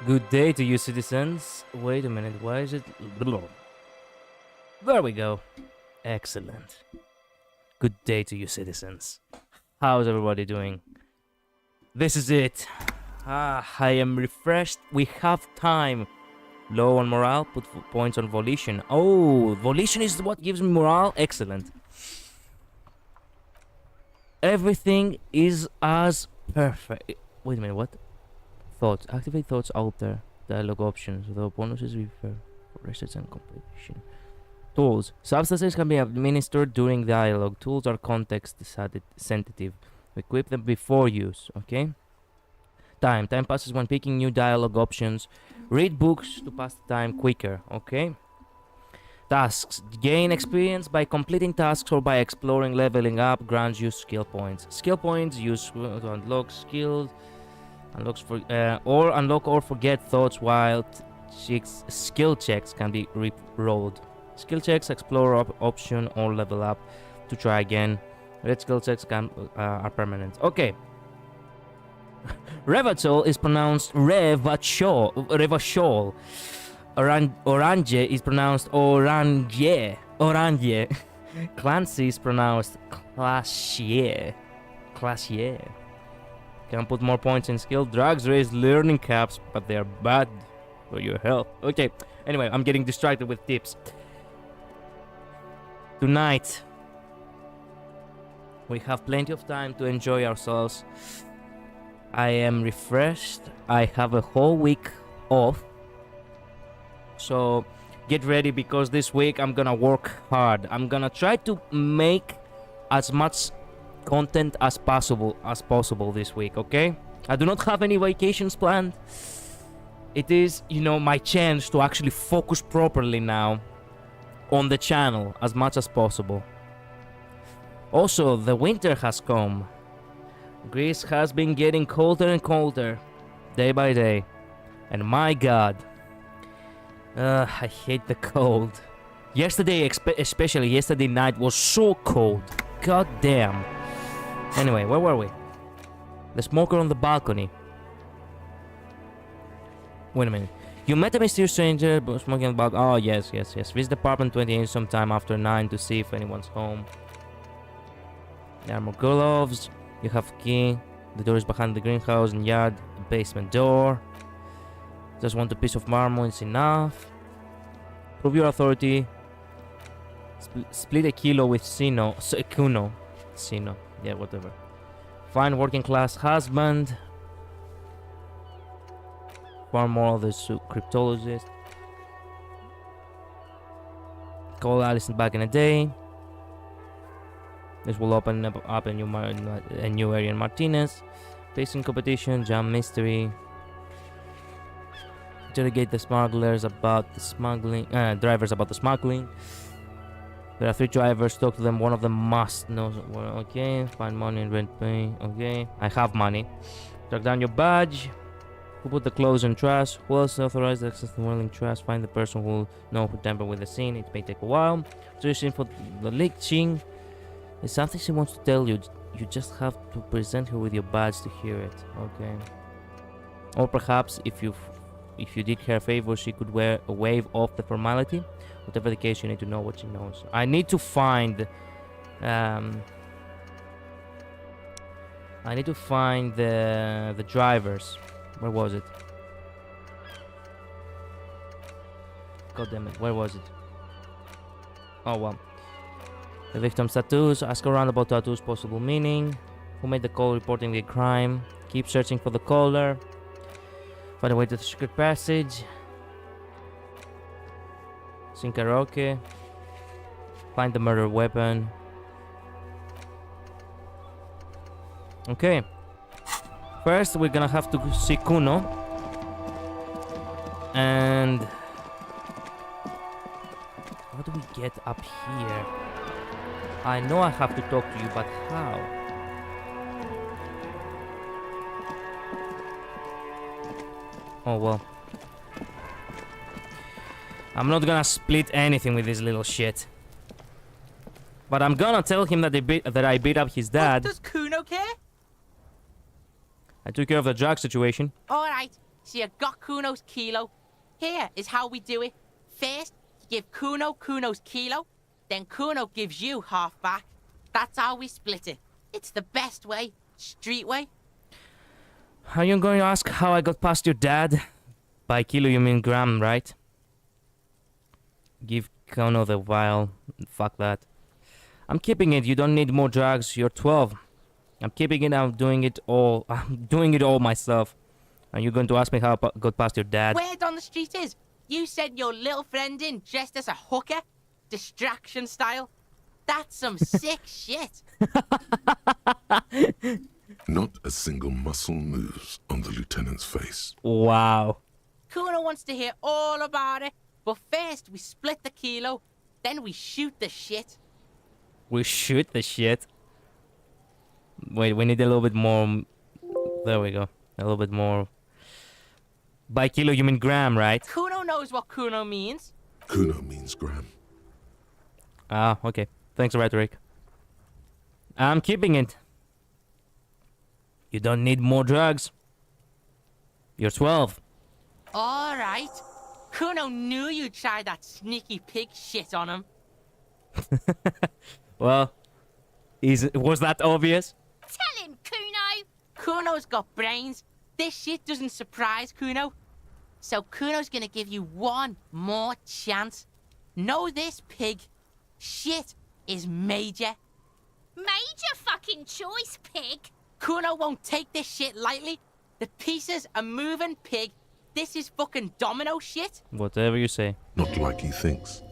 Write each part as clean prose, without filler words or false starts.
Good day to you, citizens. Wait a minute, why is it... There we go. Excellent. Good day to you, citizens. How's everybody doing? This is it. I am refreshed. We have time. Low on morale, put points on volition. Oh, volition is what gives me morale? Excellent. Everything is as perfect. Wait a minute, what? Thoughts. Activate thoughts alter. Dialogue options. The bonuses refer for research and completion. Tools. Substances can be administered during dialogue. Tools are context sensitive. Equip them before use. Okay? Time. Time passes when picking new dialogue options. Read books to pass the time quicker. Okay? Tasks. Gain experience by completing tasks or by exploring. Leveling up grants you skill points. Skill points used to unlock skills. Unlocks for unlock or forget thoughts, while skill checks can be re-rolled. Skill checks explore option or level up to try again. Red skill checks are permanent. Okay. Revatol is pronounced Revachol. Orange is pronounced Orange. Clancy is pronounced Classier. Can put more points in skill. Drugs raise learning caps, but they are bad for your health. Okay, anyway, I'm getting distracted with tips. Tonight, we have plenty of time to enjoy ourselves. I am refreshed. I have a whole week off. So, get ready because this week I'm gonna work hard. I'm gonna try to make as much content as possible this week, okay? I do not have any vacations planned. It is, my chance to actually focus properly now on the channel as much as possible. Also, the winter has come. Greece has been getting colder and colder day by day. And my god, I hate the cold. Yesterday, especially yesterday night, was so cold. God damn. Anyway, where were we? The smoker on the balcony. Wait a minute. You met a mysterious stranger smoking on the balcony. Oh, yes. Visit apartment 28 sometime after 9 to see if anyone's home. There are more gloves. You have key. The door is behind the greenhouse and yard. The basement door. Just want a piece of marble. It's enough. Prove your authority. Split a kilo with Kuno. Sino. Yeah, whatever. Find working class husband. One more of the cryptologist. Call Allison back in a day. This will open up a new area in Martinez. Pacing competition, jam mystery. Interrogate the smugglers about the smuggling. Drivers about the smuggling. There are 3 drivers, talk to them, one of them must know. Okay, find money and rent pay. Okay, I have money. Track down your badge. Who put the clothes in trash? Who else authorized access to whirling trash? Find the person who tampered with the scene. It may take a while. Searching for the leaching. It's something she wants to tell you. You just have to present her with your badge to hear it. Okay. Or perhaps if you did her a favor, she could waive off the formality. Whatever the case, you need to know what she knows. I need to find the drivers. Where was it? God damn it, where was it? Oh well. The victim's tattoos. Ask around about tattoos' possible meaning. Who made the call reporting the crime? Keep searching for the caller. Find a way to the secret passage. Sing karaoke. Find the murder weapon. Okay. First, we're gonna have to see Kuno. And how do we get up here? I know I have to talk to you, but how? Oh well. I'm not gonna split anything with this little shit. But I'm gonna tell him that I beat up his dad. Does Kuno care? I took care of the drug situation. All right. So you got Kuno's kilo. Here is how we do it. First, you give Kuno Kuno's kilo, then Kuno gives you half back. That's how we split it. It's the best way. Street way. Are you going to ask how I got past your dad? By kilo you mean gram, right? Give Kuno the vial. Fuck that. I'm keeping it. You don't need more drugs. You're 12. I'm keeping it. I'm doing it all. I'm doing it all myself. Are you going to ask me how I got past your dad? Word on the street is, you sent your little friend in dressed as a hooker, distraction style. That's some sick shit. Not a single muscle moves on the lieutenant's face. Wow. Kuno wants to hear all about it, but first we split the kilo, then we shoot the shit. We shoot the shit. Wait, we need a little bit more. There we go. A little bit more. By kilo you mean gram, right? Kuno knows what Kuno means. Kuno means gram. Ah, okay. Thanks, rhetoric. I'm keeping it. You don't need more drugs. You're 12. All right. Kuno knew you'd try that sneaky pig shit on him. Well, was that obvious? Tell him, Kuno! Kuno's got brains. This shit doesn't surprise Kuno. So Kuno's gonna give you one more chance. Know this, pig. Shit is major. Major fucking choice, pig! Kuno won't take this shit lightly. The pieces are moving, pig. This is fucking domino shit. Whatever you say. Not like he thinks,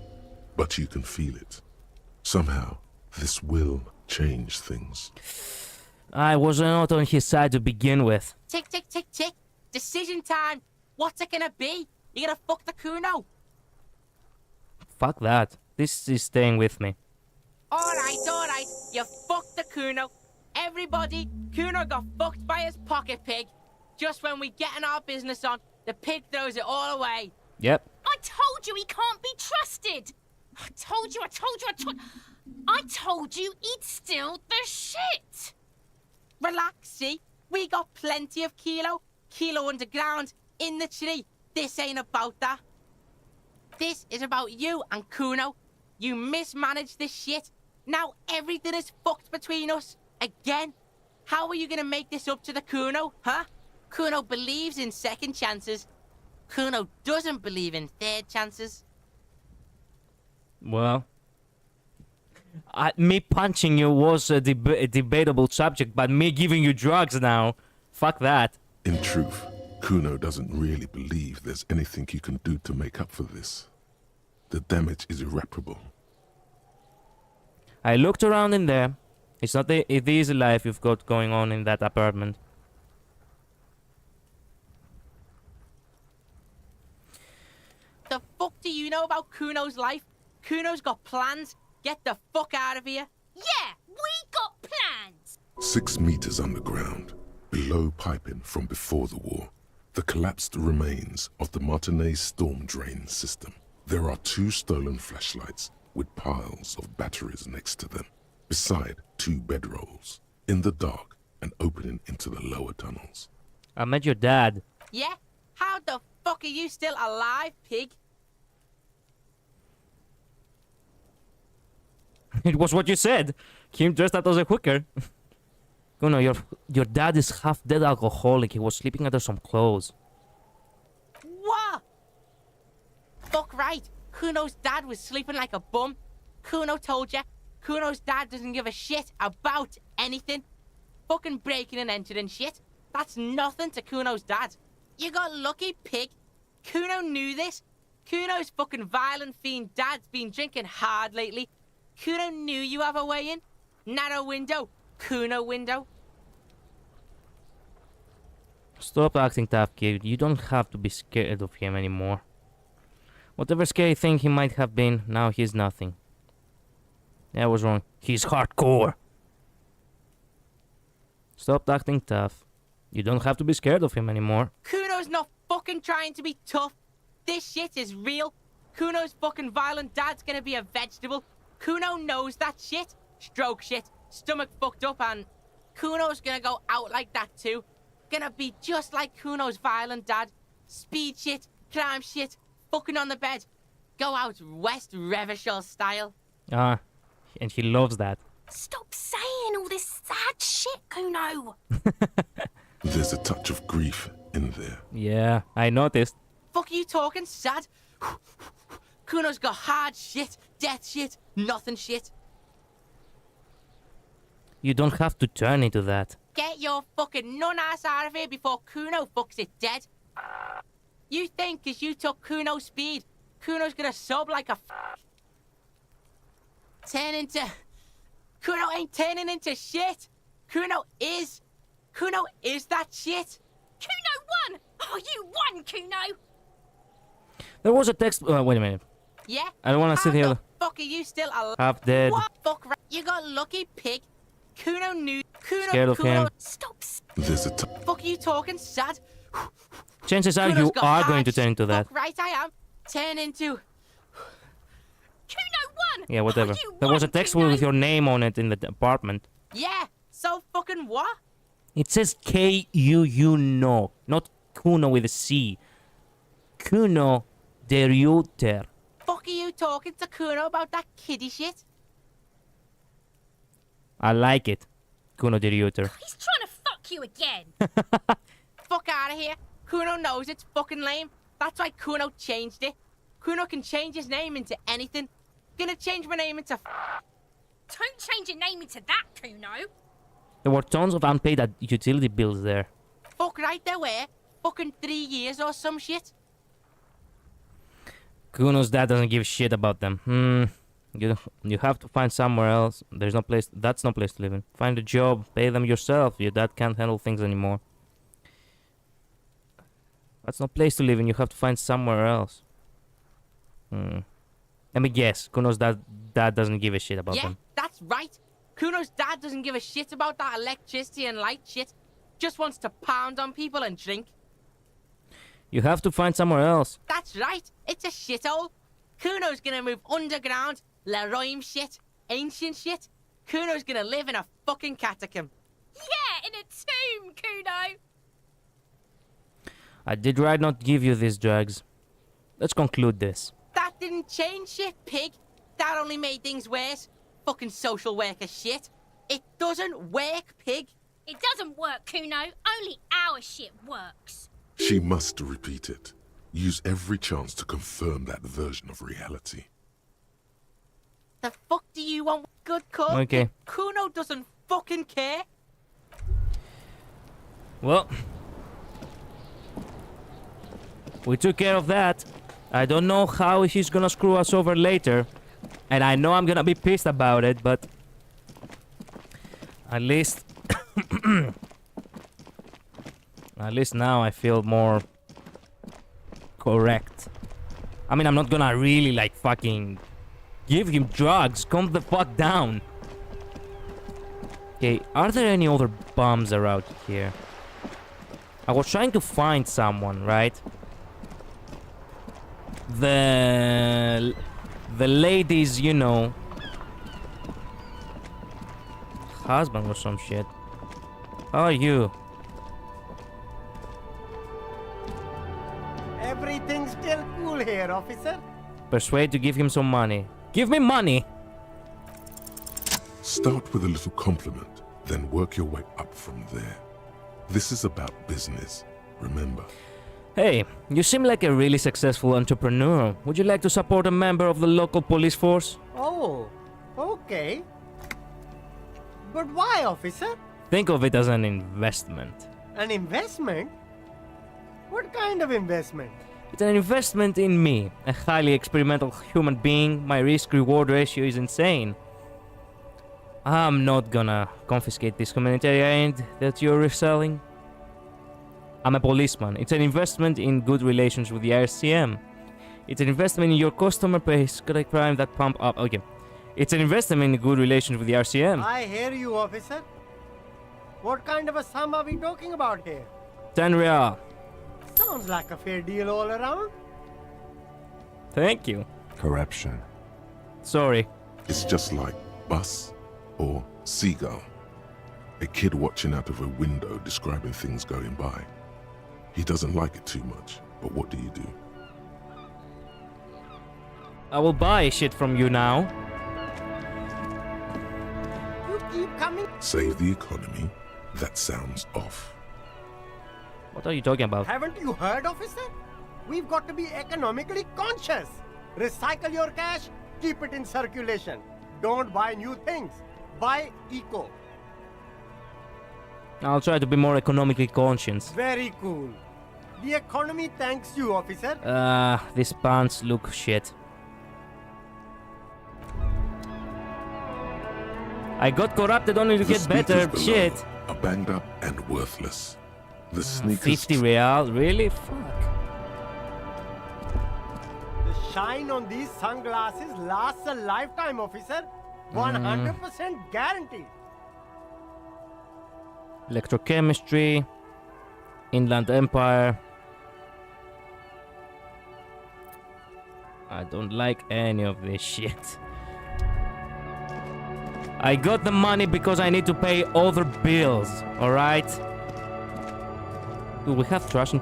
but you can feel it. Somehow, this will change things. I was not on his side to begin with. Tick, tick, tick, tick. Decision time. What's it gonna be? You gonna fuck the Kuno? Fuck that. This is staying with me. Alright. You fucked the Kuno. Everybody, Kuno got fucked by his pocket pig. Just when we getting our business on, the pig throws it all away. Yep. I told you he can't be trusted! I told you he'd steal the shit! Relax, see? We got plenty of kilo. Kilo underground, in the tree. This ain't about that. This is about you and Kuno. You mismanaged this shit. Now everything is fucked between us. Again. How are you gonna make this up to the Kuno, huh? Kuno believes in second chances. Kuno doesn't believe in third chances. Well, me punching you was a debatable subject, but me giving you drugs now, fuck that. In truth, Kuno doesn't really believe there's anything you can do to make up for this. The damage is irreparable. I looked around in there. It's not the easy life you've got going on in that apartment. The fuck do you know about Kuno's life? Kuno's got plans. Get the fuck out of here. Yeah, we got plans! 6 meters underground, below piping from before the war, the collapsed remains of the Martinez storm drain system. There are 2 stolen flashlights with piles of batteries next to them, beside 2 bedrolls, in the dark and opening into the lower tunnels. I met your dad. Yeah? How the fuck are you still alive, pig? It was what you said. Him dressed up as a hooker. Kuno, your dad is half dead alcoholic. He was sleeping under some clothes. What? Fuck right. Kuno's dad was sleeping like a bum. Kuno told ya. Kuno's dad doesn't give a shit about anything. Fucking breaking and entering shit. That's nothing to Kuno's dad. You got lucky, pig. Kuno knew this. Kuno's fucking violent fiend dad's been drinking hard lately. Kuno knew you have a way in. Narrow window. Kuno window. Stop acting tough, kid. You don't have to be scared of him anymore. Whatever scary thing he might have been, now he's nothing. I was wrong. He's hardcore. Stop acting tough. You don't have to be scared of him anymore. Kuno's not fucking trying to be tough. This shit is real. Kuno's fucking violent dad's gonna be a vegetable. Kuno knows that shit. Stroke shit. Stomach fucked up, and Kuno's gonna go out like that too. Gonna be just like Kuno's violent dad. speed shit, crime shit, fucking on the bed. Go out West Revachol style. Ah, and he loves that. Stop saying all this sad shit, Kuno. There's a touch of grief in there. Yeah, I noticed. Fuck are you talking sad? Kuno's got hard shit, death shit, nothing shit. You don't have to turn into that. Get your fucking nun-ass out of here before Kuno fucks it dead. You think 'cause you took Kuno's speed, Kuno's gonna sub like a turn into... Kuno ain't turning into shit. Kuno is that shit. Kuno won! Oh, you won, Kuno! There was a text. Wait a minute. Yeah? I don't want to sit How here the fuck are you still alive? half dead. What? Fuck right. You got lucky, pig. Kuno knew. Scared of him. Stop. There's a Fuck are you talking sad? Chances are Kuno's you got are hard going to turn into that. Fuck right I am. Turn into... Kuno won! Yeah, whatever. Oh, you There was a won, text Kuno. with your name on it in the apartment. Yeah. So fucking what? It says Kuno, not Kuno with a C. Kuno de Reuter. Fuck are you talking to Kuno about that kiddie shit? I like it. Kuno de Reuter. He's trying to fuck you again. Fuck out of here. Kuno knows it's fucking lame. That's why Kuno changed it. Kuno can change his name into anything. Gonna change my name into... Don't change your name into that, Kuno. There were tons of unpaid utility bills there. Fuck right there were. Fucking 3 years or some shit. Kuno's dad doesn't give a shit about them. You have to find somewhere else. There's no place. That's no place to live in. Find a job. Pay them yourself. Your dad can't handle things anymore. That's no place to live in. You have to find somewhere else. Let me guess. Kuno's dad doesn't give a shit about Yeah, them. that's right. Kuno's dad doesn't give a shit about that electricity and light shit. Just wants to pound on people and drink. You have to find somewhere else. That's right. It's a shithole. Kuno's gonna move underground, Leroy shit, ancient shit. Kuno's gonna live in a fucking catacomb. Yeah, in a tomb, Kuno. I did right not give you these drugs. Let's conclude this. That didn't change shit, pig. That only made things worse. Fucking social worker shit. It doesn't work, pig. It doesn't work, Kuno. Only our shit works. She must repeat it. Use every chance to confirm that version of reality. The fuck do you want? Good call. Okay. Kuno doesn't fucking care. Well, we took care of that. I don't know how he's gonna screw us over later. And I know I'm gonna be pissed about it, but at least at least now I feel more correct. I mean, I'm not gonna really like fucking give him drugs. Calm the fuck down. Okay, are there any other bums around here? I was trying to find someone, right? The ladies, you know, husband or some shit. How are you? Everything's still cool here, officer. Persuade to give him some money. Give me money! Start with a little compliment, then work your way up from there. This is about business, remember. Hey, you seem like a really successful entrepreneur. Would you like to support a member of the local police force? Oh, okay. But why, officer? Think of it as an investment. An investment? What kind of investment? It's an investment in me, a highly experimental human being. My risk-reward ratio is insane. I'm not gonna confiscate this humanitarian aid that you're reselling. I'm a policeman. It's an investment in good relations with the RCM. It's an investment in your customer base. Got a crime that pump up. Okay. It's an investment in good relations with the RCM. I hear you, officer. What kind of a sum are we talking about here? 10 real. Sounds like a fair deal all around. Thank you. Corruption. Sorry. It's just like bus or seagull. A kid watching out of a window describing things going by. He doesn't like it too much, But what do you do? I will buy shit from you now. You keep coming. Save the economy? That sounds off. What are you talking about? Haven't you heard, officer? We've got to be economically conscious. Recycle your cash, keep it in circulation. Don't buy new things. Buy eco. I'll try to be more economically conscious. Very cool. The economy thanks you, officer. These pants look shit. I got corrupted only to The get better speakers shit. below are banged up and worthless. The sneakers 50 real? Really? Fuck. The shine on these sunglasses lasts a lifetime, officer. 100% guaranteed. Electrochemistry. Inland Empire. I don't like any of this shit. I got the money because I need to pay other bills, alright? Do we have trash in...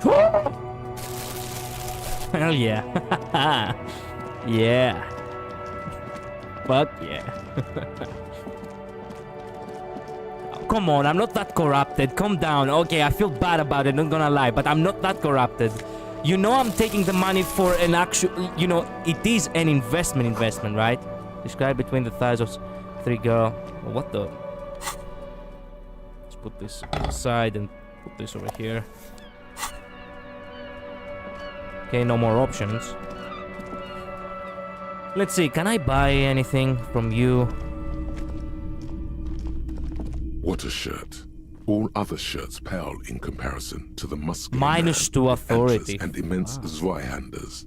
Hell yeah. Yeah. Fuck yeah. Oh, come on, I'm not that corrupted. Calm down. Okay, I feel bad about it, not gonna lie, but I'm not that corrupted. You know I'm taking the money for an actual... You know, it is an investment, right? Describe between the thighs of... Three girl. What the? Let's put this aside and put this over here. Okay, no more options. Let's see, can I buy anything from you? What a shirt. All other shirts pale in comparison to the muscular Minus man 2 with authority. antlers and immense Zweihanders.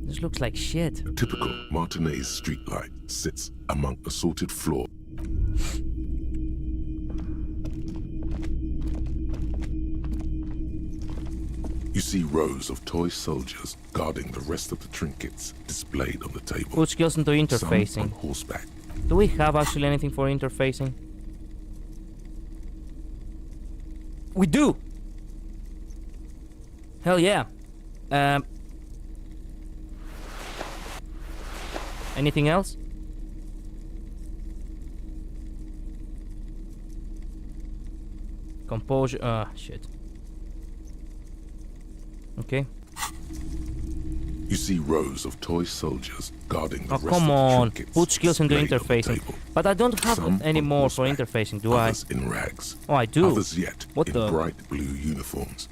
This looks like shit. A typical Martinez streetlight sits among assorted floor. You see rows of toy soldiers guarding the rest of the trinkets displayed on the table. Put skills into Some on interfacing. horseback. Do we have actually anything for interfacing? We do! Hell yeah. Anything else? Composure. Shit. Okay. You see rows of toy soldiers guarding the Oh, rest come of on. the trinkets Put skills into displayed on the interfacing. table. But I don't have Some any on more for horseback, interfacing, do I? Others in rags. Oh, I do. Others yet What in the? bright blue uniforms.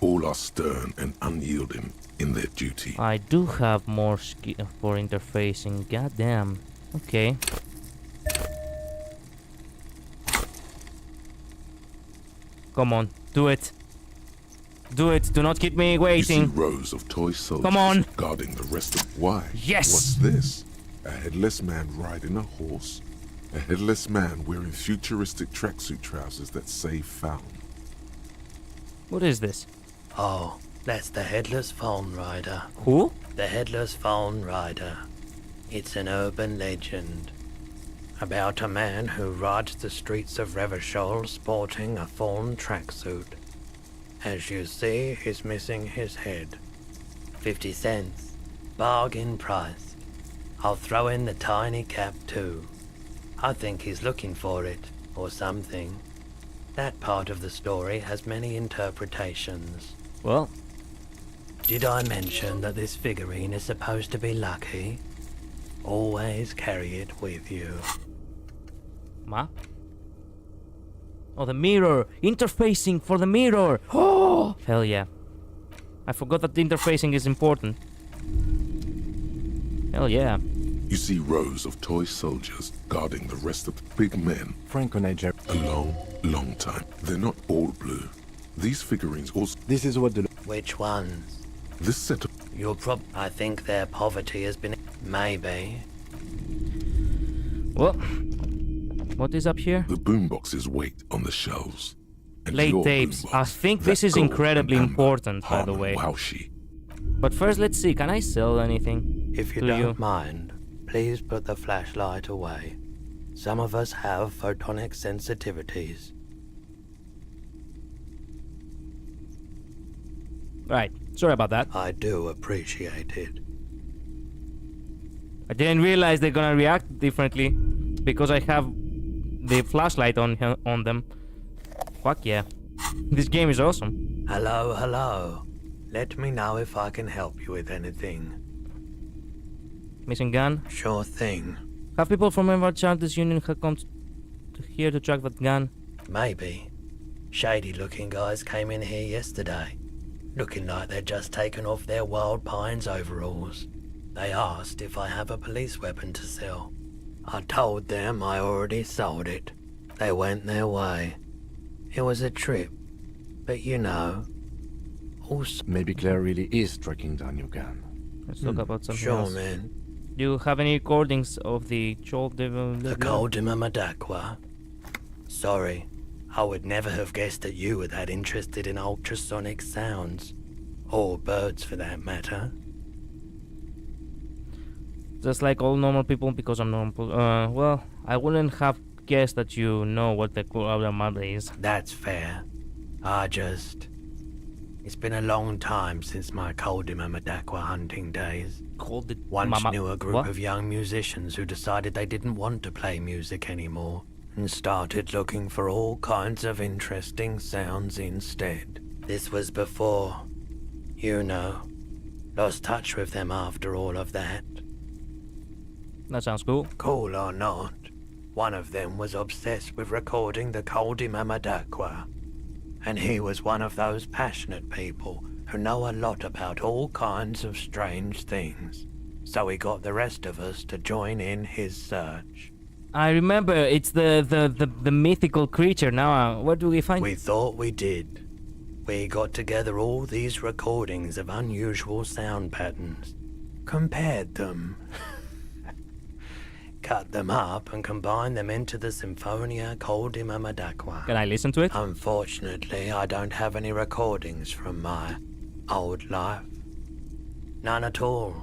All are stern and unyielding in their duty. I do have more skill for interfacing. God damn. Okay. Come on, do it. Do it. Do not keep me You see waiting. rows of toy soldiers Come on. guarding the rest of... Why? Yes. What's this? A headless man riding a horse? A headless man wearing futuristic tracksuit trousers that say found. What is this? Oh, that's the Headless Phone Rider. Who? The Headless Phone Rider. It's an urban legend about a man who rides the streets of Revachol sporting a fawn tracksuit. As you see, he's missing his head. 50 cents. Bargain price. I'll throw in the tiny cap too. I think he's looking for it, or something. That part of the story has many interpretations. Well, Did I mention that this figurine is supposed to be lucky? Always carry it with you. ma? Oh, the mirror! Interfacing for the mirror! Oh! Hell yeah. I forgot that interfacing is important. Hell yeah. You see rows of toy soldiers guarding the rest of the big men. Franconager. A long, long time. They're not all blue. These figurines also... This is what the Which ones? This set of... I think their poverty has been... Maybe. Well, what is up here? The boomboxes wait on the shelves. And Late your tapes. boombox, I think that this is gold incredibly and amber, important, by the Harman way. Wowshy. But first, let's see. Can I sell anything? If you to don't mind, please put the flashlight away. Some of us have photonic sensitivities. Right. Sorry about that. I do appreciate it. I didn't realize they're gonna react differently because I have the flashlight on them. Fuck yeah. This game is awesome. Hello, hello. Let me know if I can help you with anything. Missing gun. Sure thing. Have people from our Charters Union have come here to track that gun? Maybe. Shady looking guys came in here yesterday, looking like they'd just taken off their Wild Pines overalls. They asked if I have a police weapon to sell. I told them I already sold it. They went their way. It was a trip, but you know. Also, Maybe Claire really is tracking down your gun. Let's talk about something sure, else. man. Do you have any recordings of the Chol The Coldima Madakwa. Sorry, I would never have guessed that you were that interested in ultrasonic sounds. Or birds, for that matter. Just like all normal people, because I'm normal. Well, I wouldn't have guessed that you know what the Coldima Mother is. That's fair. It's been a long time since my Coldima Madakwa hunting days. Called it Once Mama. knew a group What? of young musicians who decided they didn't want to play music anymore and started looking for all kinds of interesting sounds instead. This was before, you know, lost touch with them after all of that. That sounds cool. Cool or not, one of them was obsessed with recording the Coldima Madakwa. And he was one of those passionate people who know a lot about all kinds of strange things. So he got the rest of us to join in his search. I remember it's the mythical creature. Now, where do we find? We thought we did. We got together all these recordings of unusual sound patterns, compared them, cut them up and combined them into the Symphonia Coldima Madakwa. Can I listen to it? Unfortunately, I don't have any recordings from my old life. None at all.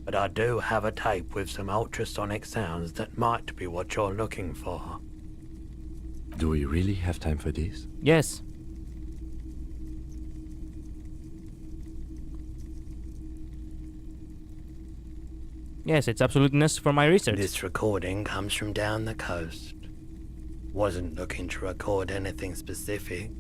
But I do have a tape with some ultrasonic sounds that might be what you're looking for. Do we really have time for this? Yes. Yes, it's absolutely necessary for my research. This recording comes from down the coast. Wasn't looking to record anything specific.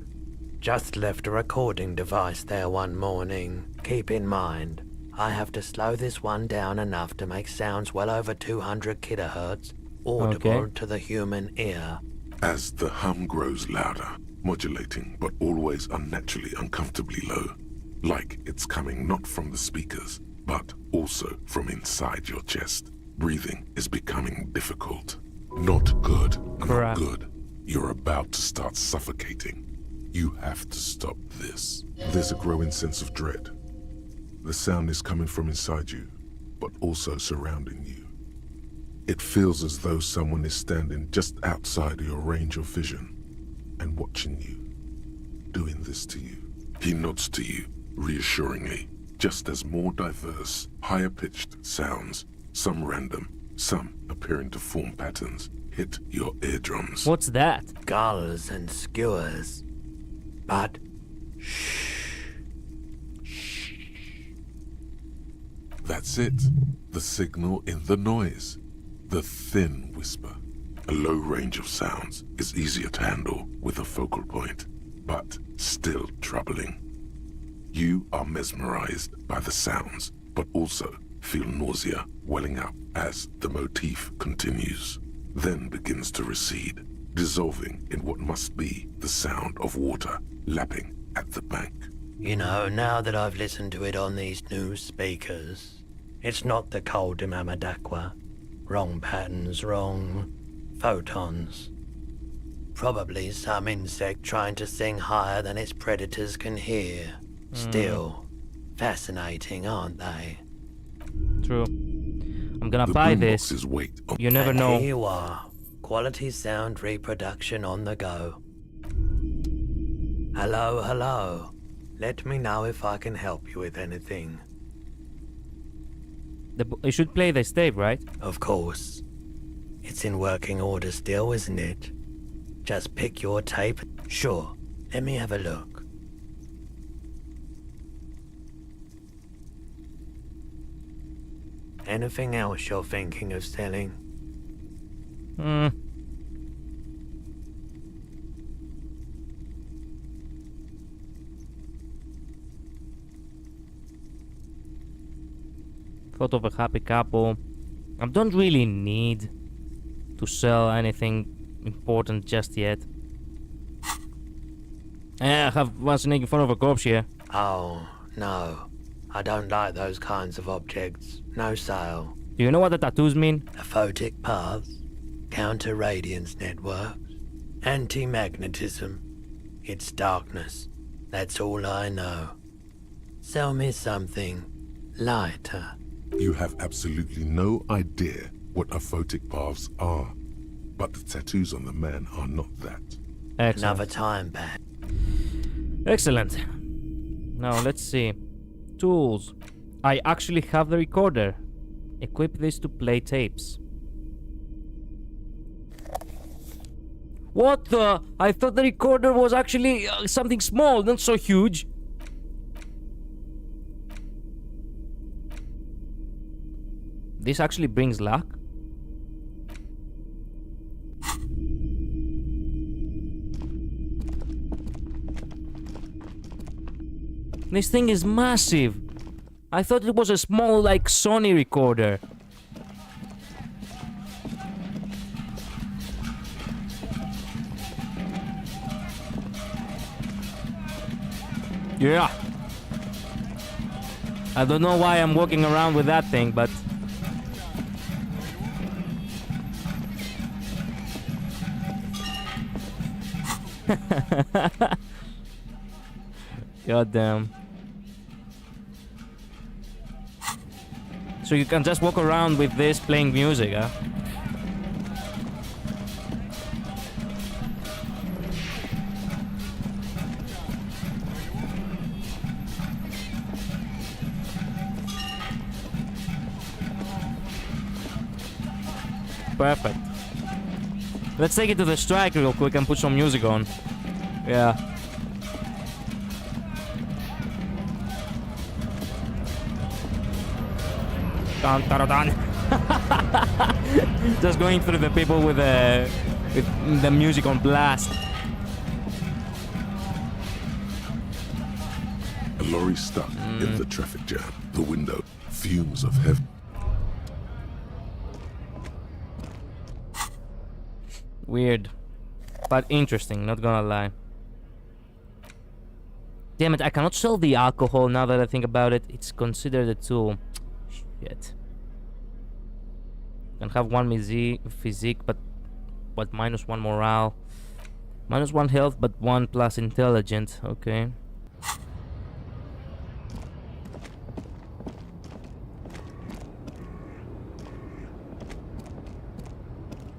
Just left a recording device there one morning. Keep in mind, I have to slow this one down enough to make sounds well over 200 kilohertz audible Okay. to the human ear. As the hum grows louder, modulating but always unnaturally uncomfortably low, like it's coming not from the speakers, but also from inside your chest. Breathing is becoming difficult. Not good, Crap. not good. You're about to start suffocating. You have to stop this. There's a growing sense of dread. The sound is coming from inside you, but also surrounding you. It feels as though someone is standing just outside of your range of vision and watching you, doing this to you. He nods to you, reassuringly, just as more diverse, higher-pitched sounds, some random, some appearing to form patterns, hit your eardrums. What's that? Gulls and skewers. But That's it. The signal in the noise. The thin whisper. A low range of sounds is easier to handle with a focal point, but still troubling. You are mesmerized by the sounds, but also feel nausea welling up as the motif continues, then begins to recede, dissolving in what must be the sound of water lapping at the bank. you know, now that I've listened to it on these new speakers, it's not the Coldima Madakwa. Wrong patterns, wrong photons. Probably some insect trying to sing higher than its predators can hear. Still, fascinating, aren't they? True. I'm gonna The buy boombox's this. weight on You never And know. here you are, quality sound reproduction on the go. Hello, hello. Let me know if I can help you with anything. You should play this tape, right? Of course. It's in working order still, isn't it? Just pick your tape. Sure, let me have a look. Anything else you're thinking of selling? Hmm. Photo of a happy couple. I don't really need to sell anything important just yet. Yeah, I have one snake in front of a corpse here. Oh, no. I don't like those kinds of objects. No sale. Do you know what the tattoos mean? Aphotic paths, counter-radiance networks, anti-magnetism. It's darkness. That's all I know. Sell me something lighter. You have absolutely no idea what aphotic paths are, but the tattoos on the man are not that. Excellent. Another time back. Excellent. Now let's see. Tools. I actually have the recorder. Equip this to play tapes. What the? I thought the recorder was actually something small, not so huge. This actually brings luck. This thing is massive. I thought it was a small, like, Sony recorder. Yeah. I don't know why I'm walking around with that thing, but... God damn. So you can just walk around with this playing music, huh? Perfect. Let's take it to the strike real quick and put some music on. Yeah. Dun, dun, dun. Just going through the people with the music on blast. A lorry stuck in the traffic jam. The window, fumes of heavy. Weird. But interesting, not gonna lie. Damn it, I cannot sell the alcohol now that I think about it. It's considered a tool. Shit. Can have one physique, but -1 morale. -1 health, but 1 plus intelligence. Okay.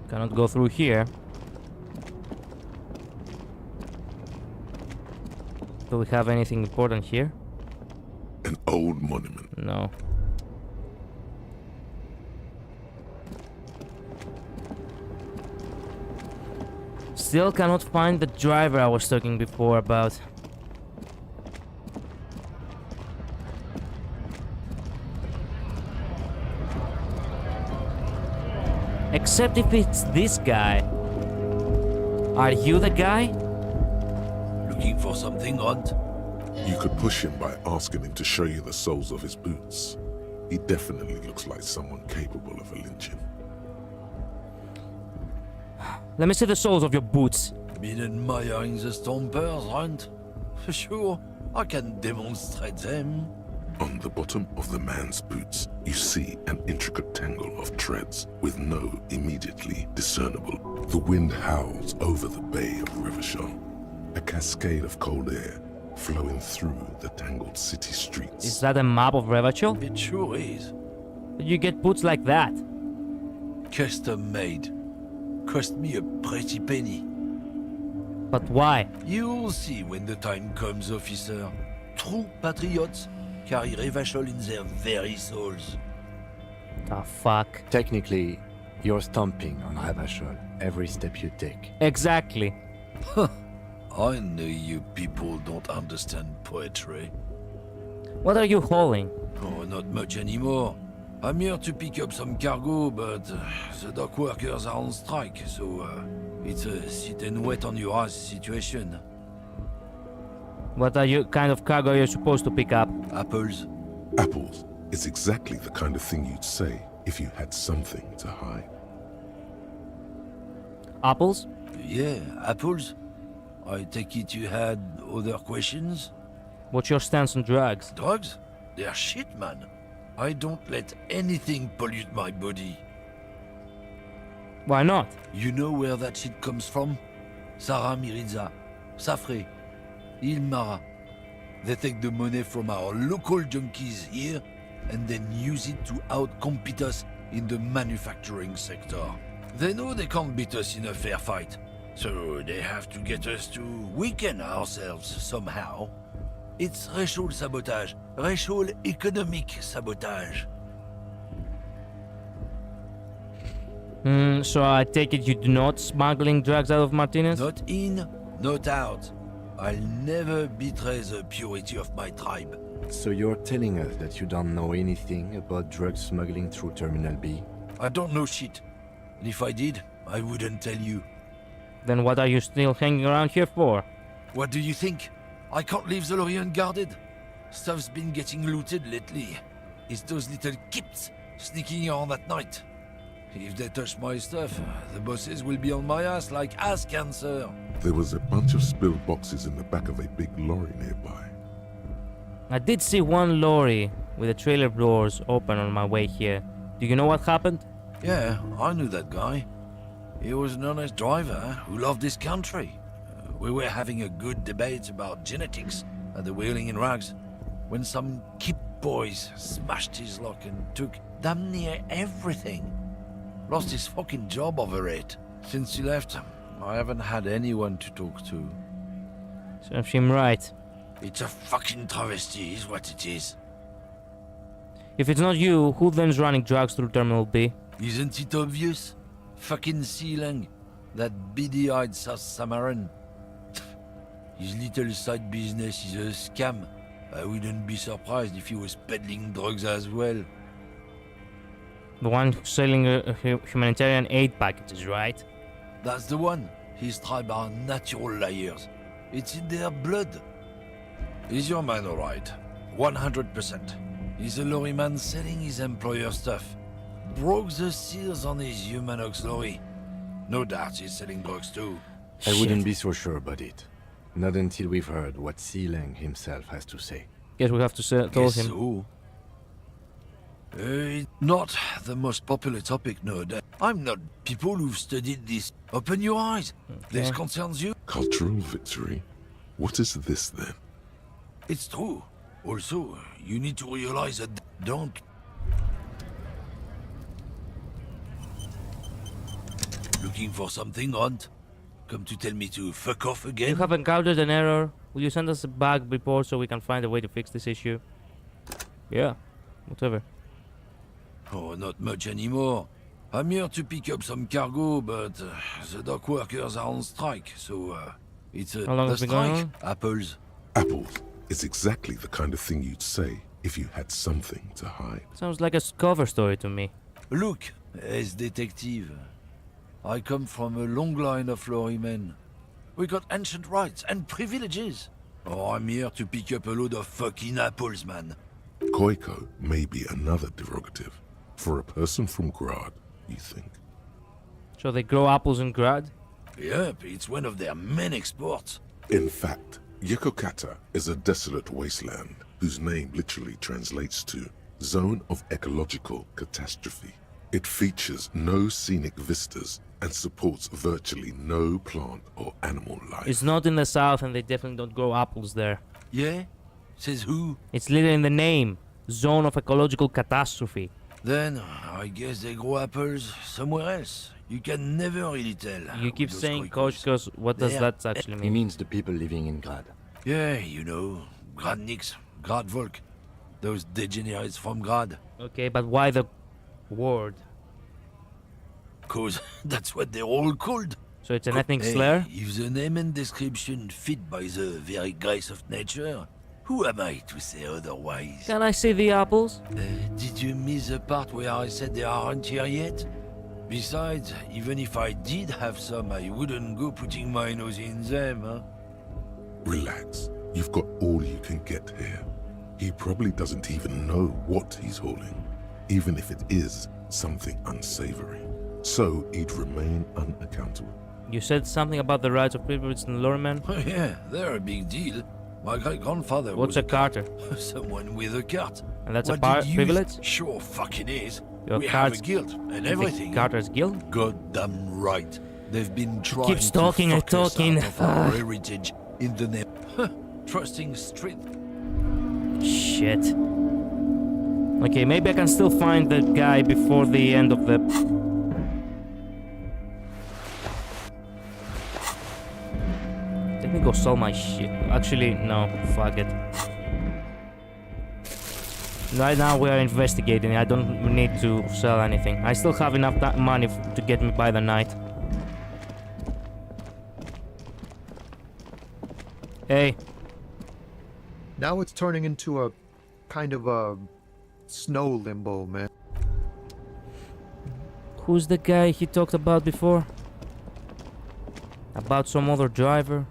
Cannot go through here. Do we have anything important here? An old monument. No. Still cannot find the driver I was talking before about. Except if it's this guy. Are you the guy? Looking for something, Hunt? You could push him by asking him to show you the soles of his boots. He definitely looks like someone capable of a lynching. Let me see the soles of your boots. Been admiring the stompers, Hunt? Sure, I can demonstrate them. On the bottom of the man's boots, you see an intricate tangle of treads with no immediately discernible. The wind howls over the bay of Revachol, a cascade of cold air flowing through the tangled city streets. Is that a map of Revachol? It sure is. You get boots like that? Custom made. Cost me a pretty penny. But why? You'll see when the time comes, officer. True patriots carry Revachol in their very souls. The fuck? Technically, you're stomping on Ravachol every step you take. Exactly. I know you people don't understand poetry. What are you hauling? Oh, not much anymore. I'm here to pick up some cargo, but the dock workers are on strike, so it's a sit and wait on your ass situation. What kind of cargo you're supposed to pick up? Apples. Apples is exactly the kind of thing you'd say if you had something to hide. Apples? Yeah, apples. I take it you had other questions? What's your stance on drugs? Drugs? They're shit, man. I don't let anything pollute my body. Why not? You know where that shit comes from? Sarah Miriza, Safre, Ilmara. They take the money from our local junkies here and then use it to outcompete us in the manufacturing sector. They know they can't beat us in a fair fight, so they have to get us to weaken ourselves somehow. It's racial sabotage, racial economic sabotage. So I take it you do not smuggling drugs out of Martinez? Not in, not out. I'll never betray the purity of my tribe. So you're telling us that you don't know anything about drug smuggling through Terminal B? I don't know shit. And if I did, I wouldn't tell you. Then what are you still hanging around here for? What do you think? I can't leave the lorry unguarded. Stuff's been getting looted lately. It's those little kips sneaking around at night. If they touch my stuff, the bosses will be on my ass like ass cancer. There was a bunch of spilled boxes in the back of a big lorry nearby. I did see one lorry with the trailer doors open on my way here. Do you know what happened? Yeah, I knew that guy. He was an honest driver who loved his country. We were having a good debate about genetics at the Wheeling in Rags when some kip boys smashed his lock and took damn near everything. Lost his fucking job over it. Since he left, I haven't had anyone to talk to. Serves him right. It's a fucking travesty is what it is. If it's not you, who then's running drugs through Terminal B? Isn't it obvious? Fucking Sealang, that beady-eyed South Samaran. His little side business is a scam. I wouldn't be surprised if he was peddling drugs as well. The one who's selling humanitarian aid packages, right? That's the one. His tribe are natural liars. It's in their blood. Is your man alright? 100%. He's a lorryman selling his employer stuff. Broke the seals on his Humanox lorry. No doubt he's selling drugs too. I wouldn't be so sure about it. Not until we've heard what Sealang himself has to say. Guess we have to tell Guess him. so. Not the most popular topic nowadays. I'm not people who've studied this. Open your eyes. This concerns you. Cultural victory? What is this then? It's true. Also, you need to realize that don't. Looking for something, Hunt? Come to tell me to fuck off You again? have encountered an error. Will you send us a bug report so we can find a way to fix this issue? Yeah, whatever. Oh, not much anymore. I'm here to pick up some cargo, but the dock workers are on strike, so it's a How long the has it been going strike. Apples. Apples is exactly the kind of thing you'd say if you had something to hide. Sounds like a cover story to me. Look, as detective, I come from a long line of lorrymen. We got ancient rights and privileges. Oh, I'm here to pick up a load of fucking apples, man. Koiko may be another derogative. For a person from Grad, you think? So they grow apples in Grad? Yep, it's one of their main exports. In fact, Yekokata is a desolate wasteland whose name literally translates to Zone of Ecological Catastrophe. It features no scenic vistas and supports virtually no plant or animal life. It's not in the south and they definitely don't grow apples there. Yeah? Says who? It's literally in the name. Zone of Ecological Catastrophe. Then, I guess they grow apples somewhere else. You can never really tell. You keep with those saying Koikos. coach because what does There. that actually He mean? means the people living in Grad. Yeah, you know, Grad Nix, Grad Volk. Those degenerates from Grad. Okay, but why the word? Cause that's what they're all called. So it's an ethnic Hey, slur? if the name and description fit by the very grace of nature, Who am I to say otherwise? Can I see the apples? Did you miss the part where I said they aren't here yet? Besides, even if I did have some, I wouldn't go putting my nose in them, huh? Relax. You've got all you can get here. He probably doesn't even know what he's hauling, even if it is something unsavory. So he'd remain unaccountable. You said something about the rights of privilege and lawmen. Oh yeah, they're a big deal. My great-grandfather What's was a carter? someone with a cart. And that's What a did you privilege? Sure fucking is. Your We have a cart's- guild and The everything. Carter's Guild? Goddamn right. They've been trying keeps to talking and fuck us talking. out of our heritage in the name. Trusting street. Shit. Okay, maybe I can still find the guy before the end of the... Let me go sell my shit. Actually, no, fuck it. Right now we are investigating. I don't need to sell anything. I still have enough money to get me by the night. Hey, Now it's turning into a kind of a snow limbo, man. who's the guy he talked about before? About some other driver?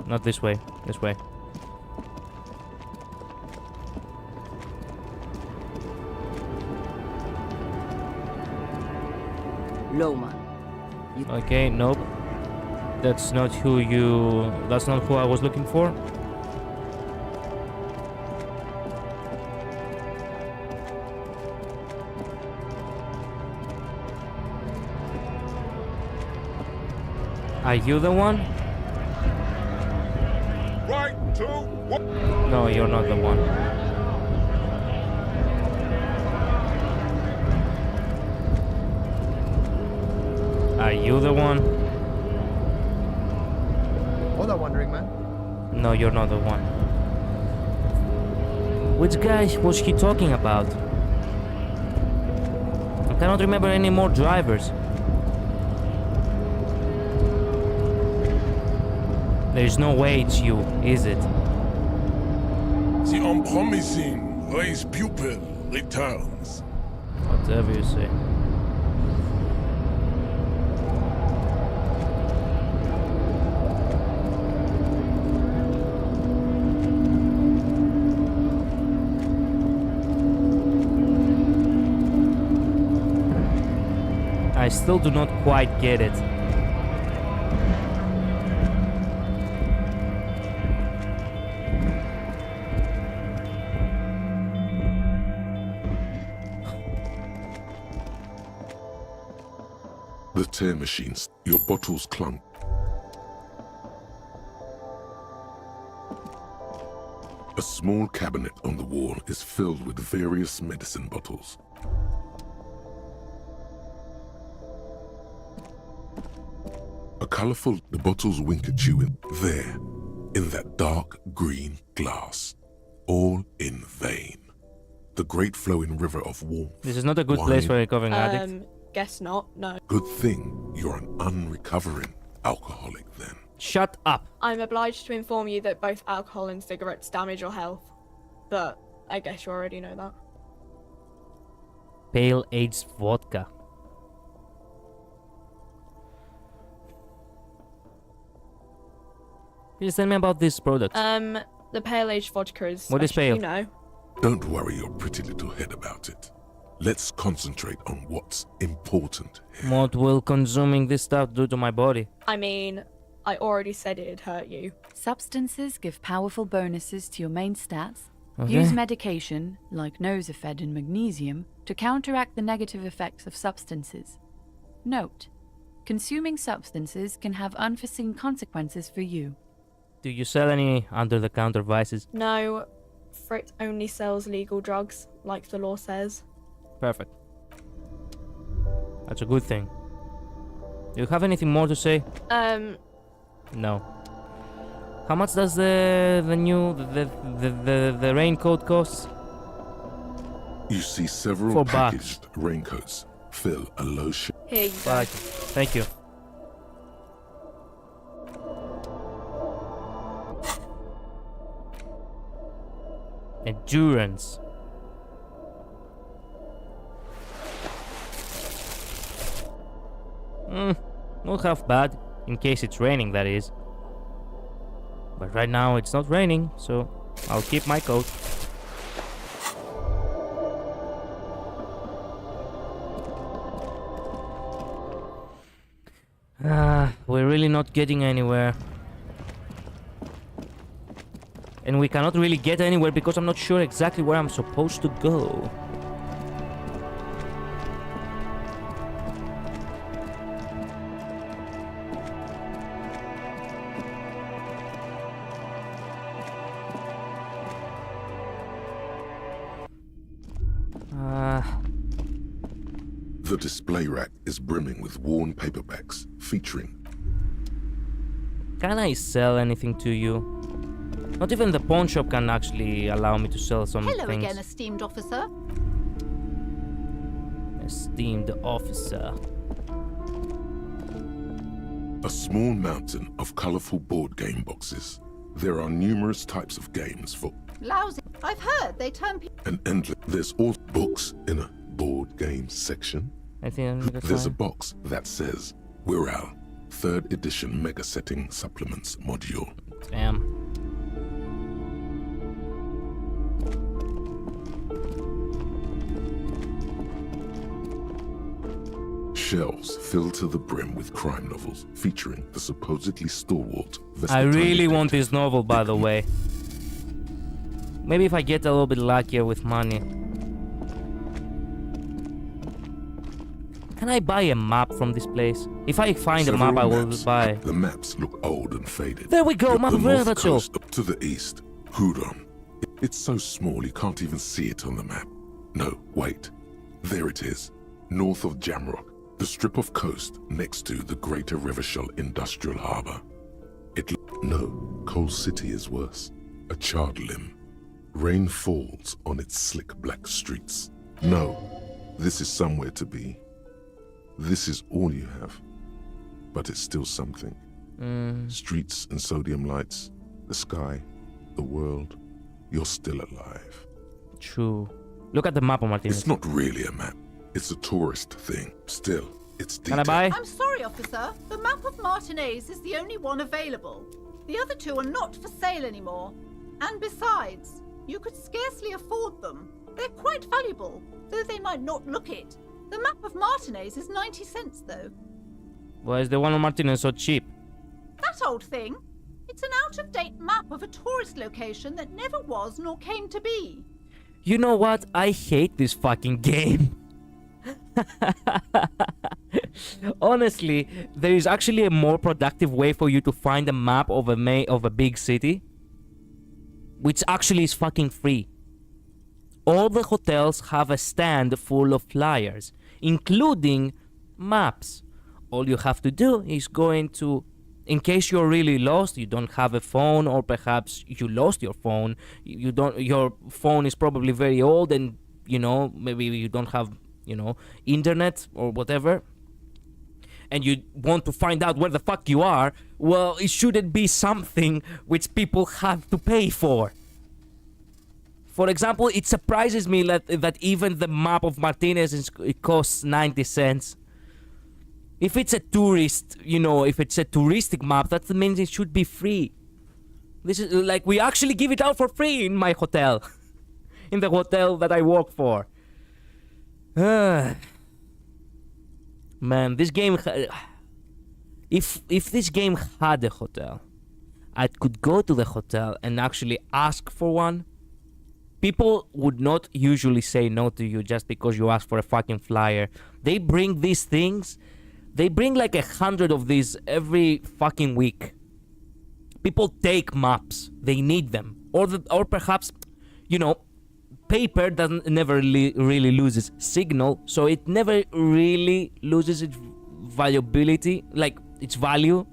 Not this way, this way. Loma. Okay, nope. That's not who you... That's not who I was looking for. Are you the one? Right to what? No, you're not the one. Are you the one? All I'm wondering, man. No, you're not the one. Which guy was he talking about? I cannot remember any more drivers. There's no way it's you, is it? The unpromising race pupil returns. Whatever you say. I still do not quite get it. The tear machines, your bottles clunk. A small cabinet on the wall is filled with various medicine bottles. Colorful, the bottles wink at you there, in that dark green glass. All in vain. The great flowing river of warmth. This is not a good place for a recovering addict. Guess not, no. Good thing you're an unrecovering alcoholic then. Shut up! I'm obliged to inform you that both alcohol and cigarettes damage your health. But I guess you already know that. Pale aged vodka. Please tell me about this product. The pale aged vodka is What is special, pale? You know. Don't worry your pretty little head about it. Let's concentrate on what's important here. What will consuming this stuff do to my body? I mean, I already said it'd hurt you. Substances give powerful bonuses to your main stats. Okay. Use medication, like Nosafed and magnesium, to counteract the negative effects of substances. Note: consuming substances can have unforeseen consequences for you. Do you sell any under-the-counter vices? No, Frit only sells legal drugs, like the law says. Perfect. That's a good thing. Do you have anything more to say? No. How much does the raincoat cost? You see several $4. packaged raincoats fill a low ship. Here you go. Fuck. Thank you. Endurance. Not half bad, in case it's raining, that is. But right now it's not raining, so I'll keep my coat. We're really not getting anywhere. And we cannot really get anywhere because I'm not sure exactly where I'm supposed to go. The display rack is brimming with worn paperbacks featuring. Can I sell anything to you? Not even the pawn shop can actually allow me to sell some Hello things. again, esteemed officer. Esteemed officer. A small mountain of colorful board game boxes. There are numerous types of games for Lousy. I've heard they turn people. an endless. There's all books in a board game section. I think that's There's a fine. box that says Wirral 3rd edition mega setting supplements module. Damn. Shelves filled to the brim with crime novels featuring the supposedly stalwart. I really Vespertine want this detective novel, by the way. Maybe if I get a little bit luckier with money. Can I buy a map from this place? If I find a Several map, I will maps. buy. The maps look old and faded. There we go, The map of north Revachol. coast up to the east, Huron. It's so small you can't even see it on the map. No, wait. There it is. North of Jamrock, the strip of coast next to the Greater Revachol Industrial Harbor. No, Coal City is worse. A charred limb. Rain falls on its slick black streets. No, this is somewhere to be. This is all you have. But it's still something. Streets and sodium lights, the sky, the world. You're still alive. True. Look at the map, Martinez. It's not really a map. It's a tourist thing. Still, it's Can I detailed. buy? I'm sorry, officer. The map of Martinez is the only one available. The other two are not for sale anymore. And besides, you could scarcely afford them. They're quite valuable, though they might not look it. The map of Martinez is 90 cents, though. Why is the one on Martinez so cheap? That old thing. It's an out-of-date map of a tourist location that never was nor came to be. You know what? I hate this fucking game. Honestly, there is actually a more productive way for you to find a map of a big city, which actually is fucking free. All the hotels have a stand full of flyers, including maps. All you have to do is go into, in case you're really lost, you don't have a phone, or perhaps you lost your phone, your phone is probably very old, and maybe you don't have internet or whatever, and you want to find out where the fuck you are. Well, it shouldn't be something which people have to pay for. For example, it surprises me that even the map of Martinez it costs 90 cents. If it's a tourist, if it's a touristic map, that means it should be free. This is like, we actually give it out for free in my hotel. In the hotel that I work for. Man, this game... If this game had a hotel, I could go to the hotel and actually ask for one. People would not usually say no to you just because you ask for a fucking flyer. They bring these things... They bring like 100 of these every fucking week. People take maps. They need them. Or perhaps, paper never really loses signal, so it never really loses its valuability, like its value.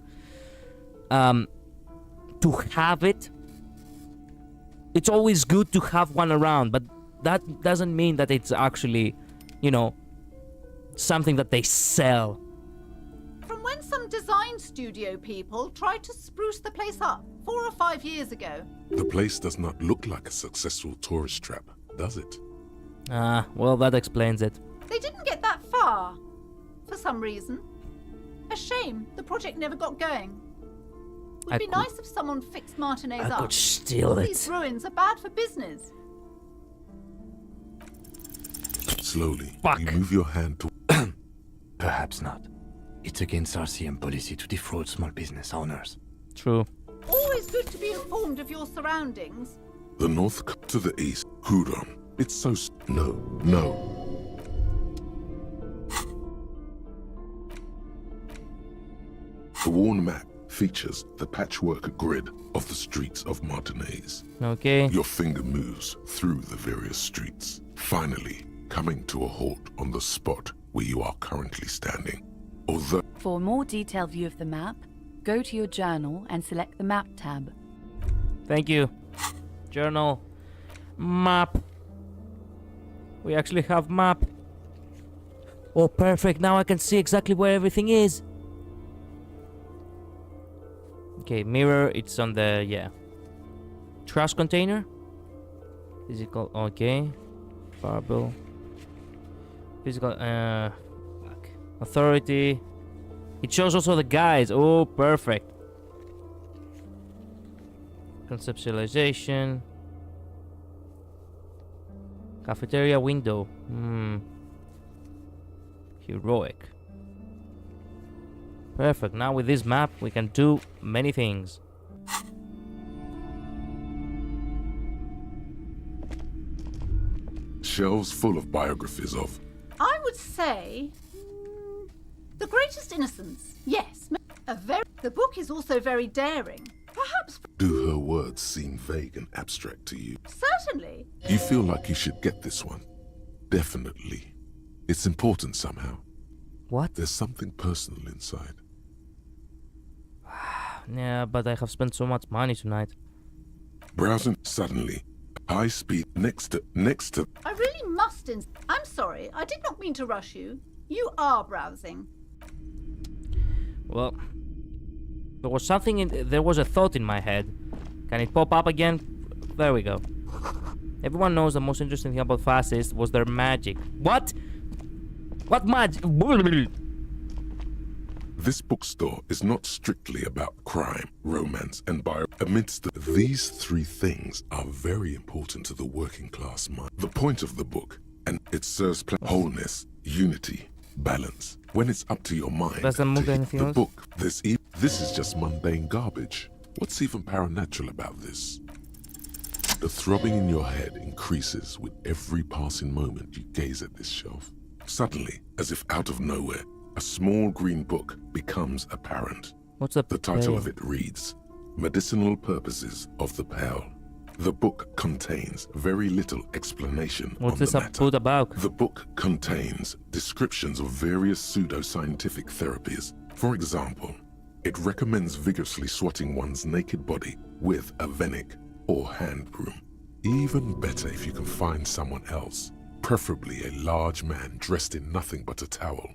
To have it, it's always good to have one around, but that doesn't mean that it's actually, something that they sell. From when some design studio people tried to spruce the place up 4 or 5 years ago, The place does not look like a successful tourist trap, does it? Ah, well, that explains it. They didn't get that far, for some reason. A shame the project never got going. Would be nice if someone fixed Martinez I up. could steal All it. these ruins are bad for business. Slowly, Fuck. you move your hand to... Perhaps not. It's against RCM policy to defraud small business owners. True. Always good to be informed of your surroundings. The north to the east. Huron. It's so... No. The worn map features the patchwork grid of the streets of Martinez. Okay. Your finger moves through the various streets, finally coming to a halt on the spot where you are currently standing. Although For a more detailed view of the map, go to your journal and select the Map tab. Thank you. Journal. Map. We actually have map. Oh, perfect. Now I can see exactly where everything is. Okay, mirror. It's on the, yeah. Trash container. Physical. Okay. Barbell. Physical. Fuck. Authority. It shows also the guys. Oh, perfect. Conceptualization. Cafeteria window. Heroic. Perfect. Now with this map, we can do many things. shelves full of biographies of... I would say The Greatest Innocence. Yes, the book is also very daring. Perhaps. Do her words seem vague and abstract to you? Certainly. You feel like you should get this one. Definitely. It's important somehow. What? There's something personal inside. Yeah, but I have spent so much money tonight. Browsing suddenly. High speed next to... I really must I'm sorry, I did not mean to rush you. You are browsing. Well, there was something there was a thought in my head. Can it pop up again? There we go. Everyone knows the most interesting thing about fascists was their magic. What? What magic? This bookstore is not strictly about crime, romance, and bio. These three things are very important to the working class mind. The point of the book, and it serves wholeness, unity, balance. When it's up to your mind Does that move to hit anything the else? book, this is just mundane garbage. What's even paranatural about this? The throbbing in your head increases with every passing moment you gaze at this shelf. Suddenly, as if out of nowhere, a small green book becomes apparent. What's up? The title of it reads, Medicinal Purposes of the Pearl. The book contains very little explanation What's on this the matter. book about? The book contains descriptions of various pseudoscientific therapies. For example, it recommends vigorously swatting one's naked body with a venig or hand broom. Even better if you can find someone else, preferably a large man dressed in nothing but a towel,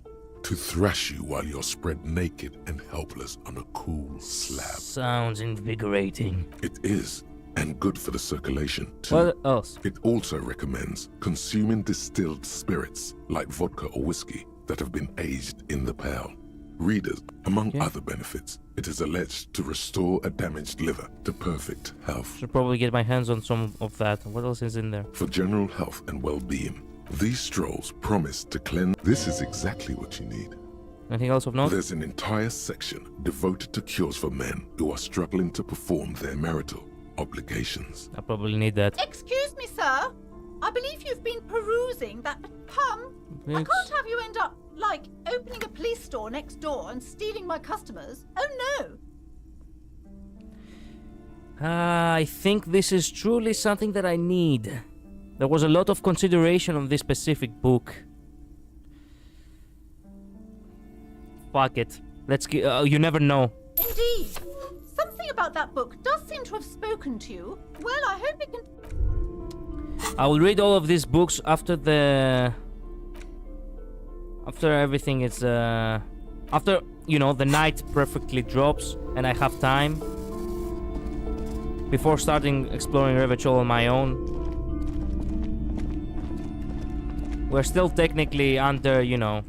to thrash you while you're spread naked and helpless on a cool slab. Sounds invigorating. It is, and good for the circulation too. What else? It also recommends consuming distilled spirits like vodka or whiskey that have been aged in the pearl. Readers, among other benefits, it is alleged to restore a damaged liver to perfect health. Should probably get my hands on some of that. What else is in there? For general health and well-being, these strolls promise to cleanse. This is exactly what you need. Anything else of note? There's an entire section devoted to cures for men who are struggling to perform their marital obligations. I probably need that. Excuse me, sir. I believe you've been perusing that. I can't have you end up, like, opening a police store next door and stealing my customers. Oh, no. I think this is truly something that I need. There was a lot of consideration on this specific book. Fuck it. Let's get. You never know. Indeed. Something about that book does seem to have spoken to you. Well, I hope it can... I will read all of these books after the... After everything is... After, you know, the night perfectly drops and I have time. before starting exploring Revachol on my own. We're still technically under, you know,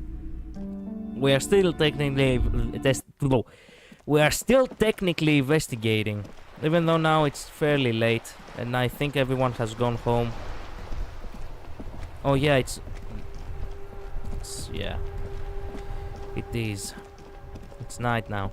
we are still technically investigating, even though now it's fairly late and I think everyone has gone home. Oh yeah, it's yeah, it is. It's night now.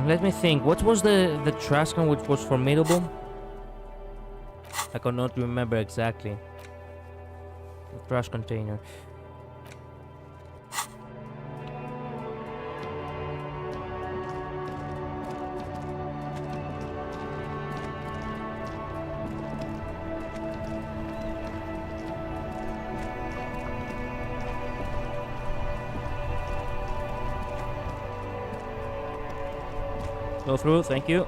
Let me think. What was the trash can which was formidable? I cannot remember exactly. The trash container. Go through, thank you.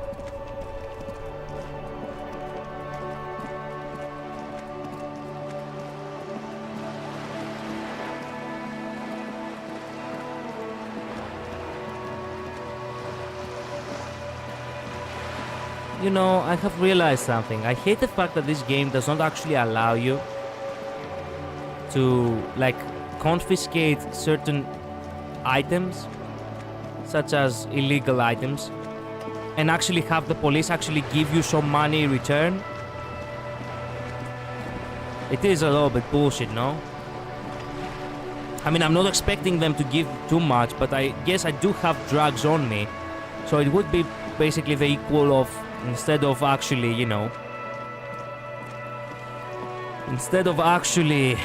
You know, I have realized something. I hate the fact that this game does not actually allow you to, like, confiscate certain items, such as illegal items, and actually have the police actually give you some money in return. It is a little bit bullshit, no? I mean, I'm not expecting them to give too much, but I guess I do have drugs on me. So it would be basically the equal of, instead of actually, you know, instead of actually...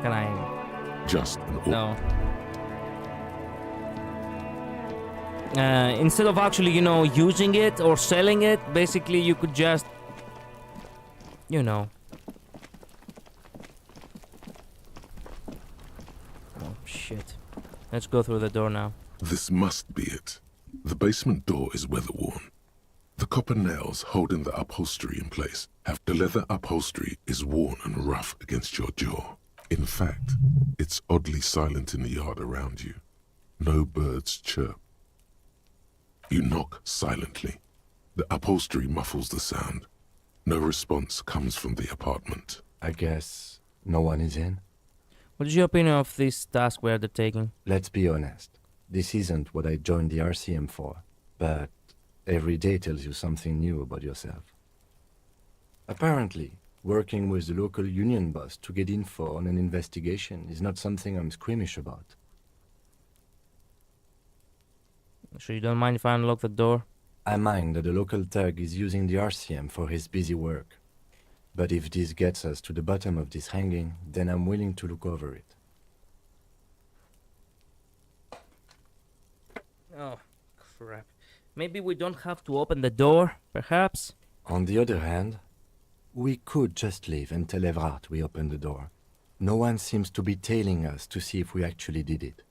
Can I... Just an No. Instead of actually, you know, using it or selling it, basically you could just, you know. Oh, shit. Let's go through the door now. This must be it. The basement door is weather-worn. The copper nails holding the upholstery in place have the leather upholstery is worn and rough against your jaw. In fact, it's oddly silent in the yard around you. No birds chirp. You knock silently. The upholstery muffles the sound. No response comes from the apartment. I guess no one is in? What is your opinion of this task we're undertaking? Let's be honest. This isn't what I joined the RCM for, but every day tells you something new about yourself. Apparently, working with the local union boss to get info on an investigation is not something I'm squeamish about. So you don't mind if I unlock the door? I mind that the local thug is using the RCM for his busy work. But if this gets us to the bottom of this hanging, then I'm willing to look over it. Oh, crap. Maybe we don't have to open the door, perhaps? On the other hand, we could just leave and tell Evrart we opened the door. No one seems to be tailing us to see if we actually did it.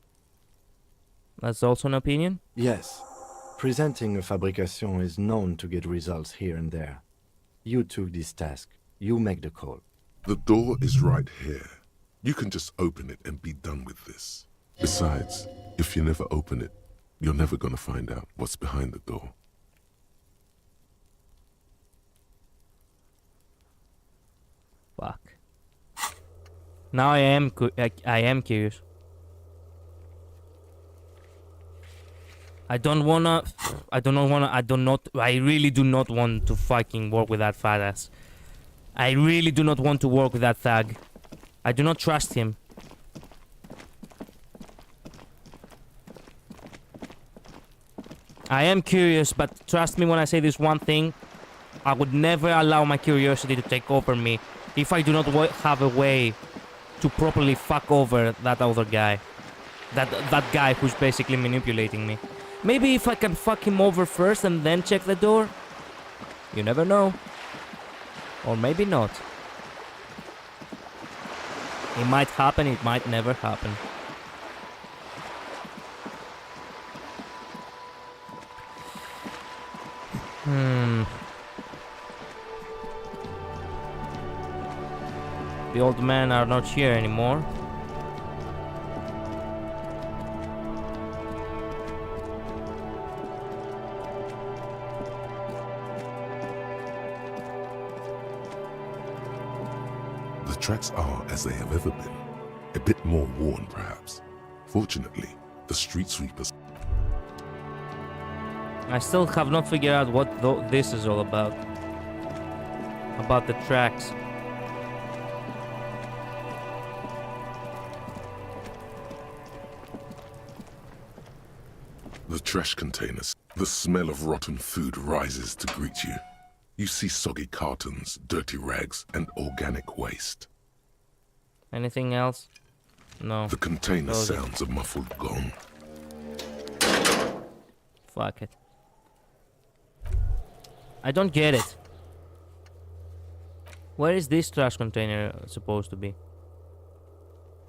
That's also an opinion? Yes. Presenting a fabrication is known to get results here and there. You took this task. You make the call. The door is right here. You can just open it and be done with this. Besides, if you never open it, you're never gonna find out what's behind the door. Fuck. Now I am curious. I really do not want to fucking work with that fat ass. I really do not want to work with that thug. I do not trust him. I am curious, but trust me when I say this one thing. I would never allow my curiosity to take over me if I do not have a way to properly fuck over that other guy. That guy who's basically manipulating me. Maybe if I can fuck him over first and then check the door? You never know. Or maybe not. It might happen, it might never happen. The old men are not here anymore. The tracks are as they have ever been, a bit more worn perhaps. Fortunately, the street sweepers. I still have not figured out what this is all about. About the tracks. The trash containers. The smell of rotten food rises to greet you. You see soggy cartons, dirty rags, and organic waste. Anything else? No. The container Those- sounds a muffled gong. Fuck it. I don't get it. Where is this trash container supposed to be?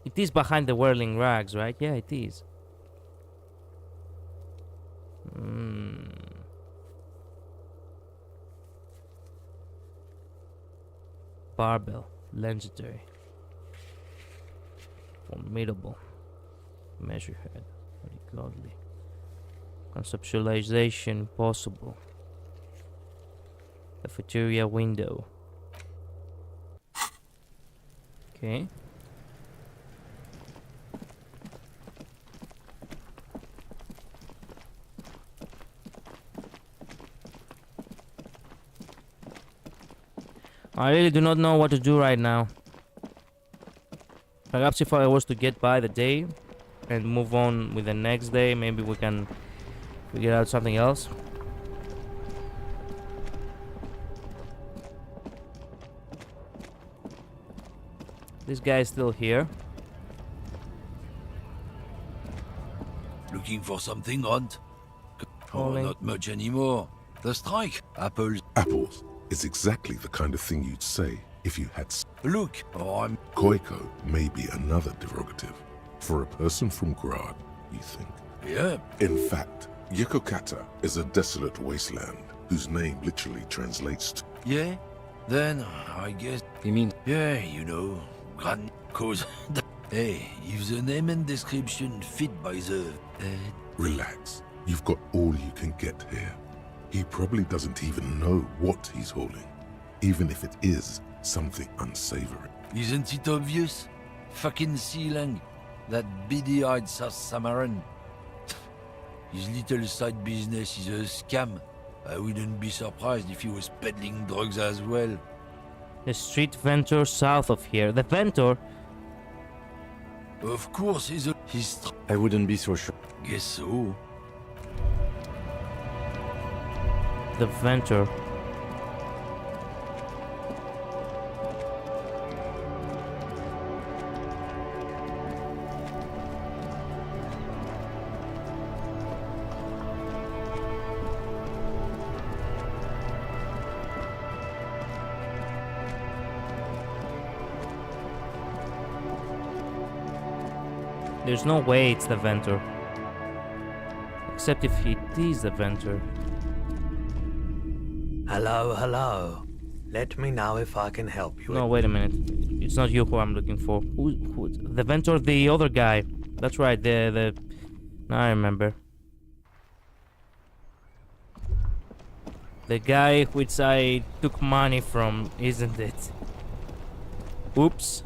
It is behind the whirling rags, right? Yeah, it is. Barbell. Legendary. Formidable. Measurehead. Very godly. Conceptualization possible. Cafeteria window. Okay. I really do not know what to do right now. Perhaps if I was to get by the day and move on with the next day, maybe we can figure out something else. This guy is still here. Looking for something, Hunt? Oh, Calling. not much anymore. The strike. Apples. Apples is exactly the kind of thing you'd say if you had. Look. Oh, I'm... Koiko may be another derogative. For a person from Grad, you think. Yeah. In fact, Yekokata is a desolate wasteland whose name literally translates to. Yeah? Then, I guess... He means Yeah, you know. Grand cause... Hey, if the name and description fit by the... Relax. You've got all you can get here. He probably doesn't even know what he's hauling, even if it is something unsavory. Isn't it obvious? Fucking Sealang. That beady-eyed South Samaran. His little side business is a scam. I wouldn't be surprised if he was peddling drugs as well. The street vendor south of here. The vendor? Of course, he's I wouldn't be so sure. guess so. The vendor. There's no way it's the vendor. Except if it is the vendor. Hello, hello. Let me know if I can help you. No, wait a minute. It's not you who I'm looking for. Who the vendor, the other guy. That's right, the now I remember. The guy which I took money from, isn't it? Oops.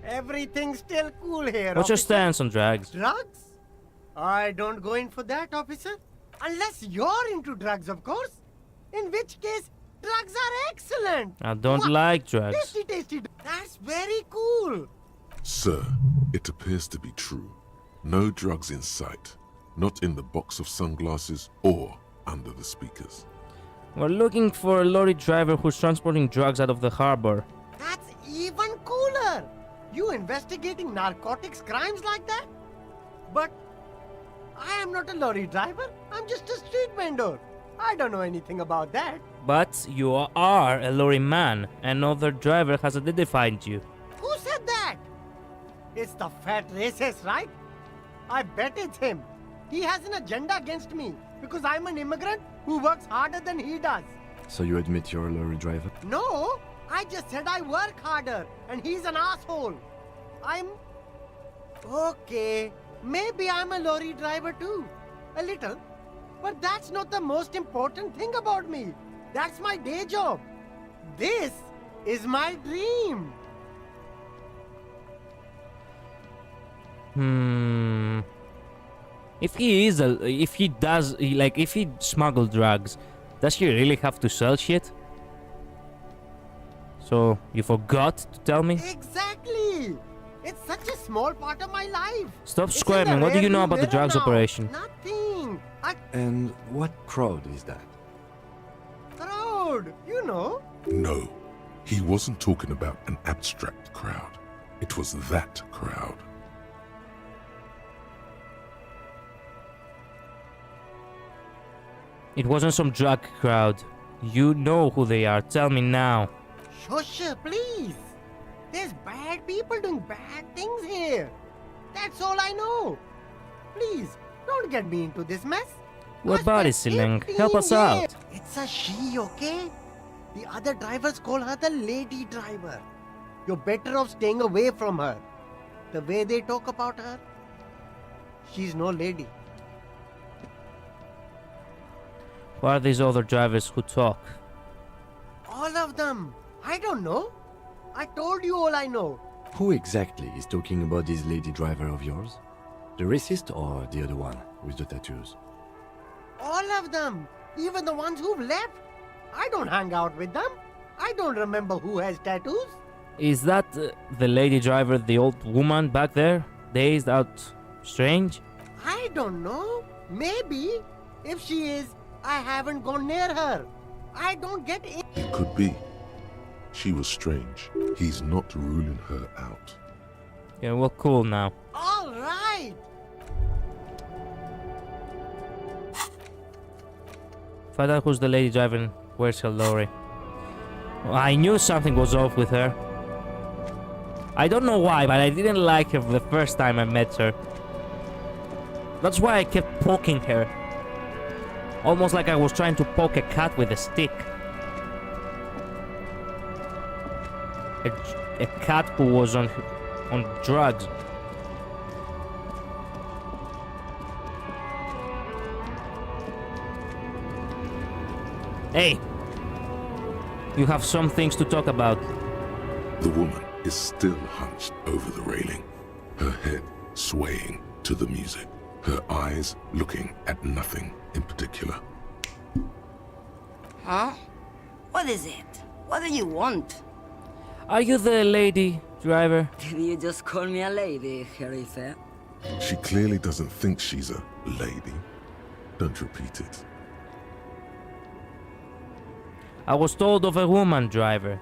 Everything's still cool here. What's your officer. stance on drugs? Drugs? I don't go in for that, officer. Unless you're into drugs, of course. In which case, drugs are excellent. I don't Wha- like drugs. Tasty, tasty. That's very cool. Sir, it appears to be true. No drugs in sight. Not in the box of sunglasses or under the speakers. We're looking for a lorry driver who's transporting drugs out of the harbor. That's even cooler. You investigating narcotics crimes like that? But I am not a lorry driver. I'm just a street vendor. I don't know anything about that. But you are a lorry man. Another driver has identified you. Who said that? It's the fat racist, right? I bet it's him. He has an agenda against me because I'm an immigrant who works harder than he does. So you admit you're a lorry driver? No, I just said I work harder and he's an asshole. Okay, maybe I'm a lorry driver too. A little. But that's not the most important thing about me. That's my day job. This is my dream. If he smuggled drugs, does he really have to sell shit? So, you forgot to tell me? Exactly. It's such a small part of my life. Stop It's in squirming. the What do you know rearview about the mirror drugs now. operation? Nothing. A And what crowd is that? crowd, you know. No, he wasn't talking about an abstract crowd. It was that crowd. It wasn't some drug crowd. You know who they are. Tell me now. Shush, please. There's bad people doing bad things here. That's all I know. Please, don't get me into this mess. What I body spent Siling? 15 Help us years. out. It's a she, okay? The other drivers call her the lady driver. You're better off staying away from her. The way they talk about her, she's no lady. Who are these other drivers who talk? All of them. I don't know. I told you all I know. Who exactly is talking about this lady driver of yours? The racist or the other one with the tattoos? All of them. Even the ones who've left. I don't hang out with them. I don't remember who has tattoos. Is that the lady driver, the old woman back there? Dazed out strange? I don't know. Maybe. If she is, I haven't gone near her. I don't get it. It could be. She was strange. He's not ruling her out. Yeah, well, cool now. All right. Find out who's the lady driving. Where's her lorry? Well, I knew something was off with her. I don't know why, but I didn't like her the first time I met her. That's why I kept poking her. Almost like I was trying to poke a cat with a stick. A cat who was on drugs. Hey! You have some things to talk about. The woman is still hunched over the railing, her head swaying to the music, her eyes looking at nothing in particular. Huh? What is it? What do you want? Are you the lady driver? Did you just call me a lady, Herife? She clearly doesn't think she's a lady. Don't repeat it. I was told of a woman driver.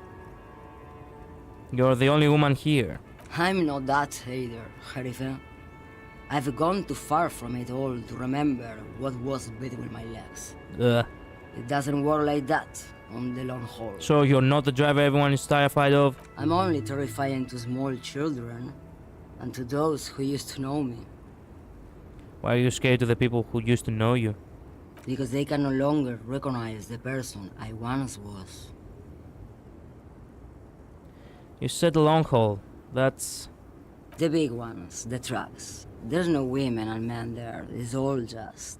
You're the only woman here. I'm not that either, Herife. I've gone too far from it all to remember what was between my legs. It doesn't work like that on the long haul. So you're not the driver everyone is terrified of? I'm only terrifying to small children and to those who used to know me. Why are you scared to the people who used to know you? Because they can no longer recognize the person I once was. You said long haul. That's... The big ones, the trucks. There's no women and men there, it's all just...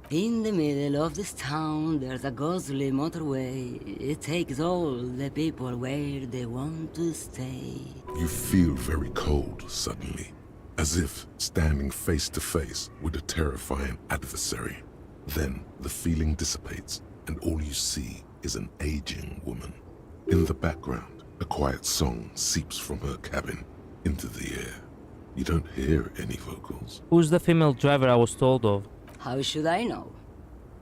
In the middle of this town, there's a ghostly motorway. It takes all the people where they want to stay. You feel very cold suddenly, as if standing face to face with a terrifying adversary. Then the feeling dissipates, and all you see is an aging woman. In the background, a quiet song seeps from her cabin into the air. You don't hear any vocals. Who's the female driver I was told of? How should I know?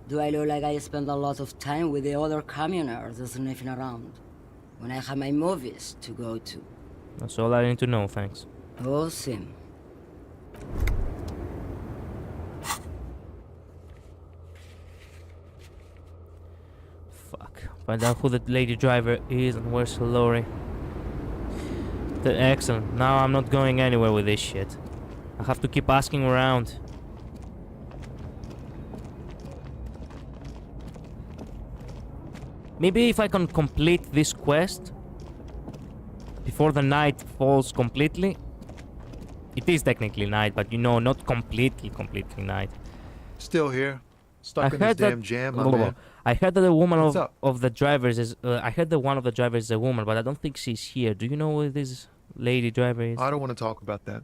Do I look like I spend a lot of time with the other communers sniffing around? When I have my movies to go to. That's all I need to know, thanks. Oh, Sim. Find out who the lady driver is and where's her lorry. Excellent. Now I'm not going anywhere with this shit. I have to keep asking around. Maybe if I can complete this quest before the night falls completely. It is technically night, but you know, not completely night. Still here. Stuck in this damn jam, my man. I heard that the woman What's up? of the drivers is... I heard that one of the drivers is a woman, but I don't think she's here. Do you know who this lady driver is? I don't want to talk about that.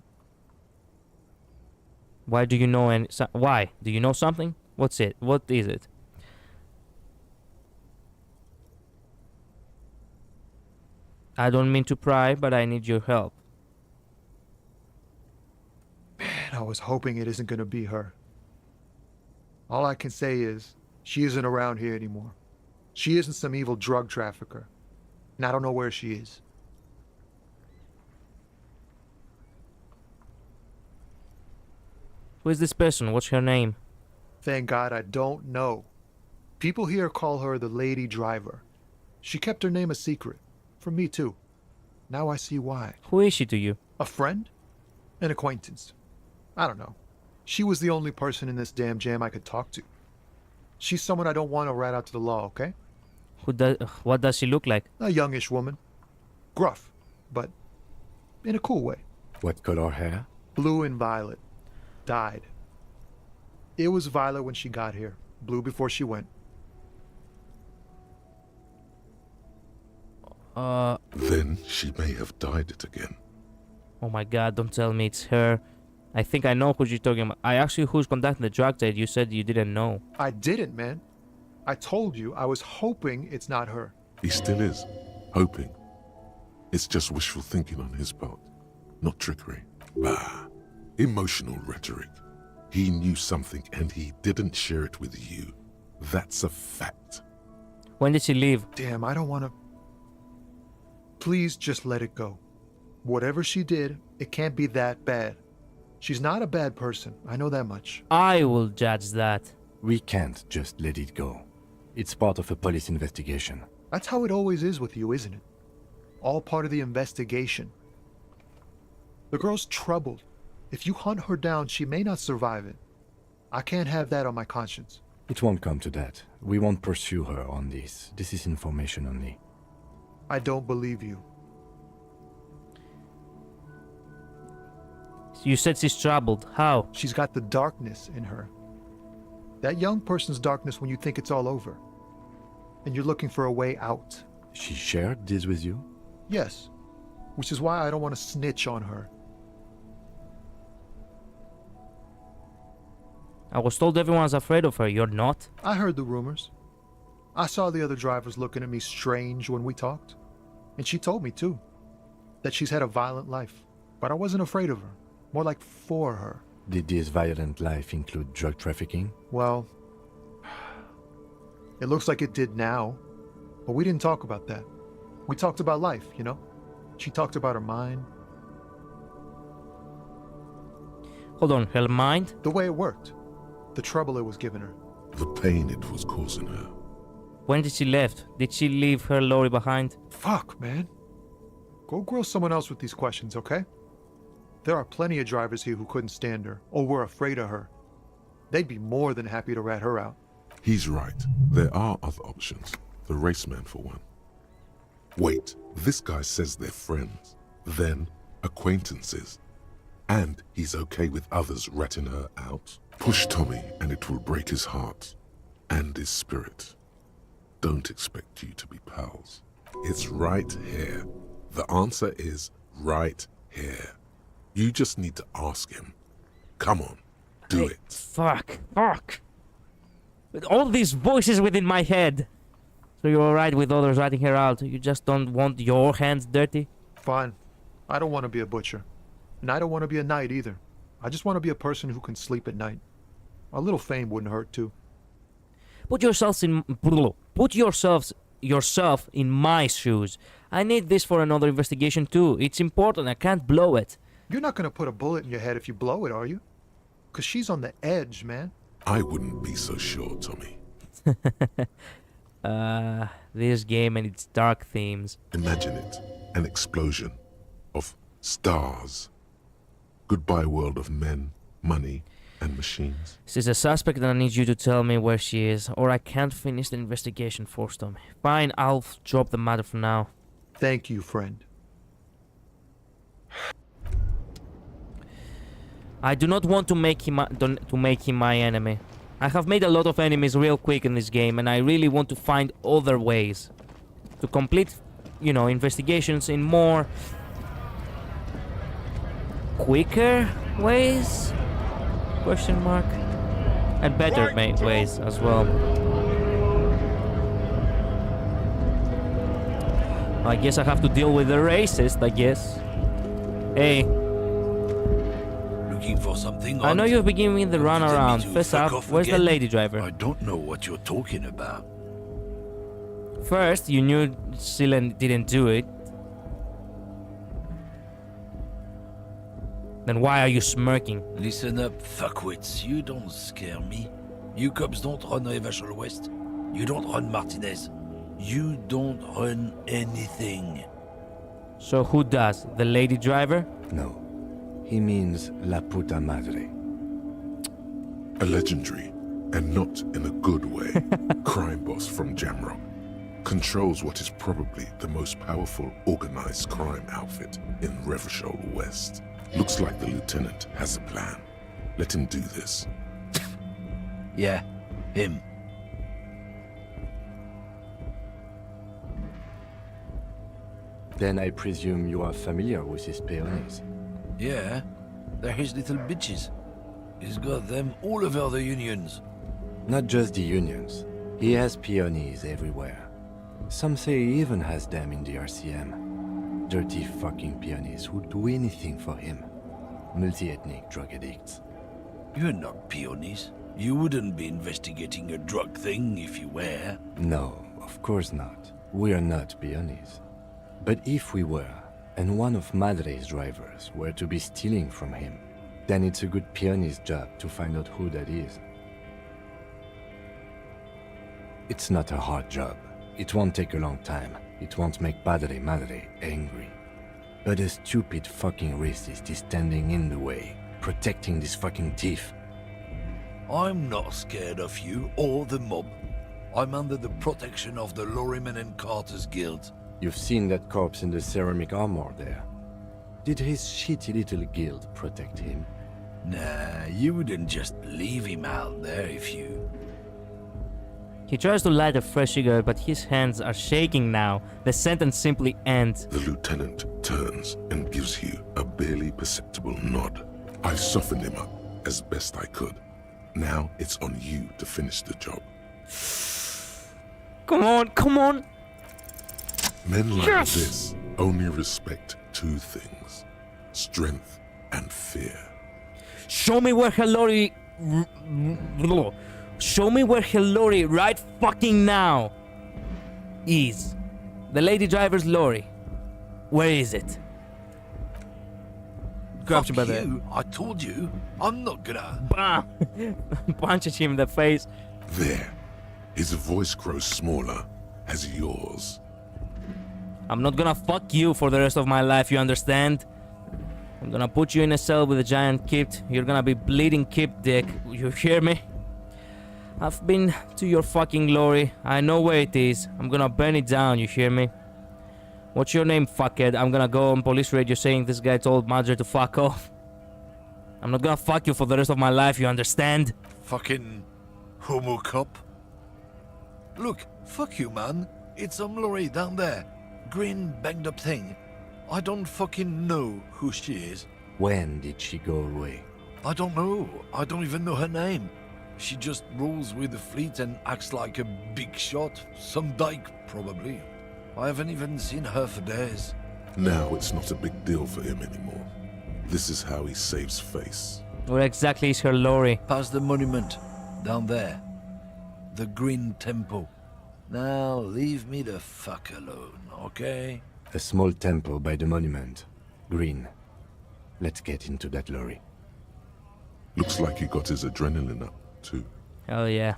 Why do you know why? Do you know something? What's it? What is it? I don't mean to pry, but I need your help. Man, I was hoping it isn't going to be her. All I can say is, she isn't around here anymore. She isn't some evil drug trafficker. And I don't know where she is. Who is this person? What's her name? Thank God I don't know. People here call her the lady driver. She kept her name a secret. From me too. Now I see why. Who is she to you? A friend? An acquaintance. I don't know. She was the only person in this damn jam I could talk to. She's someone I don't want to rat out to the law, okay? What does she look like? A youngish woman. Gruff, but in a cool way. What color hair? Blue and violet. Died. It was violet when she got here. Blue before she went. Then she may have dyed it again. Oh my god, don't tell me it's her. I think I know who you're talking about. Who's conducting the drug trade? You said you didn't know. I didn't, man. I told you I was hoping it's not her. He still is. Hoping. It's just wishful thinking on his part. Not trickery. Bah. Emotional rhetoric. He knew something and he didn't share it with you. That's a fact. When did she leave? Damn, I don't want to... Please just let it go. Whatever she did, it can't be that bad. She's not a bad person, I know that much. I will judge that. We can't just let it go. It's part of a police investigation. That's how it always is with you, isn't it? All part of the investigation. The girl's troubled. If you hunt her down, she may not survive it. I can't have that on my conscience. It won't come to that. We won't pursue her on this. This is information only. I don't believe you. You said she's troubled. How? She's got the darkness in her. That young person's darkness when you think it's all over. And you're looking for a way out. She shared this with you? Yes. Which is why I don't want to snitch on her. I was told everyone's afraid of her. You're not? I heard the rumors. I saw the other drivers looking at me strange when we talked. And she told me, too, that she's had a violent life. But I wasn't afraid of her. More like for her. Did this violent life include drug trafficking? Well, it looks like it did now. But we didn't talk about that. We talked about life, you know? She talked about her mind. Hold on, her mind? The way it worked. The trouble it was giving her. The pain it was causing her. When did she left? Did she leave her lorry behind? Fuck, man. Go grill someone else with these questions, okay? There are plenty of drivers here who couldn't stand her, or were afraid of her. They'd be more than happy to rat her out. He's right. There are other options. The raceman, for one. Wait, this guy says they're friends. Then, acquaintances. And he's okay with others ratting her out. Push Tommy and it will break his heart. And his spirit. Don't expect you to be pals. It's right here. The answer is right here. You just need to ask him. Come on, do it. Fuck. With all these voices within my head. So you're alright with others ratting her out. You just don't want your hands dirty? Fine. I don't want to be a butcher. And I don't want to be a knight either. I just want to be a person who can sleep at night. A little fame wouldn't hurt too. Put yourself in my shoes. I need this for another investigation too. It's important. I can't blow it. You're not going to put a bullet in your head if you blow it, are you? Because she's on the edge, man. I wouldn't be so sure, Tommy. this game and its dark themes. Imagine it, an explosion of stars. Goodbye world of men, money, and machines. She's a suspect and I need you to tell me where she is, or I can't finish the investigation, Forstom. Fine, I'll drop the matter for now. Thank you, friend. I do not want to make him my enemy. I have made a lot of enemies real quick in this game, and I really want to find other ways to complete, investigations in more quicker ways? Question mark. And better ways as well. I guess I have to deal with the racist, I guess. Hey. Looking for something? I know you've been giving me the runaround. First up, where's the lady driver? I don't know what you're talking about. First, you knew Silen didn't do it. Then why are you smirking? Listen up, fuckwits. You don't scare me. You cops don't run Revachol West. You don't run Martinez. You don't run anything. So who does? The lady driver? No. He means La Puta Madre. A legendary, and not in a good way, crime boss from Jamrock. Controls what is probably the most powerful organized crime outfit in Revachol West. Looks like the lieutenant has a plan. Let him do this. Yeah, him. Then I presume you are familiar with his peonies. Yeah, they're his little bitches. He's got them all over the unions. Not just the unions. He has peonies everywhere. Some say he even has them in the RCM. Dirty fucking peonies who'd do anything for him. Multi-ethnic drug addicts. You're not peonies. You wouldn't be investigating a drug thing if you were. No, of course not. We are not peonies. But if we were, and one of Madre's drivers were to be stealing from him, then it's a good peony's job to find out who that is. It's not a hard job. It won't take a long time. It won't make Padre Madre angry. But a stupid fucking racist is standing in the way, protecting this fucking thief. I'm not scared of you or the mob. I'm under the protection of the Lorryman and Carter's Guild. You've seen that corpse in the ceramic armor there. Did his shitty little guild protect him? Nah, you wouldn't just leave him out there if you... He tries to light a fresh cigarette, but his hands are shaking now. The sentence simply ends. The lieutenant turns and gives you a barely perceptible nod. I softened him up as best I could. Now it's on you to finish the job. Come on, come on! Men like this only respect two things: strength and fear. Show me where her lorry... Show me where her lorry right fucking now is. The lady driver's lorry. Where is it? Grabs him by the head. I told you, I'm not gonna... Bam! Punches him in the face. There. His voice grows smaller as yours. I'm not gonna fuck you for the rest of my life, you understand? I'm gonna put you in a cell with a giant kip. You're gonna be bleeding kip dick. You hear me? I've been to your fucking lorry. I know where it is. I'm gonna burn it down, you hear me? What's your name, fuckhead? I'm gonna go on police radio saying this guy told Madre to fuck off. I'm not gonna fuck you for the rest of my life, you understand? Fucking homo cop. Look, fuck you, man. It's some lorry down there. Green banged up thing. I don't fucking know who she is. When did she go away? I don't know. I don't even know her name. She just rolls with the fleet and acts like a big shot. Some dyke, probably. I haven't even seen her for days. Now it's not a big deal for him anymore. This is how he saves face. Where exactly is her lorry? Past the monument. Down there. The Green Temple. Now leave me the fuck alone, okay? A small temple by the monument. Green. Let's get into that lorry. Looks like he got his adrenaline up, too. Hell yeah.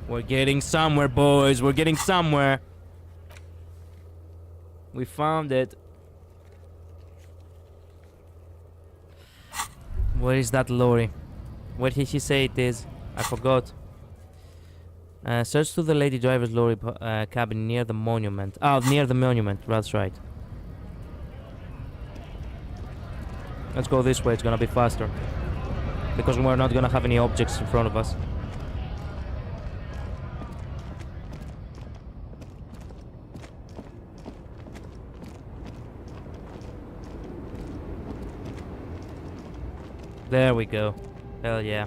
We're getting somewhere, boys. We're getting somewhere. We found it. Where is that lorry? Where did he say it is? I forgot. Search to the lady driver's lorry cabin near the monument. Oh, near the monument. That's right. Let's go this way. It's gonna be faster. Because we're not gonna have any objects in front of us. There we go. Hell yeah.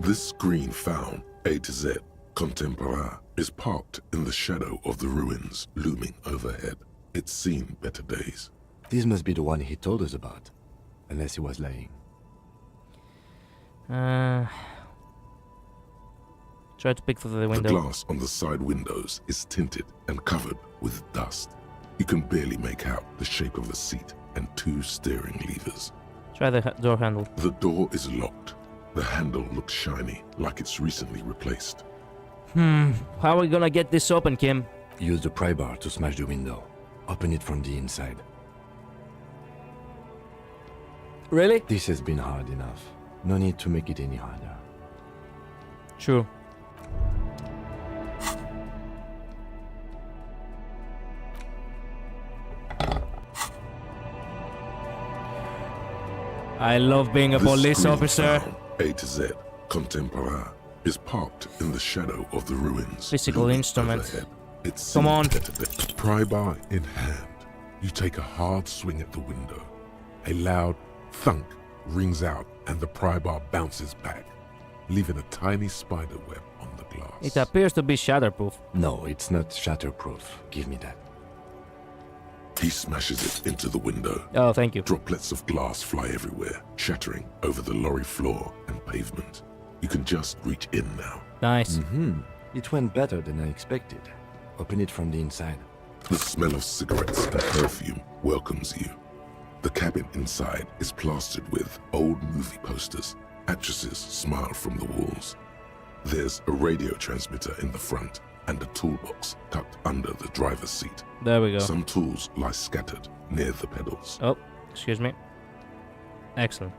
This green found, A to Z, Contemporain, is parked in the shadow of the ruins looming overhead. It's seen better days. This must be the one he told us about. Unless he was lying. Try to peek through the window. The glass on the side windows is tinted and covered with dust. You can barely make out the shape of the seat and 2 steering levers. Try the door handle. The door is locked. The handle looks shiny, like it's recently replaced. How are we gonna get this open, Kim? Use the pry bar to smash the window. Open it from the inside. Really? This has been hard enough. No need to make it any harder. True. I love being a police officer. A to Z, Contemporain, is parked in the shadow of the ruins. Physical looming instrument. overhead. It's Come on. Pry bar in hand, you take a hard swing at the window. A loud thunk rings out and the pry bar bounces back, leaving a tiny spider web on the glass. It appears to be shatterproof. No, it's not shatterproof. Give me that. He smashes it into the window. Oh, thank you. Droplets of glass fly everywhere, shattering over the lorry floor and pavement. You can just reach in now. Nice. It went better than I expected. Open it from the inside. The smell of cigarettes and perfume welcomes you. The cabin inside is plastered with old movie posters. Actresses smile from the walls. There's a radio transmitter in the front and a toolbox tucked under the driver's seat. There we go. Some tools lie scattered near the pedals. Oh, excuse me. Excellent.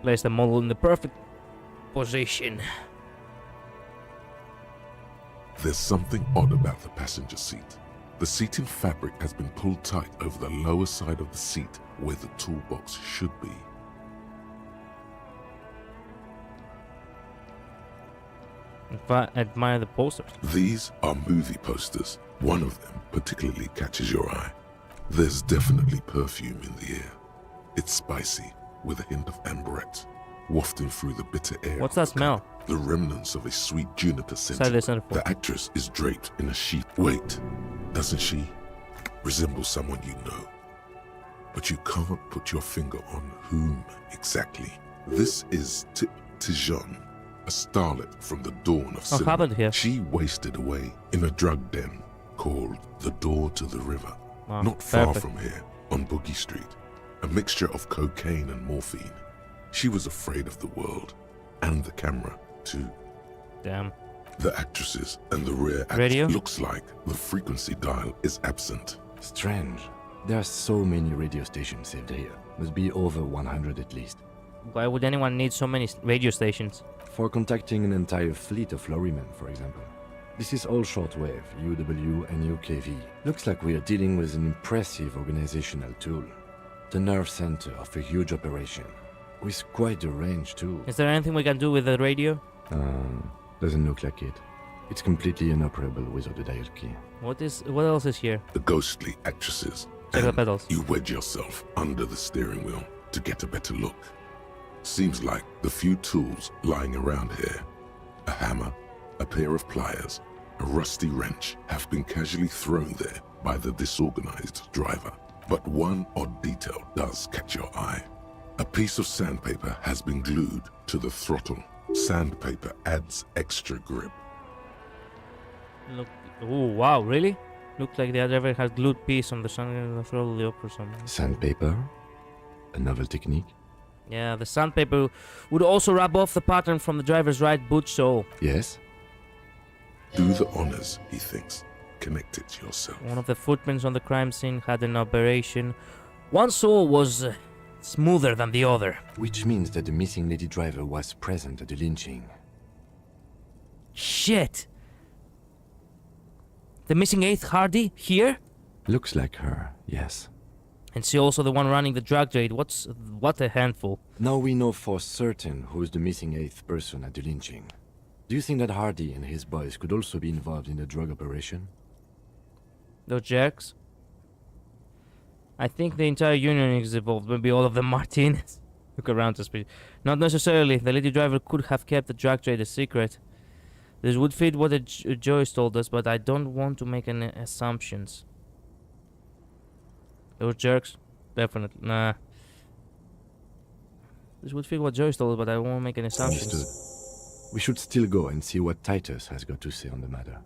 Place the model in the perfect position. There's something odd about the passenger seat. The seating fabric has been pulled tight over the lower side of the seat where the toolbox should be. In fact, admire the posters. These are movie posters. One of them particularly catches your eye. There's definitely perfume in the air. It's spicy, with a hint of amberette, wafting through the bitter air. What's that smell? The remnants of a sweet juniper scent. Saturday Centerfold. The actress is draped in a sheet. Wait, doesn't she resemble someone you know? But you can't put your finger on whom exactly. This is Tijon, a starlet from the dawn of cinema. happened here? She wasted away in a drug den called the Door to the River. Wow, Not far perfect. from here, on Boogie Street. A mixture of cocaine and morphine. She was afraid of the world, and the camera, too. Damn. The actresses and the rear act Radio? looks like the frequency dial is absent. Strange. There are so many radio stations saved here. Must be over 100 at least. Why would anyone need so many radio stations? For contacting an entire fleet of lorrymen, for example. This is all shortwave, UW and UKV. Looks like we are dealing with an impressive organizational tool. The nerve center of a huge operation. With quite a range too. Is there anything we can do with the radio? Doesn't look like it. It's completely inoperable without the dial key. What else is here? The ghostly actresses. Check the and pedals. You wedge yourself under the steering wheel to get a better look. Seems like the few tools lying around here, a hammer, a pair of pliers, a rusty wrench, have been casually thrown there by the disorganized driver. But one odd detail does catch your eye. A piece of sandpaper has been glued to the throttle. Sandpaper adds extra grip. Look. Oh, wow, really? Looked like the driver had glued piece on the throttle up or something. Sandpaper? A novel technique? Yeah, the sandpaper would also rub off the pattern from the driver's right boot sole. Yes. Do the honors, he thinks. Connect it yourself. One of the footprints on the crime scene had an aberration. One sole was smoother than the other. Which means that the missing lady driver was present at the lynching. Shit! The missing 8th Hardy here? Looks like her, yes. And she also the one running the drug trade. What a handful. Now we know for certain who's the missing 8th person at the lynching. Do you think that Hardy and his boys could also be involved in the drug operation? Those jerks? I think the entire union is involved. Maybe all of them Martinez. Look around to speak. Not necessarily. The lady driver could have kept the drug trade a secret. This would fit what Joyce told us, but I don't want to make any assumptions. Those jerks? Definitely. Nah. This would fit what Joyce told us, but I won't make any assumptions. Understood. We should still go and see what Titus has got to say on the matter.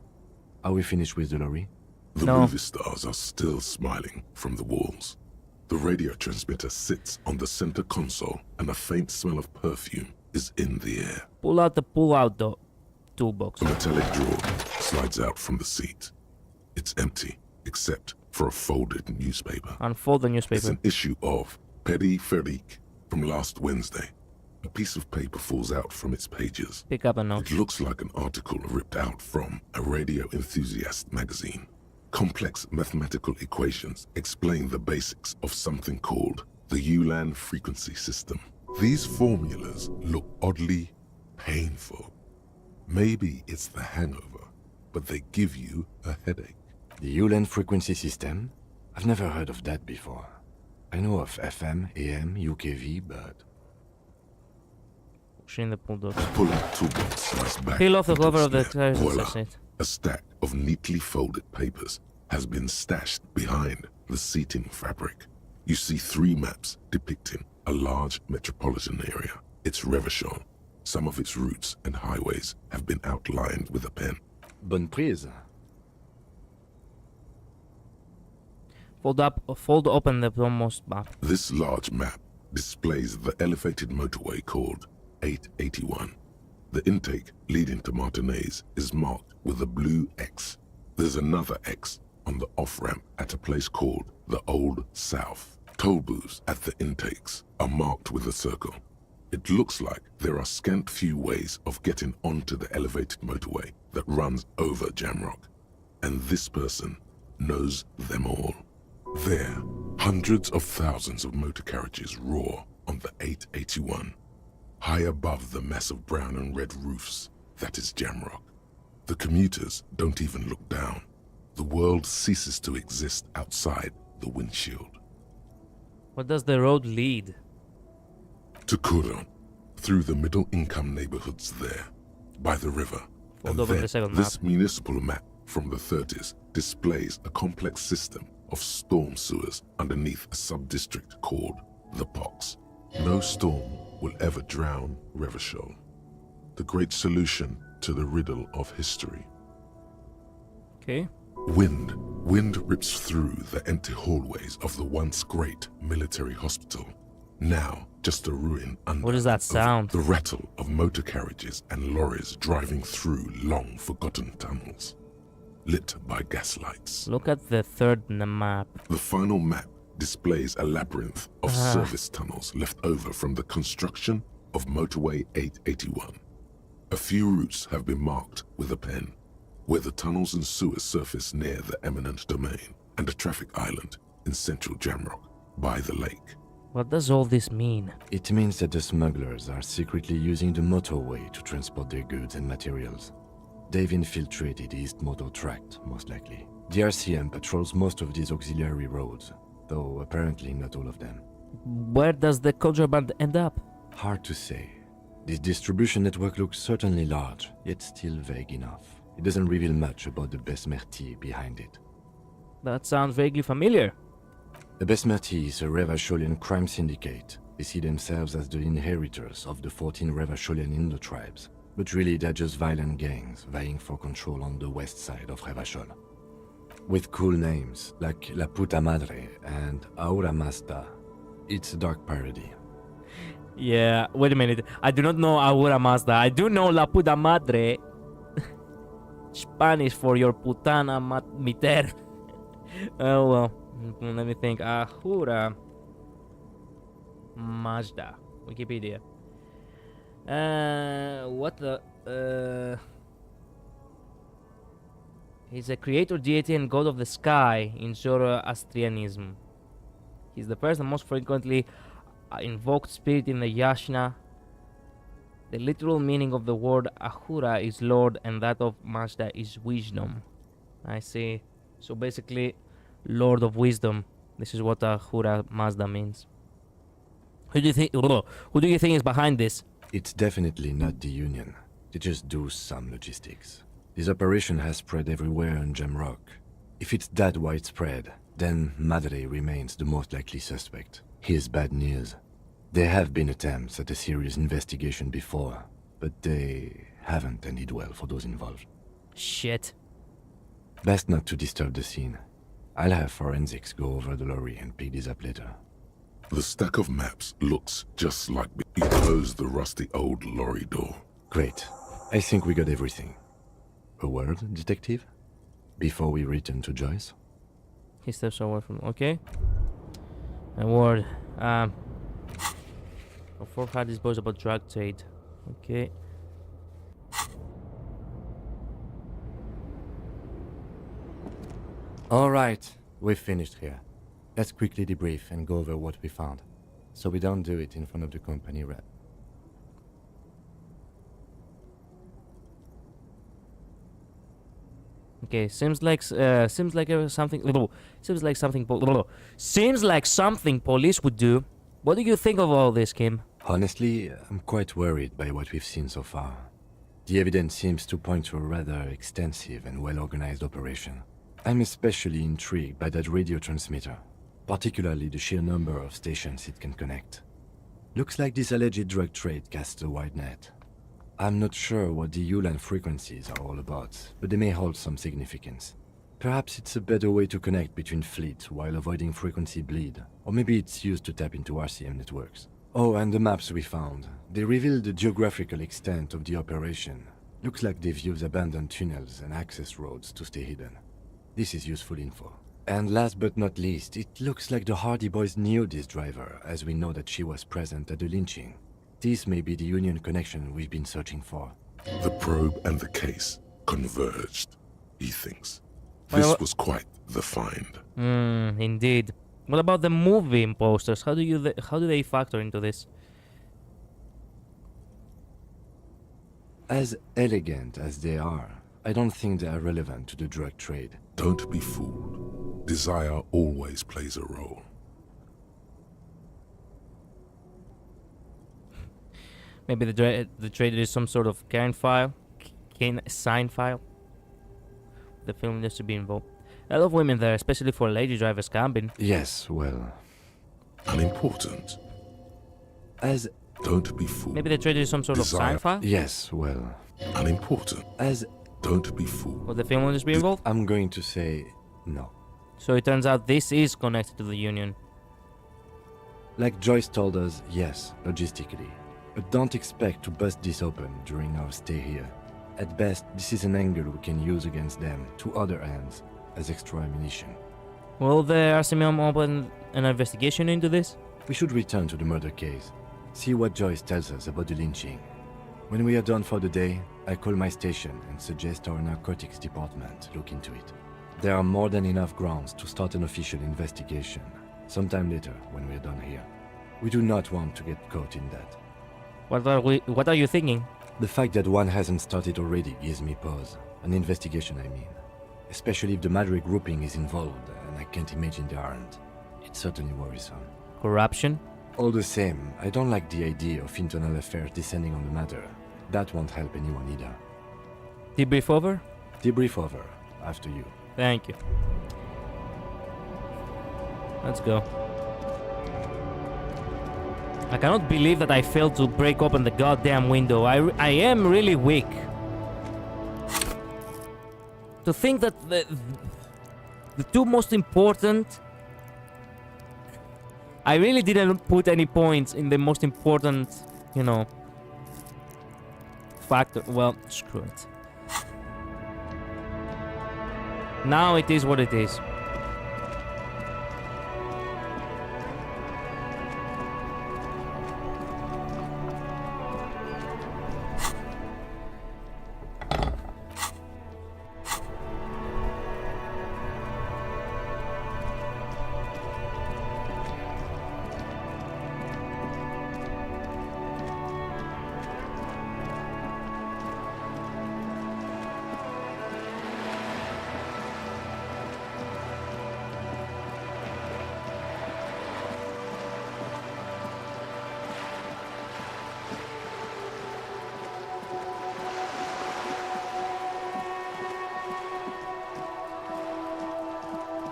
Are we finished with the lorry? The No. movie stars are still smiling from the walls. The radio transmitter sits on the center console, and a faint smell of perfume is in the air. Pull out the toolbox. A metallic drawer slides out from the seat. It's empty, except for a folded newspaper. Unfold the It's newspaper. an issue of Petit Ferique from last Wednesday. A piece of paper falls out from its pages. Pick up a note. It looks like an article ripped out from a radio enthusiast magazine. Complex mathematical equations explain the basics of something called the Ulan frequency system. These formulas look oddly painful. Maybe it's the hangover, but they give you a headache. The Ulan frequency system? I've never heard of that before. I know of FM, AM, UKV, but... Push in the bulldog. Pull out toolbox slice back. Peel off the into cover of the snap. tires. Voila. That's it. A stack of neatly folded papers has been stashed behind the seating fabric. You see 3 maps depicting a large metropolitan area. It's Revachol. Some of its routes and highways have been outlined with a pen. Bonne prise. Fold open the almost map. This large map displays the elevated motorway called 881. The intake leading to Martinez is marked with a blue X. There's another X on the off-ramp at a place called the Old South. Toll booths at the intakes are marked with a circle. It looks like there are scant few ways of getting onto the elevated motorway that runs over Jamrock. And this person knows them all. There, hundreds of thousands of motor carriages roar on the 881. High above the mass of brown and red roofs, that is Jamrock. The commuters don't even look down. The world ceases to exist outside the windshield. Where does the road lead? To Kuron, through the middle-income neighborhoods there, by the river. Fold And over then the second this map. municipal map from the 30s displays a complex system of storm sewers underneath a sub-district called the Pox. No storm will ever drown Revachol. The great solution to the riddle of history. Okay. Wind rips through the empty hallways of the once great military hospital. Now just a ruin under. What does that of sound? The rattle of motor carriages and lorries driving through long forgotten tunnels, lit by gaslights. Look at the third map. The final map displays a labyrinth of service tunnels left over from the construction of Motorway 881. A few routes have been marked with a pen, where the tunnels and sewers surface near the eminent domain, and a traffic island in central Jamrock by the lake. What does all this mean? It means that the smugglers are secretly using the motorway to transport their goods and materials. They've infiltrated the East Motor Tract, most likely. The RCM patrols most of these auxiliary roads, though apparently not all of them. Where does the contraband end up? Hard to say. This distribution network looks certainly large, yet still vague enough. It doesn't reveal much about the Besmerti behind it. That sounds vaguely familiar. The Besmerti is a Revacholian crime syndicate. They see themselves as the inheritors of the 14 Revacholian Indo-tribes. But really they're just violent gangs vying for control on the west side of Revachol. With cool names like La Puta Madre and Aura Mazda. It's a dark parody. Yeah, wait a minute. I do not know Ahura Mazda. I do know La Puta Madre. Spanish for your putana miter. Oh well. Let me think. Ahura Mazda. Wikipedia. What the? He's a creator deity and god of the sky in Zoroastrianism. He's the first and most frequently invoked spirit in the Yashna. The literal meaning of the word Ahura is Lord, and that of Mazda is wisdom. I see. So basically, Lord of Wisdom. This is what Ahura Mazda means. Who do you think is behind this? It's definitely not the Union. They just do some logistics. This operation has spread everywhere on Jamrock. If it's that widespread, then Madre remains the most likely suspect. Here's bad news. There have been attempts at a serious investigation before, but they haven't ended well for those involved. Shit. Best not to disturb the scene. I'll have forensics go over the lorry and pick this up later. The stack of maps looks just like you closed the rusty old lorry door. Great. I think we got everything. A word, detective? Before we return to Joyce? He steps away from... Okay. A word. For hard dispose about drug trade. Okay. Alright, we've finished here. Let's quickly debrief and go over what we found, so we don't do it in front of the company rep. Okay, seems like something police would do. What do you think of all this, Kim? Honestly, I'm quite worried by what we've seen so far. The evidence seems to point to a rather extensive and well-organized operation. I'm especially intrigued by that radio transmitter, particularly the sheer number of stations it can connect. Looks like this alleged drug trade casts a wide net. I'm not sure what the ULAN frequencies are all about, but they may hold some significance. Perhaps it's a better way to connect between fleets while avoiding frequency bleed, or maybe it's used to tap into RCM networks. Oh, and the maps we found. They reveal the geographical extent of the operation. Looks like they've used abandoned tunnels and access roads to stay hidden. This is useful info. And last but not least, it looks like the Hardy Boys knew this driver, as we know that she was present at the lynching. This may be the Union connection we've been searching for. The probe and the case converged, he thinks. Well, This was quite the find. Indeed. What about the movie imposters? How do they factor into this? As elegant as they are, I don't think they are relevant to the drug trade. Don't be fooled. Desire always plays a role. Maybe the trader is some sort of sign file. The film needs to be involved. A lot of women there, especially for lady drivers cabin. Yes, well... Unimportant. As... Don't be fooled. Maybe the trader is some sort of sign file? Yes, well... Unimportant. As... Don't be fooled. Will the film industry be involved? I'm going to say no. So it turns out this is connected to the Union. Like Joyce told us, yes, logistically. But don't expect to bust this open during our stay here. At best, this is an angle we can use against them to other ends as extra ammunition. Will the RCM open an investigation into this? We should return to the murder case. See what Joyce tells us about the lynching. When we are done for the day, I call my station and suggest our narcotics department look into it. There are more than enough grounds to start an official investigation, sometime later when we are done here. We do not want to get caught in that. What are you thinking? The fact that one hasn't started already gives me pause. An investigation, I mean. Especially if the Madre grouping is involved, and I can't imagine they aren't. It's certainly worrisome. Corruption? All the same, I don't like the idea of internal affairs descending on the matter. That won't help anyone either. Debrief over? Debrief over. After you. Thank you. Let's go. I cannot believe that I failed to break open the goddamn window. I am really weak. To think that the two most important... I really didn't put any points in the most important, you know, factor. Well, screw it. Now it is what it is.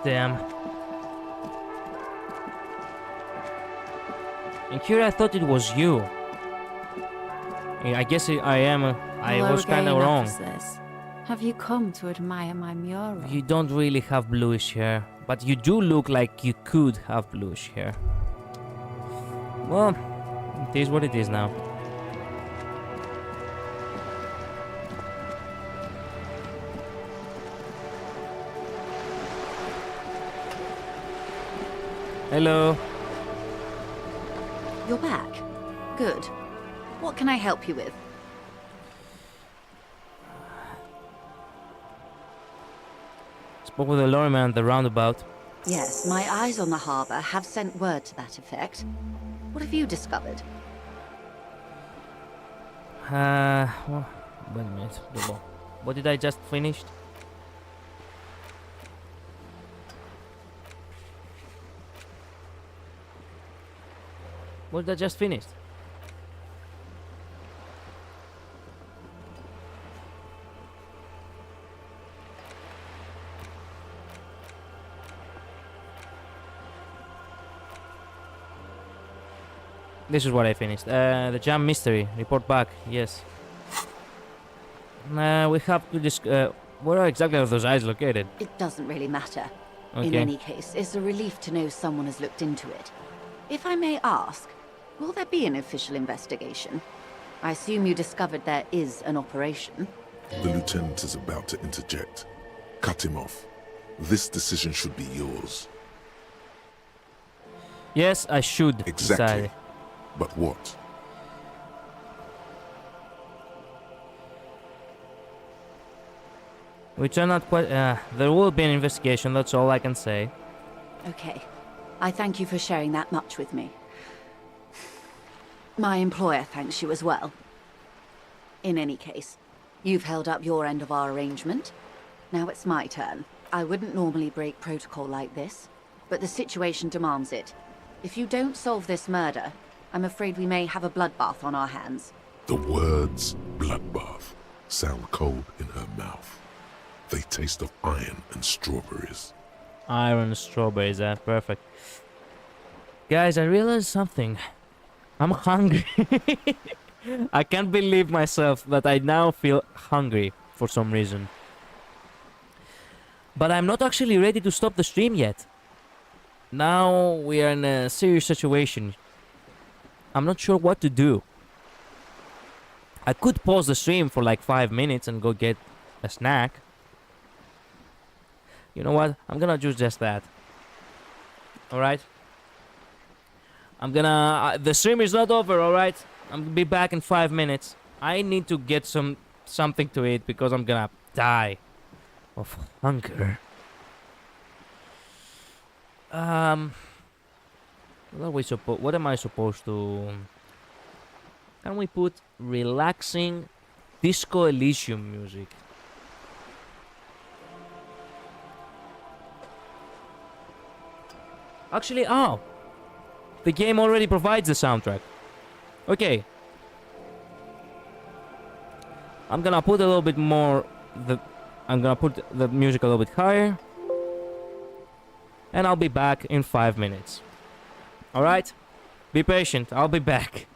Damn. And here I thought it was you. I guess I am. I Hello was kind of again, wrong. officers. Have you come to admire my mural? You don't really have bluish hair, but you do look like you could have bluish hair. Well, it is what it is now. Hello. You're back. Good. What can I help you with? Spoke with the lorryman at the roundabout. Yes, my eyes on the harbour have sent word to that effect. What have you discovered? Well, wait a minute. What did I just finish? What did I just finish? This is what I finished. The jam mystery. Report back. Yes. We have to where exactly are those eyes located? It doesn't really matter. In Okay. any case, it's a relief to know someone has looked into it. If I may ask, will there be an official investigation? I assume you discovered there is an operation. The lieutenant is about to interject. Cut him off. This decision should be yours. Yes, I should Exactly. decide. But what? Which are not quite. There will be an investigation. That's all I can say. Okay. I thank you for sharing that much with me. My employer thanks you as well. In any case, you've held up your end of our arrangement. Now it's my turn. I wouldn't normally break protocol like this, but the situation demands it. If you don't solve this murder, I'm afraid we may have a bloodbath on our hands. The words bloodbath sound cold in her mouth. They taste of iron and strawberries. Iron and strawberries, perfect. Guys, I realized something. I'm hungry. I can't believe myself that I now feel hungry for some reason. But I'm not actually ready to stop the stream yet. Now we are in a serious situation. I'm not sure what to do. I could pause the stream for like 5 minutes and go get a snack. You know what? I'm gonna do just that. Alright? I'm gonna... the stream is not over, alright? I'm gonna be back in 5 minutes. I need to get something to eat because I'm gonna die of hunger. What am I supposed to... Can we put relaxing Disco Elysium music? Actually, the game already provides the soundtrack. Okay. I'm gonna put a little bit more... I'm gonna put the music a little bit higher. And I'll be back in 5 minutes. Alright? Be patient, I'll be back.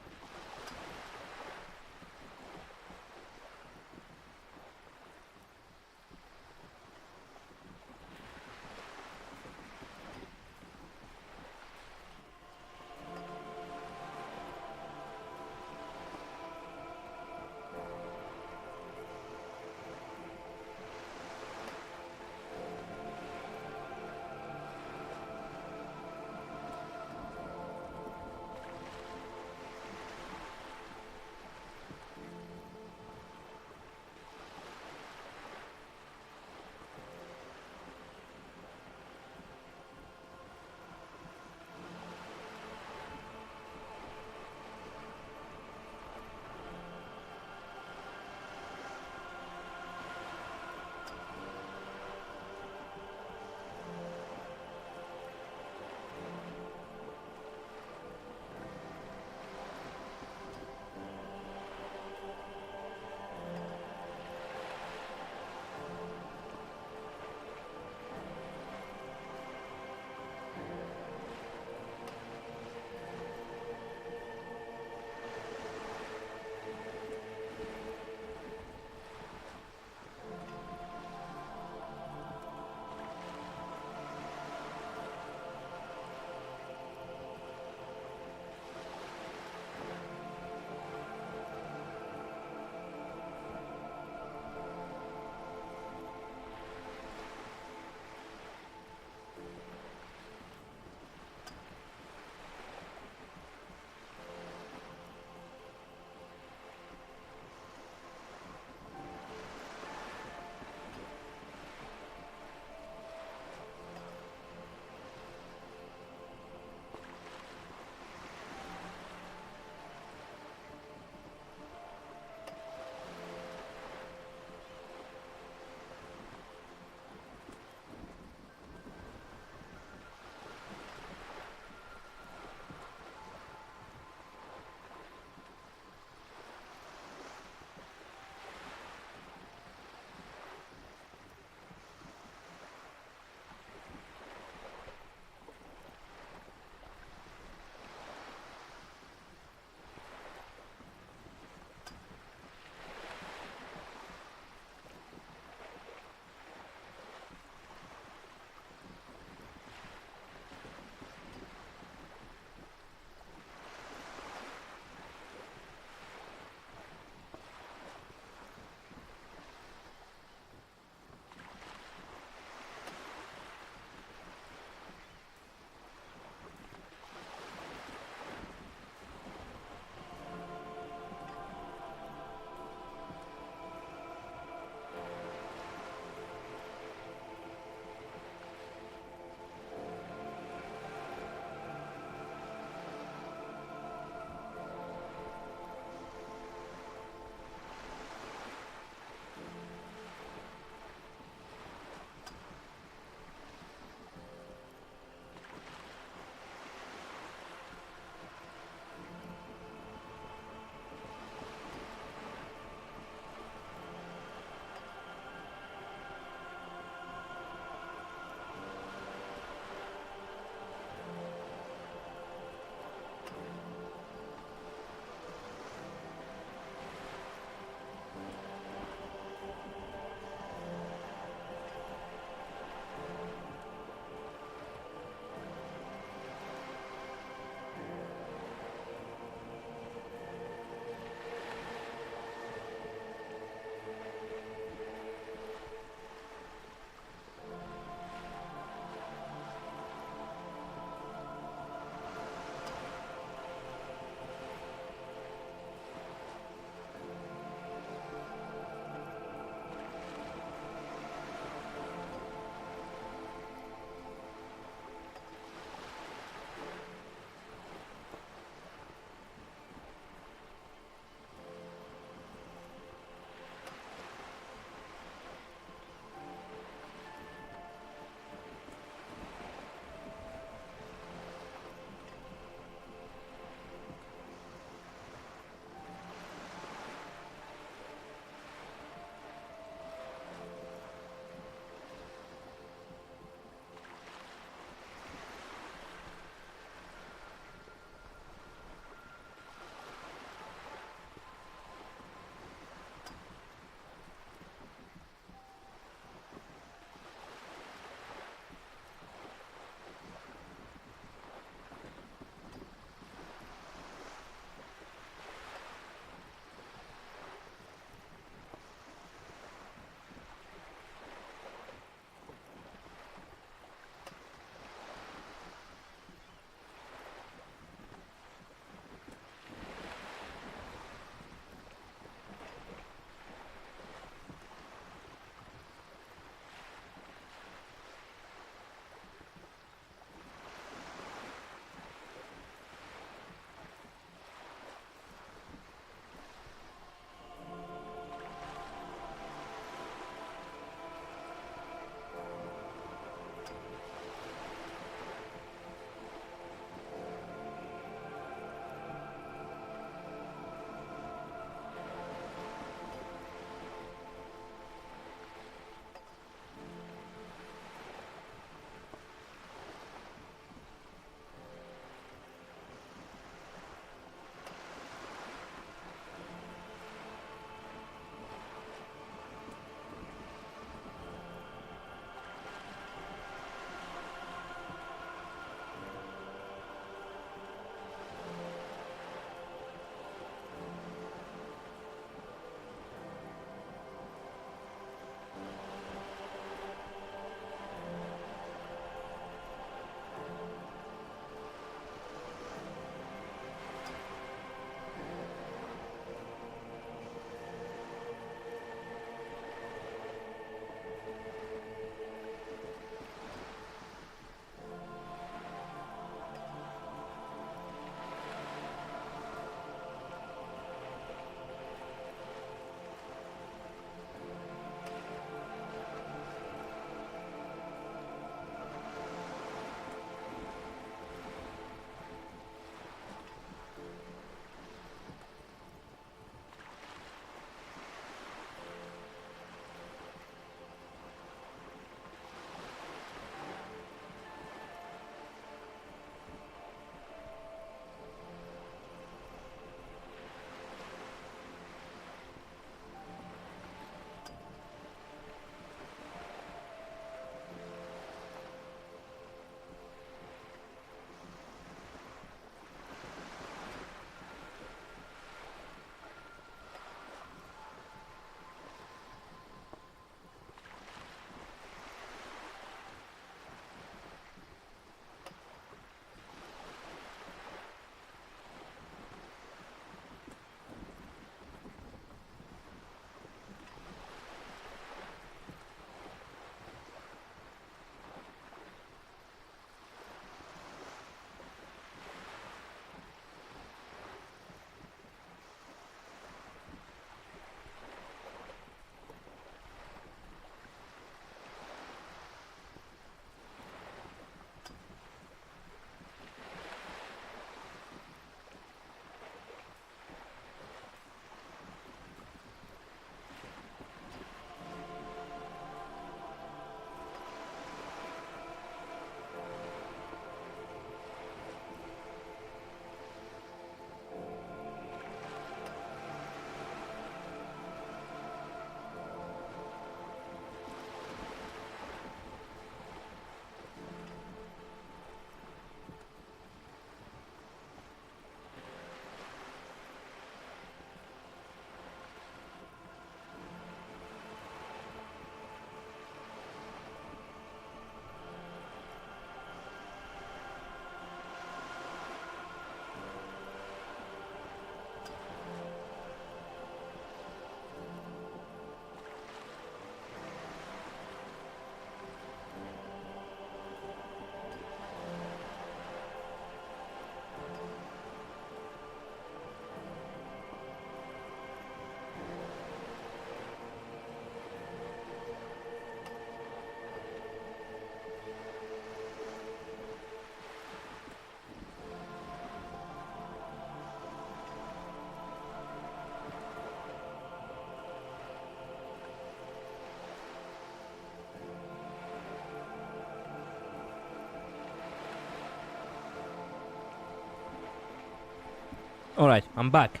Alright, I'm back.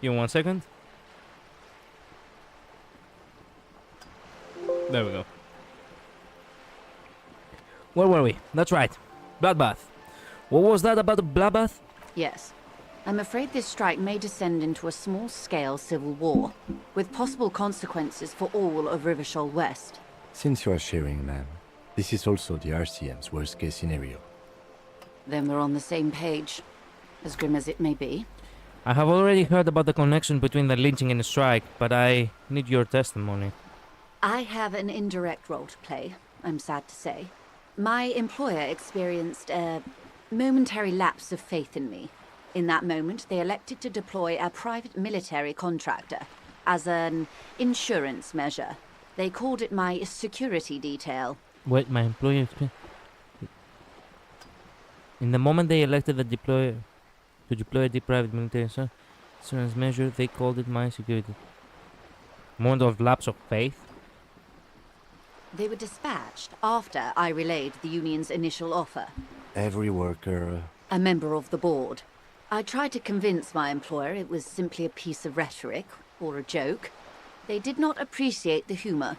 Give me 1 second. There we go. Where were we? That's right. Bloodbath. What was that about the bloodbath? Yes. I'm afraid this strike may descend into a small-scale civil war, with possible consequences for all of Rivershoal West. Since you are sharing, ma'am, this is also the RCM's worst-case scenario. Then we're on the same page, as grim as it may be. I have already heard about the connection between the lynching and the strike, but I need your testimony. I have an indirect role to play, I'm sad to say. My employer experienced a momentary lapse of faith in me. In that moment, they elected to deploy a private military contractor as an insurance measure. They called it my security detail. Wait, my employer... In the moment they elected to deploy the private military insurance measure, they called it my security. Moment of lapse of faith? They were dispatched after I relayed the union's initial offer. Every worker... A member of the board. I tried to convince my employer it was simply a piece of rhetoric, or a joke. They did not appreciate the humor.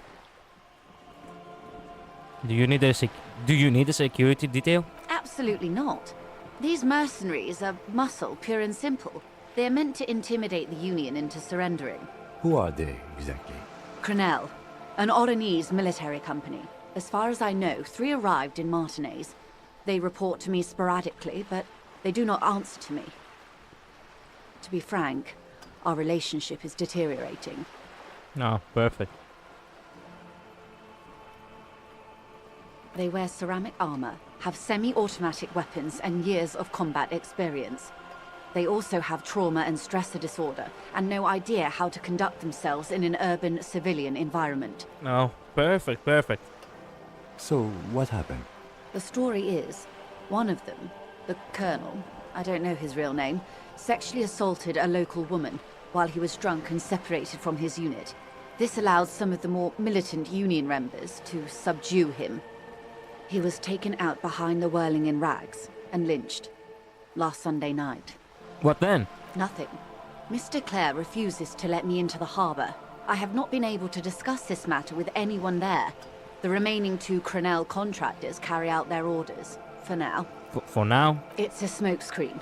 Do you need a security detail? Absolutely not. These mercenaries are muscle, pure and simple. They are meant to intimidate the Union into surrendering. Who are they, exactly? Crenel, an Oranese military company. As far as I know, 3 arrived in Martinez. They report to me sporadically, but they do not answer to me. To be frank, our relationship is deteriorating. No, perfect. They wear ceramic armor, have semi-automatic weapons, and years of combat experience. They also have trauma and stressor disorder, and no idea how to conduct themselves in an urban civilian environment. No, perfect, perfect. So, what happened? The story is, one of them, the Colonel, I don't know his real name, sexually assaulted a local woman while he was drunk and separated from his unit. This allowed some of the more militant Union members to subdue him. He was taken out behind the whirling in rags and lynched last Sunday night. What then? Nothing. Mr. Clare refuses to let me into the harbor. I have not been able to discuss this matter with anyone there. The remaining 2 Crenel contractors carry out their orders, for now. For now? It's a smokescreen.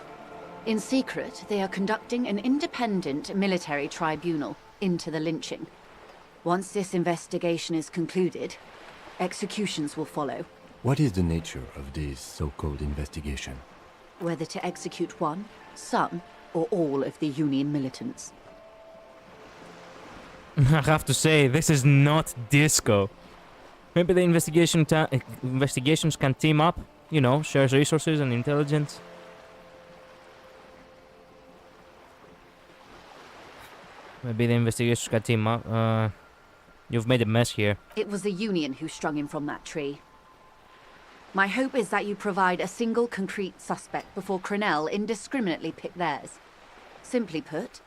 In secret, they are conducting an independent military tribunal into the lynching. Once this investigation is concluded, executions will follow. What is the nature of this so-called investigation? Whether to execute one, some, or all of the Union militants. I have to say, this is not disco. Maybe the investigations can team up, you know, share resources and intelligence. Maybe the investigations can team up. You've made a mess here. It was the Union who strung him from that tree. My hope is that you provide a single concrete suspect before Crenel indiscriminately pick theirs. Simply put,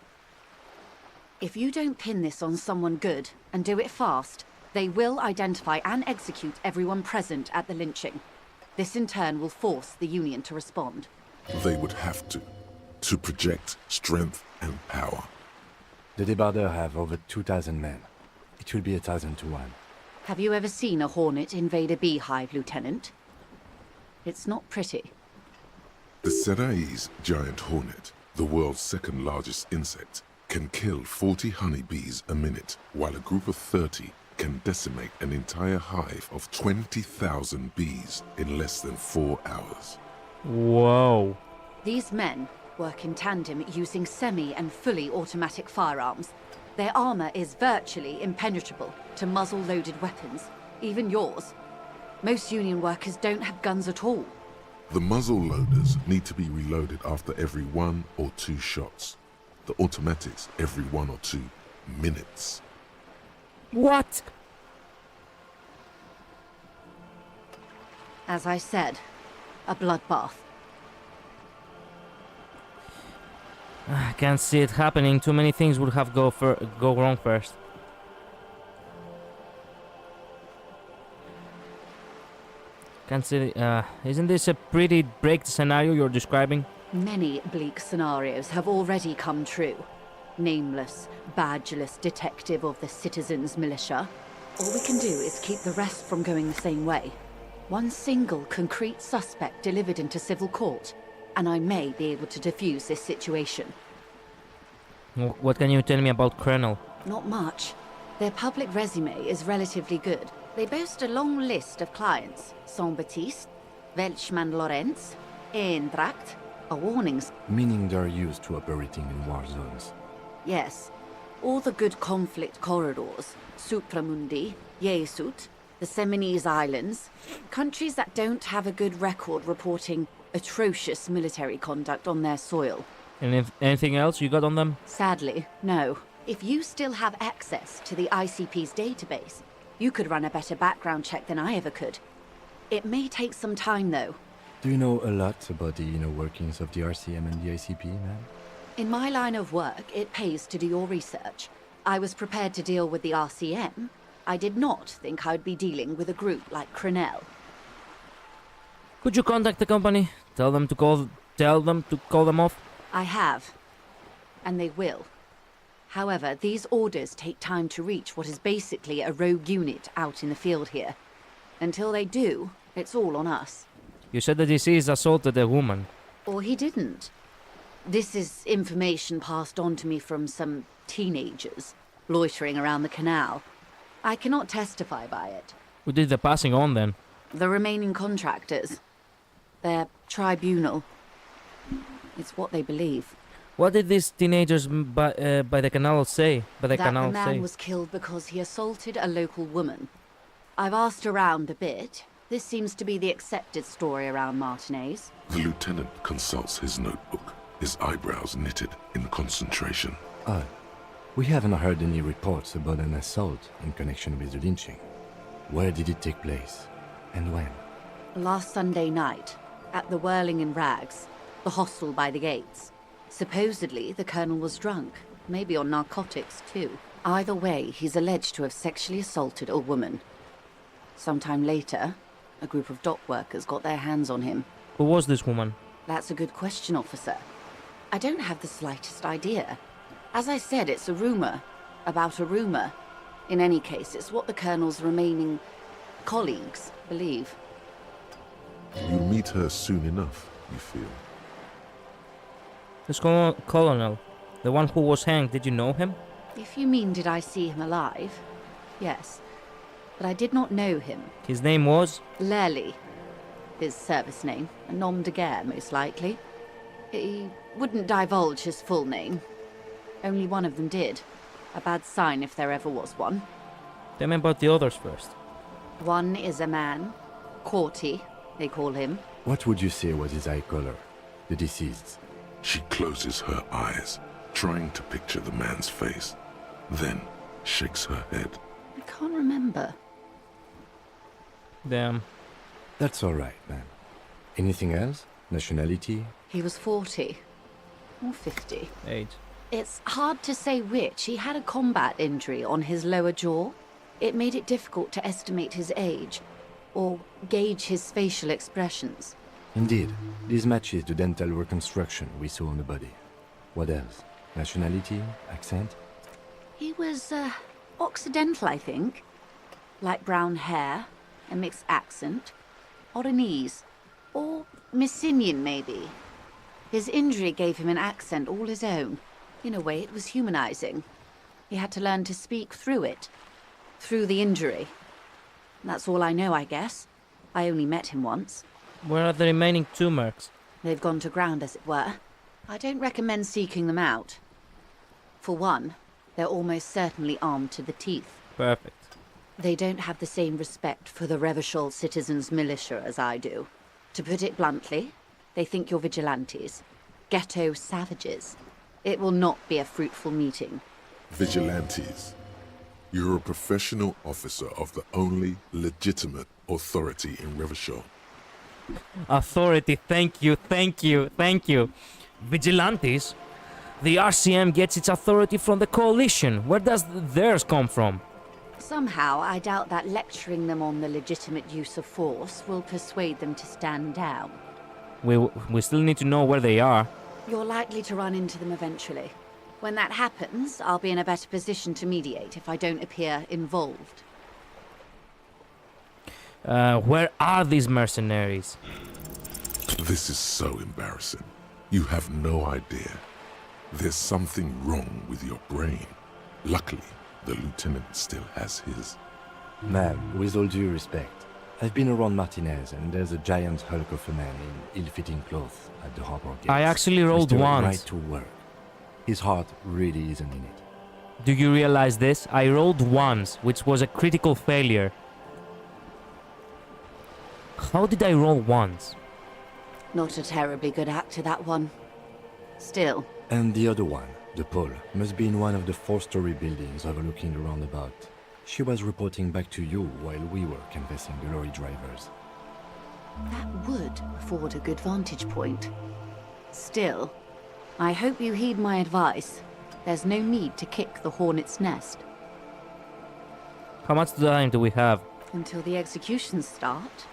if you don't pin this on someone good, and do it fast, they will identify and execute everyone present at the lynching. This in turn will force the Union to respond. They would have to project strength and power. The Debardeurs have over 2,000 men. It will be 1,000 to 1. Have you ever seen a hornet invade a beehive, Lieutenant? It's not pretty. The Serai's giant hornet, the world's 2nd largest insect, can kill 40 honeybees a minute, while a group of 30 can decimate an entire hive of 20,000 bees in less than 4 hours. Whoa. These men work in tandem using semi and fully automatic firearms. Their armor is virtually impenetrable to muzzle-loaded weapons, even yours. Most Union workers don't have guns at all. The muzzle loaders need to be reloaded after every 1 or 2 shots. The automatics every 1 or 2 minutes. What? As I said, a bloodbath. I can't see it happening. Too many things would have go wrong first. Can't see. Isn't this a pretty break scenario you're describing? Many bleak scenarios have already come true. Nameless, badgeless detective of the citizens' militia. All we can do is keep the rest from going the same way. One single concrete suspect delivered into civil court, and I may be able to defuse this situation. What can you tell me about Colonel? Not much. Their public resume is relatively good. They boast a long list of clients. Saint-Baptiste, Welchman Lorenz, Eintracht, a warnings. Meaning they're used to operating in war zones. Yes. All the good conflict corridors. Supramundi, Yesut, the Seminese Islands. Countries that don't have a good record reporting atrocious military conduct on their soil. And if anything else you got on them? Sadly, no. If you still have access to the ICP's database, you could run a better background check than I ever could. It may take some time, though. Do you know a lot about the inner workings of the RCM and the ICP, ma'am? In my line of work, it pays to do your research. I was prepared to deal with the RCM. I did not think I'd be dealing with a group like Crenel. Could you contact the company? Tell them to call them off? I have. And they will. However, these orders take time to reach what is basically a rogue unit out in the field here. Until they do, it's all on us. You said the deceased assaulted a woman. Or he didn't. This is information passed on to me from some teenagers loitering around the canal. I cannot testify by it. Who did the passing on then? The remaining contractors. Their tribunal. It's what they believe. What did these teenagers by the canal say? That the man was killed because he assaulted a local woman. I've asked around a bit. This seems to be the accepted story around Martinez. The lieutenant consults his notebook, his eyebrows knitted in concentration. We haven't heard any reports about an assault in connection with the lynching. Where did it take place? And when? Last Sunday night, at the Whirling in Rags, the hostel by the gates. Supposedly, the colonel was drunk, maybe on narcotics too. Either way, he's alleged to have sexually assaulted a woman. Sometime later, a group of dock workers got their hands on him. Who was this woman? That's a good question, officer. I don't have the slightest idea. As I said, it's a rumor. About a rumor. In any case, it's what the colonel's remaining colleagues believe. You'll meet her soon enough, you feel. This colonel, the one who was hanged, did you know him? If you mean did I see him alive? Yes. But I did not know him. His name was? Lely. His service name. A nom de guerre, most likely. He wouldn't divulge his full name. Only one of them did. A bad sign if there ever was one. Tell me about the others first. One is a man. Corty, they call him. What would you say was his eye color? The deceased's? She closes her eyes, trying to picture the man's face, then shakes her head. I can't remember. Damn. That's all right, ma'am. Anything else? Nationality? He was 40. Or 50. Age. It's hard to say which. He had a combat injury on his lower jaw. It made it difficult to estimate his age, or gauge his facial expressions. Indeed. This matches the dental reconstruction we saw on the body. What else? Nationality? Accent? He was, Occidental, I think. Light brown hair, a mixed accent. Oranese. Or Messinian, maybe. His injury gave him an accent all his own. In a way, it was humanizing. He had to learn to speak through it. Through the injury. That's all I know, I guess. I only met him once. Where are the remaining 2 mercs? They've gone to ground, as it were. I don't recommend seeking them out. For one, they're almost certainly armed to the teeth. Perfect. They don't have the same respect for the Revachol citizens' militia as I do. To put it bluntly, they think you're vigilantes. Ghetto savages. It will not be a fruitful meeting. Vigilantes. You're a professional officer of the only legitimate authority in Revachol. Authority, thank you. Vigilantes? The RCM gets its authority from the coalition. Where does theirs come from? Somehow, I doubt that lecturing them on the legitimate use of force will persuade them to stand down. We still need to know where they are. You're likely to run into them eventually. When that happens, I'll be in a better position to mediate if I don't appear involved. Where are these mercenaries? This is so embarrassing. You have no idea. There's something wrong with your brain. Luckily, the lieutenant still has his. Ma'am, with all due respect, I've been around Martinez, and there's a giant hulk of a man in ill-fitting clothes at the harbor gates. I actually rolled Mr. once. Right to work. His heart really isn't in it. Do you realize this? I rolled once, which was a critical failure. How did I roll once? Not a terribly good actor, that one. Still. And the other one, the pole, must be in one of the 4-story buildings overlooking the roundabout. She was reporting back to you while we were canvassing the lorry drivers. That would afford a good vantage point. Still, I hope you heed my advice. There's no need to kick the hornet's nest. How much time do we have? Until the executions start?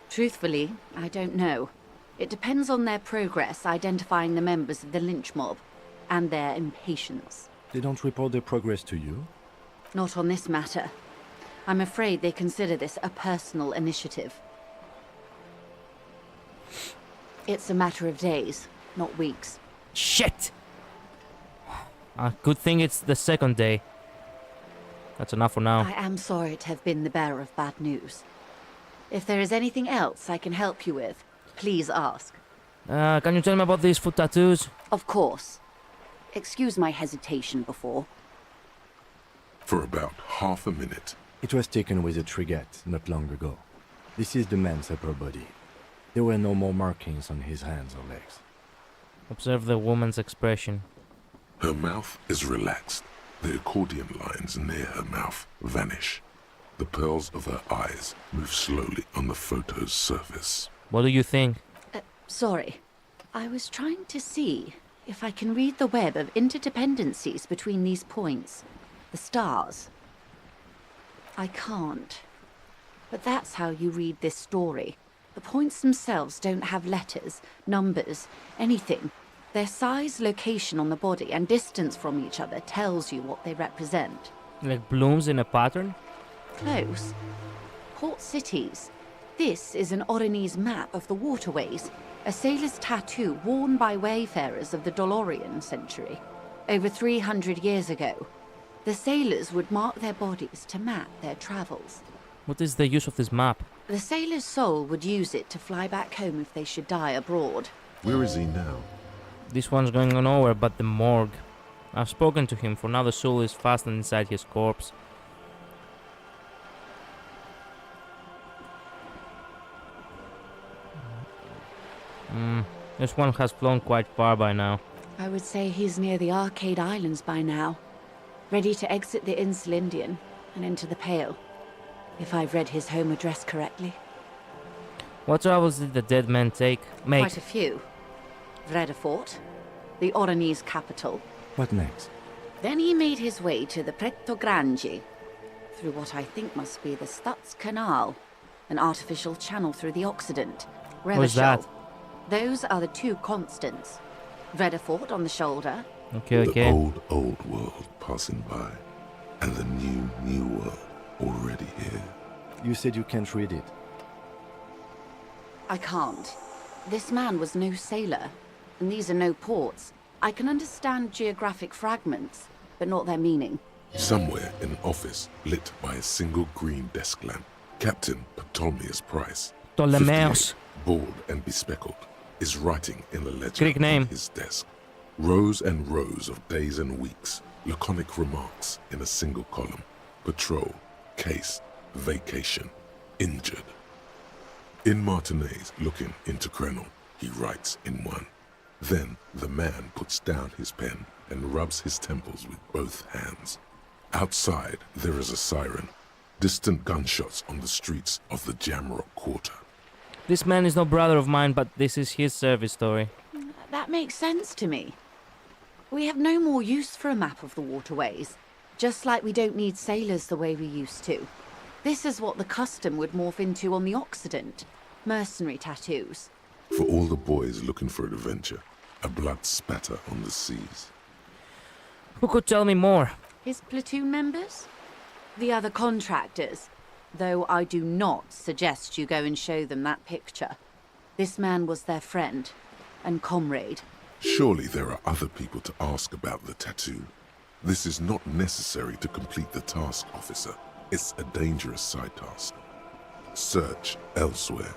Truthfully, I don't know. It depends on their progress identifying the members of the lynch mob, and their impatience. They don't report their progress to you? Not on this matter. I'm afraid they consider this a personal initiative. It's a matter of days, not weeks. Shit! Good thing it's the second day. That's enough for now. I am sorry to have been the bearer of bad news. If there is anything else I can help you with, please ask. Can you tell me about these foot tattoos? Of course. Excuse my hesitation before. For about half a minute. It was taken with a Trigat not long ago. This is the man's upper body. There were no more markings on his hands or legs. Observe the woman's expression. Her mouth is relaxed. The accordion lines near her mouth vanish. The pearls of her eyes move slowly on the photo's surface. What do you think? Sorry. I was trying to see if I can read the web of interdependencies between these points. The stars. I can't. But that's how you read this story. The points themselves don't have letters, numbers, anything. Their size, location on the body, and distance from each other tells you what they represent. Like blooms in a pattern? Close. Port cities. This is an Oronese map of the waterways, a sailor's tattoo worn by wayfarers of the Dolorian century. Over 300 years ago, the sailors would mark their bodies to map their travels. What is the use of this map? The sailor's soul would use it to fly back home if they should die abroad. Where is he now? This one's going nowhere but the morgue. I've spoken to him, for now the soul is fastened inside his corpse. This one has flown quite far by now. I would say he's near the Arcade Islands by now, ready to exit the Insulindian and into the Pale, if I've read his home address correctly. What travels did the dead man make? Quite a few. Vredefort, the Oronese capital. What next? Then he made his way to the Pretto Grande, through what I think must be the Stutz Canal, an artificial channel through the Occident. What's that? Those are the two constants. Vredefort on the shoulder. Okay. The old world passing by, and the new world already here. You said you can't read it. I can't. This man was no sailor, and these are no ports. I can understand geographic fragments, but not their meaning. Somewhere in an office lit by a single green desk lamp, Captain Ptolemaeus Price, Ptolemaeus, 58, bald and bespectacled, is writing in a ledger Greek name. on his desk. Rows and rows of days and weeks, laconic remarks in a single column. Patrol, case, vacation, injured. In Martinez, looking into Krenel, he writes in one. Then the man puts down his pen and rubs his temples with both hands. Outside, there is a siren. Distant gunshots on the streets of the Jamrock Quarter. This man is no brother of mine, but this is his service story. That makes sense to me. We have no more use for a map of the waterways, just like we don't need sailors the way we used to. This is what the custom would morph into on the Occident. Mercenary tattoos. For all the boys looking for adventure, a blood spatter on the seas. Who could tell me more? His platoon members? The other contractors. Though I do not suggest you go and show them that picture. This man was their friend and comrade. Surely there are other people to ask about the tattoo. This is not necessary to complete the task, officer. It's a dangerous side task. Search elsewhere.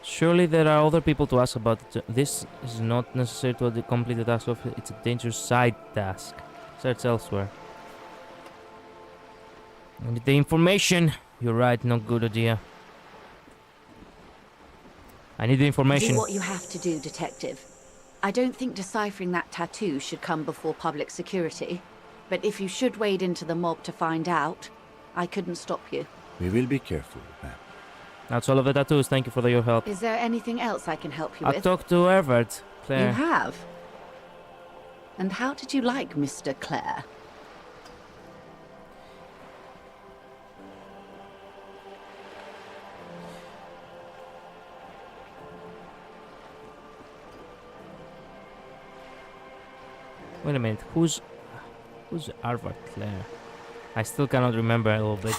Surely there are other people to ask about it. This is not necessary to complete the task. It's a dangerous side task. Search elsewhere. I need the information. You're right, not good idea. I need the information. Do what you have to do, Detective. I don't think deciphering that tattoo should come before public security. But if you should wade into the mob to find out, I couldn't stop you. We will be careful, ma'am. That's all of the tattoos. Thank you for your help. Is there anything else I can help you I with? talked to Everett, Claire. You have? And how did you like Mr. Clare? Wait a minute, who's Arva Claire? I still cannot remember a little bit.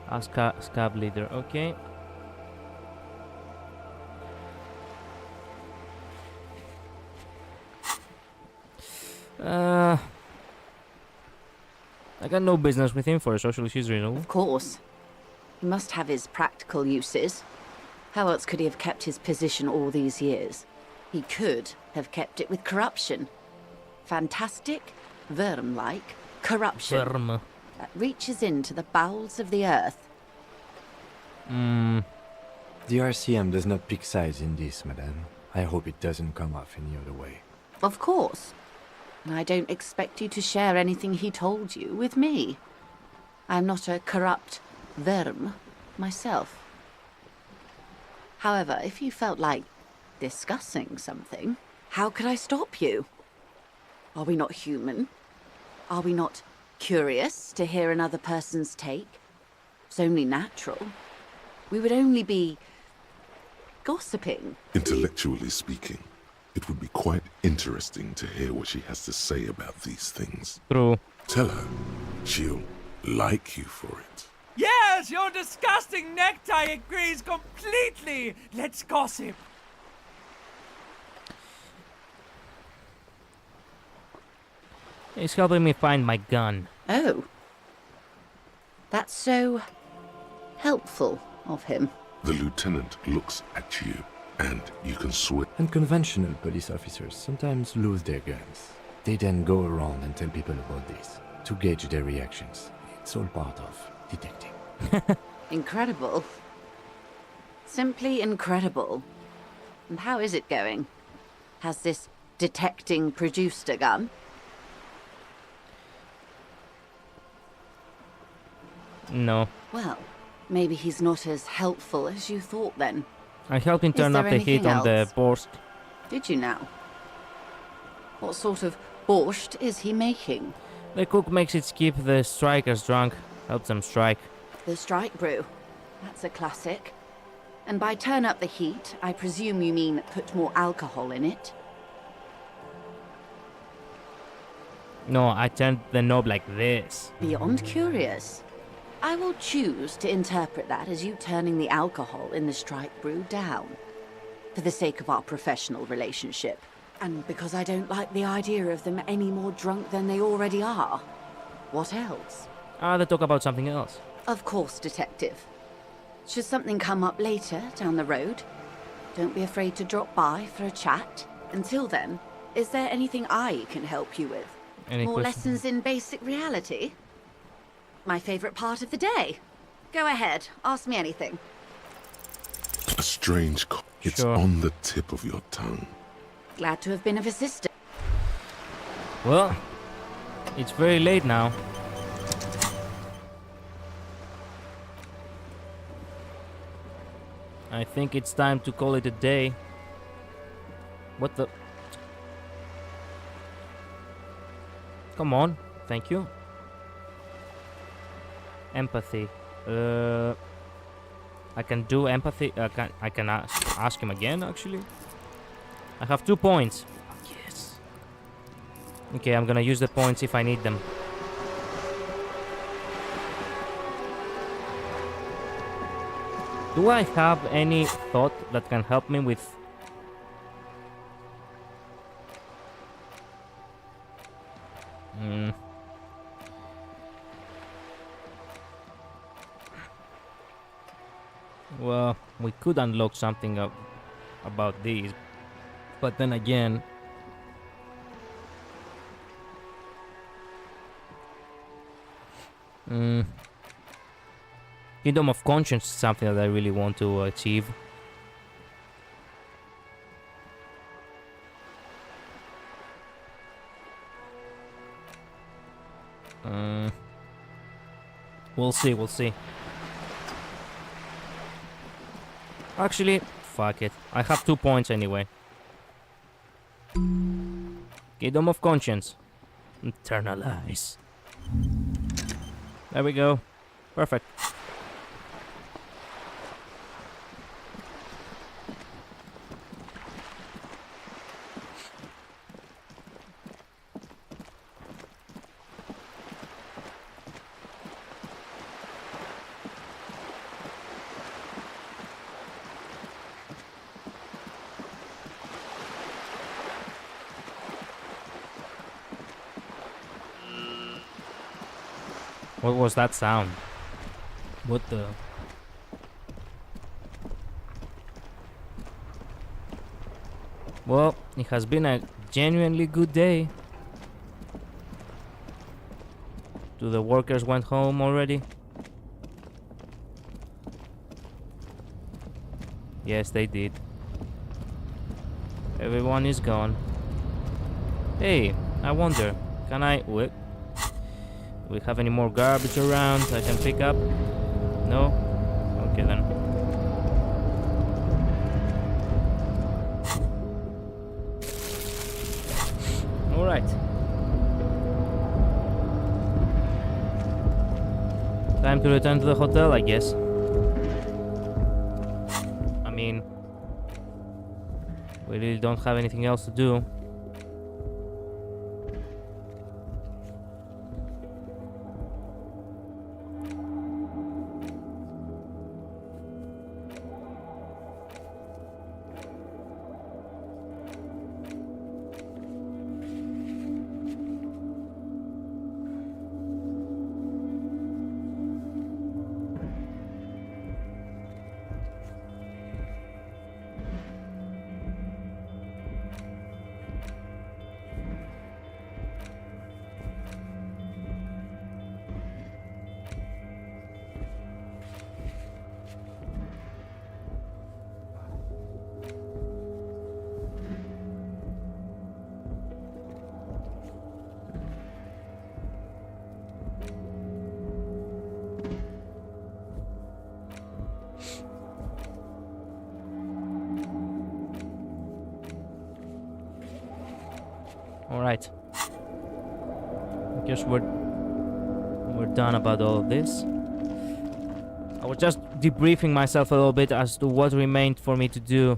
Well, scab leader, okay. I got no business with him for a social history, no? Of course. He must have his practical uses. How else could he have kept his position all these years? He could have kept it with corruption. Fantastic, worm-like corruption. Worm. That reaches into the bowels of the earth. The RCM does not pick sides in this, madame. I hope it doesn't come off any other way. Of course. And I don't expect you to share anything he told you with me. I'm not a corrupt worm myself. However, if you felt like discussing something, how could I stop you? Are we not human? Are we not curious to hear another person's take? It's only natural. We would only be gossiping. Intellectually speaking, it would be quite interesting to hear what she has to say about these things. True. Tell her she'll like you for it. Yes, your disgusting necktie agrees completely. Let's gossip. He's helping me find my gun. Oh. That's so helpful of him. The lieutenant looks at you, and you can swear. Unconventional police officers sometimes lose their guns. They then go around and tell people about this, to gauge their reactions. It's all part of detecting. Incredible. Simply incredible. And how is it going? Has this detecting produced a gun? No. Well, maybe he's not as helpful as you thought then. I helped him Is turn there up the heat anything on the else? borscht. Did you now? What sort of borscht is he making? The cook makes it keep the strikers drunk. Helps them strike. The strike brew. That's a classic. And by turn up the heat, I presume you mean put more alcohol in it? No, I turned the knob like this. Beyond curious. I will choose to interpret that as you turning the alcohol in the strike brew down. For the sake of our professional relationship. And because I don't like the idea of them any more drunk than they already are. What else? They talk about something else. Of course, Detective. Should something come up later down the road, don't be afraid to drop by for a chat. Until then, is there anything I can help you with? Any More questions? lessons in basic reality? My favorite part of the day. Go ahead, ask me anything. A strange it's Sure. on the tip of your tongue. Glad to have been of assistance. Well, it's very late now. I think it's time to call it a day. What the? Come on. Thank you. Empathy. I can do empathy. I can ask him again, actually. I have 2 points. Yes. Okay, I'm gonna use the points if I need them. Do I have any thought that can help me with... Well, we could unlock something about these, but then again... Kingdom of Conscience is something that I really want to achieve. We'll see, we'll see. Actually, fuck it. I have 2 points anyway. Kingdom of Conscience. Internalize. There we go. Perfect. What was that sound? What the... Well, it has been a genuinely good day. Do the workers went home already? Yes, they did. Everyone is gone. Hey, I wonder, can I... Wait. Do we have any more garbage around I can pick up? No? Okay then. Alright. Time to return to the hotel, I guess. I mean, we really don't have anything else to do. Alright. I guess we're done about all of this. I was just debriefing myself a little bit as to what remained for me to do.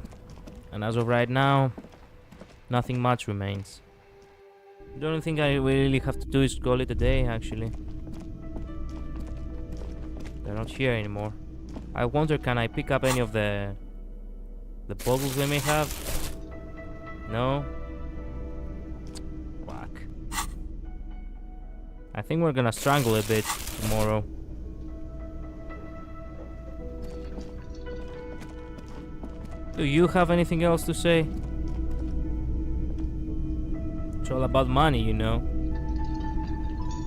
And as of right now, nothing much remains. The only thing I really have to do is call it a day, actually. They're not here anymore. I wonder, can I pick up any of the bottles they may have? No? I think we're gonna strangle a bit tomorrow. Do you have anything else to say? It's all about money, you know.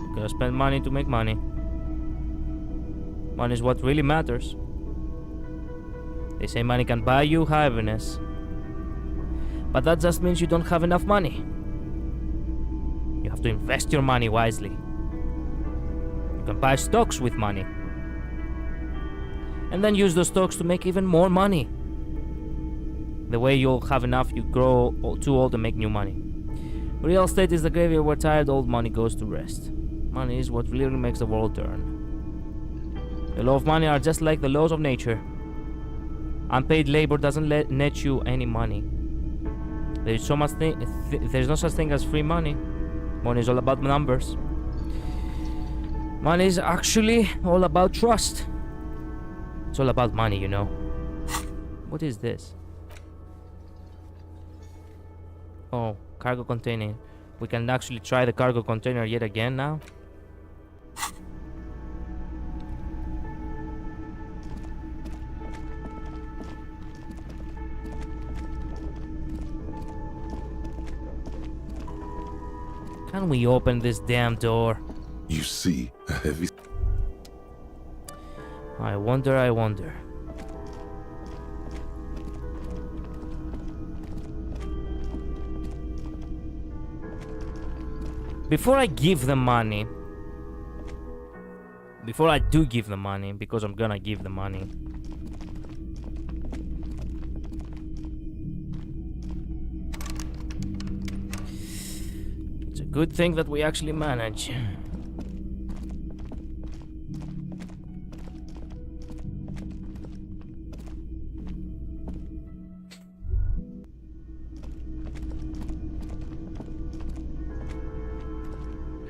You gotta spend money to make money. Money is what really matters. They say money can buy you happiness. But that just means you don't have enough money. You have to invest your money wisely. You can buy stocks with money. And then use those stocks to make even more money. The way you'll have enough, you grow too old to make new money. Real estate is the graveyard where tired old money goes to rest. Money is what really makes the world turn. The laws of money are just like the laws of nature. Unpaid labor doesn't net you any money. There's no such thing as free money. Money is all about numbers. Money is actually all about trust. It's all about money, you know. What is this? Oh, cargo container. We can actually try the cargo container yet again now. Can we open this damn door? You see a heavy... I wonder. Before I give the money, before I do give the money, because I'm gonna give the money, it's a good thing that we actually manage.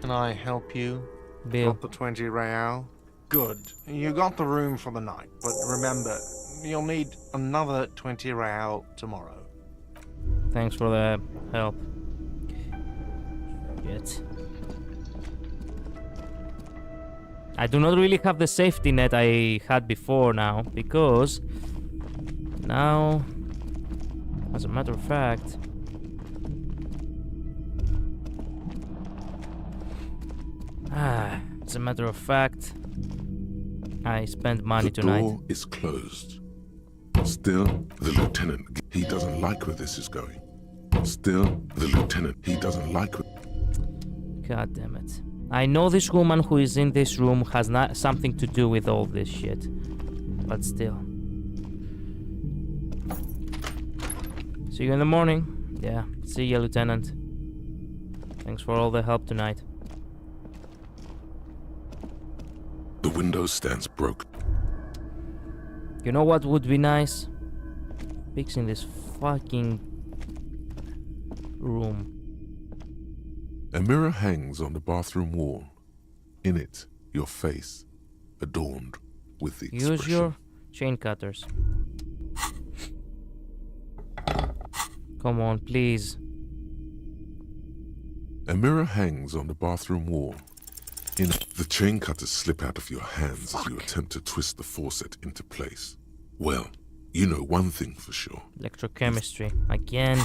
Can I help you? Bill. Got the 20 real? Good. You got the room for the night, but remember, you'll need another 20 real tomorrow. Thanks for the help. Shit. I do not really have the safety net I had before now, because now, as a matter of fact, I spent money tonight. The door is closed. Still, the lieutenant, he doesn't like where this is going. Still, the lieutenant, he doesn't like where... God damn it. I know this woman who is in this room has not something to do with all this shit. But still. See you in the morning. Yeah, see you, Lieutenant. Thanks for all the help tonight. The window stands broken. You know what would be nice? Fixing this fucking room. A mirror hangs on the bathroom wall. In it, your face, adorned with the expression. Use your chain cutters. Come on, please. A mirror hangs on the bathroom wall. In it, the chain cutters slip out of your hands as you attempt to twist the faucet into place. Well, you know one thing for sure. Electrochemistry. Again.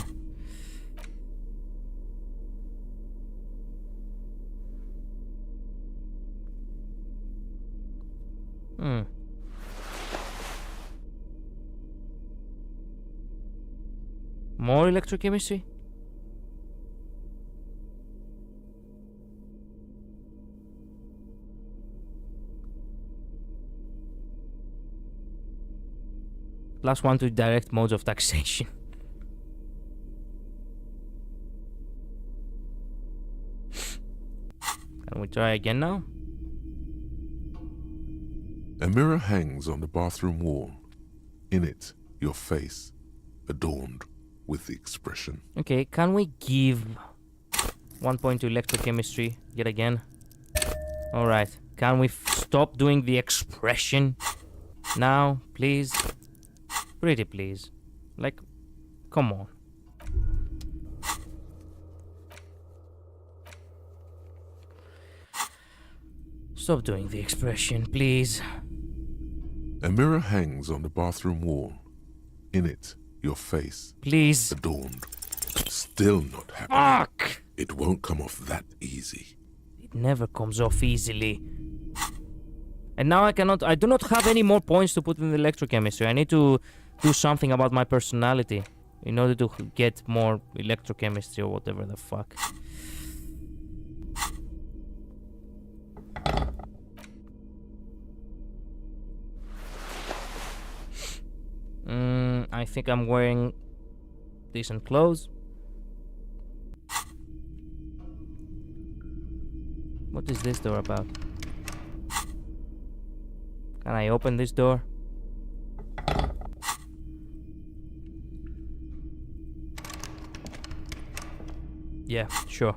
More electrochemistry? +1 to direct modes of taxation. Can we try again now? A mirror hangs on the bathroom wall. In it, your face, adorned with the expression. Okay, can we give 1 point to electrochemistry yet again? Alright, can we stop doing the expression now, please? Pretty please. Like, come on. Stop doing the expression, please. A mirror hangs on the bathroom wall. In it, your face. Please. Adorned. Still not happy. Fuck! It won't come off that easy. It never comes off easily. And now I do not have any more points to put in the electrochemistry. I need to do something about my personality in order to get more electrochemistry or whatever the fuck. I think I'm wearing decent clothes. What is this door about? Can I open this door? Yeah, sure.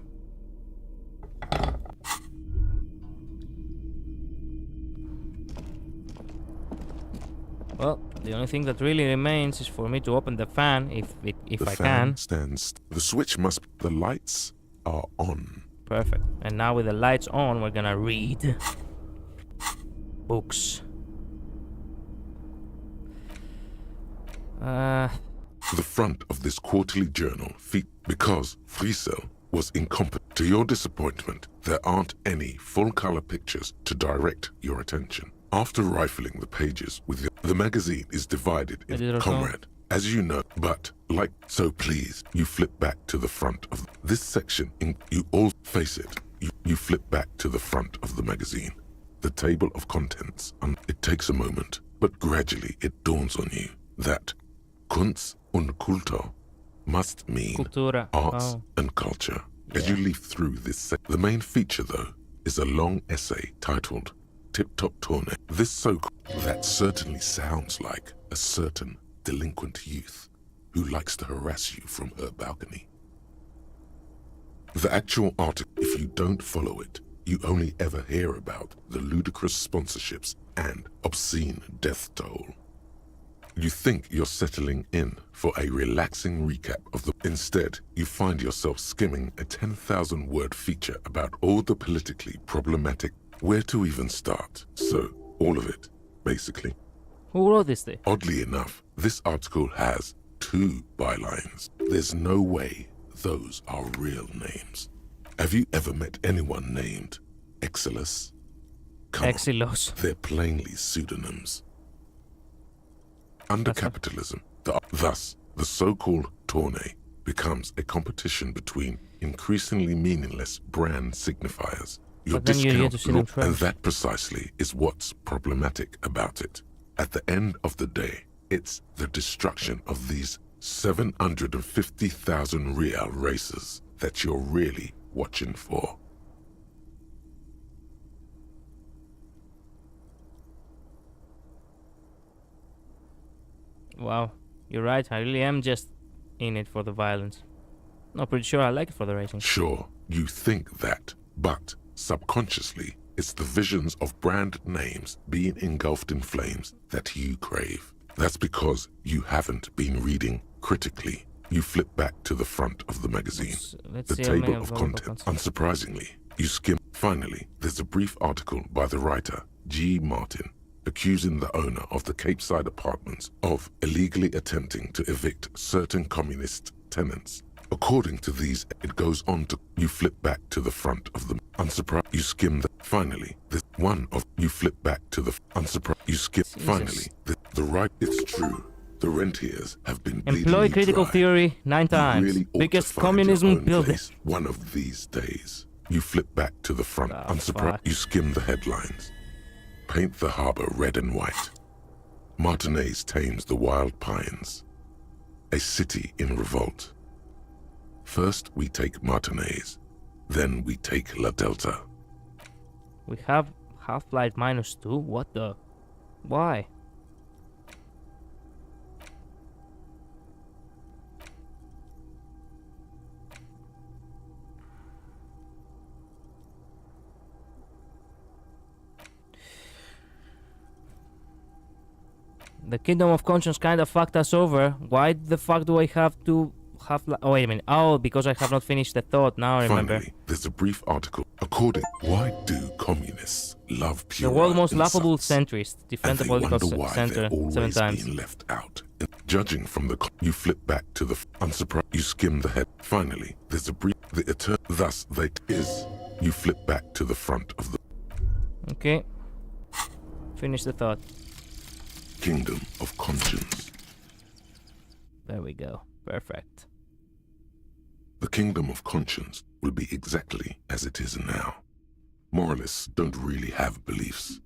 Well, the only thing that really remains is for me to open the fan if The I fan can. stands. The switch must. The lights are on. Perfect. And now with the lights on, we're gonna read books. The front of this quarterly journal because Friesel was incompetent. To your disappointment, there aren't any full-color pictures to direct your attention. After rifling the pages with the magazine is divided in comrade, as you know, but like so please, you flip back to the front of this section. You all face it. You flip back to the front of the magazine. The table of contents. It takes a moment, but gradually it dawns on you that Kunst und Kultur must mean Cultura. arts Oh. and culture. As you leaf through this, the main feature though is a long essay titled Tip Top Tourne. That certainly sounds like a certain delinquent youth who likes to harass you from her balcony. The actual article, if you don't follow it, you only ever hear about the ludicrous sponsorships and obscene death toll. You think you're settling in for a relaxing recap of the... Instead, you find yourself skimming a 10,000-word feature about all the politically problematic... Where to even start? So, all of it, basically. Who wrote this thing? Oddly enough, this article has 2 bylines. There's no way those are real names. Have you ever met anyone named Exilus? Exilos. They're plainly pseudonyms. Under capitalism, thus, the so-called tourney becomes a competition between increasingly meaningless brand signifiers. Your But then you get to see them discount, and trash. that precisely is what's problematic about it. At the end of the day, it's the destruction of these 750,000 real races that you're really watching for. Wow, you're right. I really am just in it for the violence. No, pretty sure I like it for the racing. Sure, you think that, but subconsciously, it's the visions of brand names being engulfed in flames that you crave. That's because you haven't been reading critically. You flip back to the front of the magazine. Let's The see how many table of available contents. content. Unsurprisingly, you skim. Finally, there's a brief article by the writer, G. Martin, accusing the owner of the Capeside Apartments of illegally attempting to evict certain communist tenants. According to these, it goes on to... You flip back to the front of the... Unsurprised. You skim the... Finally, there's one of... You flip back to the... Unsurprised. You skim... Jesus. Finally, the right... It's true. The rentiers have been Employ bleeding critical dry. theory 9 You times. really ought Biggest to find your communism own building. place one of these days. You flip back to the front, unsurprised. fuck. You skim the headlines. Paint the harbor red and white. Martinez tames the wild pines. A city in revolt. First we take Martinez, then we take La Delta. We have Half-Life -2? What the? Why? The Kingdom of Conscience kind of fucked us over. Why the fuck do I have to have... Oh, wait a minute. Oh, because I have not finished the thought. Now I remember. Finally, there's a brief article. Why do communists love The pure world's most insults? laughable centrist. Defend And the they political wonder why center they're 7 always times. being left out. Judging from the... You flip back to the... Unsurprised. You skim the head. Finally, there's a brief... Thus, they... Is... You flip back to the front of the... Okay. Finish the thought. Kingdom of Conscience. There we go. Perfect. The Kingdom of Conscience will be exactly as it is now. Moralists don't really have beliefs.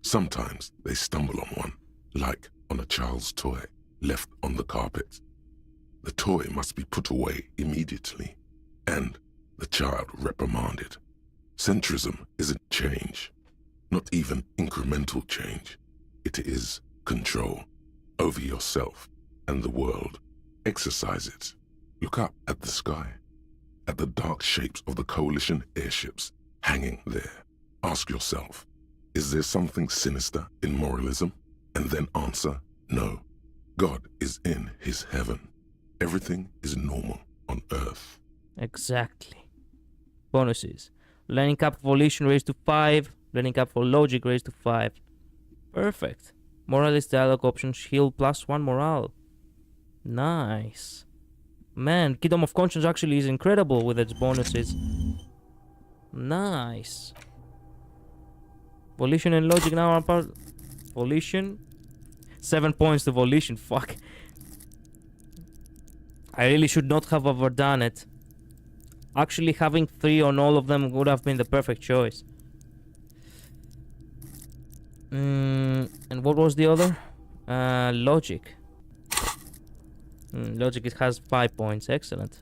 Sometimes they stumble on one, like on a child's toy left on the carpet. the toy must be put away immediately, and the child reprimanded. Centrism isn't change, not even incremental change. It is control over yourself and the world. Exercise it. Look up at the sky, at the dark shapes of the coalition airships hanging there. Ask yourself, is there something sinister in moralism? And then answer, no. God is in his heaven. Everything is normal on earth. Exactly. Bonuses. Learning cap for volition raised to 5. Learning cap for logic raised to 5. Perfect. Moralist dialogue options heal +1 morale. Nice. Man, Kingdom of Conscience actually is incredible with its bonuses. Nice. Volition and logic now are part. Volition. 7 points to volition. Fuck. I really should not have overdone it. Actually, having 3 on all of them would have been the perfect choice. And what was the other? Logic. Logic, it has 5 points. Excellent.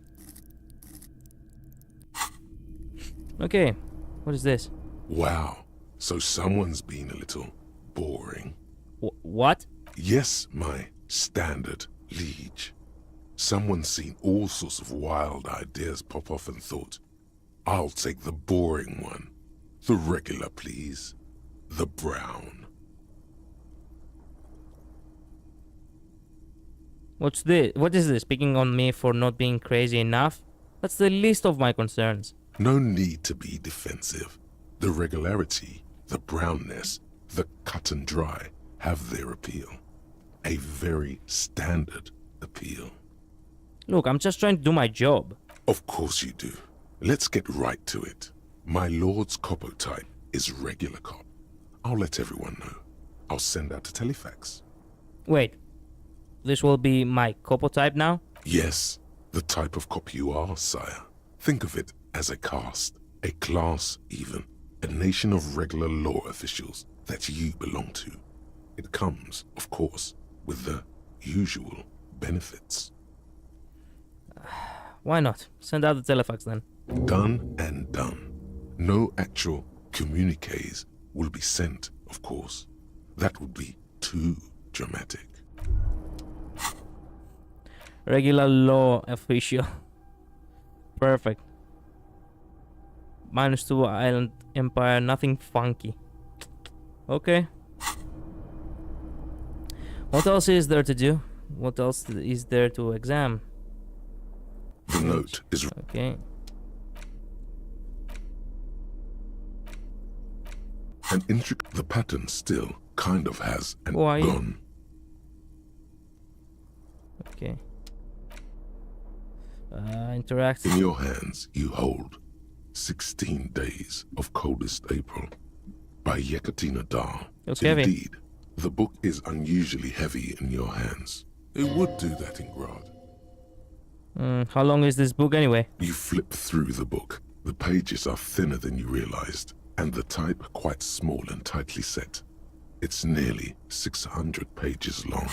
Okay. What is this? Wow. So someone's been a little boring. What? Yes, my standard liege. Someone's seen all sorts of wild ideas pop off and thought, I'll take the boring one. The regular, please. The brown. What's this? What is this? Picking on me for not being crazy enough? That's the least of my concerns. No need to be defensive. The regularity, the brownness, the cut and dry have their appeal. A very standard appeal. Look, I'm just trying to do my job. Of course you do. Let's get right to it. My lord's coppo type is regular cop. I'll let everyone know. I'll send out a telefax. Wait. This will be my copo type now? Yes, the type of cop you are, sire. Think of it as a caste, a class even, a nation of regular law officials that you belong to. It comes, of course, with the usual benefits. Why not? Send out the telefax then. Done and done. No actual communiques will be sent, of course. That would be too dramatic. Regular law official. Perfect. -2 Island Empire, nothing funky. Okay. What else is there to do? What else is there to examine? The note is... Okay. An intricate... The pattern still kind of has an gone. Okay. Interact. In your hands, you hold 16 Days of Coldest April by Yekatina Dar. It's heavy. Indeed, the book is unusually heavy in your hands. It would do that in Grad. How long is this book anyway? You flip through the book. The pages are thinner than you realized, and the type quite small and tightly set. It's nearly 600 pages long.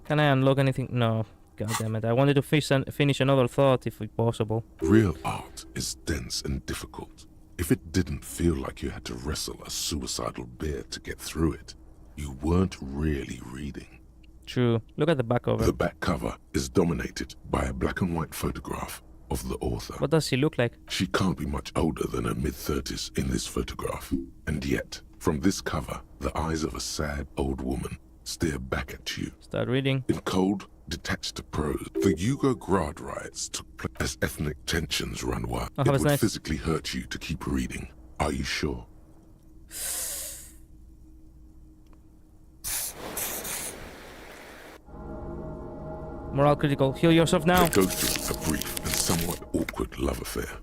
Can I unlock anything? No. God damn it. I wanted to finish another thought if possible. Real art is dense and difficult. If it didn't feel like you had to wrestle a suicidal bear to get through it, you weren't really reading. True. Look at the back cover. The back cover is dominated by a black and white photograph of the author. What does she look like? She can't be much older than her mid-30s in this photograph. And yet, from this cover, the eyes of a sad old woman stare back at you. Start reading. In cold, detached prose, the Yugo-Grad riots took place as ethnic tensions run wild. It would physically hurt you to keep reading. Are you sure? Moral critical. Heal yourself now. They go through a brief and somewhat awkward love affair.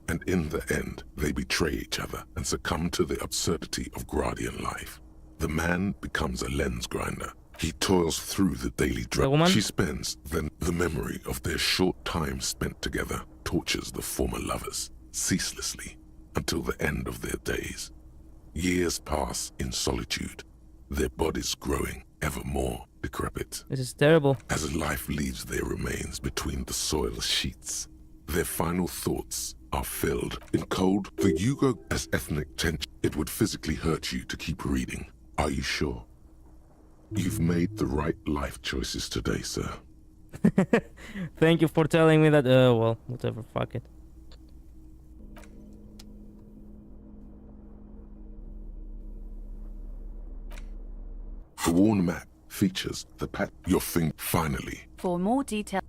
And in the end, they betray each other and succumb to the absurdity of Gradian life. The man becomes a lens grinder. He toils through the daily drudge. She spends then the memory of their short time spent together tortures the former lovers ceaselessly until the end of their days. Years pass in solitude, their bodies growing ever more decrepit. This is terrible. As life leaves their remains between the soil sheets, their final thoughts are filled in cold. For Hugo as ethnic tension, it would physically hurt you to keep reading. Are you sure? You've made the right life choices today, sir. Thank you for telling me that. Well, whatever, fuck it. The worn map features the your thing finally. For more detail.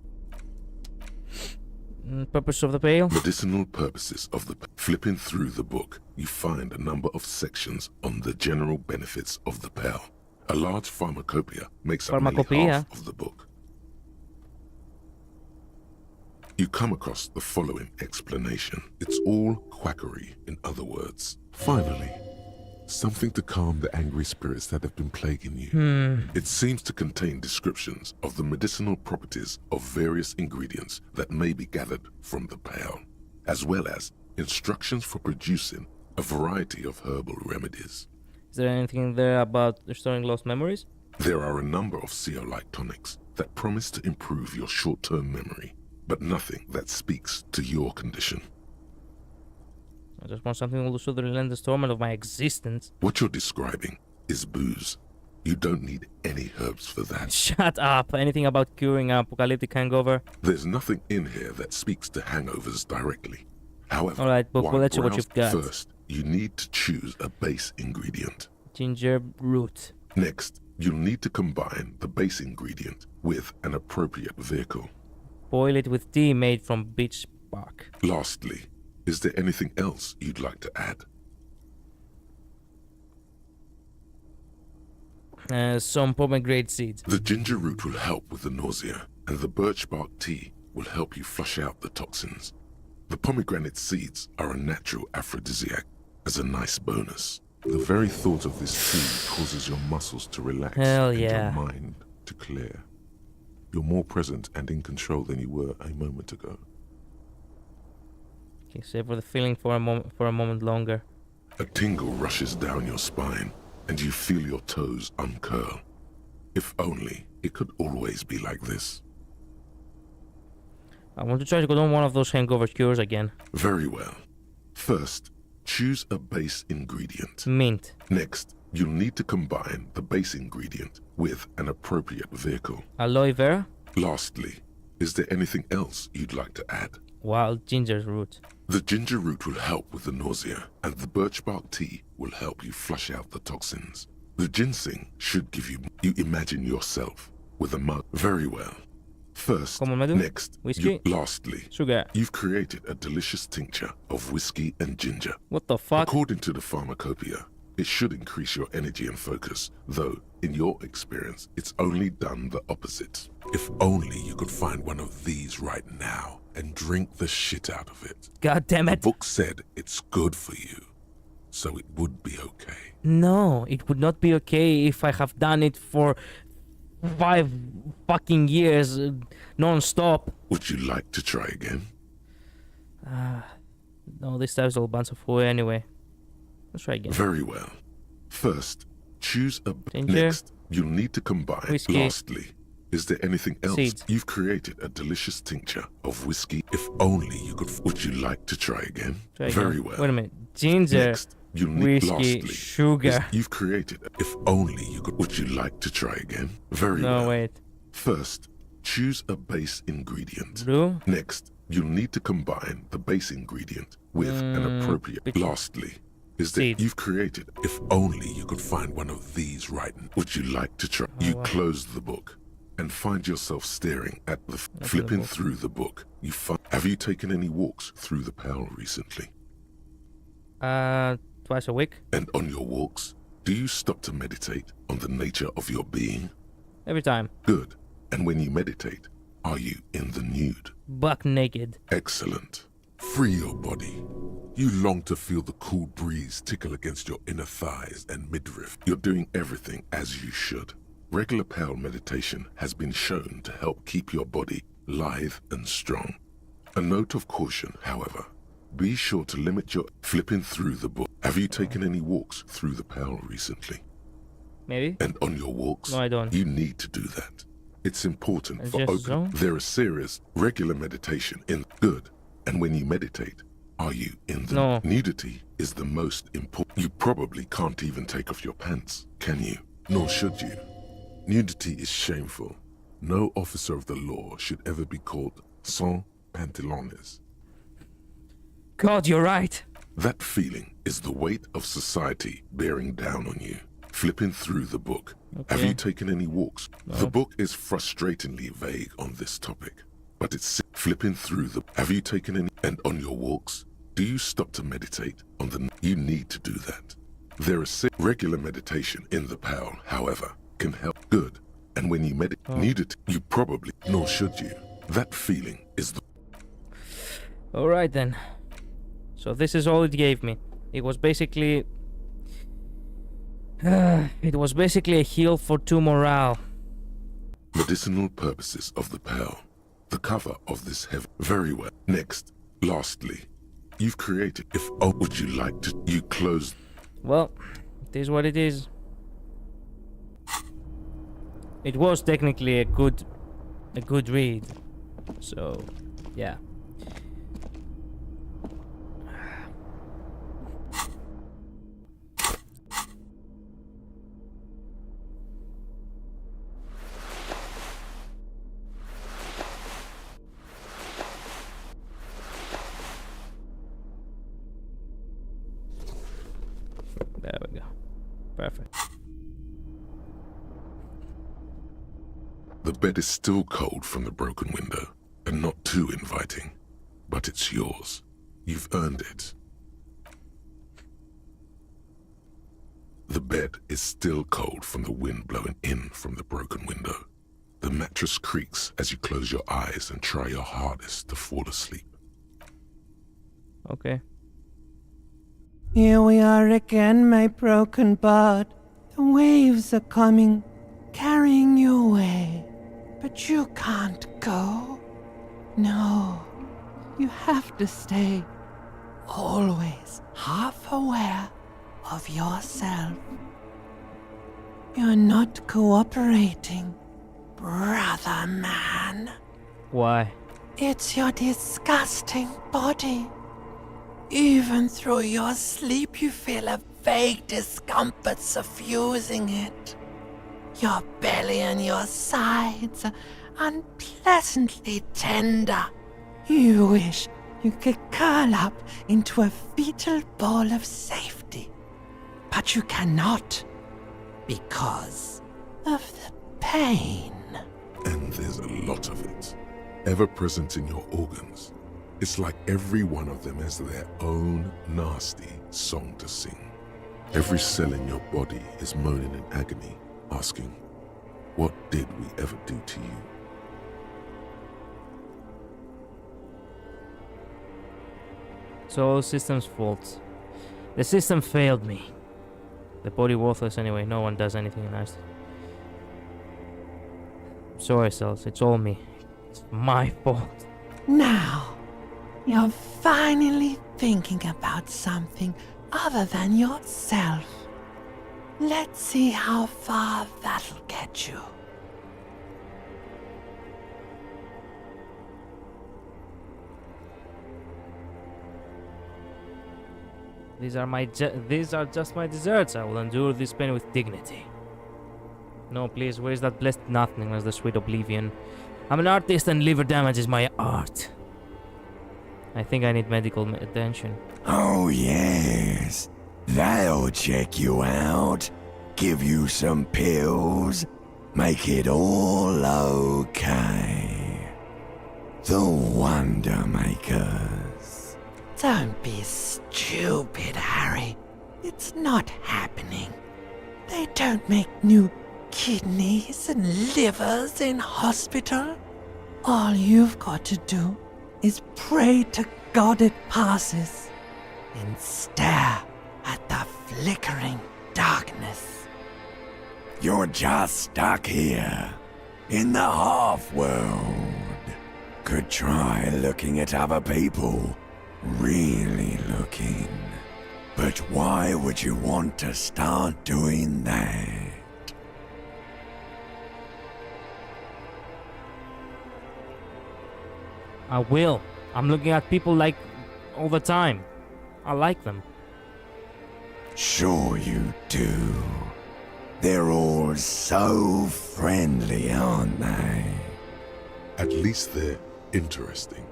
Purpose of the pale? Medicinal purposes of the flipping through the book, you find a number of sections on the general benefits of the pale. A large pharmacopoeia makes up nearly half of the book. You come across the following explanation. It's all quackery, in other words. Finally, something to calm the angry spirits that have been plaguing you. It seems to contain descriptions of the medicinal properties of various ingredients that may be gathered from the pale, as well as instructions for producing a variety of herbal remedies. Is there anything there about restoring lost memories? There are a number of CO-like tonics that promise to improve your short-term memory, but nothing that speaks to your condition. I just want something to soothe the relentless torment of my existence. What you're describing is booze. You don't need any herbs for that. Shut up. Anything about curing an apocalyptic hangover? There's nothing in here that speaks to hangovers directly. However, alright, but we'll let you what you've got. First, you need to choose a base ingredient. Ginger root. Next, you'll need to combine the base ingredient with an appropriate vehicle. Boil it with tea made from beech bark. Lastly, is there anything else you'd like to add? Some pomegranate seeds. The ginger root will help with the nausea, and the birch bark tea will help you flush out the toxins. The pomegranate seeds are a natural aphrodisiac as a nice bonus. The very thought of this tea causes your muscles to relax and your mind to clear. You're more present and in control than you were a moment ago. Okay, savor the feeling for a moment longer. A tingle rushes down your spine, and you feel your toes uncurl. If only it could always be like this. I want to try to go on one of those hangover cures again. Very well. First, choose a base ingredient. Mint. Next, you'll need to combine the base ingredient with an appropriate vehicle. Aloe vera? Lastly, is there anything else you'd like to add? Wild ginger root. The ginger root will help with the nausea, and the birch bark tea will help you flush out the toxins. The ginseng should give you imagine yourself with a mug. Very well. First, next, whiskey, lastly, sugar. You've created a delicious tincture of whiskey and ginger. What the fuck? According to the pharmacopoeia, it should increase your energy and focus, though, in your experience, it's only done the opposite. If only you could find one of these right now and drink the shit out of it. God damn it. The book said it's good for you, so it would be okay. No, it would not be okay if I have done it for 5 fucking years, non-stop. Would you like to try again? No, this time's all a bunch of food anyway. Let's try again. Very well. First, choose a... Ginger. Next, you'll need to combine... Whiskey. Lastly, is there anything else? Seeds. You've created a delicious tincture of whiskey. If only you could... Would you like to try again? Very well. Wait a minute. Ginger, Next, you'll need... whiskey, Lastly, sugar. you've created... If only you could... Would you like to try again? Very well. No, wait. First, choose a base ingredient. Blue? Next, you'll need to combine the base ingredient with an appropriate... Lastly, is that you've created... If only you could find one of these right now. Would you like to try... You close the book and find yourself staring at the... Flipping through the book, you find... Have you taken any walks through the Pale recently? Twice a week. And on your walks, do you stop to meditate on the nature of your being? Every time. Good. And when you meditate, are you in the nude? Buck naked. Excellent. Free your body. You long to feel the cool breeze tickle against your inner thighs and midriff. You're doing everything as you should. Regular Pale meditation has been shown to help keep your body lithe and strong. A note of caution, however. Be sure to limit your flipping through the book. Have you taken any walks through the Pale recently? Maybe. And on your walks, No, I don't. you need to do that. It's important It's for just open. zone? There is serious, regular meditation in good. And when you meditate, are you in the No. nudity is the most important. You probably can't even take off your pants, can you? Nor should you. Nudity is shameful. No officer of the law should ever be called sans pantalones. God, you're right. That feeling is the weight of society bearing down on you. Flipping through the book. Have Okay. you taken any walks? No. The book is frustratingly vague on this topic, but it's flipping through the. Have you taken any? And on your walks, do you stop to meditate on the? You need to do that. There is regular meditation in the PAL, however, can help good. And when you need it, you probably, nor should you. That feeling is the. All right then. So this is all it gave me. It was basically. It was basically a heal for 2 morale. Medicinal purposes of the PAL. The cover of this very well. Next, lastly, you've created. If would you like to? You close. Well, it is what it is. It was technically a good read. So, yeah. There we go. Perfect. The bed is still cold from the broken window, and not too inviting. But it's yours. You've earned it. The bed is still cold from the wind blowing in from the broken window. The mattress creaks as you close your eyes and try your hardest to fall asleep. Okay. Here we are again, my broken bird. The waves are coming, carrying you away. But you can't go. No, you have to stay. Always half aware of yourself. You're not cooperating, brother man. Why? It's your disgusting body. Even through your sleep, you feel a vague discomfort suffusing it. Your belly and your sides are unpleasantly tender. You wish you could curl up into a fetal ball of safety. But you cannot, because of the pain. And there's a lot of it, ever present in your organs. It's like every one of them has their own nasty song to sing. Every cell in your body is moaning in agony, asking, what did we ever do to you? It's all system's fault. The system failed me. The body worthless anyway, no one does anything nice. Sorry, Cells, it's all me. It's my fault. Now, you're finally thinking about something other than yourself. Let's see how far that'll get you. These are just my desserts. I will endure this pain with dignity. No, please, where's that blessed nothingness, the sweet oblivion? I'm an artist and liver damage is my art. I think I need medical attention. Oh, yes. They'll check you out, give you some pills, make it all okay. The Wonder Makers. Don't be stupid, Harry. It's not happening. They don't make new kidneys and livers in hospital. All you've got to do is pray to God it passes and stare at the flickering darkness. You're just stuck here, in the half-world. Could try looking at other people, really looking. But why would you want to start doing that? I will. I'm looking at people like all the time. I like them. Sure you do. They're all so friendly, aren't they? At least they're interesting.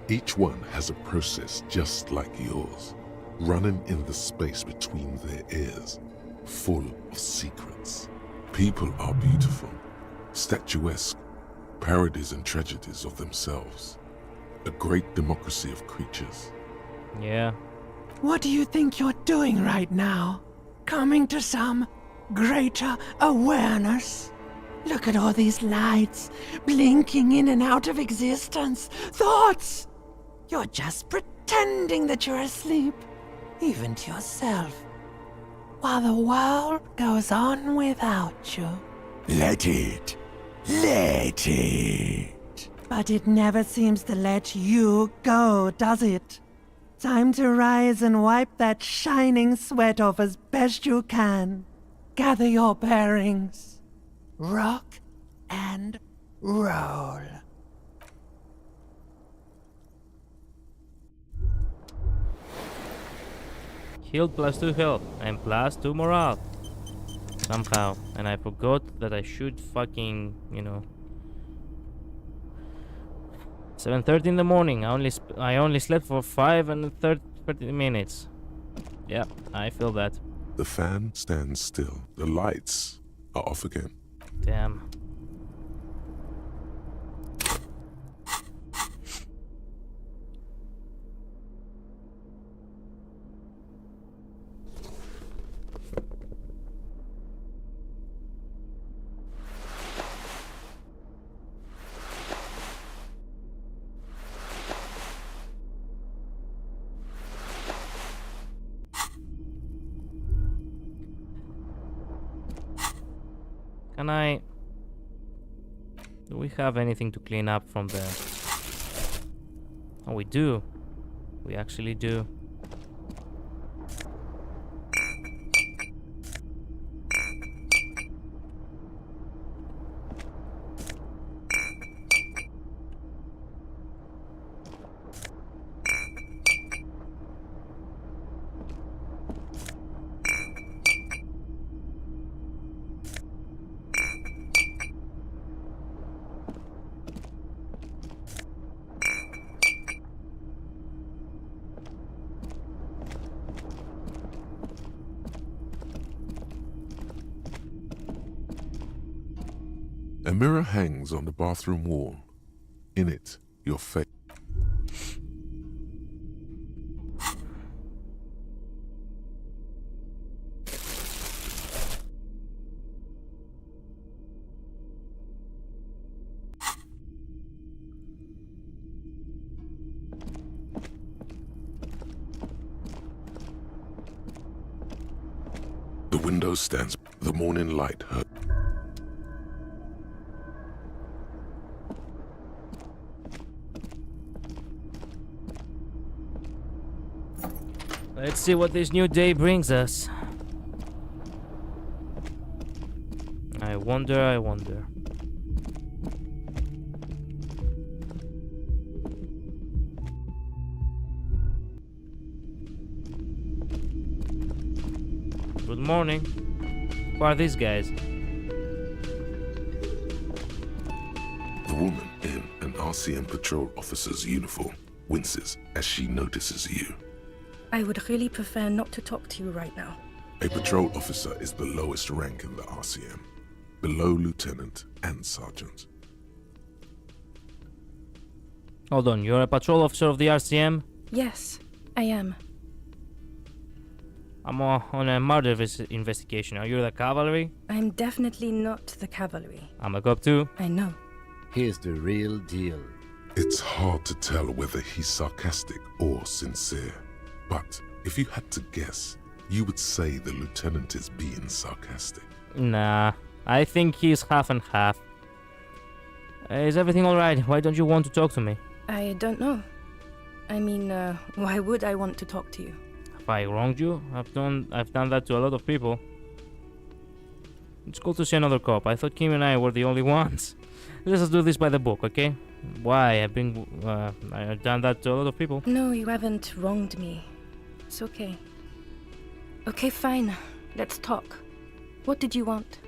Each one has a process just like yours, running in the space between their ears, full of secrets. People are beautiful, statuesque, parodies and tragedies of themselves. A great democracy of creatures. Yeah. What do you think you're doing right now? Coming to some greater awareness? Look at all these lights, blinking in and out of existence. Thoughts! You're just pretending that you're asleep, even to yourself, while the world goes on without you. Let it. Let it. But it never seems to let you go, does it? Time to rise and wipe that shining sweat off as best you can. Gather your bearings. Rock and roll. Healed +2 health and +2 morale. Somehow. And I forgot that I should fucking, 7:30 in the morning. I only slept for 5 and 30 minutes. Yeah, I feel that. The fan stands still. The lights are off again. Damn. Do we have anything to clean up from there? Oh, we do. We actually do. A mirror hangs on the bathroom wall. In it, your face. The window stands. The morning light hurt. Let's see what this new day brings us. I wonder. Good morning. Who are these guys? The woman in an RCM patrol officer's uniform winces as she notices you. I would really prefer not to talk to you right now. A patrol officer is the lowest rank in the RCM, below lieutenant and sergeant. Hold on, you're a patrol officer of the RCM? Yes, I am. I'm on a murder investigation. Are you the cavalry? I'm definitely not the cavalry. I'm a cop too. I know. Here's the real deal. It's hard to tell whether he's sarcastic or sincere. But if you had to guess, you would say the lieutenant is being sarcastic. Nah, I think he's half and half. Is everything alright? Why don't you want to talk to me? I don't know. I mean, why would I want to talk to you? Have I wronged you? I've done that to a lot of people. It's cool to see another cop. I thought Kim and I were the only ones. Let's do this by the book, okay? Why? I've done that to a lot of people. No, you haven't wronged me. It's okay. Okay, fine. Let's talk. What did you want?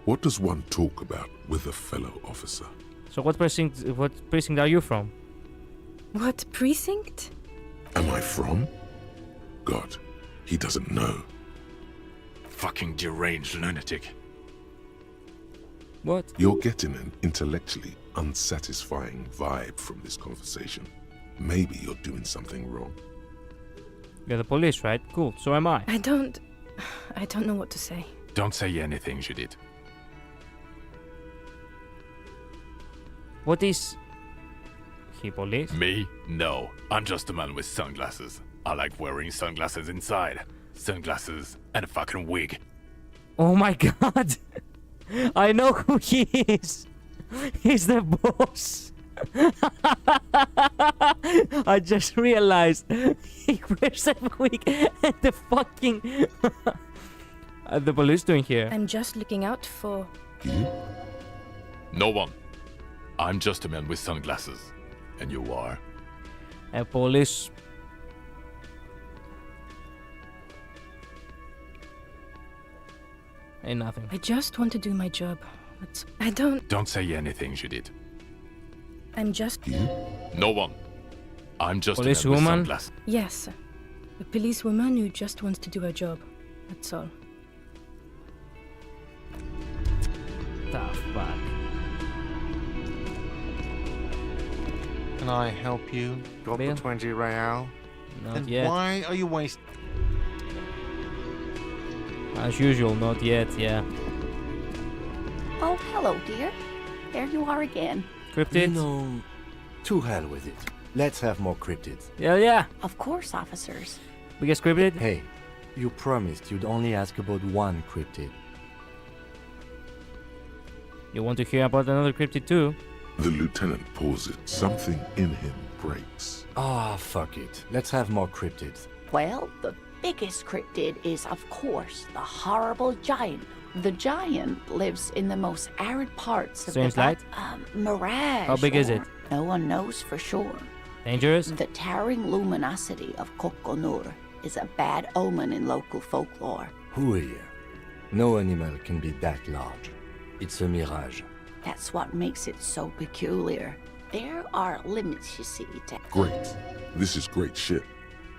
What does one talk about with a fellow officer? So what precinct are you from? What precinct? Am I from? God, he doesn't know. Fucking deranged lunatic. What? You're getting an intellectually unsatisfying vibe from this conversation. Maybe you're doing something wrong. You're the police, right? Cool, so am I. I don't know what to say. Don't say anything, Judith. What is... he police? Me? No. I'm just a man with sunglasses. I like wearing sunglasses inside. Sunglasses and a fucking wig. Oh my god! I know who he is! He's the boss! I just realized he wears a wig and the fucking... the police doing here? I'm just looking out for... You? No one. I'm just a man with sunglasses. And you are? A police... Ain't nothing. I just want to do my job. But I don't... Don't say anything, Judith. I'm just... You? No one. I'm just a man with Policewoman? sunglasses. Yes. A policewoman who just wants to do her job. That's all. The fuck? Can I help you? Got Bill? the 20 real? Not Then yet. why are you wasting... As usual, not yet, yeah. Oh, hello, dear. There you are again. Cryptids? No, to hell with it. Let's have more cryptids. Yeah. Of course, officers. Biggest cryptid? Hey, you promised you'd only ask about one cryptid. You want to hear about another cryptid too? The lieutenant pauses. Something in him breaks. Ah, fuck it. Let's have more cryptids. Well, the biggest cryptid is, of course, the horrible giant. The giant lives in the most arid parts of Strange the light? mirage. How big is or it? No one knows for sure. Dangerous? The towering luminosity of Kokonur is a bad omen in local folklore. Who here? No animal can be that large. It's a mirage. That's what makes it so peculiar. There are limits, you see, to... Great. This is great shit.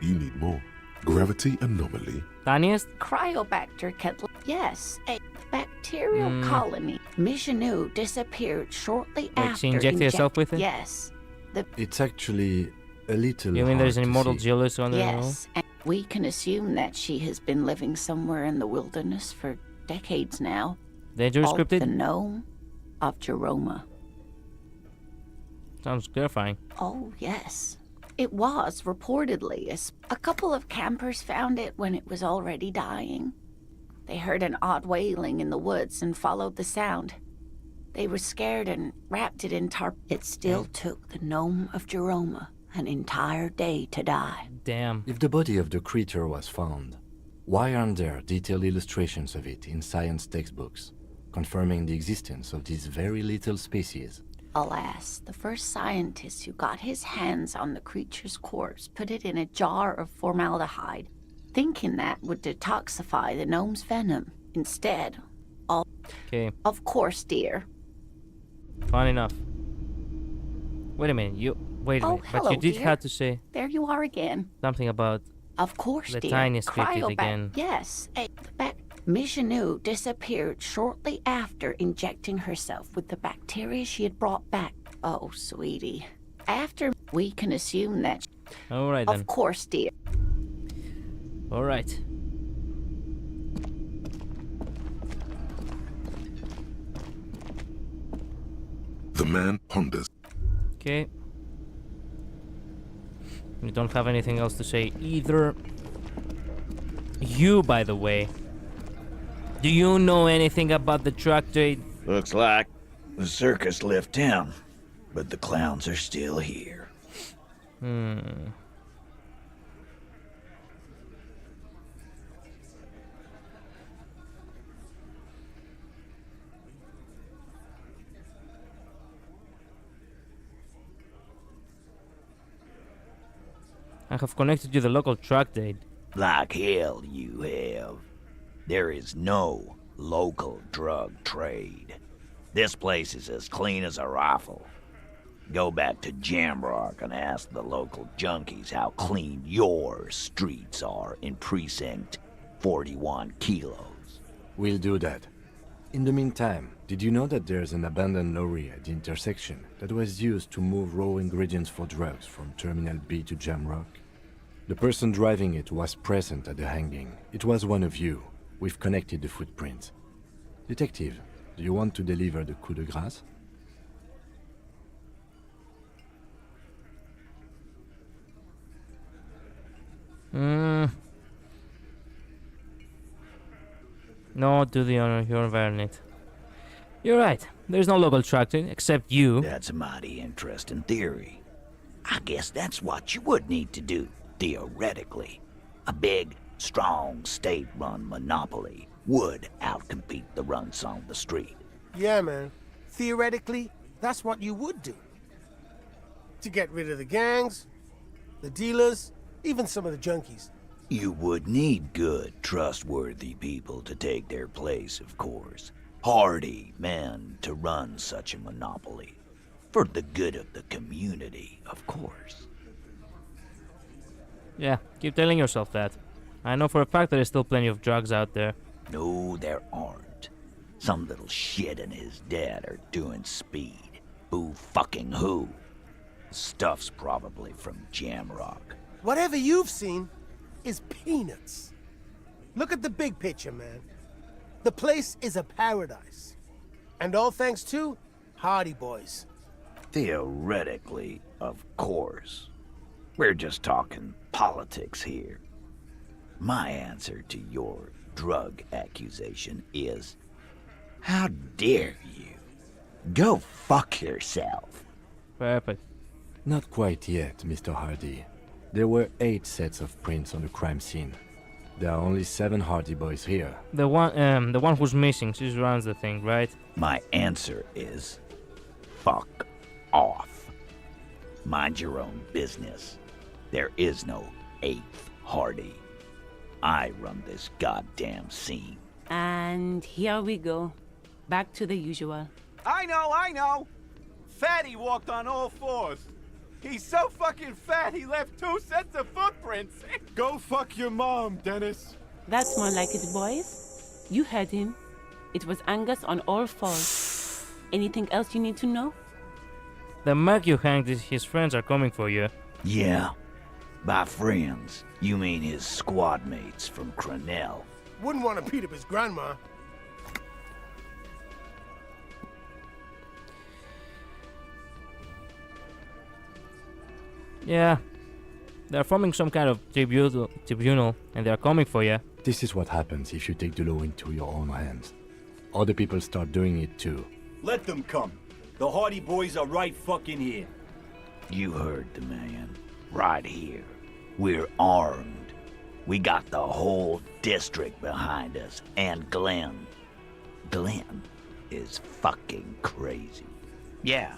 You need more. Gravity anomaly. Tiniest? Cryobacter kettle. Yes, a bacterial colony. Michanu disappeared shortly Like after. she injected herself with it? Yes. It's actually a little You mean there's an hard to immortal see. geologist on the Yes, and we can assume that she has been living somewhere in the wilderness for decades now. Dangerous Called cryptid? the gnome of Jeroma. Sounds terrifying. Oh, yes. It was, reportedly. A couple of campers found it when it was already dying. They heard an odd wailing in the woods and followed the sound. They were scared and wrapped it in tarp. It still took the gnome of Jeroma an entire day to die. Damn. If the body of the creature was found, why aren't there detailed illustrations of it in science textbooks, confirming the existence of this very little species? Alas, the first scientist who got his hands on the creature's corpse put it in a jar of formaldehyde, thinking that would detoxify the gnome's venom. Instead, Okay. Of course, dear. Fine enough. Wait a minute, Wait a minute, but hello, you did dear. have to say There you are again. something about Of course, the dear. tiniest cryptid again. Yes, Michanu disappeared shortly after injecting herself with the bacteria she had brought back. Oh, sweetie. After, we can assume that... Alright then. Of course, dear. Alright. The man ponders. Okay. You don't have anything else to say either. You, by the way. Do you know anything about the truck trade? Looks like the circus left town, but the clowns are still here. I have connected you to the local truck trade. Like hell you have. There is no local drug trade. This place is as clean as a rifle. Go back to Jamrock and ask the local junkies how clean your streets are in Precinct 41 Kilos. We'll do that. In the meantime, did you know that there's an abandoned lorry at the intersection that was used to move raw ingredients for drugs from Terminal B to Jamrock? The person driving it was present at the hanging. It was one of you. We've connected the footprints. Detective, do you want to deliver the coup de grâce? No, do the honor, you're wearing it. You're right, there's no local truck trade except you. That's a mighty interesting theory. I guess that's what you would need to do, theoretically. A big, strong, state-run monopoly would outcompete the runts on the street. Yeah, man. Theoretically, that's what you would do. To get rid of the gangs, the dealers, even some of the junkies. You would need good, trustworthy people to take their place, of course. Hardy men to run such a monopoly. For the good of the community, of course. Yeah, keep telling yourself that. I know for a fact there's still plenty of drugs out there. No, there aren't. Some little shit and his dad are doing speed. Who fucking who? Stuff's probably from Jamrock. Whatever you've seen is peanuts. Look at the big picture, man. The place is a paradise. And all thanks to Hardy Boys. Theoretically, of course. We're just talking politics here. My answer to your drug accusation is, how dare you? Go fuck yourself. Perfect. Not quite yet, Mr. Hardy. There were 8 sets of prints on the crime scene. There are only 7 Hardy Boys here. The one who's missing, she runs the thing, right? My answer is, fuck off. Mind your own business. There is no 8th Hardy. I run this goddamn scene. And here we go. Back to the usual. I know! Fatty walked on all 4s. He's so fucking fat he left 2 sets of footprints. Go fuck your mom, Dennis. That's more like it, boys. You heard him. It was Angus on all 4s. Anything else you need to know? The Merc you hanged, his friends are coming for you. Yeah. By friends, you mean his squad mates from Crenell. Wouldn't want to beat up his grandma. Yeah. They're forming some kind of tribunal, and they're coming for you. This is what happens if you take the law into your own hands. Other people start doing it too. Let them come. The Hardy Boys are right fucking here. You heard the man. Right here. We're armed. We got the whole district behind us, and Glenn. Glenn is fucking crazy. Yeah.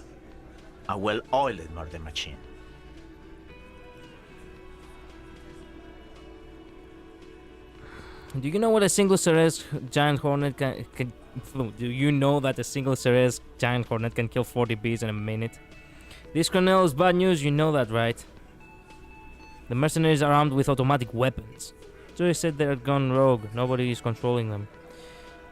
A well-oiled murder machine. Do you know what a single Ceres giant hornet can do you know that a single Ceres giant hornet can kill 40 bees in a minute? This Crenell is bad news, you know that, right? The mercenaries are armed with automatic weapons. Joey said they're gone rogue, nobody is controlling them.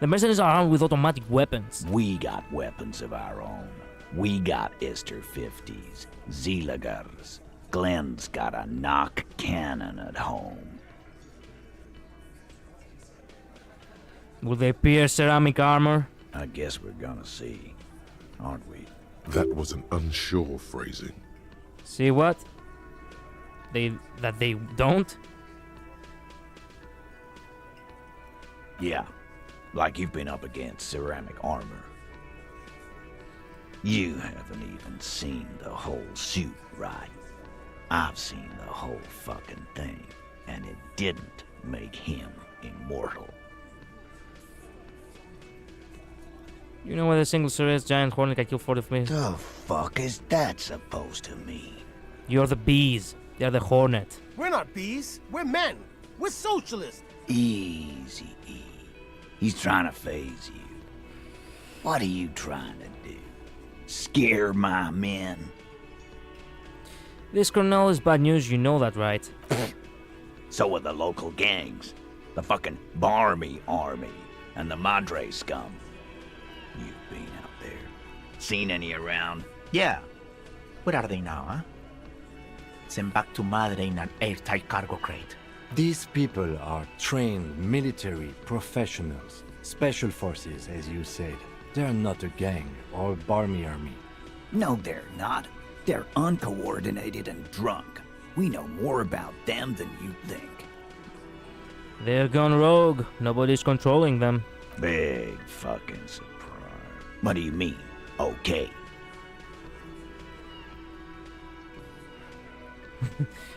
The mercenaries are armed with automatic weapons. We got weapons of our own. We got Ister 50s, Zeelagers. Glenn's got a knock cannon at home. Will they pierce ceramic armor? I guess we're gonna see, aren't we? That was an unsure phrasing. See what? That they don't? Yeah, like you've been up against ceramic armor. You haven't even seen the whole suit, right? I've seen the whole fucking thing, and it didn't make him immortal. You know what a single Ceres giant hornet can kill 40 bees? The fuck is that supposed to mean? You're the bees. They're the Hornet. We're not bees. We're men. We're socialists. Easy, E. He's trying to phase you. What are you trying to do? Scare my men? This, Colonel, is bad news, you know that, right? So are the local gangs. The fucking Barmy Army and the Madre scum. You've been out there. Seen any around? Yeah. Where are they now, huh? Sent back to Madre in an airtight cargo crate. These people are trained military professionals, special forces, as you said. They're not a gang or Barmy army. No, they're not. They're uncoordinated and drunk. We know more about them than you think. They're gone rogue. Nobody's controlling them. Big fucking surprise. What do you mean, okay?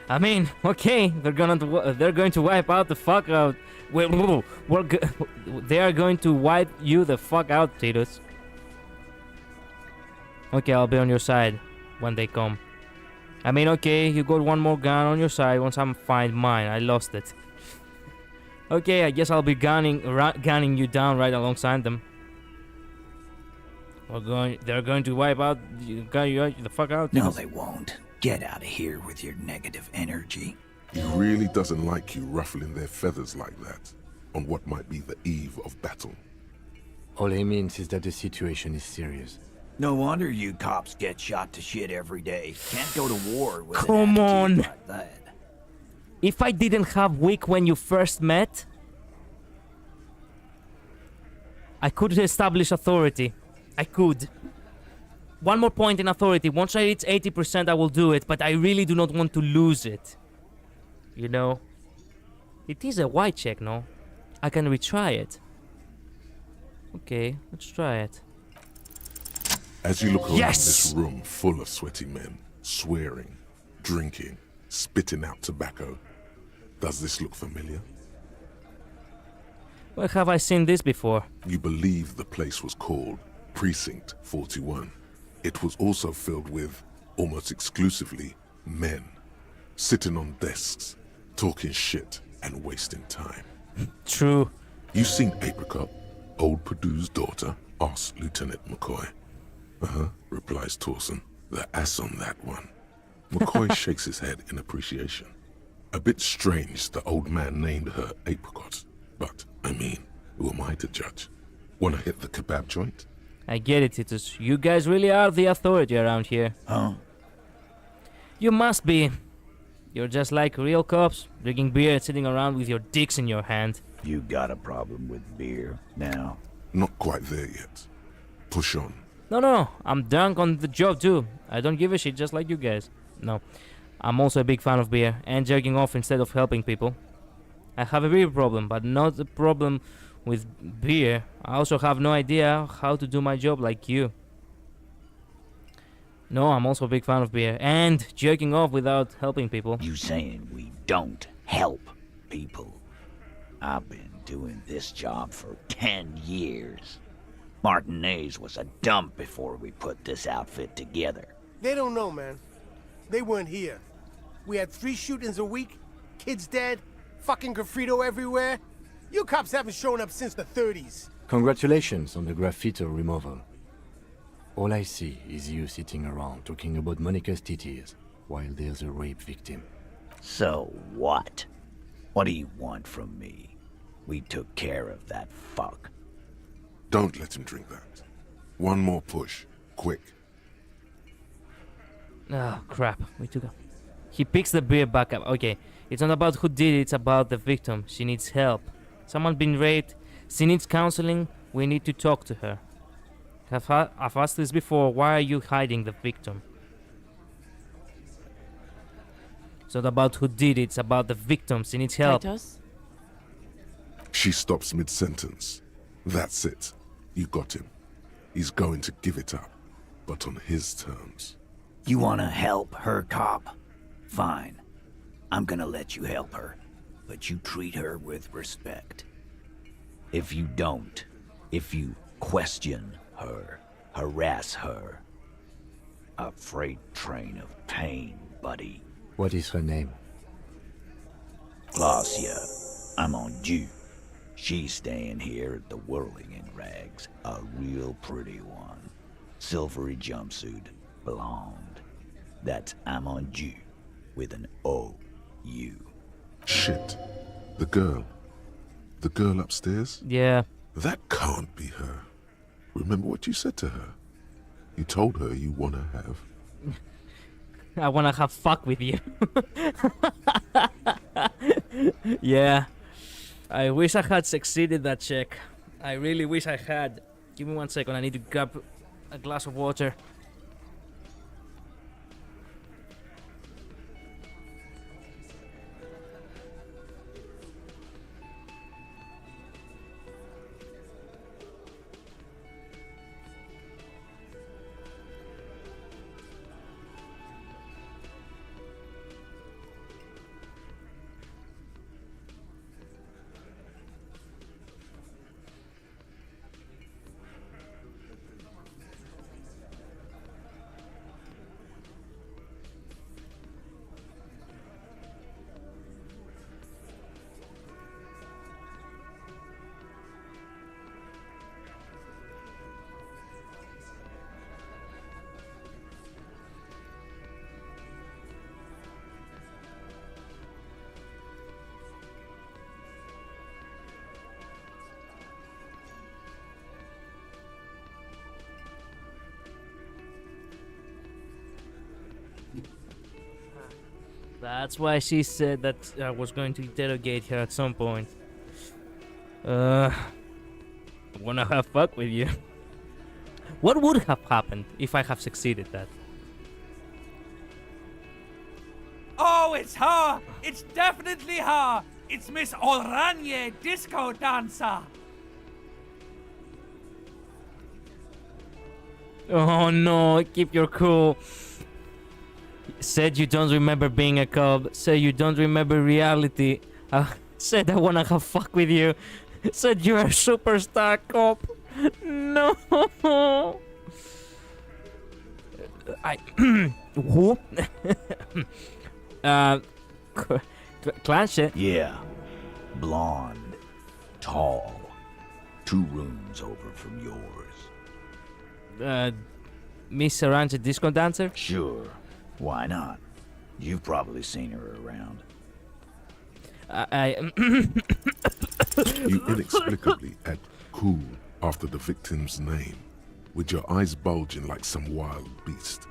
I mean, okay, they're going to wipe out the fuck out. They are going to wipe you the fuck out, Titus. Okay, I'll be on your side when they come. I mean, okay, you got one more gun on your side. Once I find mine, I lost it. Okay, I guess I'll be gunning you down right alongside them. They're going to wipe out you the fuck out. No, they won't. Get out of here with your negative energy. He really doesn't like you ruffling their feathers like that on what might be the eve of battle. All he means is that the situation is serious. No wonder you cops get shot to shit every day. Can't go to war with Come an on. attitude like that. If I didn't have Wick when you first met, I could establish authority. I could. One more point in authority. Once I reach 80%, I will do it, but I really do not want to lose it. You know? It is a white check, no? I can retry it. Okay, let's try it. As you look around Yes! this room full of sweaty men, swearing, drinking, spitting out tobacco, does this look familiar? Where have I seen this before? You believe the place was called Precinct 41. It was also filled with, almost exclusively, men, sitting on desks, talking shit and wasting time. True. You seen Apricot, old Purdue's daughter? Asks Lieutenant McCoy. Uh-huh, replies Torson. The ass on that one. McCoy shakes his head in appreciation. A bit strange the old man named her Apricot, but, I mean, who am I to judge? Wanna hit the kebab joint? I get it, Titus. You guys really are the authority around here. Huh? You must be. You're just like real cops, drinking beer and sitting around with your dicks in your hand. You got a problem with beer now? Not quite there yet. Push on. No, I'm drunk on the job too. I don't give a shit, just like you guys. No, I'm also a big fan of beer and jerking off instead of helping people. I have a beer problem, but not a problem with beer. I also have no idea how to do my job like you. No, I'm also a big fan of beer and jerking off without helping people. You saying we don't help people? I've been doing this job for 10 years. Martinez was a dump before we put this outfit together. They don't know, man. They weren't here. We had 3 shootings a week, kids dead, fucking graffito everywhere. You cops haven't shown up since the 30s. Congratulations on the graffito removal. All I see is you sitting around talking about Monica's titties while there's a rape victim. So what? What do you want from me? We took care of that fuck. Don't let him drink that. One more push. Quick. Oh, crap. He picks the beer back up. Okay, it's not about who did it, it's about the victim. She needs help. Someone been raped. She needs counseling. We need to talk to her. I've asked this before. Why are you hiding the victim? It's not about who did it, it's about the victim. She needs help. Titus? She stops mid-sentence. That's it. You got him. He's going to give it up, but on his terms. You wanna help her, cop? Fine. I'm gonna let you help her, but you treat her with respect. If you don't, if you question her, harass her, a freight train of pain, buddy. What is her name? Glacia, I'm on due. She's staying here at the Whirling in Rags, a real pretty one. Silvery jumpsuit, blonde. That's Amon Ju, with an O-U. Shit. The girl. The girl upstairs? Yeah. That can't be her. Remember what you said to her? You told her you want to have... I wanna have fuck with you. Yeah. I wish I had succeeded that check. I really wish I had. Give me 1 second, I need to grab a glass of water. That's why she said that I was going to interrogate her at some point. I wanna have fuck with you. What would have happened if I have succeeded that? Oh, it's her! It's definitely her! It's Miss Oranje, disco dancer! Oh no, keep your cool. Said you don't remember being a cub. Said you don't remember reality. Said I wanna have fuck with you. Said you're a superstar cop. No. I who? Clancy. Yeah. Blonde. Tall. 2 rooms over from yours. Miss Aranja disco dancer? Sure. Why not? You've probably seen her around. You inexplicably add cool after the victim's name, with your eyes bulging like some wild beast.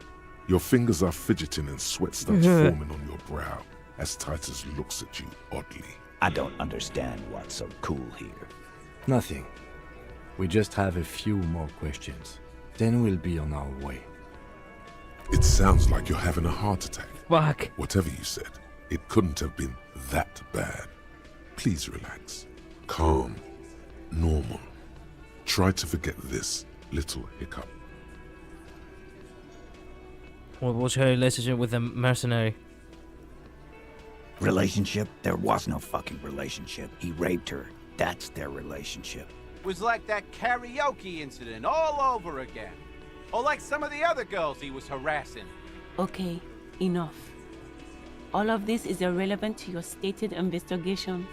Your fingers are fidgeting and sweat starts forming on your brow as Titus looks at you oddly. I don't understand what's so cool here. Nothing. We just have a few more questions. Then we'll be on our way. It sounds like you're having a heart attack. Fuck. Whatever you said, it couldn't have been that bad. Please relax. Calm. Normal. Try to forget this little hiccup. What was her relationship with the mercenary? Relationship? There was no fucking relationship. He raped her. That's their relationship. Was like that karaoke incident all over again. Or like some of the other girls he was harassing. Okay, enough. All of this is irrelevant to your stated investigation.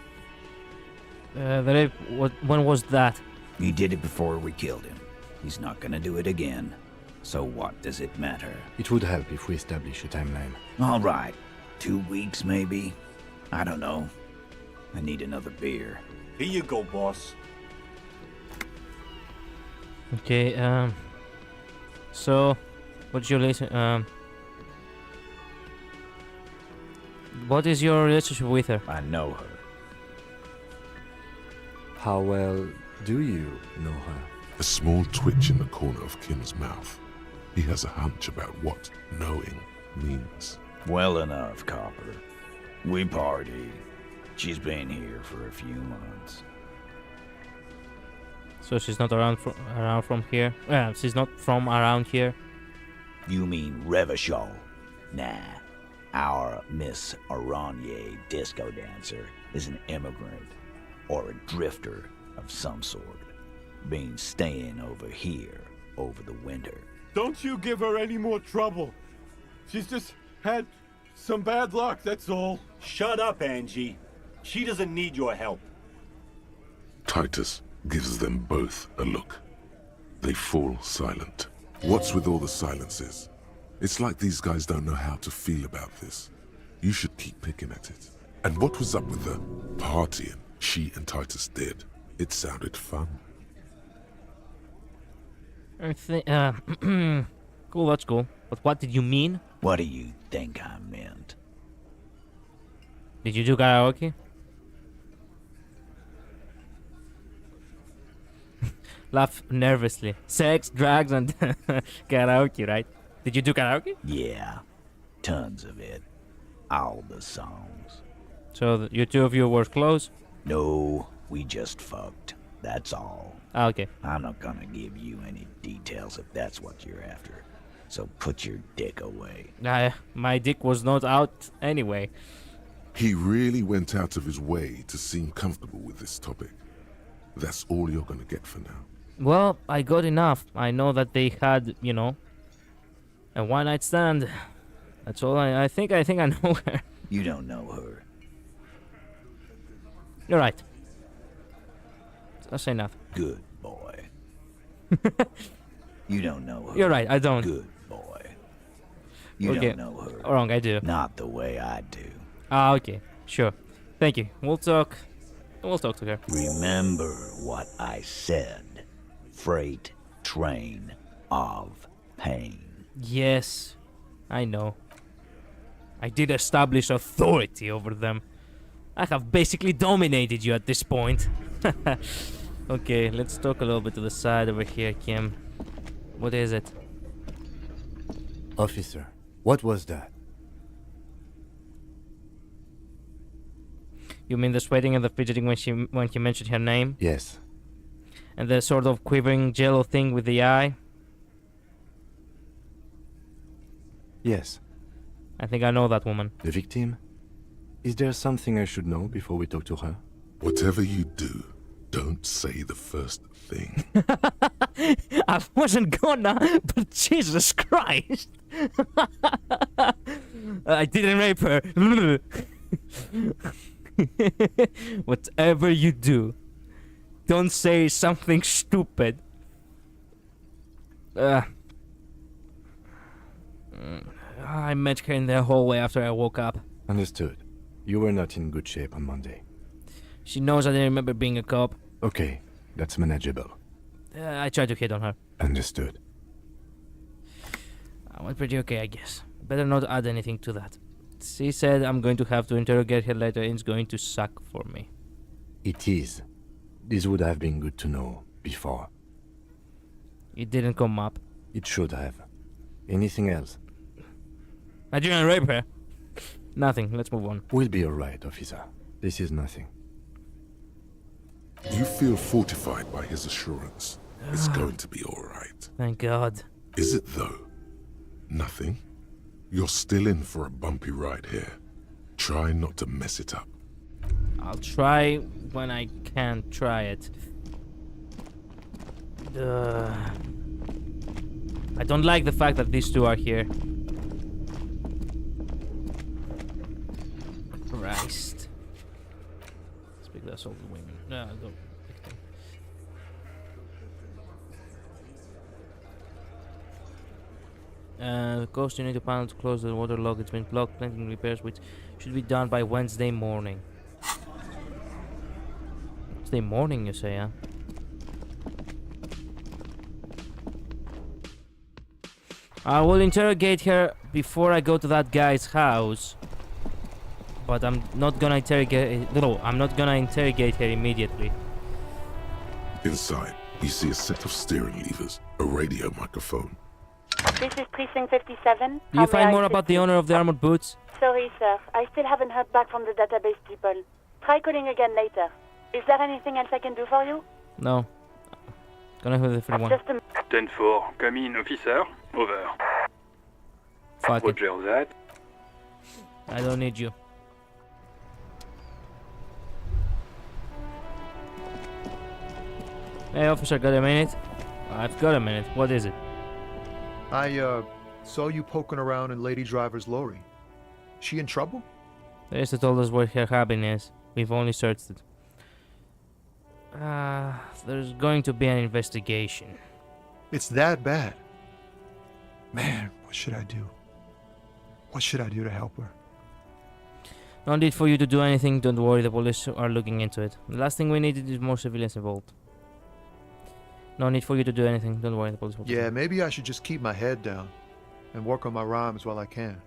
The rape, when was that? He did it before we killed him. He's not gonna do it again. So what does it matter? It would help if we establish a timeline. All right. 2 weeks, maybe? I don't know. I need another beer. Here you go, boss. Okay, so, what's your what is your relationship with her? I know her. How well do you know her? A small twitch in the corner of Kim's mouth. He has a hunch about what knowing means. Well enough, Copper. We partied. She's been here for a few months. So she's not around from here? She's not from around here? You mean Revachol? Nah. Our Miss Oranje disco dancer is an immigrant or a drifter of some sort. Been staying over here over the winter. Don't you give her any more trouble. She's just had Some bad luck, that's all. Shut up, Angie. She doesn't need your help. Titus gives them both a look. They fall silent. What's with all the silences? It's like these guys don't know how to feel about this. You should keep picking at it. And what was up with the partying she and Titus did? It sounded fun. I think, cool, that's cool. But what did you mean? What do you think I meant? Did you do karaoke? Laugh nervously. Sex, drugs, and karaoke, right? Did you do karaoke? Yeah, tons of it. All the songs. So you two of you were close? No, we just fucked. That's all. Ah, okay. I'm not gonna give you any details if that's what you're after. So put your dick away. My dick was not out anyway. He really went out of his way to seem comfortable with this topic. That's all you're gonna get for now. Well, I got enough. I know that they had, you know, a one-night stand. That's all I think I know her. You don't know her. You're right. That's enough. Good boy. You don't know her. You're right, I don't. Good boy. You Okay. don't know her. Wrong, I do. Not the way I do. Ah, okay. Sure. Thank you. We'll talk to her. Remember what I said. Freight train of pain. Yes, I know. I did establish authority over them. I have basically dominated you at this point. Okay, let's talk a little bit to the side over here, Kim. What is it? Officer, what was that? You mean the sweating and the fidgeting when he mentioned her name? Yes. And the sort of quivering jello thing with the eye? Yes. I think I know that woman. The victim? Is there something I should know before we talk to her? Whatever you do, don't say the first thing. I wasn't gonna, but Jesus Christ! I didn't rape her. Whatever you do, don't say something stupid. I met her in the hallway after I woke up. Understood. You were not in good shape on Monday. She knows I didn't remember being a cop. Okay, that's manageable. I tried to hit on her. Understood. I went pretty okay, I guess. Better not add anything to that. She said I'm going to have to interrogate her later and it's going to suck for me. It is. This would have been good to know before. It didn't come up. It should have. Anything else? I didn't rape her. Nothing. Let's move on. We'll be alright, officer. This is nothing. You feel fortified by his assurance. It's going to be alright. Thank God. Is it though? Nothing? You're still in for a bumpy ride here. Try not to mess it up. I'll try when I can try it. I don't like the fact that these two are here. Christ. Speak that all the women. No, don't pick them. The coast you need to panel to close the water lock. It's been blocked. Planting repairs which should be done by Wednesday morning. Wednesday morning, you say, huh? I will interrogate her before I go to that guy's house. But I'm not gonna interrogate. No, I'm not gonna interrogate her immediately. Inside, you see a set of steering levers, a radio microphone. This is Precinct 57. Do you find more about the owner of the armored boots? Sorry, sir. I still haven't heard back from the database people. Try calling again later. Is there anything else I can do for you? No. Gonna have a different one. Just a... 10-4, come in, officer. Over. Fuck it. Roger that. I don't need you. Hey, officer, got a minute? I've got a minute. What is it? I saw you poking around in Lady Driver's lorry. She in trouble? Teresa told us where her cabin is. We've only searched it. There's going to be an investigation. It's that bad. Man, what should I do? What should I do to help her? No need for you to do anything, don't worry, the police are looking into it. The last thing we need is more civilians involved. No need for you to do anything, don't worry, the police will. Yeah, maybe I should just keep my head down and work on my rhymes while I can.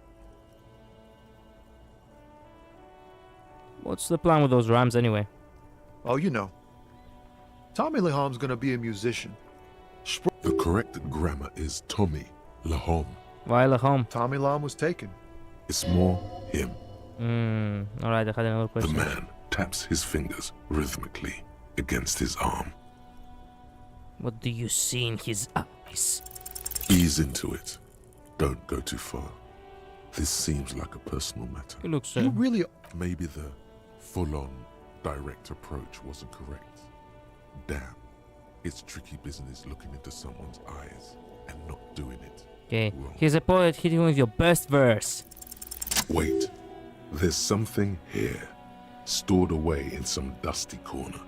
What's the plan with those rhymes anyway? Oh, you know. Tommy Laham's gonna be a musician. The correct grammar is Tommy Lahom. Why Lahom? Tommy Lahm was taken. It's more him. Alright, I had another The question. man taps his fingers rhythmically against his arm. What do you see in his eyes? Ease into it. Don't go too far. This seems like a personal matter. He looks You really... Maybe the full-on direct approach wasn't correct. Damn. It's tricky business looking into someone's eyes and not doing it. Okay, he's a poet, hit him with your best verse. Wait. There's something here, stored away in some dusty corner.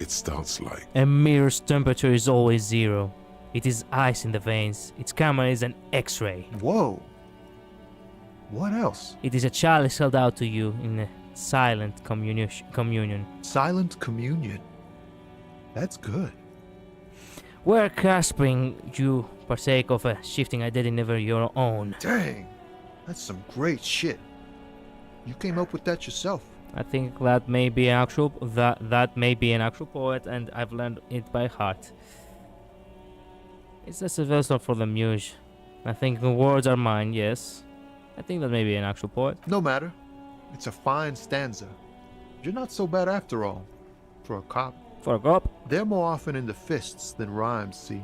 It starts like... A mirror's temperature is always 0. It is ice in the veins. Its camera is an X-ray. Whoa. What else? It is a chalice held out to you in a silent communion. Silent communion. That's good. Where grasping you partake of a shifting identity never your own. Dang. That's some great shit. You came up with that yourself. I think that may be an actual poet, and I've learned it by heart. It's just a vessel for the muse. I think the words are mine, yes. I think that may be an actual poet. No matter. It's a fine stanza. You're not so bad after all. For a cop. For a cop? They're more often in the fists than rhymes, see.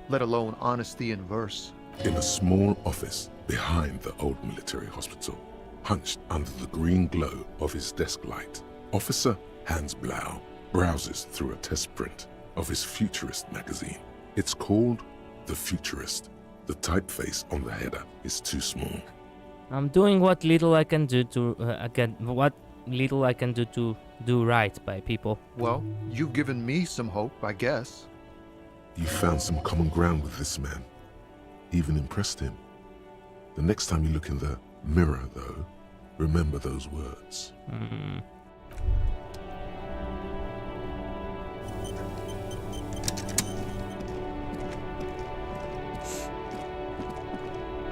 Let alone honesty in verse. In a small office behind the old military hospital, hunched under the green glow of his desk light, Officer Hans Blau browses through a test print of his Futurist magazine. It's called The Futurist. The typeface on the header is too small. I'm doing what little I can do to do right by people. Well, you've given me some hope, I guess. You found some common ground with this man. Even impressed him. The next time you look in the mirror, though, remember those words.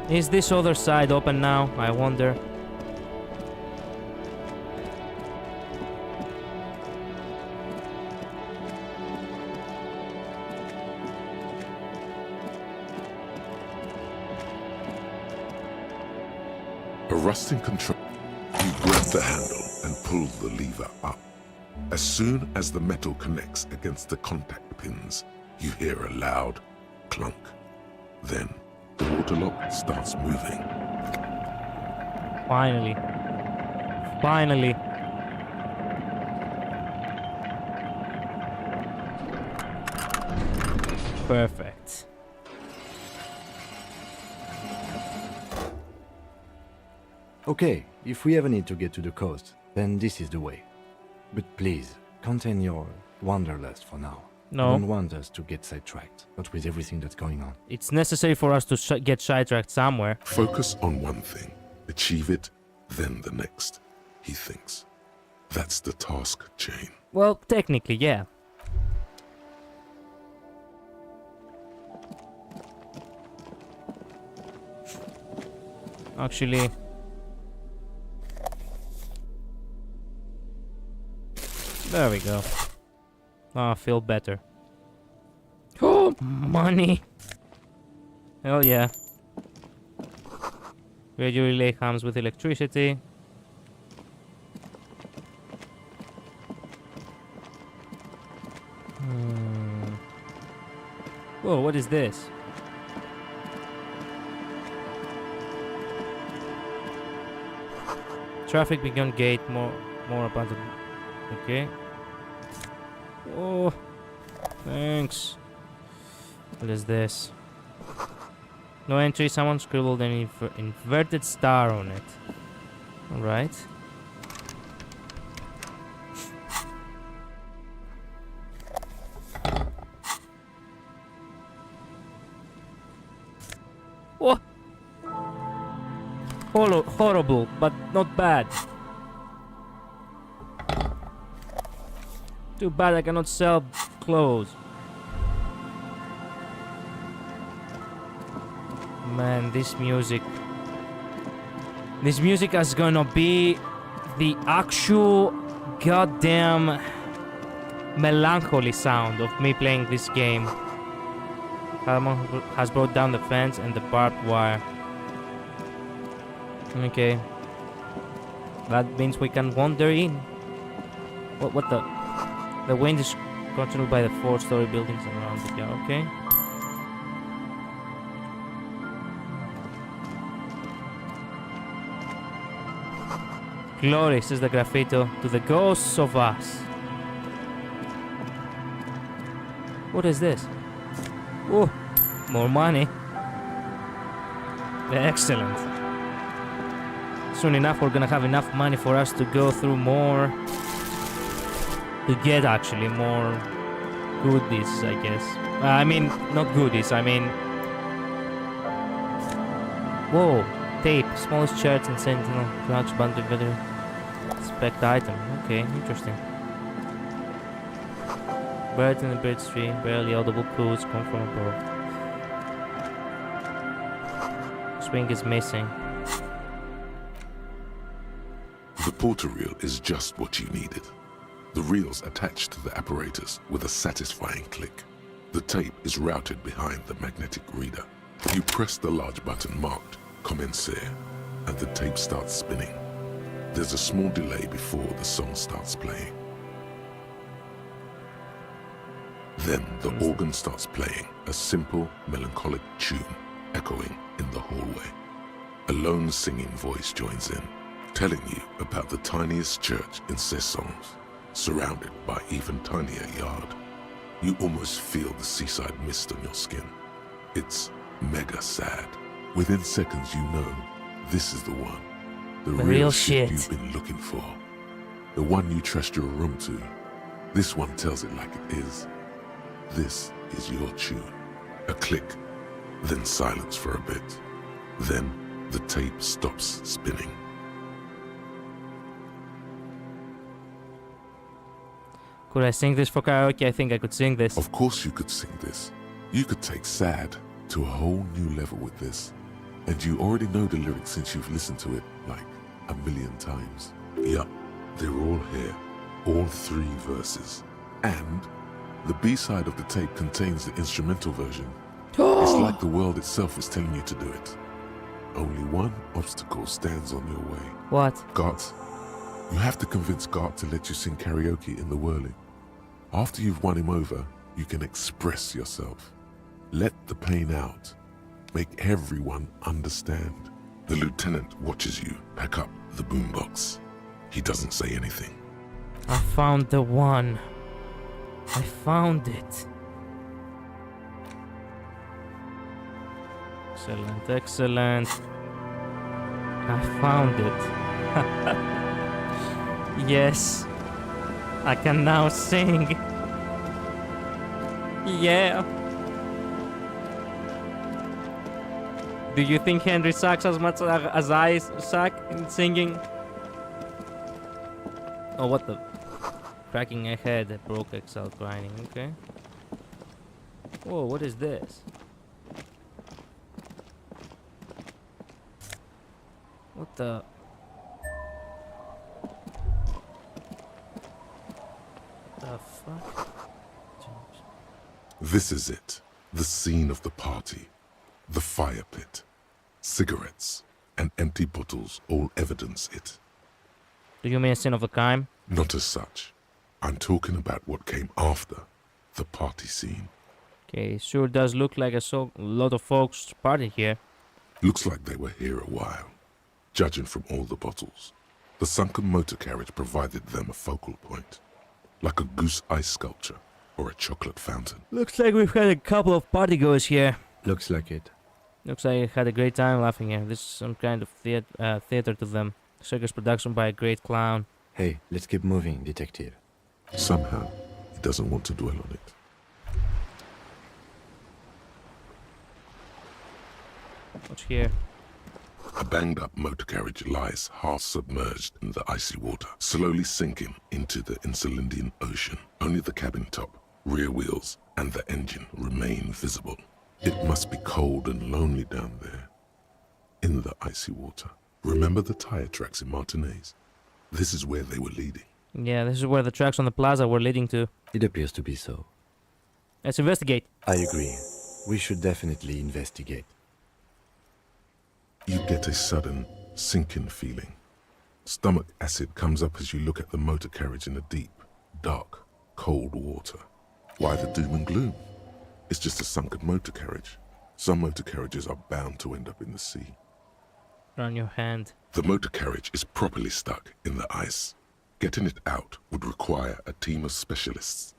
Is this other side open now? I wonder. A rusting control. You grab the handle and pull the lever up. As soon as the metal connects against the contact pins, you hear a loud clunk. Then the water lock starts moving. Finally. Finally. Perfect. Okay, if we ever need to get to the coast, then this is the way. But please, contain your wanderlust for now. No. I don't want us to get sidetracked, not with everything that's going on. It's necessary for us to get sidetracked somewhere. Focus on one thing, achieve it, then the next, he thinks. That's the task chain. Well, technically, yeah. Actually... There we go. Oh, I feel better. Oh, money! Hell yeah. Radio relay comes with electricity. Whoa, what is this? Traffic beacon gate, more abandoned. Okay. Oh, thanks. What is this? No entry. Someone scribbled an inverted star on it. Alright. What? Horrible, but not bad. Too bad I cannot sell clothes. Man, this music is gonna be the actual goddamn melancholy sound of me playing this game. Harmon has brought down the fence and the barbed wire. Okay. That means we can wander in. What the? The wind is controlled by the 4-story buildings around the car, okay? Glory, says the graffito, to the ghosts of us. What is this? Oh, more money. Excellent. Soon enough, we're gonna have enough money for us to go through more. To get actually more goodies, I guess. I mean, not goodies, I mean. Whoa, tape. Smallest church and sentinel. Crouch band together. Spec item. Okay, interesting. Bird in the bird tree. Barely audible clues come from above. Swing is missing. The porter reel is just what you needed. The reel's attached to the apparatus with a satisfying click. The tape is routed behind the magnetic reader. You press the large button marked Commencer, and the tape starts spinning. There's a small delay before the song starts playing. Then the organ starts playing a simple, melancholic tune echoing in the hallway. A lone singing voice joins in, telling you about the tiniest church in Cessons, surrounded by even tinier yard. You almost feel the seaside mist on your skin. It's mega sad. Within seconds you know this is the one. The real shit you've been looking for. The one you trust your room to. This one tells it like it is. This is your tune. A click, then silence for a bit. Then the tape stops spinning. Could I sing this for karaoke? I think I could sing this. Of course you could sing this. You could take sad to a whole new level with this. And you already know the lyrics since you've listened to it like 1,000,000 times. Yup, they're all here. All 3 verses. And the B-side of the tape contains the instrumental version. It's like the world itself is telling you to do it. Only one obstacle stands on your way. What? Gart. You have to convince Gart to let you sing karaoke in the whirling. After you've won him over, you can express yourself. Let the pain out. Make everyone understand. The lieutenant watches you pack up the boombox. He doesn't say anything. I found the one. I found it. Excellent, excellent. I found it. Yes. I can now sing. Yeah. Do you think Henry sucks as much as I suck in singing? Oh, what the? Cracking a head, broke Excel grinding, okay. Whoa, what is this? What the? The fuck? This is it. The scene of the party. The fire pit. Cigarettes and empty bottles all evidence it. Do you mean a sin of a crime? Not as such. I'm talking about what came after the party scene. Okay, sure does look like a lot of folks party here. Looks like they were here a while, judging from all the bottles. The sunken motor carriage provided them a focal point, like a goose ice sculpture or a chocolate fountain. Looks like we've had a couple of partygoers here. Looks like it. Looks like I had a great time laughing here. This is some kind of theater to them. Circus production by a great clown. Hey, let's keep moving, detective. Somehow, he doesn't want to dwell on it. What's here? A banged-up motor carriage lies half submerged in the icy water, slowly sinking into the Insulindian Ocean. Only the cabin top, rear wheels, and the engine remain visible. It must be cold and lonely down there, in the icy water. Remember the tire tracks in Martinez? This is where they were leading. Yeah, this is where the tracks on the plaza were leading to. It appears to be so. Let's investigate. I agree. We should definitely investigate. You get a sudden, sinking feeling. Stomach acid comes up as you look at the motor carriage in the deep, dark, cold water. Why the doom and gloom? It's just a sunken motor carriage. Some motor carriages are bound to end up in the sea. Run your hand. The motor carriage is properly stuck in the ice. Getting it out would require a team of specialists.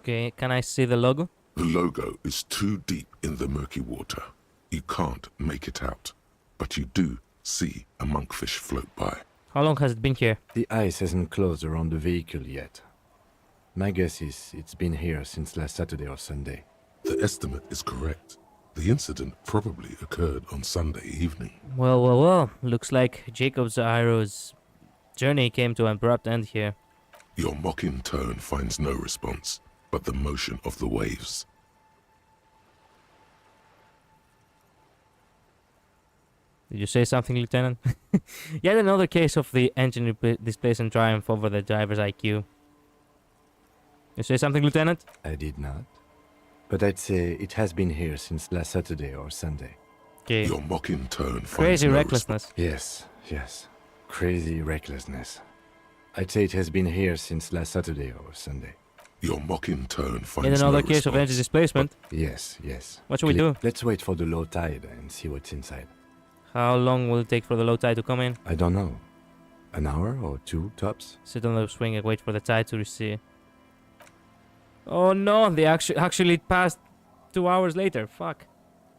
Okay, can I see the logo? The logo is too deep in the murky water. You can't make it out, but you do see a monkfish float by. How long has it been here? The ice hasn't closed around the vehicle yet. My guess is it's been here since last Saturday or Sunday. The estimate is correct. The incident probably occurred on Sunday evening. Well. Looks like Jacob's Arrow's journey came to an abrupt end here. Your mocking tone finds no response, but the motion of the waves. Did you say something, Lieutenant? Yet another case of the engine displacing triumph over the driver's IQ. You say something, Lieutenant? I did not. But I'd say it has been here since last Saturday or Sunday. Okay. Your mocking tone finds Crazy no recklessness. Yes. Crazy recklessness. I'd say it has been here since last Saturday or Sunday. Your mocking tone finds Yet another no case of response. engine displacement. Yes. What should we do? Let's wait for the low tide and see what's inside. How long will it take for the low tide to come in? I don't know. An hour or two, tops? Sit on the swing and wait for the tide to recede. Oh no, they actually passed 2 hours later. Fuck.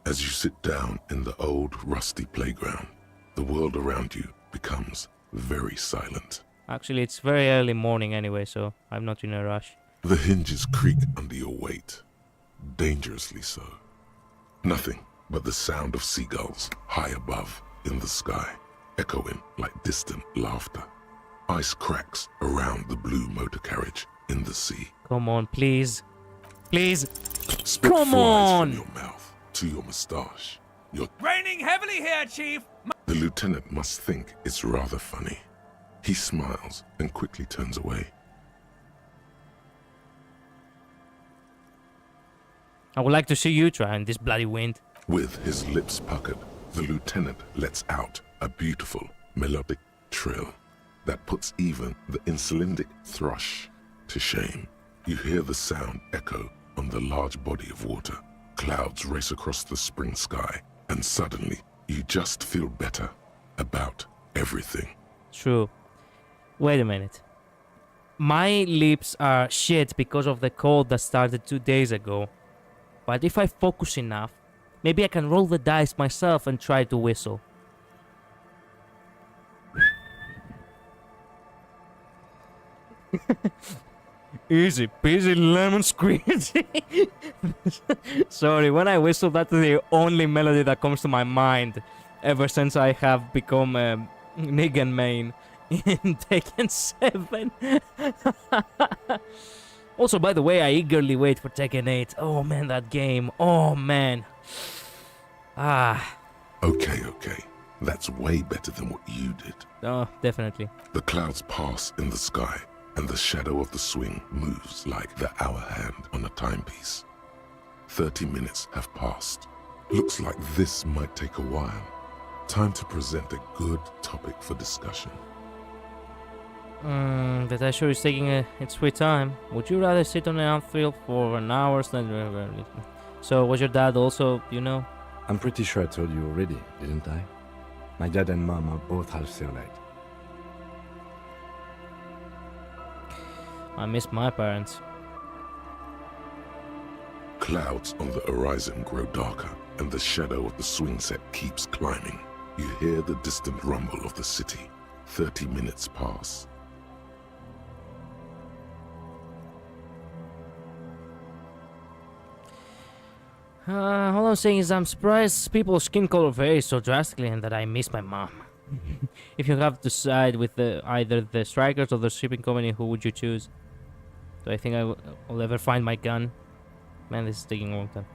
As you sit down in the old rusty playground, the world around you becomes very silent. Actually, it's very early morning anyway, so I'm not in a rush. The hinges creak under your weight, dangerously so. Nothing but the sound of seagulls high above in the sky, echoing like distant laughter. Ice cracks around the blue motor carriage in the sea. Come on, please. Please. Spit Come flies on! from your mouth to your moustache. Raining heavily here, Chief. The lieutenant must think it's rather funny. He smiles and quickly turns away. I would like to see you try in this bloody wind. With his lips puckered, the lieutenant lets out a beautiful, melodic trill that puts even the insulindic thrush to shame. You hear the sound echo on the large body of water. Clouds race across the spring sky, and suddenly you just feel better about everything. True. Wait a minute. My lips are shit because of the cold that started 2 days ago. But if I focus enough, maybe I can roll the dice myself and try to whistle. Easy peasy lemon squeezy. Sorry, when I whistle, that's the only melody that comes to my mind ever since I have become Negan main in Tekken 7. Also, by the way, I eagerly wait for Tekken 8. Oh man, that game. Oh man. Okay. That's way better than what you did. Oh, definitely. The clouds pass in the sky, and the shadow of the swing moves like the hour hand on a timepiece. 30 minutes have passed. Looks like this might take a while. Time to present a good topic for discussion. But I sure is taking its sweet time. Would you rather sit on an outfield for an hour? So, was your dad also, you know? I'm pretty sure I told you already, didn't I? My dad and mom are both half Serlite. I miss my parents. Clouds on the horizon grow darker, and the shadow of the swing set keeps climbing. You hear the distant rumble of the city. 30 minutes pass. All I'm saying is I'm surprised people's skin color varies so drastically and that I miss my mom. If you have to side with either the strikers or the shipping company, who would you choose? Do I think I'll ever find my gun? Man, this is taking a long time.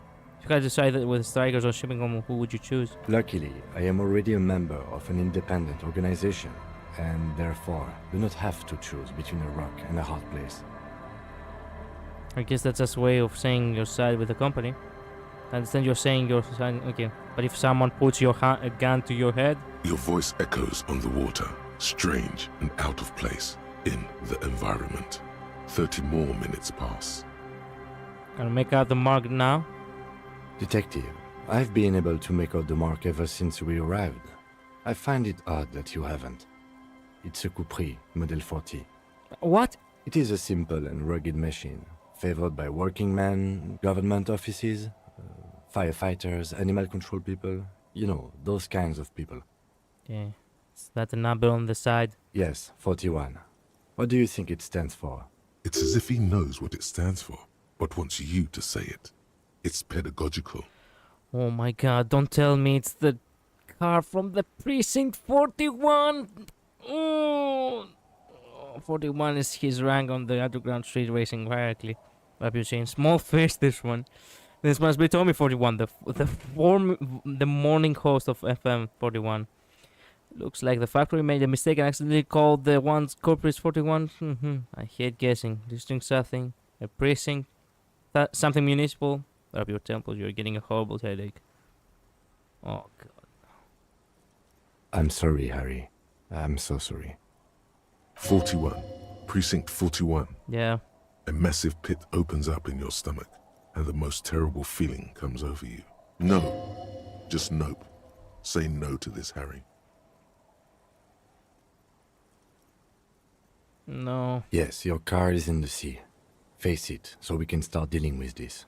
If you had to side with strikers or shipping company, who would you choose? Luckily, I am already a member of an independent organization, and therefore do not have to choose between a rock and a hard place. I guess that's just a way of saying your side with the company. I understand you're saying your side, okay. But if someone puts a gun to your head... Your voice echoes on the water, strange and out of place in the environment. 30 more minutes pass. I'll make out the mark now. Detective, I've been able to make out the mark ever since we arrived. I find it odd that you haven't. It's a Capri, Model 40. What? It is a simple and rugged machine, favored by working men, government offices, firefighters, animal control people. You know, those kinds of people. Yeah. Is that the number on the side? Yes, 41. What do you think it stands for? It's as if he knows what it stands for, but wants you to say it. It's pedagogical. Oh my god, don't tell me it's the car from the Precinct 41! Oh, 41 is his rank on the underground street racing hierarchy. What you saying? Small fish, this one. This must be Tommy 41, the morning host of FM 41. Looks like the factory made a mistake and accidentally called the ones Corporate 41. I hate guessing. District something, a precinct, something municipal. Up your temple, you're getting a horrible headache. Oh god. I'm sorry, Harry. I'm so sorry. 41. Precinct 41. Yeah. A massive pit opens up in your stomach, and the most terrible feeling comes over you. No. Just nope. Say no to this, Harry. No. Yes, your car is in the sea. Face it, so we can start dealing with this.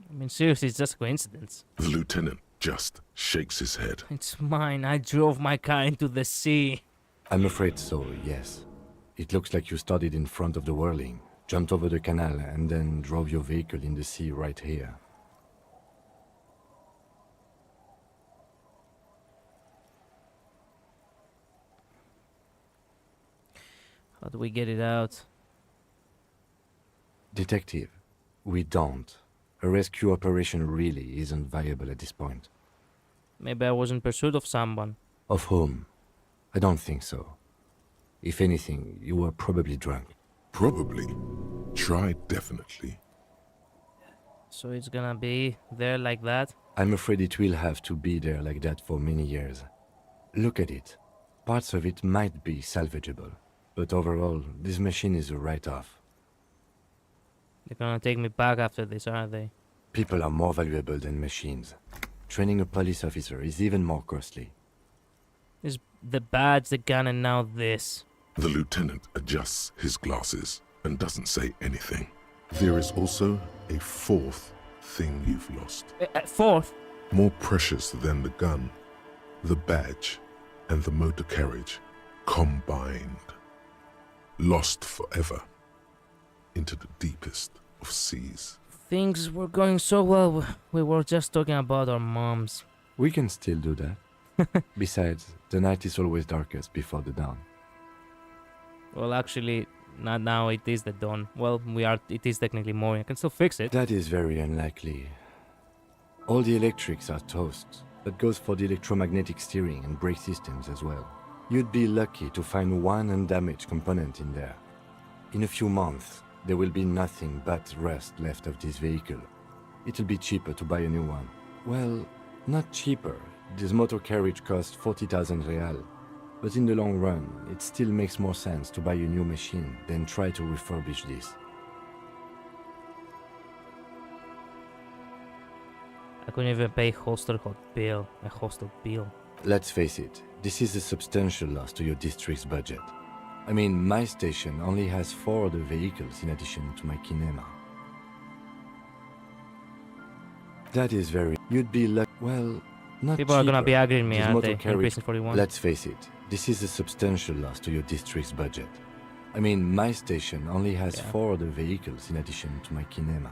I mean, seriously, it's just a coincidence. The lieutenant just shakes his head. It's mine. I drove my car into the sea. I'm afraid so, yes. It looks like you started in front of the whirling, jumped over the canal, and then drove your vehicle in the sea right here. How do we get it out? Detective, we don't. A rescue operation really isn't viable at this point. Maybe I was in pursuit of someone. Of whom? I don't think so. If anything, you were probably drunk. Probably. Try definitely. So it's gonna be there like that? I'm afraid it will have to be there like that for many years. Look at it. Parts of it might be salvageable, but overall, this machine is a write-off. They're gonna take me back after this, aren't they? People are more valuable than machines. Training a police officer is even more costly. There's the badge, the gun, and now this. The lieutenant adjusts his glasses and doesn't say anything. There is also a fourth thing you've lost. Fourth? More precious than the gun, the badge, and the motor carriage combined. Lost forever into the deepest of seas. Things were going so well, we were just talking about our moms. We can still do that. Besides, the night is always darkest before the dawn. Well, actually, not now, it is the dawn. Well, it is technically morning. I can still fix it. That is very unlikely. All the electrics are toast. That goes for the electromagnetic steering and brake systems as well. You'd be lucky to find one undamaged component in there. In a few months, there will be nothing but rust left of this vehicle. It'll be cheaper to buy a new one. Well, not cheaper. This motor carriage costs 40,000 real. But in the long run, it still makes more sense to buy a new machine than try to refurbish this. I couldn't even pay a hostel bill. Let's face it, this is a substantial loss to your district's budget. I mean, my station only has 4 other vehicles in addition to my kinema. That is very... You'd be lucky... Well, not People are gonna cheaper. be agreeing me, This aren't motor they? In carriage- Precinct 41. Let's face it, This is a substantial loss to your district's budget. I mean, my station only has 4 other vehicles in addition to my kinema.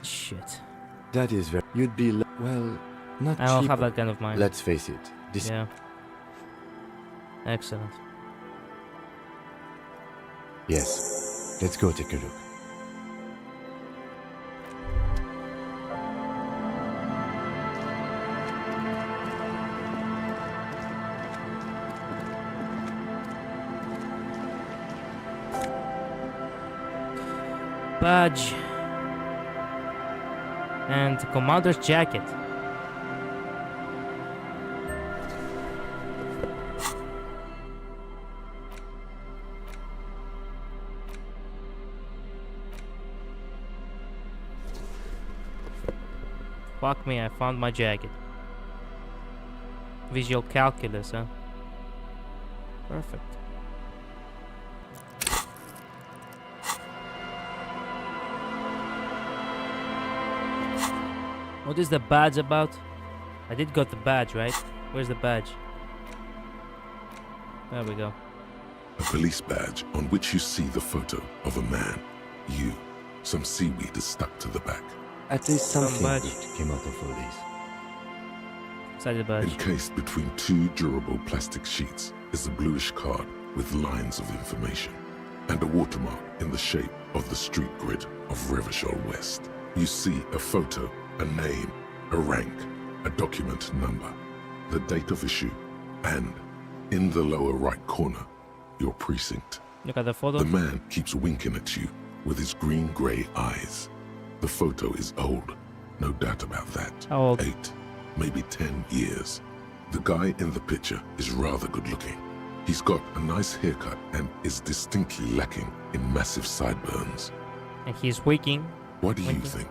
Shit. That is very... You'd be... Well, not I don't cheaper. have that kind of mind. Let's face it. This... Yeah. Excellent. Yes. Let's go take a look. Badge. And commander's jacket. Fuck me, I found my jacket. Visual calculus, huh? Perfect. What is the badge about? I did got the badge, right? Where's the badge? There we go. A police badge on which you see the photo of a man. You. Some seaweed is stuck to the back. At least something badge. good came out of all this. Inside the badge. Encased between 2 durable plastic sheets is a bluish card with lines of information and a watermark in the shape of the street grid of Revachol West. You see a photo, a name, a rank, a document number, the date of issue, and, in the lower right corner, your precinct. Look at the photo. The man keeps winking at you with his green-grey eyes. The photo is old, no doubt about that. How old? 8, maybe 10 years. The guy in the picture is rather good-looking. He's got a nice haircut and is distinctly lacking in massive sideburns. And he's waking. What do you think?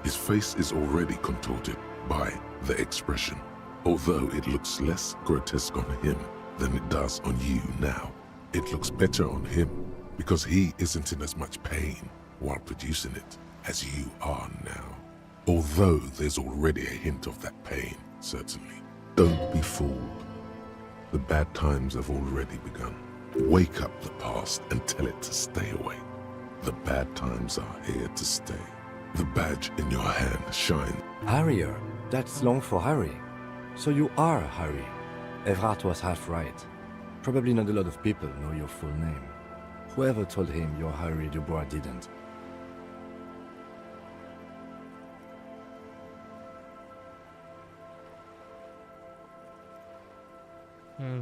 His face is already contorted by the expression, although it looks less grotesque on him than it does on you now. It looks better on him because he isn't in as much pain while producing it as you are now. Although there's already a hint of that pain, certainly. Don't be fooled. The bad times have already begun. Wake up the past and tell it to stay away. The bad times are here to stay. The badge in your hand shines. Harrier. That's long for Harry. So you are Harry. Evrart was half right. Probably not a lot of people know your full name. Whoever told him you're Harry Dubois didn't.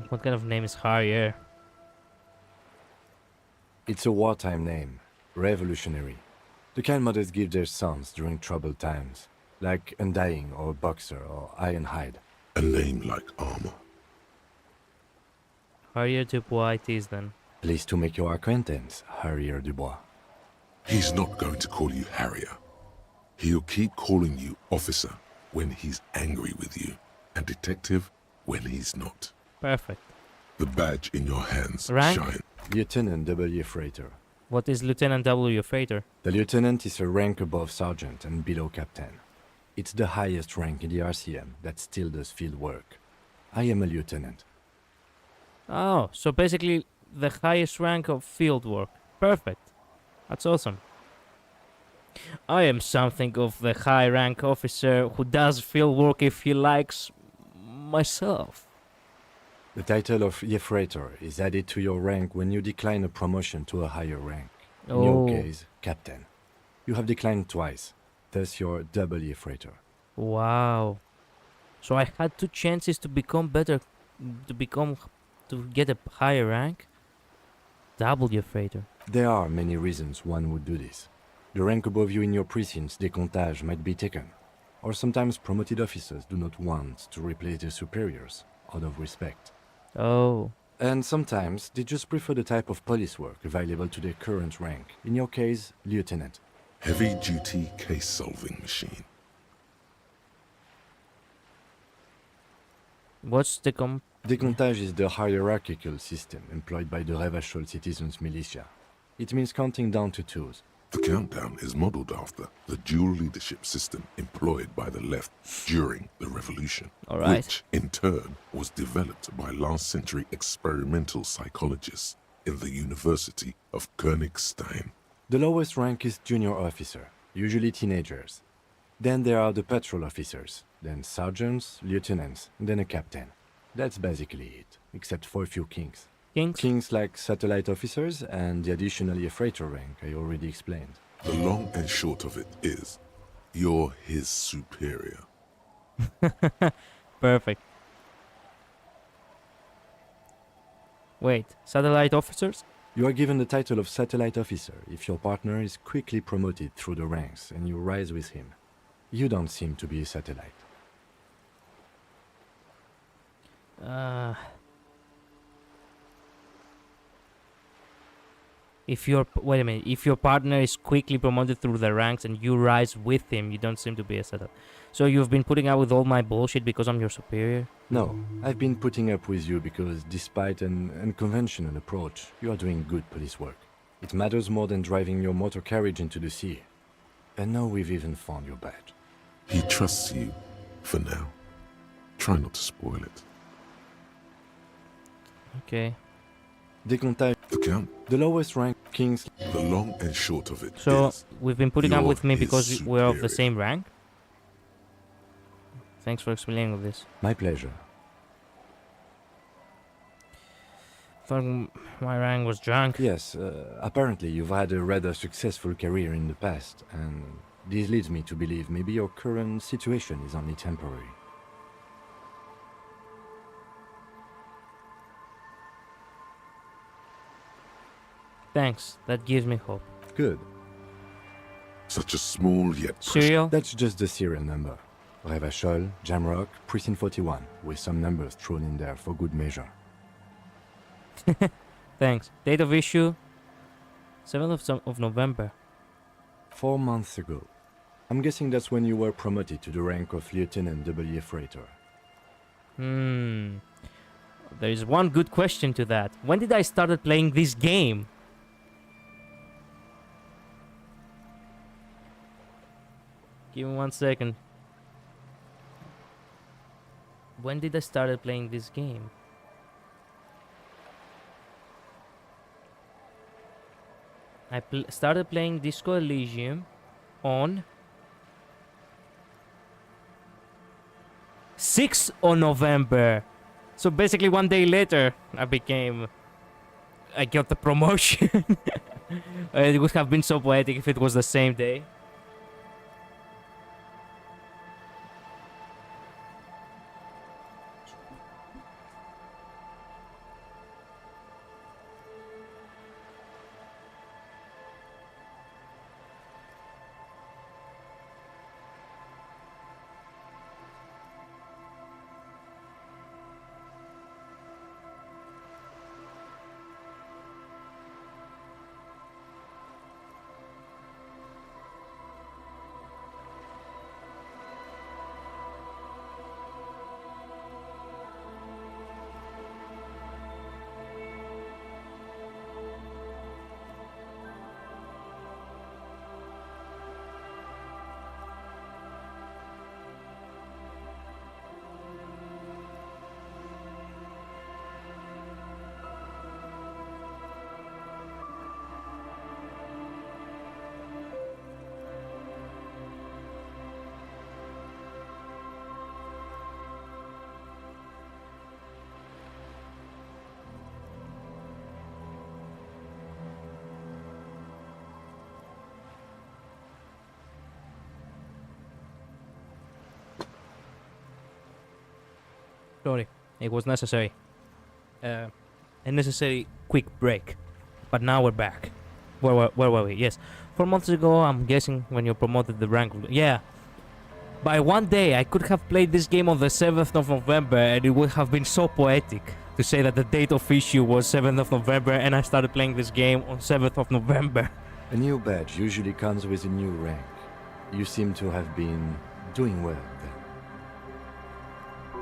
What kind of name is Harrier? It's a wartime name. Revolutionary. The kind mothers give their sons during troubled times. Like Undying or Boxer or Ironhide. A name like armor. Harrier Dubois it is then. Pleased to make your acquaintance, Harrier Dubois. He's not going to call you Harrier. He'll keep calling you officer when he's angry with you, and detective when he's not. Perfect. The badge in your hands Rank? shine. Lieutenant W. Freighter. What is Lieutenant W. Freighter? The lieutenant is a rank above sergeant and below captain. It's the highest rank in the RCM that still does field work. I am a lieutenant. Oh, so basically the highest rank of field work. Perfect. That's awesome. I am something of the high rank officer who does field work if he likes myself. The title of Freighter is added to your rank when you decline a promotion to a higher rank. In your case, captain. You have declined twice, thus you're double Freighter. Wow. So I had 2 chances to become better, to get a higher rank? W Freighter. There are many reasons one would do this. The rank above you in your precinct's decomptage might be taken, or sometimes promoted officers do not want to replace their superiors, out of respect. Oh. And sometimes they just prefer the type of police work available to their current rank, in your case, lieutenant. Heavy-duty case-solving machine. What's the Decomptage is the hierarchical system employed by the Revachol Citizens Militia. It means counting down to 2s, The countdown is modeled after the dual leadership system employed by the left during the revolution, All right. which in turn was developed by last century experimental psychologists in the University of Königstein. The lowest rank is junior officer, usually teenagers. Then there are the patrol officers, then sergeants, lieutenants, then a captain. That's basically it, except for a few kings. Kings? Kings like satellite officers and the additionally a freighter rank I already explained. The long and short of it is, you're his superior. Perfect. Wait, satellite officers? You are given the title of satellite officer if your partner is quickly promoted through the ranks and you rise with him. You don't seem to be a satellite. If your partner is quickly promoted through the ranks and you rise with him, you don't seem to be a setup. So you've been putting up with all my bullshit because I'm your superior? No, I've been putting up with you because despite an unconventional approach, you are doing good police work. It matters more than driving your motor carriage into the sea. And now we've even found your badge. He trusts you, for now. Try not to spoil it. Okay. Décomptage. The count. The lowest rank kings. The long and short of it So is, we've been putting up you're with me his because we're of the superior. same rank? Thanks for explaining all this. My pleasure. Thought my rank was drunk. Yes, apparently you've had a rather successful career in the past, and this leads me to believe maybe your current situation is only temporary. Thanks, that gives me hope. Good. Such a small yet Serial? That's just the serial number. Revachol, Jamrock, Precinct 41, with some numbers thrown in there for good measure. Thanks. Date of issue? 7th of November. 4 months ago. I'm guessing that's when you were promoted to the rank of Lieutenant W. Freighter. There is one good question to that. When did I started playing this game? Give me 1 second. When did I started playing this game? I started playing Disco Elysium on 6th of November. So basically 1 day later, I got the promotion. It would have been so poetic if it was the same day. Sorry, it was necessary. A necessary quick break. But now we're back. Where were we? Yes. 4 months ago, I'm guessing when you promoted the rank. Yeah. By 1 day, I could have played this game on the 7th of November, and it would have been so poetic to say that the date of issue was 7th of November, and I started playing this game on 7th of November. A new badge usually comes with a new rank. You seem to have been doing well then.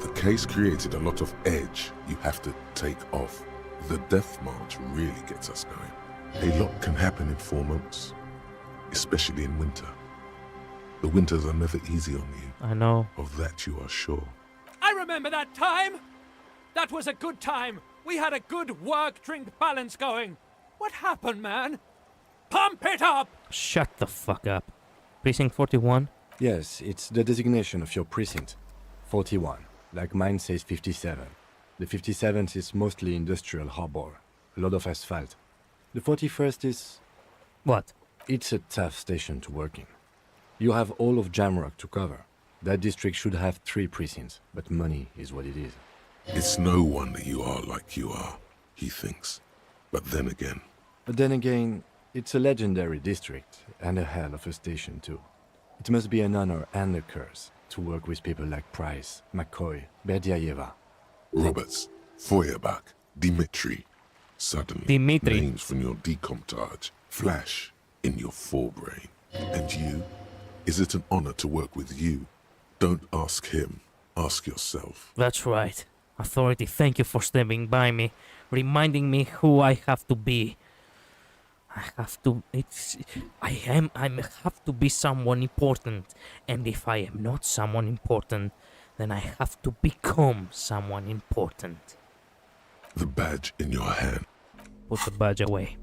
The case created a lot of edge you have to take off. The death march really gets us going. A lot can happen in 4 months. especially in winter. The winters are never easy on you. I know. Of that you are sure. I remember that time! That was a good time. We had a good work-drink balance going. What happened, man? Pump it up! Shut the fuck up. Precinct 41? Yes, it's the designation of your precinct. 41. Like mine says 57. The 57th is mostly industrial harbor. A lot of asphalt. The 41st is... What? It's a tough station to work in. You have all of Jamrock to cover. That district should have 3 precincts, but money is what it is. It's no wonder you are like you are, he thinks. But then again, it's a legendary district, and a hell of a station too. It must be an honor and a curse to work with people like Price, McCoy, Berdiayeva. Roberts, Feuerbach, Dimitri. Suddenly, names from your decomptage flash in your forebrain. And you? Is it an honor to work with you? Don't ask him, ask yourself. That's right. Authority, thank you for stepping by me, reminding me who I have to be. I have to be someone important. And if I am not someone important, then I have to become someone important. The badge in your hand. Put the badge away.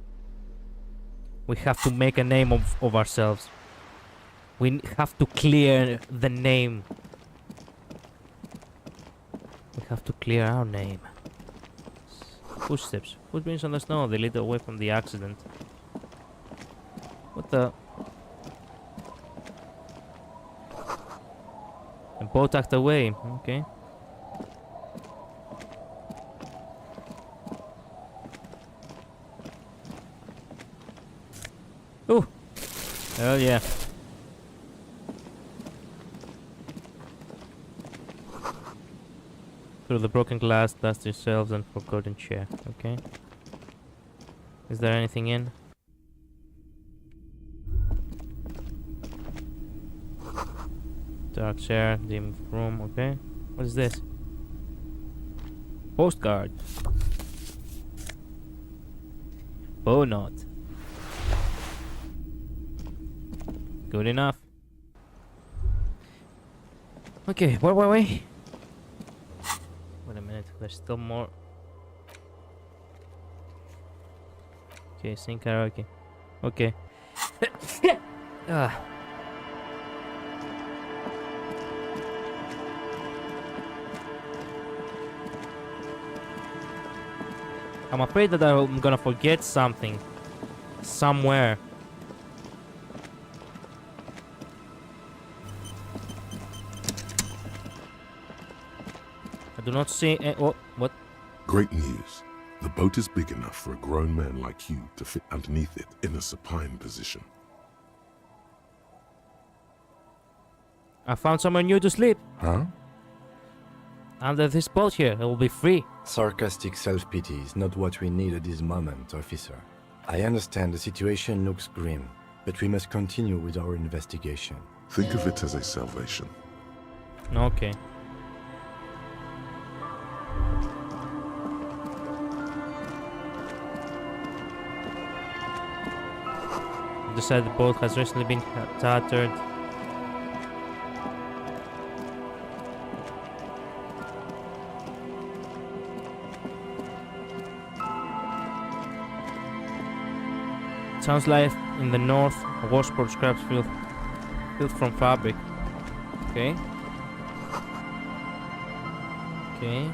We have to make a name of ourselves. We have to clear the name. We have to clear our name. Footsteps. Footprints on the snow. They lead away from the accident. What the? A boat tucked away. Okay. Oh! Hell yeah. Through the broken glass, dust yourselves and forgotten chair. Okay. Is there anything in? Dark chair, dim room. Okay. What is this? Postcard. Bow knot. Good enough. Okay, wait. Wait a minute, there's still more. Okay, sing karaoke. Okay. I'm afraid that I'm gonna forget something. Somewhere. I do not see... what? Great news. The boat is big enough for a grown man like you to fit underneath it in a supine position. I found somewhere new to sleep. Huh? Under this boat here. It will be free. Sarcastic self-pity is not what we need at this moment, officer. I understand the situation looks grim, but we must continue with our investigation. Think of it as a salvation. Okay. The side of the boat has recently been tattered. Sounds like in the north, a washboard scraps filled from fabric. Okay. Okay.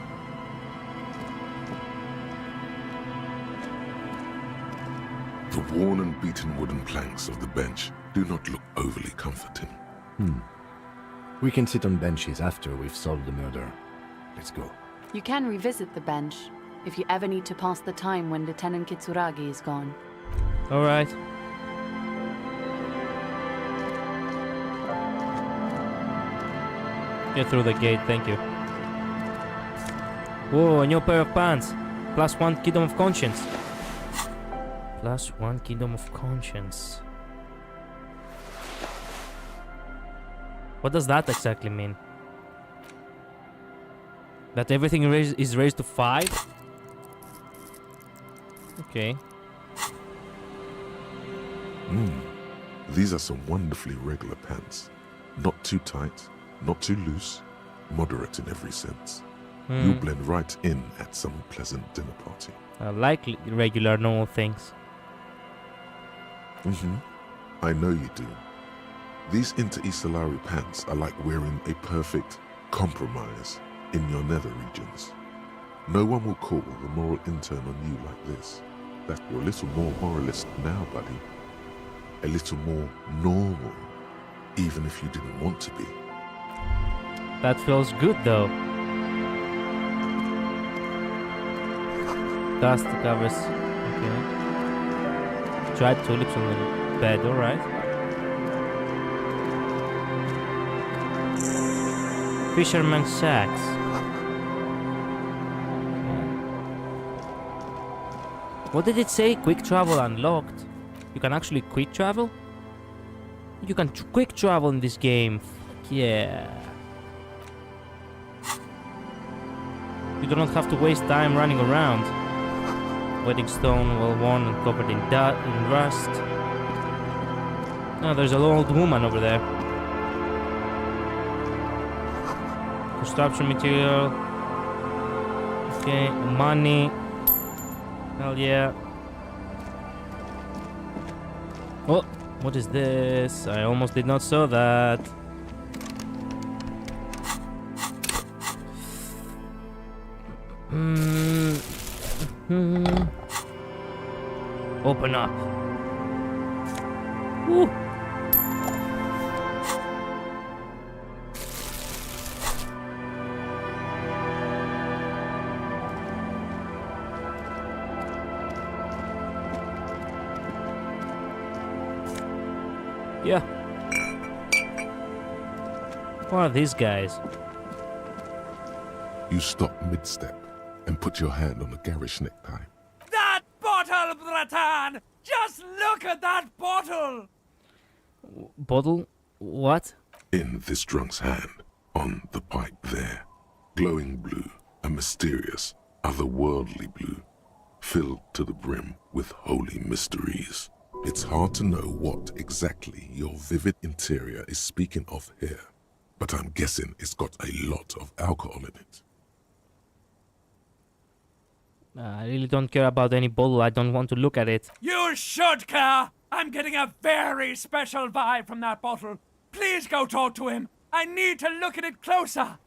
The worn and beaten wooden planks of the bench do not look overly comforting. We can sit on benches after we've solved the murder. Let's go. You can revisit the bench if you ever need to pass the time when Lieutenant Kitsuragi is gone. Alright. Get through the gate, thank you. Whoa, a new pair of pants. +1 Kingdom of Conscience. +1 Kingdom of Conscience. What does that exactly mean? That everything is raised to 5? Okay. These are some wonderfully regular pants. Not too tight, not too loose, moderate in every sense. You'll blend right in at some pleasant dinner party. I like regular, normal things. I know you do. These Inter-Estellari pants are like wearing a perfect compromise in your nether regions. No one will call the moral intern on you like this. That you're a little more moralist now, buddy. A little more normal, even if you didn't want to be. That feels good though. Dust covers. Okay. Dried tulips on the bed, alright. Fisherman's sacks. What did it say? Quick travel unlocked. You can actually quick travel? You can quick travel in this game. Fuck yeah. You do not have to waste time running around. Wedding stone, well worn and covered in rust. Oh, there's an old woman over there. Construction material. Okay, money. Hell yeah. Oh, what is this? I almost did not saw that. Open up. Woo. Yeah. Who are these guys? You stop mid-step and put your hand on the garish necktie. That bottle, Bratan! Just look at that bottle! Bottle? What? In this drunk's hand, on the pipe there. Glowing blue, a mysterious, otherworldly blue, filled to the brim with holy mysteries. It's hard to know what exactly your vivid interior is speaking of here, but I'm guessing it's got a lot of alcohol in it. I really don't care about any bottle. I don't want to look at it. You should care! I'm getting a very special vibe from that bottle. Please go talk to him. I need to look at it closer.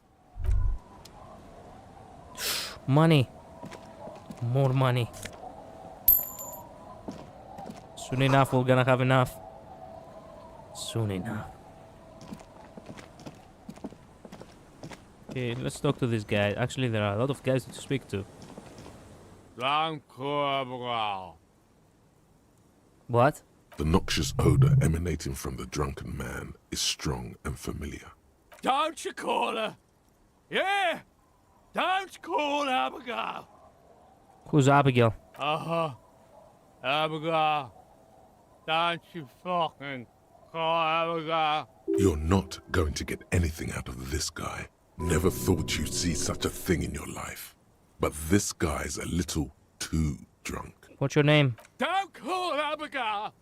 Money. More money. Soon enough, we're gonna have enough. Soon enough. Okay, let's talk to this guy. Actually, there are a lot of guys to speak to. What? The noxious odor emanating from the drunken man is strong and familiar. Don't you call her? Yeah! Don't call Abigail! Who's Abigail? Uh-huh. Abigail. Don't you fucking call Abigail. You're not going to get anything out of this guy. Never thought you'd see such a thing in your life. But this guy's a little too drunk. What's your name? Don't call Abigail!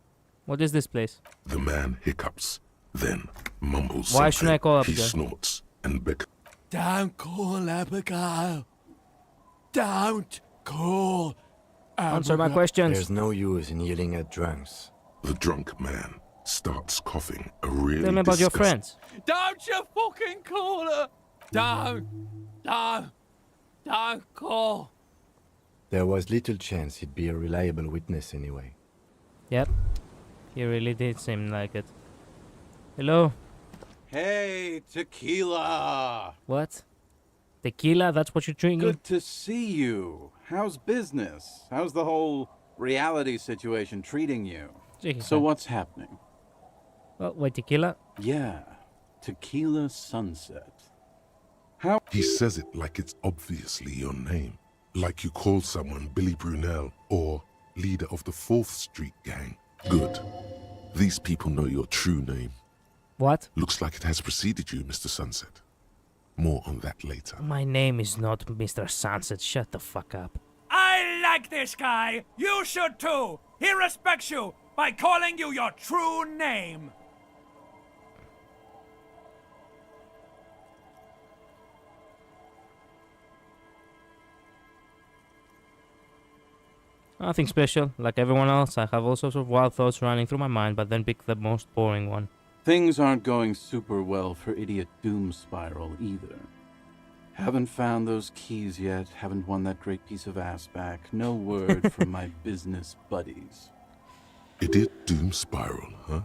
What is this place? The man hiccups, then mumbles Why something. shouldn't I call He Abigail? snorts and beckons. Don't call Abigail. Don't call Abigail. Answer my questions. There's no use in yelling at drunks. The drunk man starts coughing a really Tell me about your friends. Don't you fucking call her! Don't call. There was little chance he'd be a reliable witness anyway. Yep. He really did seem like it. Hello? Hey, tequila! What? Tequila? That's what you're drinking? Good to see you. How's business? How's the whole reality situation treating you? So what's happening? Oh, wait, tequila? Yeah, Tequila Sunset. He says it like it's obviously your name. Like you call someone Billy Brunel or leader of the 4th Street Gang. Good. These people know your true name. What? Looks like it has preceded you, Mr. Sunset. More on that later. My name is not Mr. Sunset. Shut the fuck up. I like this guy. You should too. He respects you. By calling you your true name. Nothing special. Like everyone else, I have all sorts of wild thoughts running through my mind, but then pick the most boring one. Things aren't going super well for Idiot Doom Spiral either. Haven't found those keys yet, haven't won that great piece of ass back, no word from my business buddies. Idiot Doom Spiral, huh?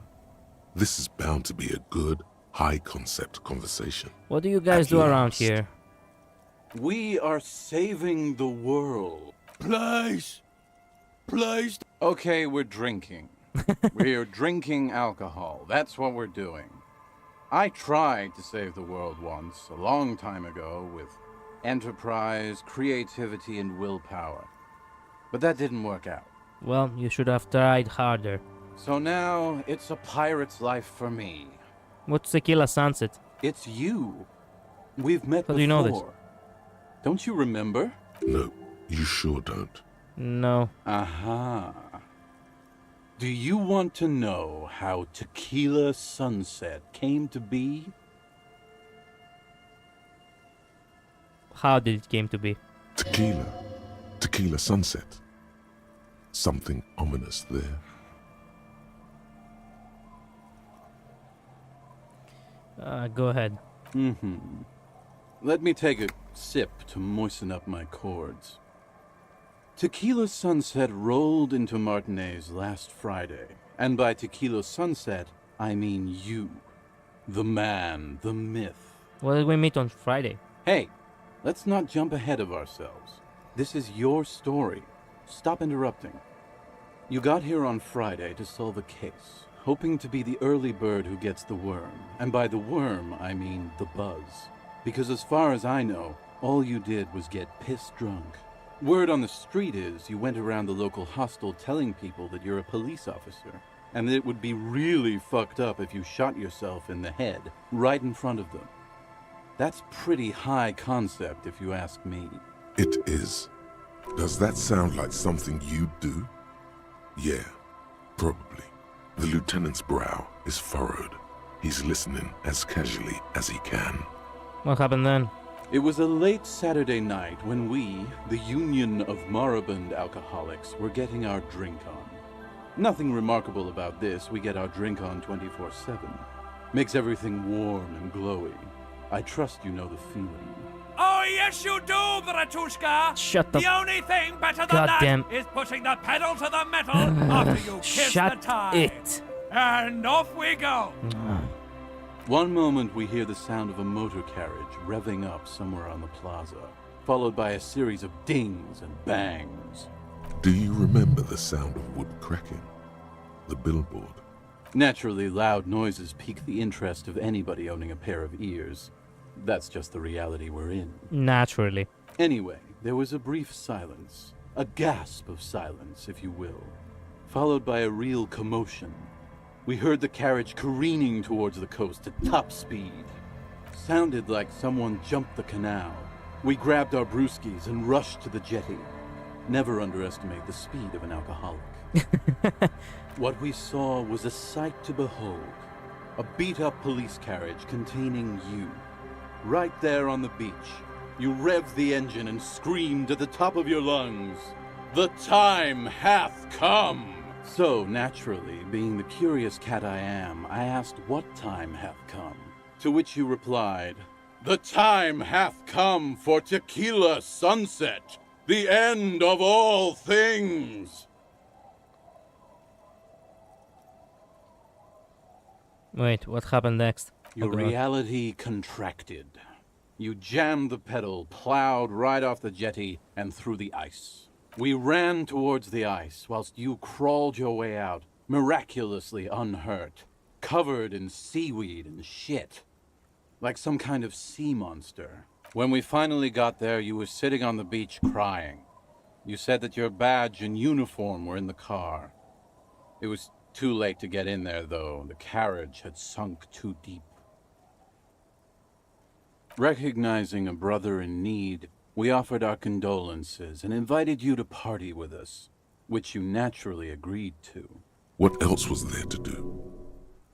This is bound to be a good, high-concept conversation. What do you guys do around here? We are saving the world. Please! Please! Okay, we're drinking. We're drinking alcohol. That's what we're doing. I tried to save the world once, a long time ago, with enterprise, creativity, and willpower. But that didn't work out. Well, you should have tried harder. So now, it's a pirate's life for me. What's Tequila Sunset? It's you. We've met How before. do you know this? Don't you remember? No, you sure don't. No. Aha. Do you want to know how Tequila Sunset came to be? How did it came to be? Tequila Sunset. Something ominous there. Go ahead. Let me take a sip to moisten up my chords. Tequila Sunset rolled into Martinez last Friday, and by Tequila Sunset, I mean you. The man, the myth. What did we meet on Friday? Hey, let's not jump ahead of ourselves. This is your story. Stop interrupting. You got here on Friday to solve a case, hoping to be the early bird who gets the worm. And by the worm, I mean the buzz. Because as far as I know, all you did was get piss drunk. Word on the street is you went around the local hostel telling people that you're a police officer, and that it would be really fucked up if you shot yourself in the head, right in front of them. That's pretty high concept, if you ask me. It is. Does that sound like something you'd do? Yeah, probably. The lieutenant's brow is furrowed. He's listening as casually as he can. What happened then? It was a late Saturday night when we, the Union of Moribund Alcoholics, were getting our drink on. Nothing remarkable about this, we get our drink on 24/7. Makes everything warm and glowy. I trust you know the feeling. Oh, yes, you do, Bratushka! Shut the The only thing better than goddamn- that is pushing the pedal to the metal after you kiss Shut the tide. it. And off we go! One moment we hear the sound of a motor carriage revving up somewhere on the plaza, followed by a series of dings and bangs. Do you remember the sound of wood cracking? The billboard? Naturally, loud noises pique the interest of anybody owning a pair of ears. That's just the reality we're in. Naturally. Anyway, there was a brief silence. A gasp of silence, if you will. Followed by a real commotion. We heard the carriage careening towards the coast at top speed. Sounded like someone jumped the canal. We grabbed our brewskis and rushed to the jetty. Never underestimate the speed of an alcoholic. What we saw was a sight to behold. A beat-up police carriage containing you. Right there on the beach. You revved the engine and screamed at the top of your lungs, "The time hath come!" So, naturally, being the curious cat I am, I asked what time hath come. To which you replied, "The time hath come for Tequila Sunset, the end of all things!" Wait, what happened next? Your Oh, God. reality contracted. You jammed the pedal, plowed right off the jetty, and through the ice. We ran towards the ice, whilst you crawled your way out, miraculously unhurt, covered in seaweed and shit, like some kind of sea monster. When we finally got there, you were sitting on the beach crying. You said that your badge and uniform were in the car. It was too late to get in there, though. The carriage had sunk too deep. Recognizing a brother in need, we offered our condolences and invited you to party with us, which you naturally agreed to. What else was there to do?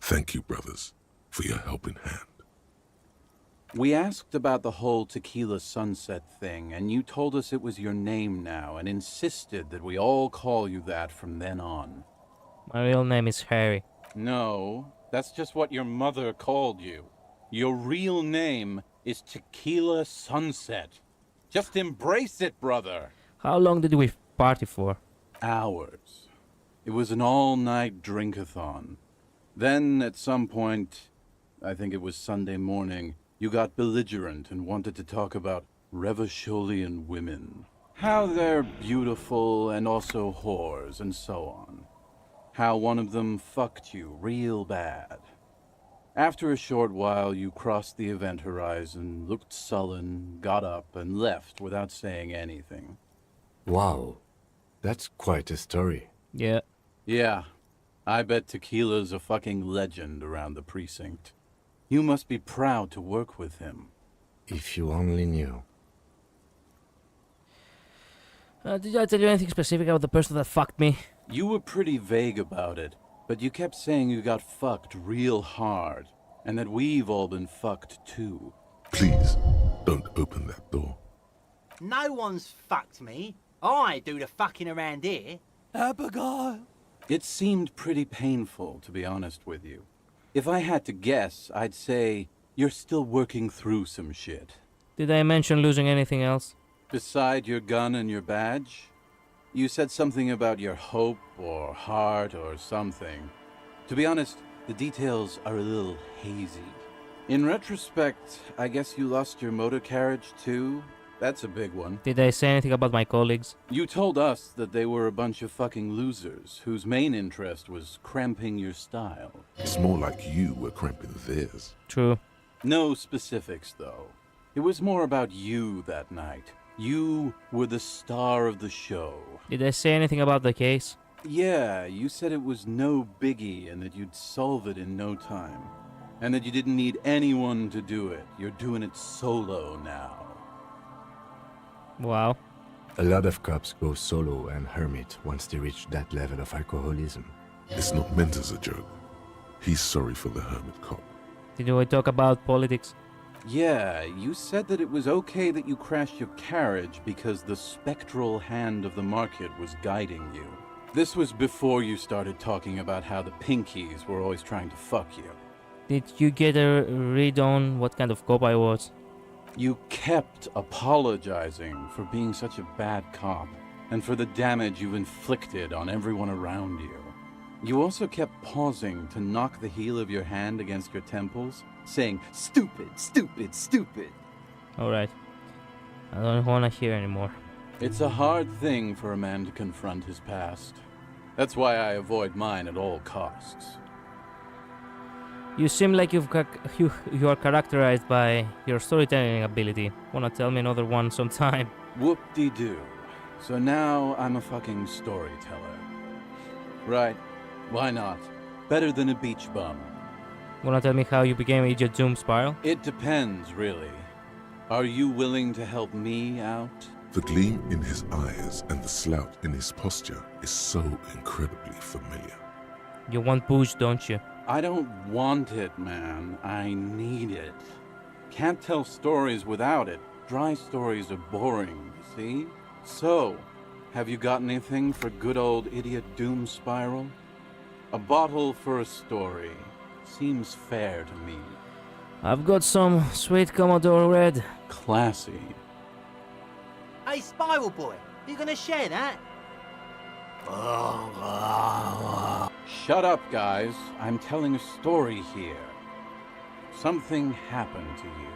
Thank you, brothers, for your helping hand. We asked about the whole Tequila Sunset thing, and you told us it was your name now, and insisted that we all call you that from then on. My real name is Harry. No, that's just what your mother called you. Your real name is Tequila Sunset. Just embrace it, brother. How long did we party for? Hours. It was an all-night drink-a-thon. Then, at some point, I think it was Sunday morning, you got belligerent and wanted to talk about Revacholian women. How they're beautiful and also whores and so on. How one of them fucked you real bad. After a short while, you crossed the event horizon, looked sullen, got up, and left without saying anything. Wow, that's quite a story. Yeah. Yeah, I bet Tequila's a fucking legend around the precinct. You must be proud to work with him. If you only knew. Did I tell you anything specific about the person that fucked me? You were pretty vague about it, but you kept saying you got fucked real hard, and that we've all been fucked too. Please, don't open that door. No one's fucked me. I do the fucking around here. Abigail! It seemed pretty painful, to be honest with you. If I had to guess, I'd say you're still working through some shit. Did I mention losing anything else? Beside your gun and your badge? You said something about your hope or heart or something. To be honest, the details are a little hazy. In retrospect, I guess you lost your motor carriage too? That's a big one. Did I say anything about my colleagues? You told us that they were a bunch of fucking losers whose main interest was cramping your style. It's more like you were cramping theirs. True. No specifics, though. It was more about you that night. You were the star of the show. Did I say anything about the case? Yeah, you said it was no biggie and that you'd solve it in no time. And that you didn't need anyone to do it. You're doing it solo now. Wow. A lot of cops go solo and hermit once they reach that level of alcoholism. It's not meant as a joke. He's sorry for the hermit cop. Did we talk about politics? Yeah, you said that it was okay that you crashed your carriage because the spectral hand of the market was guiding you. This was before you started talking about how the pinkies were always trying to fuck you. Did you get a read on what kind of cop I was? You kept apologizing for being such a bad cop and for the damage you've inflicted on everyone around you. You also kept pausing to knock the heel of your hand against your temples, saying, "Stupid, stupid, stupid." Alright. I don't want to hear anymore. It's a hard thing for a man to confront his past. That's why I avoid mine at all costs. You seem like you are characterized by your storytelling ability. Wanna tell me another one sometime? Whoop-de-doo. So now I'm a fucking storyteller. Right. Why not? Better than a beach bum. Wanna tell me how you became Agent Doom Spiral? It depends, really. Are you willing to help me out? The gleam in his eyes and the slouch in his posture is so incredibly familiar. You want booze, don't you? I don't want it, man. I need it. Can't tell stories without it. Dry stories are boring, you see? So, have you got anything for good old idiot Doom Spiral? A bottle for a story. Seems fair to me. I've got some sweet Commodore Red. Classy. Hey, Spiral Boy, you gonna share that? Shut up, guys. I'm telling a story here. Something happened to you.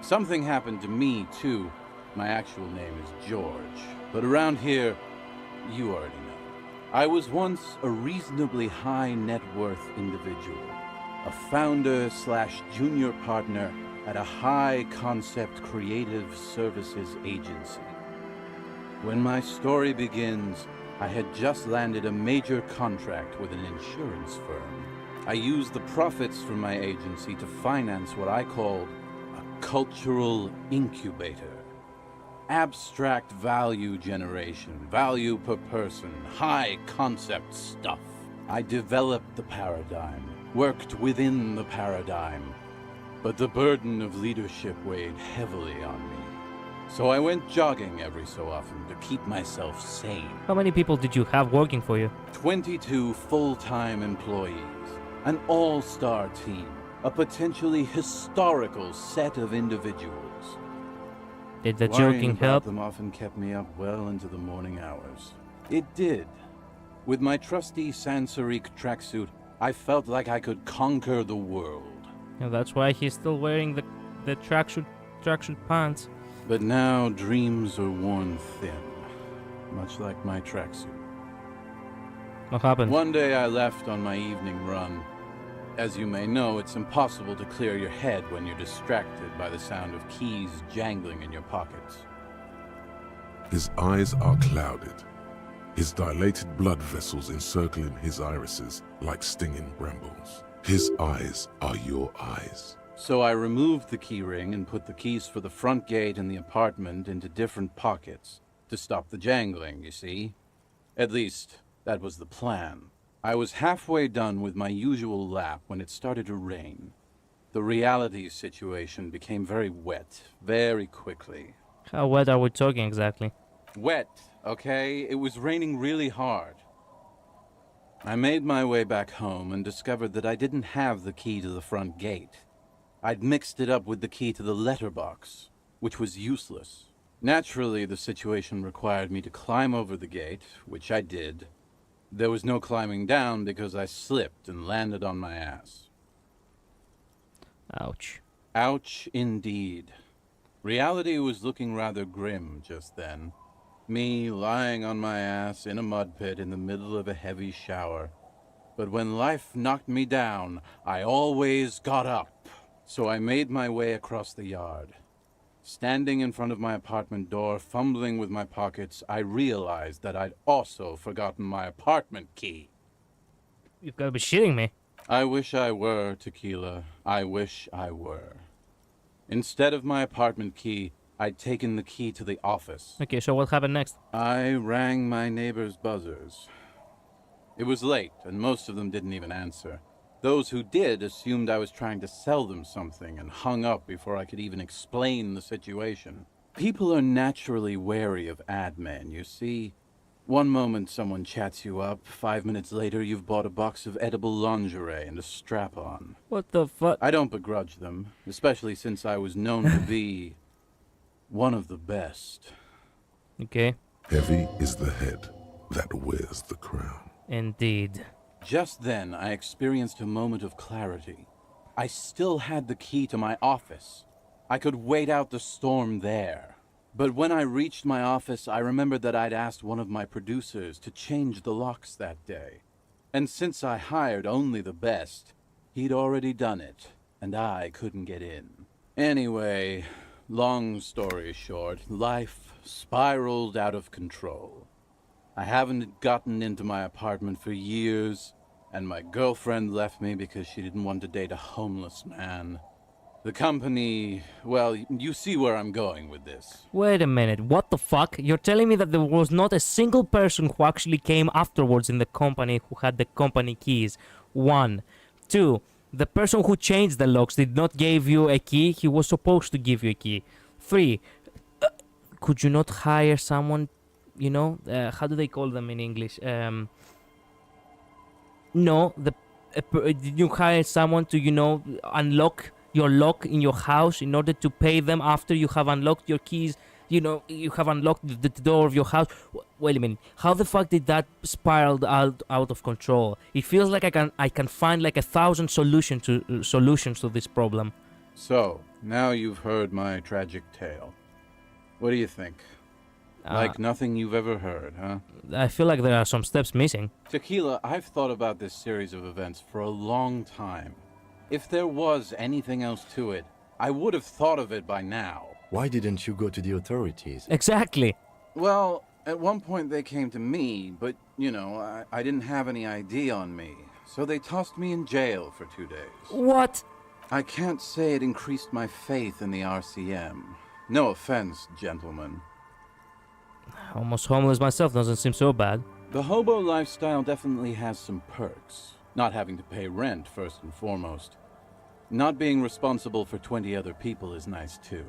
Something happened to me, too. My actual name is George. But around here, you already know. I was once a reasonably high net worth individual. A founder/junior partner at a high-concept creative services agency. When my story begins, I had just landed a major contract with an insurance firm. I used the profits from my agency to finance what I called a cultural incubator. Abstract value generation, value per person, high-concept stuff. I developed the paradigm, worked within the paradigm, but the burden of leadership weighed heavily on me. So I went jogging every so often to keep myself sane. How many people did you have working for you? 22 full-time employees, an all-star team, a potentially historical set of individuals. Did the Worrying jogging about help? them often kept me up well into the morning hours. It did. With my trusty Sansarique tracksuit, I felt like I could conquer the world. And that's why he's still wearing the tracksuit pants. But now dreams are worn thin, much like my tracksuit. What happened? One day I left on my evening run. As you may know, it's impossible to clear your head when you're distracted by the sound of keys jangling in your pockets. His eyes are clouded, his dilated blood vessels encircling his irises like stinging brambles. His eyes are your eyes. So I removed the key ring and put the keys for the front gate and the apartment into different pockets to stop the jangling, you see? At least, that was the plan. I was halfway done with my usual lap when it started to rain. The reality situation became very wet, very quickly. How wet are we talking exactly? Wet, okay? It was raining really hard. I made my way back home and discovered that I didn't have the key to the front gate. I'd mixed it up with the key to the letterbox, which was useless. Naturally, the situation required me to climb over the gate, which I did. There was no climbing down because I slipped and landed on my ass. Ouch. Ouch indeed. Reality was looking rather grim just then. Me lying on my ass in a mud pit in the middle of a heavy shower. But when life knocked me down, I always got up. So I made my way across the yard. Standing in front of my apartment door, fumbling with my pockets, I realized that I'd also forgotten my apartment key. You've got to be shitting me. I wish I were, Tequila. I wish I were. Instead of my apartment key, I'd taken the key to the office. Okay, so what happened next? I rang my neighbors' buzzers. It was late, and most of them didn't even answer. Those who did assumed I was trying to sell them something and hung up before I could even explain the situation. People are naturally wary of ad men, you see. One moment someone chats you up, 5 minutes later you've bought a box of edible lingerie and a strap-on. What the fuck? I don't begrudge them, especially since I was known to be one of the best. Okay. Heavy is the head that wears the crown. Indeed. Just then, I experienced a moment of clarity. I still had the key to my office. I could wait out the storm there. But when I reached my office, I remembered that I'd asked one of my producers to change the locks that day. And since I hired only the best, he'd already done it, and I couldn't get in. Anyway, long story short, life spiraled out of control. I haven't gotten into my apartment for years, and my girlfriend left me because she didn't want to date a homeless man. The company, well, you see where I'm going with this. Wait a minute, what the fuck? You're telling me that there was not a single person who actually came afterwards in the company who had the company keys? 1. 2. The person who changed the locks did not give you a key, he was supposed to give you a key. 3. Could you not hire someone, you know, how do they call them in English? No, did you hire someone to, you know, unlock your lock in your house in order to pay them after you have unlocked your keys? You know, you have unlocked the door of your house. Wait a minute, how the fuck did that spiral out of control? It feels like I can find like 1,000 solutions to this problem. So, now you've heard my tragic tale. What do you think? Like nothing you've ever heard, huh? I feel like there are some steps missing. Tequila, I've thought about this series of events for a long time. If there was anything else to it, I would have thought of it by now. Why didn't you go to the authorities? Exactly. Well, at one point they came to me, but, you know, I didn't have any ID on me. So they tossed me in jail for 2 days. What? I can't say it increased my faith in the RCM. No offense, gentlemen. Almost homeless myself doesn't seem so bad. The hobo lifestyle definitely has some perks. Not having to pay rent, first and foremost. Not being responsible for 20 other people is nice too.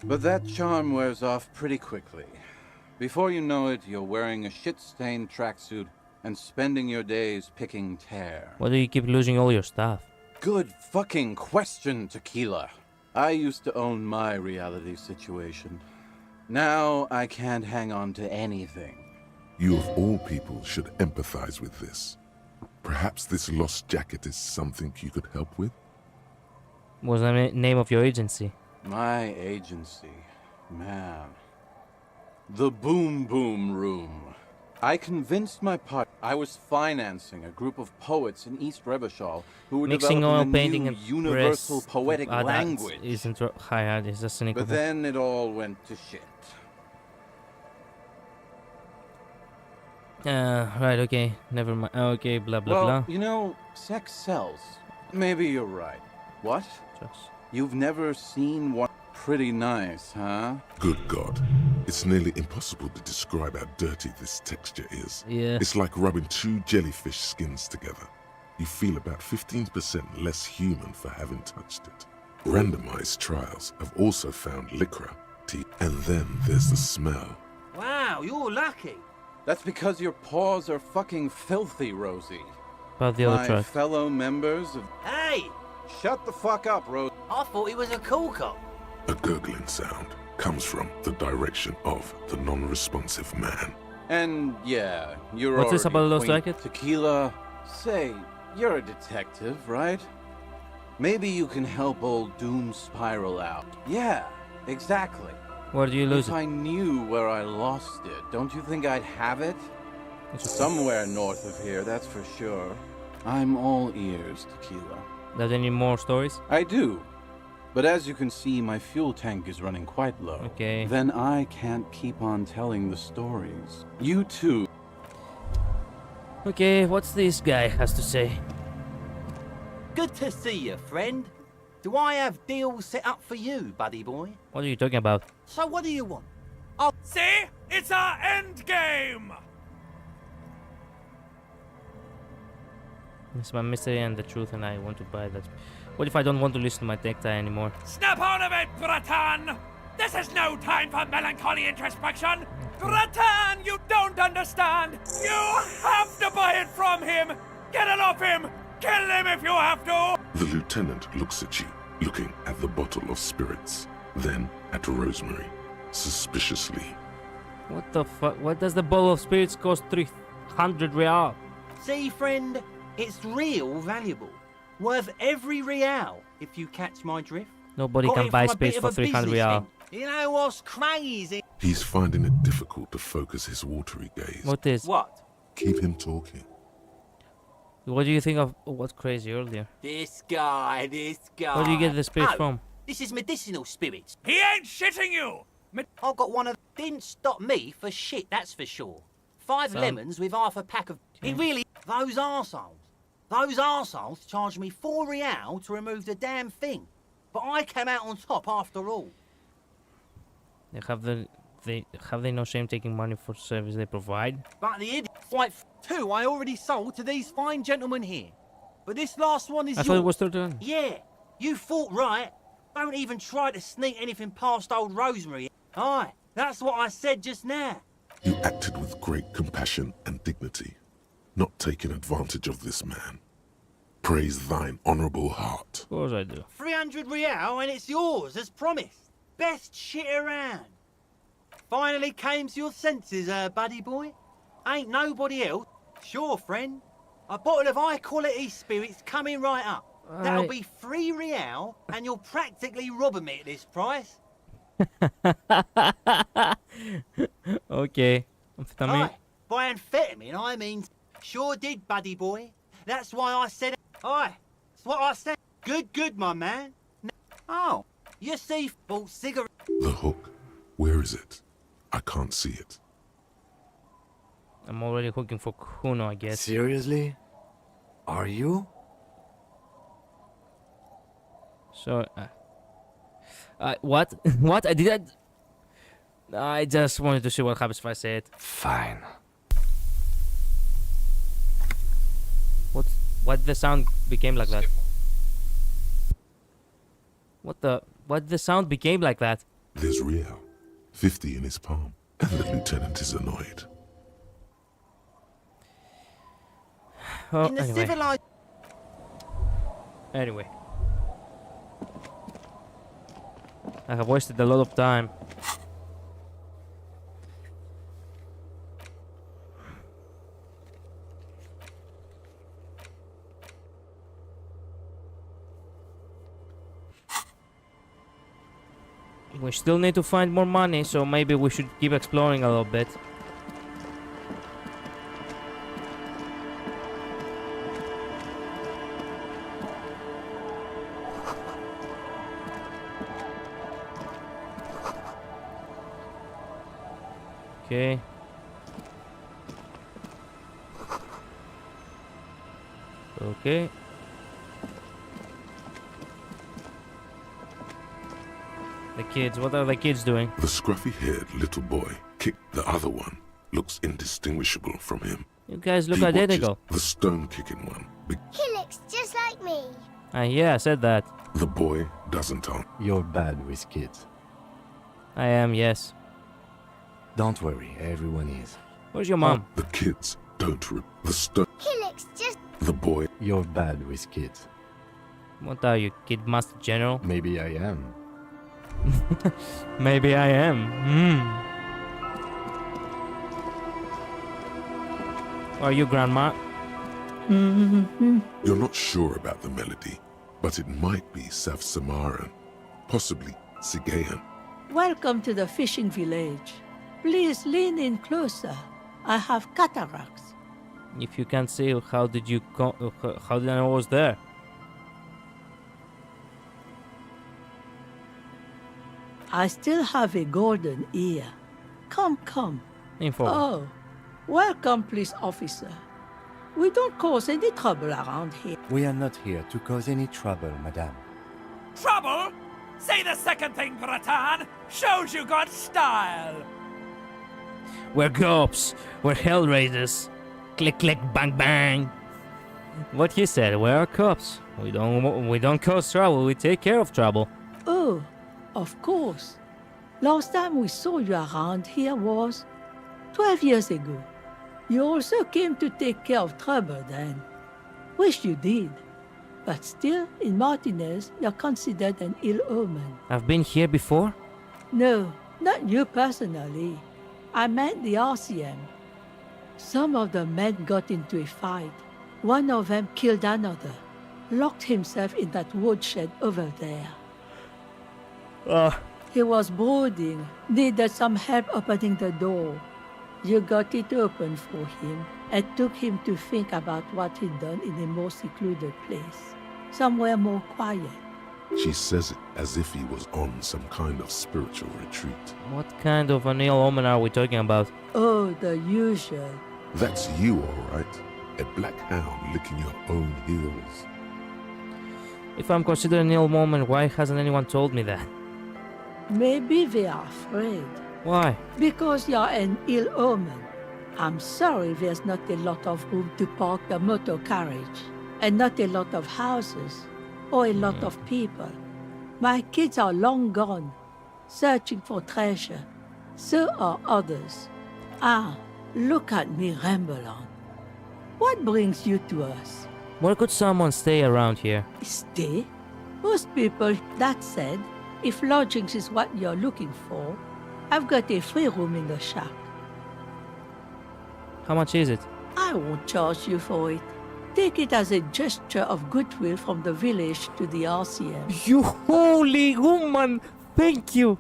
But that charm wears off pretty quickly. Before you know it, you're wearing a shit-stained tracksuit and spending your days picking tear. Why do you keep losing all your stuff? Good fucking question, Tequila. I used to own my reality situation. Now I can't hang on to anything. You of all people should empathize with this. Perhaps this lost jacket is something you could help with? What's the name of your agency? My agency, man. The Boom Boom Room. I convinced my partner I was financing a group of poets in East Revachol who were Mixing developing oil, a painting, new and universal poetic language. Isn't hard. It's just cynical. But then it all went to shit. Right. Okay. Never mind. Okay. Blah blah Well, blah. you know, sex sells. Maybe you're right. What? Just... You've never seen one? Pretty nice, huh? Good God. It's nearly impossible to describe how dirty this texture is. Yeah. It's like rubbing two jellyfish skins together. You feel about 15% less human for having touched it. Randomized trials have also found lycra, tea, and then there's the smell. Wow, you're lucky. That's because your paws are fucking filthy, Rosie. About the other My track. fellow members of... Hey! Shut the fuck up, Rosie. I thought he was a cool cop. A gurgling sound comes from the direction of the non-responsive man. And yeah, you're What's this already about the lost acquainted. jacket? Tequila, say, you're a detective, right? Maybe you can help old Doom Spiral out. Yeah, exactly. Where do you lose If it? I knew where I lost it, don't you think I'd have it? Somewhere north of here, that's for sure. I'm all ears, Tequila. Does any more stories? I do. But as you can see, my fuel tank is running quite low. Okay. Then I can't keep on telling the stories. You too. Okay, what's this guy has to say? Good to see you, friend. Do I have deals set up for you, buddy boy? What are you talking about? So what do you want? See? It's our end game! It's my mystery and the truth, and I want to buy that. What if I don't want to listen to my tech tie anymore? Snap out of it, Breton! This is no time for melancholy introspection! Breton, you don't understand! You have to buy it from him! Get it off him! Kill him if you have to! The lieutenant looks at you, looking at the bottle of spirits, then at Rosemary, suspiciously. What the fuck? What does the bottle of spirits cost? 300 real. See, friend, it's real valuable. Worth every real, if you catch my drift. Nobody Got can it buy from a bit spirits of for a 300 business real. thing. You know what's crazy? He's finding it difficult to focus his watery gaze. What is? What? Keep him talking. What do you think of what's crazy earlier? This guy. Where do you get the spirits Oh, from? This is medicinal spirits. He ain't shitting you! I got one of... Didn't stop me for shit, that's for sure. 5 Son. lemons with half a pack of... It really... Those arseholes charged me 4 real to remove the damn thing. But I came out on top after all. Have they no shame taking money for service they provide? But the idiot... Like, 2 I already sold to these fine gentlemen here. But this last one is I yours. thought it was 31. Yeah, you thought right. Don't even try to sneak anything past old Rosemary. Aye, that's what I said just now. You acted with great compassion and dignity, not taking advantage of this man. Praise thine honorable heart. Of course I do. 300 real and it's yours, as promised. Best shit around. Finally came to your senses, buddy boy. Ain't nobody else. Sure, friend. A bottle of high-quality spirits coming right up. That'll be 3 real, and you're practically robbing me at this price. Okay. Amphetamine. Aye, by amphetamine, I mean... Sure did, buddy boy. That's why I said... Aye, that's what I said. Good, my man. Oh, you see, bought cigarette... The hook. Where is it? I can't see it. I'm already hooking for Kuno, I guess. Seriously? Are you? So, what? What? I didn't... I just wanted to see what happens if I say it. Fine. What the sound became like that? What the sound became like that? There's Riel, 50 in his palm, and the lieutenant is annoyed. Oh, In the anyway. civilized. Anyway. I have wasted a lot of time. We still need to find more money, so maybe we should keep exploring a little bit. Okay. Okay. The kids, what are the kids doing? The scruffy-haired little boy kicked the other one. Looks indistinguishable from him. You guys look He identical. watches the stone-kicking one. He looks just like me. Yeah, I said that. The boy doesn't answer. You're bad with kids. I am, yes. Don't worry, everyone is. Where's your mom? The kids don't the stone. He looks just. The boy. You're bad with kids. What are you, Kid Master General? Maybe I am. Maybe I am. Are you, Grandma? You're not sure about the melody, but it might be South Samaran, possibly Sigayan. Welcome to the fishing village. Please lean in closer. I have cataracts. If you can't see, how did you how did I know I was there? I still have a golden ear. Come, come. Info. Oh, welcome, police officer. We don't cause any trouble around here. We are not here to cause any trouble, madame. Trouble? Say the second thing, Bratan. Shows you got style. We're cops. We're Hellraisers. Click, click, bang, bang. What he said. We're cops. We don't cause trouble. We take care of trouble. Oh, of course. Last time we saw you around here was 12 years ago. You also came to take care of trouble then. Wish you did. But still, in Martinez, you're considered an ill omen. I've been here before? No, not you personally. I meant the RCM. Some of the men got into a fight. One of them killed another. Locked himself in that woodshed over there. He was brooding, needed some help opening the door. You got it open for him and took him to think about what he'd done in a more secluded place, somewhere more quiet. She says it as if he was on some kind of spiritual retreat. What kind of an ill omen are we talking about? Oh, the usual. That's you, all right. A black hound licking your own heels. If I'm considered an ill omen, why hasn't anyone told me that? Maybe they are afraid. Why? Because you're an ill omen. I'm sorry there's not a lot of room to park the motor carriage, and not a lot of houses, or a lot of people. My kids are long gone, searching for treasure. So are others. Ah, look at me ramble on. What brings you to us? Where could someone stay around here? Stay? Most people, that said, if lodgings is what you're looking for, I've got a free room in the shack. How much is it? I won't charge you for it. Take it as a gesture of goodwill from the village to the RCM. You holy woman! Thank you!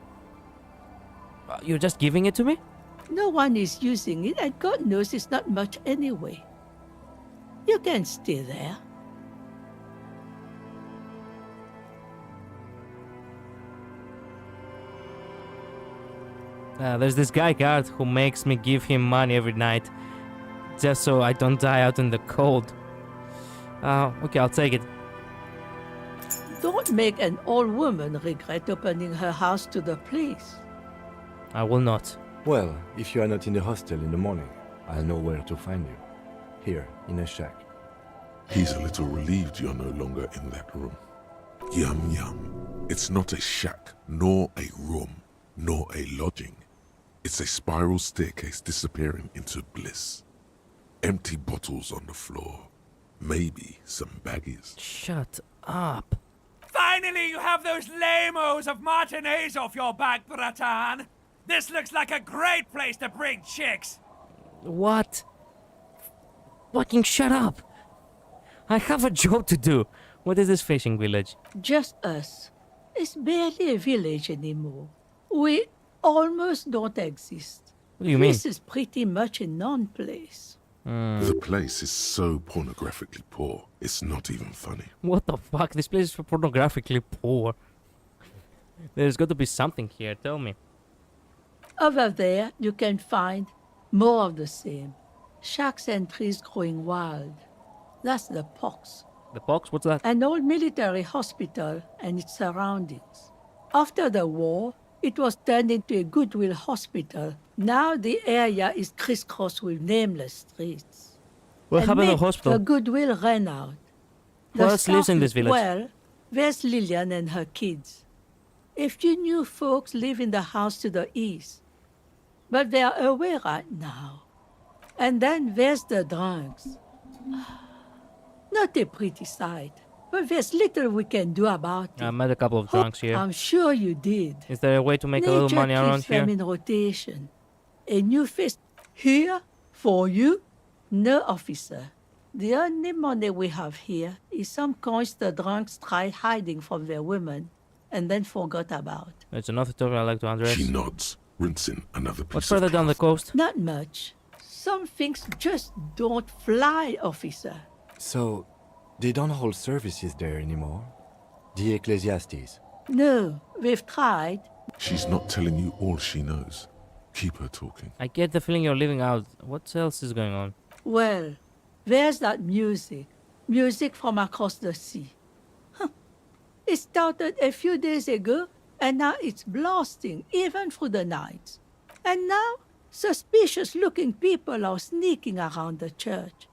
You're just giving it to me? No one is using it, and God knows it's not much anyway. You can stay there. There's this guy guard who makes me give him money every night, just so I don't die out in the cold. Okay, I'll take it. Don't make an old woman regret opening her house to the place. I will not. Well, if you are not in the hostel in the morning, I'll know where to find you. Here, in a shack. He's a little relieved you're no longer in that room. Yum yum. It's not a shack, nor a room, nor a lodging. It's a spiral staircase disappearing into bliss. Empty bottles on the floor. Maybe some baggies. Shut up. Finally, you have those lame-os of matinees off your back, Bratan. This looks like a great place to bring chicks. What? Fucking shut up. I have a job to do. What is this fishing village? Just us. It's barely a village anymore. We almost don't exist. What do you mean? This is pretty much a non-place. The place is so pornographically poor, it's not even funny. What the fuck? This place is pornographically poor. There's got to be something here, tell me. Over there, you can find more of the same. Shacks and trees growing wild. That's the Pox. The Pox? What's that? An old military hospital and its surroundings. After the war, it was turned into a goodwill hospital. Now the area is crisscrossed with nameless streets. What happened to the Nick, hospital? The goodwill ran out. Who else lives in this village? Well, there's Lillian and her kids. A few new folks live in the house to the east. But they're away right now. And then there's the drunks. Not a pretty sight, but there's little we can do about it. I met a couple of drunks here. I'm sure you did. Is there a way to make a little money around keeps them here? in rotation. A new face here for you? No, officer. The only money we have here is some coins the drunks tried hiding from their women and then forgot about. It's another topic I'd like to address. She nods, rinsing another piece What's further down the coast? Not much. Some things just don't fly, officer. So, they don't hold services there anymore? The Ecclesiastes? No, we've tried. She's not telling you all she knows. Keep her talking. I get the feeling you're leaving out. What else is going on? Well, there's that music. Music from across the sea. Huh. It started a few days ago, and now it's blasting, even through the night. And now, suspicious-looking people are sneaking around the church.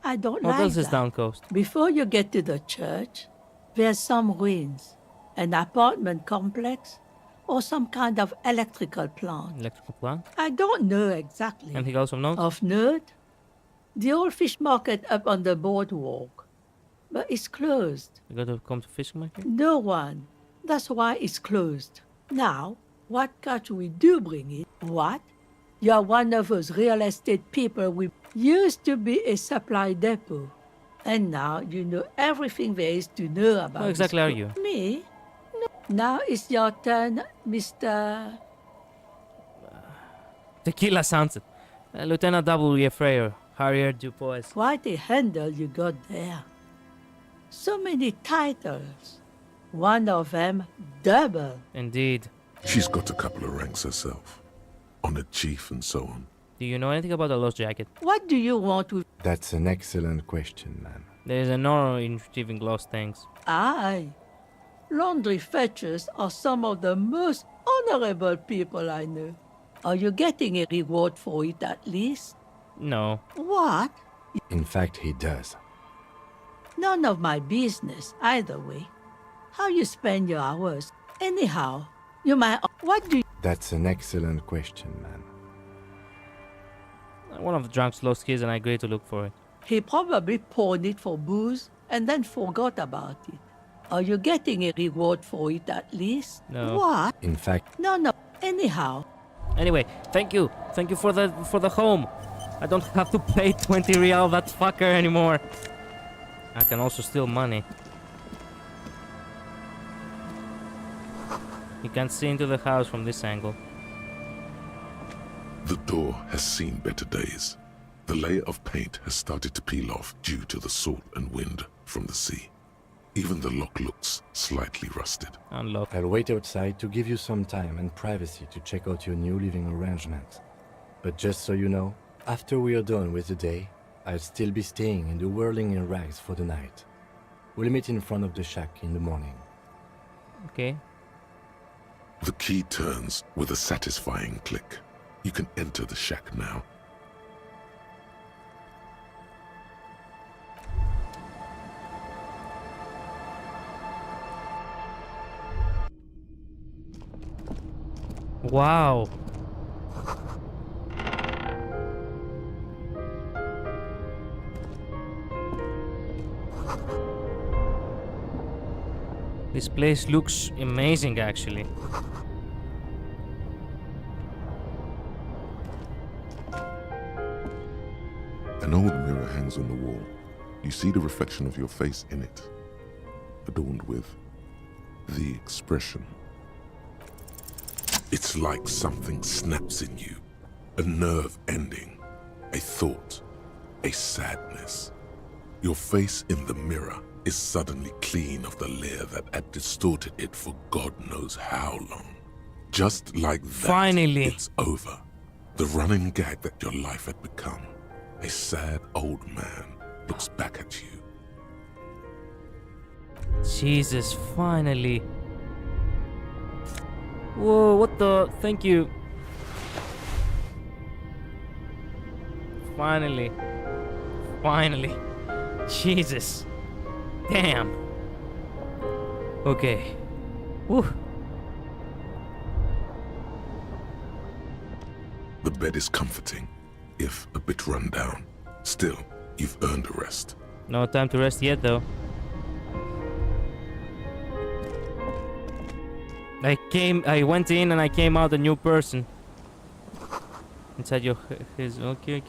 I don't What like else is that. down coast? Before you get to the church, there's some ruins, an apartment complex, or some kind of electrical plant. Electrical plant? I don't know exactly. Anything else of note? Of note? The old fish market up on the boardwalk. But it's closed. You got to come to fishing market? No one. That's why it's closed. Now, what catch we do bring it? What? You're one of those real estate people we used to be a supply depot. And now you know everything there is to know about Who exactly this are group. you? Me? No. Now it's your turn, Mr. Tequila Sunset. Lieutenant W. Freyer. Harrier Dupois. Quite a handle you got there. So many titles. One of them double. Indeed. She's got a couple of ranks herself. Honored chief and so on. Do you know anything about the Lost Jacket? What do you want with... That's an excellent question, ma'am. There is an honor in retrieving lost things. Aye. Laundry fetchers are some of the most honorable people I know. Are you getting a reward for it at least? No. What? In fact, he does. None of my business, either way. How you spend your hours. Anyhow, you might... What do you... That's an excellent question, ma'am. One of the drunks lost his and I agreed to look for it. He probably pawned it for booze and then forgot about it. Are you getting a reward for it at least? No. What? In fact... No. Anyhow. Anyway, thank you. Thank you for the home. I don't have to pay 20 real that fucker anymore. I can also steal money. You can see into the house from this angle. The door has seen better days. The layer of paint has started to peel off due to the salt and wind from the sea. Even the lock looks slightly rusted. Unlock. I'll wait outside to give you some time and privacy to check out your new living arrangements. But just so you know, after we are done with the day, I'll still be staying in the Whirling in Rags for the night. We'll meet in front of the shack in the morning. Okay. The key turns with a satisfying click. You can enter the shack now. Wow. This place looks amazing, actually. An old mirror hangs on the wall. You see the reflection of your face in it, adorned with the expression. It's like something snaps in you, a nerve ending, a thought, a sadness. Your face in the mirror is suddenly clean of the layer that had distorted it for God knows how long. Just like that, finally, it's over. The running gag that your life had become. A sad old man looks back at you. Jesus, finally. Whoa, what the? Thank you. Finally. Finally. Jesus. Damn. Okay. Woo. The bed is comforting, if a bit run down. Still, you've earned a rest. No time to rest yet, though. I went in and I came out a new person. Inside his, okay.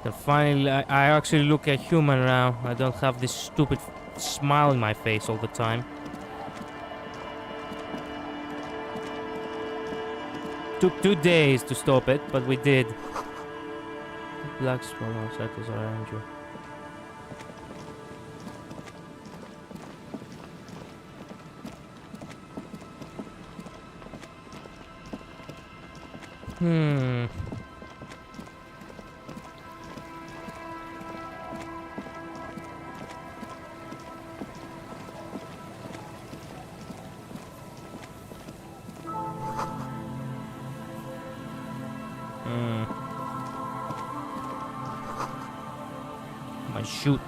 Then finally, I actually look a human now. I don't have this stupid smile in my face all the time. Took 2 days to stop it, but we did. Black swallow circles around you. My shoot.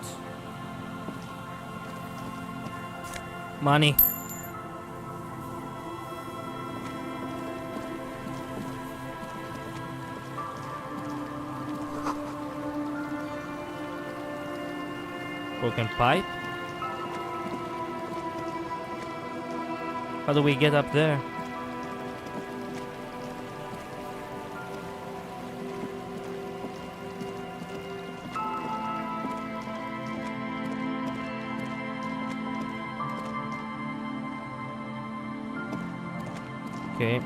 Money. Broken pipe. How do we get up there? Okay.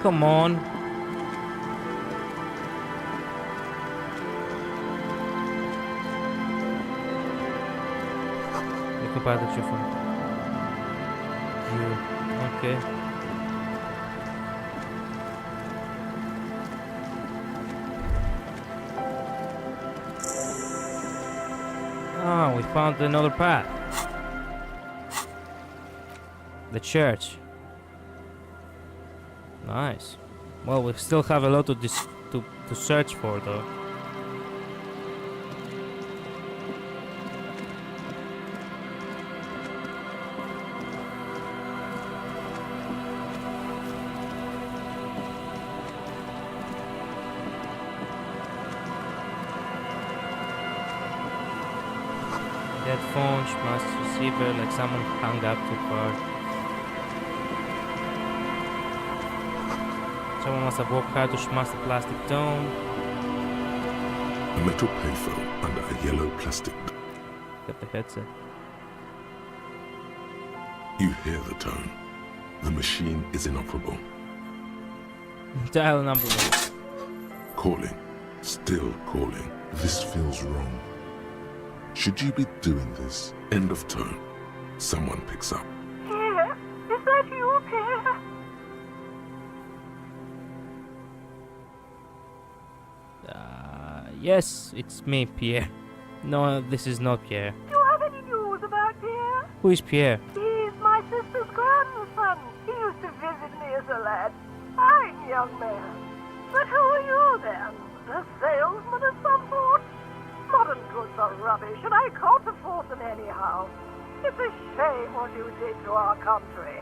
Come on. You can buy the chiffon. Okay. Ah, we found another path. The church. Nice. Well, we still have a lot to search for, though. Dead phone, must receiver, like someone hung up too far. Someone must have worked hard to smash the plastic dome. A metal payphone under a yellow plastic. Got the headset. You hear the tone. The machine is inoperable. Dial number 1. Calling. Still calling. This feels wrong. Should you be doing this? End of tone. Someone picks up. Pierre, is that you, Pierre? Yes, it's me, Pierre. No, this is not Pierre. Do you have any news about Pierre? Who is Pierre? Pierre. young man. But who are you then? A salesman of some sort? Modern goods are rubbish, and I can't afford them anyhow. It's a shame what you did to our country.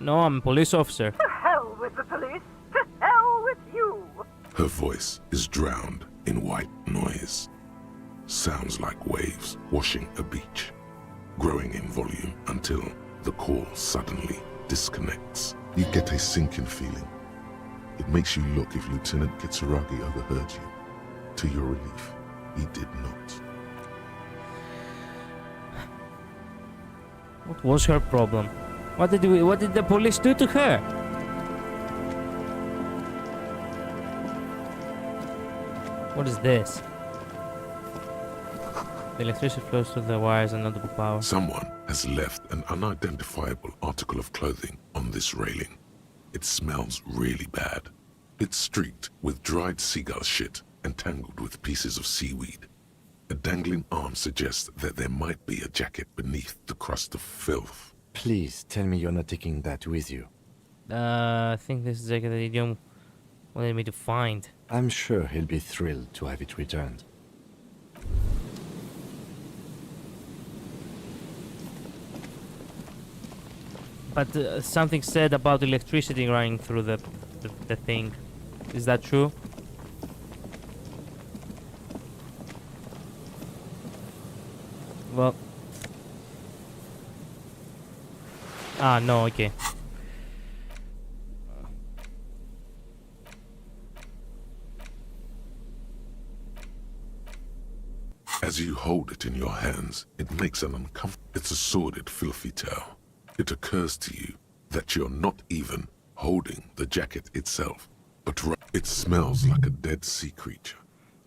No, I'm a police officer. To hell with the police. To hell with you. Her voice is drowned in white noise. Sounds like waves washing a beach, growing in volume until the call suddenly disconnects. You get a sinking feeling. It makes you look if Lieutenant Kitsuragi overheard you. To your relief, he did not. What was her problem? What did the police do to her? What is this? The electricity flows through the wires and notable power. Someone has left an unidentifiable article of clothing on this railing. It smells really bad. It's streaked with dried seagull shit and tangled with pieces of seaweed. A dangling arm suggests that there might be a jacket beneath the crust of filth. Please tell me you're not taking that with you. I think this is the jacket that Idiom wanted me to find. I'm sure he'll be thrilled to have it returned. But something said about electricity running through the thing. Is that true? Well... no, okay. As you hold it in your hands, it makes an uncomfortable... It's a sordid, filthy tale. It occurs to you that you're not even holding the jacket itself, but it smells like a dead sea creature,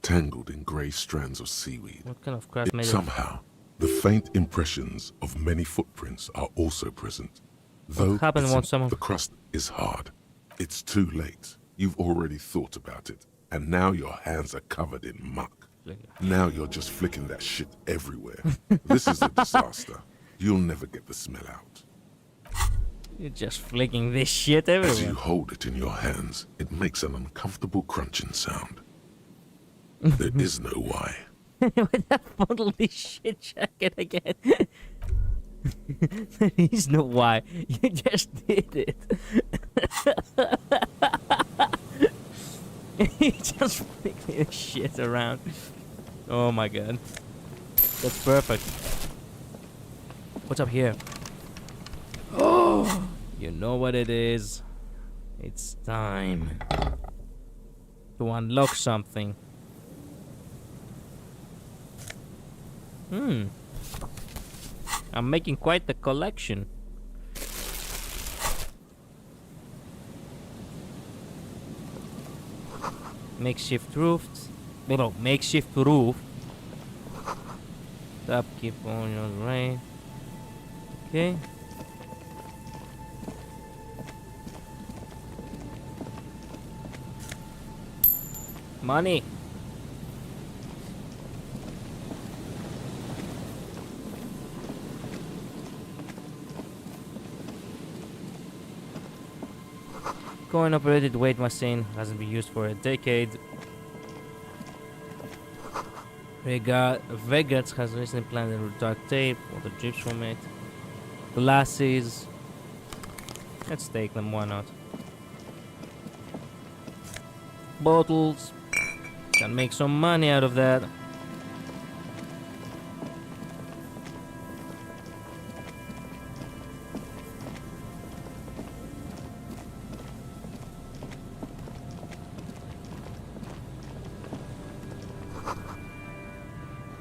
tangled in grey strands of seaweed. What kind of crap made it? Somehow, the faint impressions of many footprints are also present. Though the crust is hard, it's too late. You've already thought about it, and now your hands are covered in muck. Now you're just flicking that shit everywhere. This is a disaster. You'll never get the smell out. You're just flicking this shit everywhere. As you hold it in your hands, it makes an uncomfortable crunching sound. There is no why. With that bottle this shit jacket again. There is no why. You just did it. You just flicking this shit around. Oh my god. That's perfect. What's up here? Oh, you know what it is. It's time to unlock something. I'm making quite the collection. Makeshift roofs. No, makeshift roof. Upkeep on your right. Okay. Money. Coin-operated weight machine hasn't been used for a decade. Vegas has recently planted with dark tape. All the drips from it. Glasses. Let's take them. Why not? Bottles. Can make some money out of that.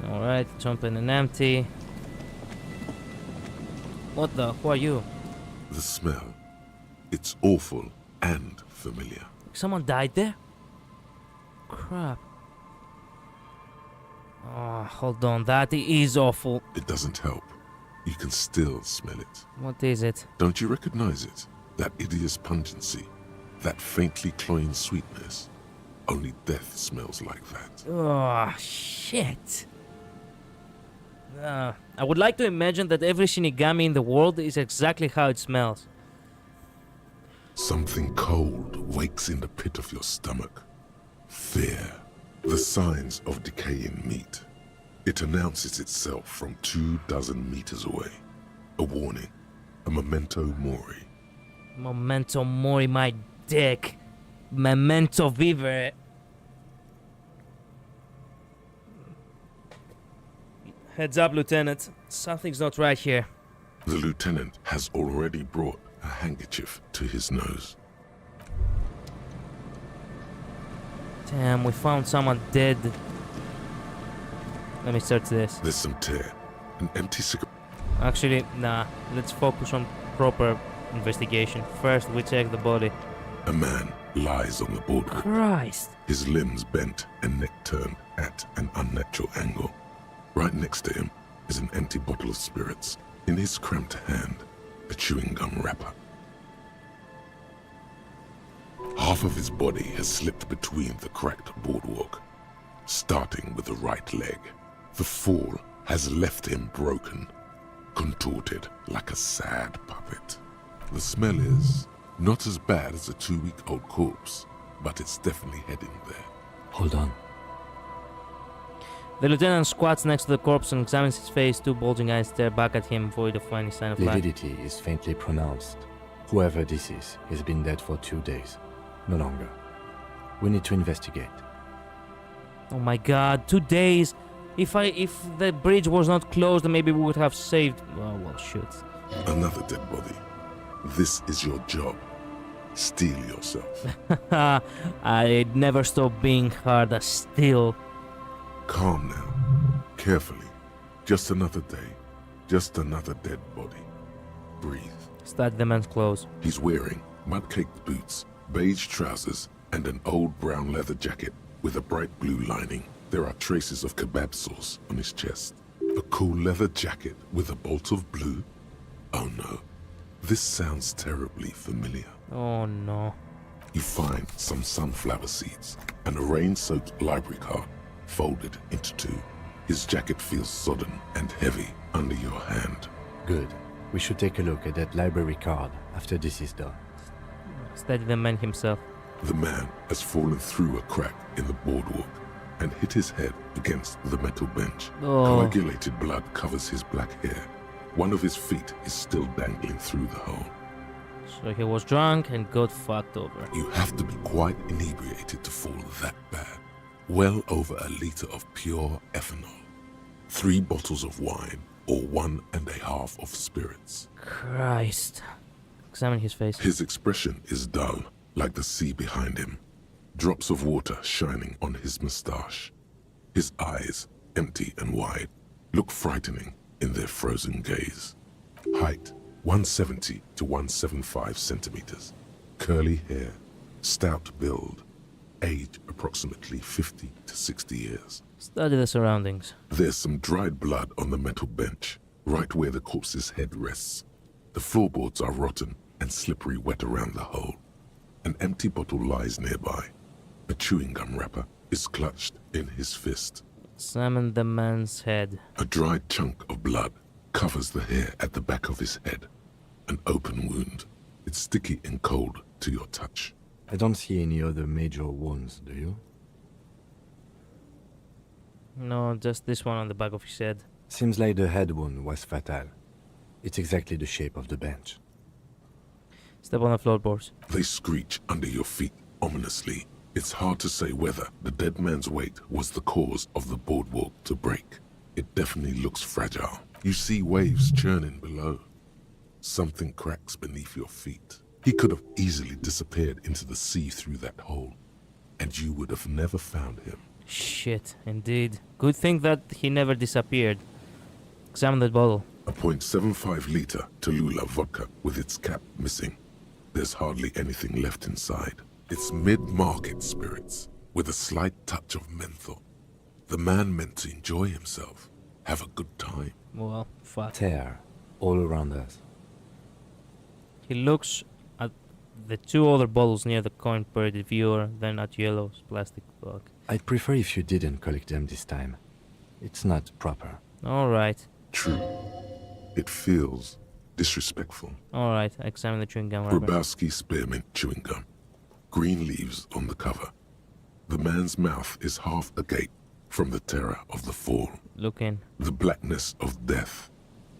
Alright, jump in and empty. What the? Who are you? The smell. It's awful and familiar. Someone died there? Crap. Oh, hold on. That is awful. It doesn't help. You can still smell it. What is it? Don't you recognize it? That hideous pungency. That faintly cloying sweetness. Only death smells like that. Oh, shit. I would like to imagine that every Shinigami in the world is exactly how it smells. Something cold wakes in the pit of your stomach. Fear. The signs of decaying meat. It announces itself from 24 meters away. A warning. A memento mori. Memento mori, my dick. Memento vivere. Heads up, Lieutenant. Something's not right here. The lieutenant has already brought a handkerchief to his nose. Damn, we found someone dead. Let me search this. There's some tear. An empty cigarette. Actually, nah. Let's focus on proper investigation. First, we check the body. A man lies on the boardwalk. Christ. His limbs bent and neck turned at an unnatural angle. Right next to him is an empty bottle of spirits. In his cramped hand, a chewing gum wrapper. Half of his body has slipped between the cracked boardwalk, starting with the right leg. The fall has left him broken, contorted like a sad puppet. The smell is not as bad as a 2-week-old corpse, but it's definitely heading there. Hold on. The lieutenant squats next to the corpse and examines his face. Two bulging eyes stare back at him, void of any sign of life. Lividity is faintly pronounced. Whoever this is has been dead for 2 days. No longer. We need to investigate. Oh my god, 2 days! If the bridge was not closed, maybe we would have saved... Oh, well, shoot. Another dead body. This is your job. Steel yourself. I'd never stop being hard as steel. Calm now. Carefully. Just another day. Just another dead body. Breathe. Study the man's clothes. He's wearing mud-caked boots, beige trousers, and an old brown leather jacket with a bright blue lining. There are traces of kebab sauce on his chest. A cool leather jacket with a bolt of blue? Oh no. This sounds terribly familiar. Oh no. You find some sunflower seeds and a rain-soaked library card folded into two. His jacket feels sodden and heavy under your hand. Good. We should take a look at that library card after this is done. Study the man himself. The man has fallen through a crack in the boardwalk and hit his head against the metal bench. Oh. Coagulated blood covers his black hair. One of his feet is still dangling through the hole. So he was drunk and got fucked over. You have to be quite inebriated to fall that bad. Well over a liter of pure ethanol. 3 bottles of wine or 1.5 of spirits. Christ. Examine his face. His expression is dull, like the sea behind him. Drops of water shining on his mustache. His eyes, empty and wide, look frightening in their frozen gaze. Height, 170 to 175 centimeters. Curly hair, stout build. Age, approximately 50 to 60 years. Study the surroundings. There's some dried blood on the metal bench, right where the corpse's head rests. The floorboards are rotten and slippery wet around the hole. An empty bottle lies nearby. A chewing gum wrapper is clutched in his fist. Examine the man's head. A dried chunk of blood covers the hair at the back of his head. An open wound. It's sticky and cold to your touch. I don't see any other major wounds, do you? No, just this one on the back of his head. Seems like the head wound was fatal. It's exactly the shape of the bench. Step on the floorboards. They screech under your feet ominously. It's hard to say whether the dead man's weight was the cause of the boardwalk to break. It definitely looks fragile. You see waves churning below. Something cracks beneath your feet. He could have easily disappeared into the sea through that hole, and you would have never found him. Shit, indeed. Good thing that he never disappeared. Examine that bottle. A .75 liter Tallulah vodka with its cap missing. There's hardly anything left inside. It's mid-market spirits, with a slight touch of menthol. The man meant to enjoy himself, have a good time. Well, fuck. Tear all around us. He looks at the 2 other bottles near the coin-purdy viewer, then at Yellow's plastic bag. I'd prefer if you didn't collect them this time. It's not proper. Alright. True, it feels disrespectful. Alright, examine the chewing gum wrapper. Grabowski spearmint chewing gum. Green leaves on the cover. The man's mouth is half agape from the terror of the fall. Look in. The blackness of death.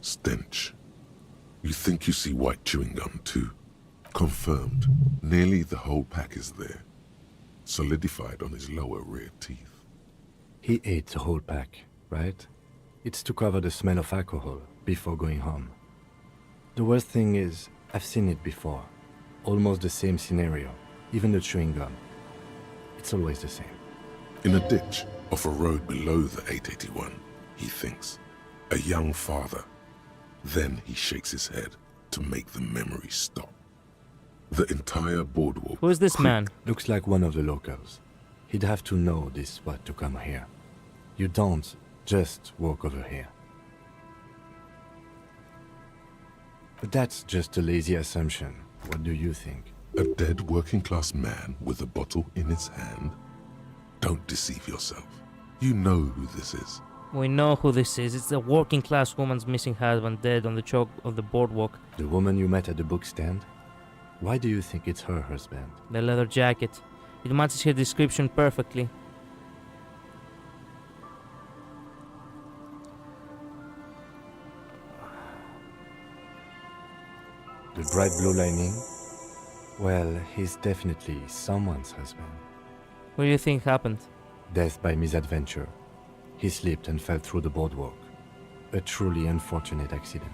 Stench. You think you see white chewing gum too. Confirmed. Nearly the whole pack is there. Solidified on his lower rear teeth. He ate the whole pack, right? It's to cover the smell of alcohol before going home. The worst thing is, I've seen it before. Almost the same scenario. Even the chewing gum. It's always the same. In a ditch off a road below the 881, he thinks. A young father. Then he shakes his head to make the memory stop. The entire boardwalk. Who is this man? Looks like one of the locals. He'd have to know this spot to come here. You don't just walk over here. But that's just a lazy assumption. What do you think? A dead working class man with a bottle in his hand? Don't deceive yourself. You know who this is. We know who this is. It's a working class woman's missing husband dead on the chalk of the boardwalk. The woman you met at the book stand? Why do you think it's her husband? The leather jacket. It matches her description perfectly. The bright blue lining? Well, he's definitely someone's husband. What do you think happened? Death by misadventure. He slipped and fell through the boardwalk. A truly unfortunate accident.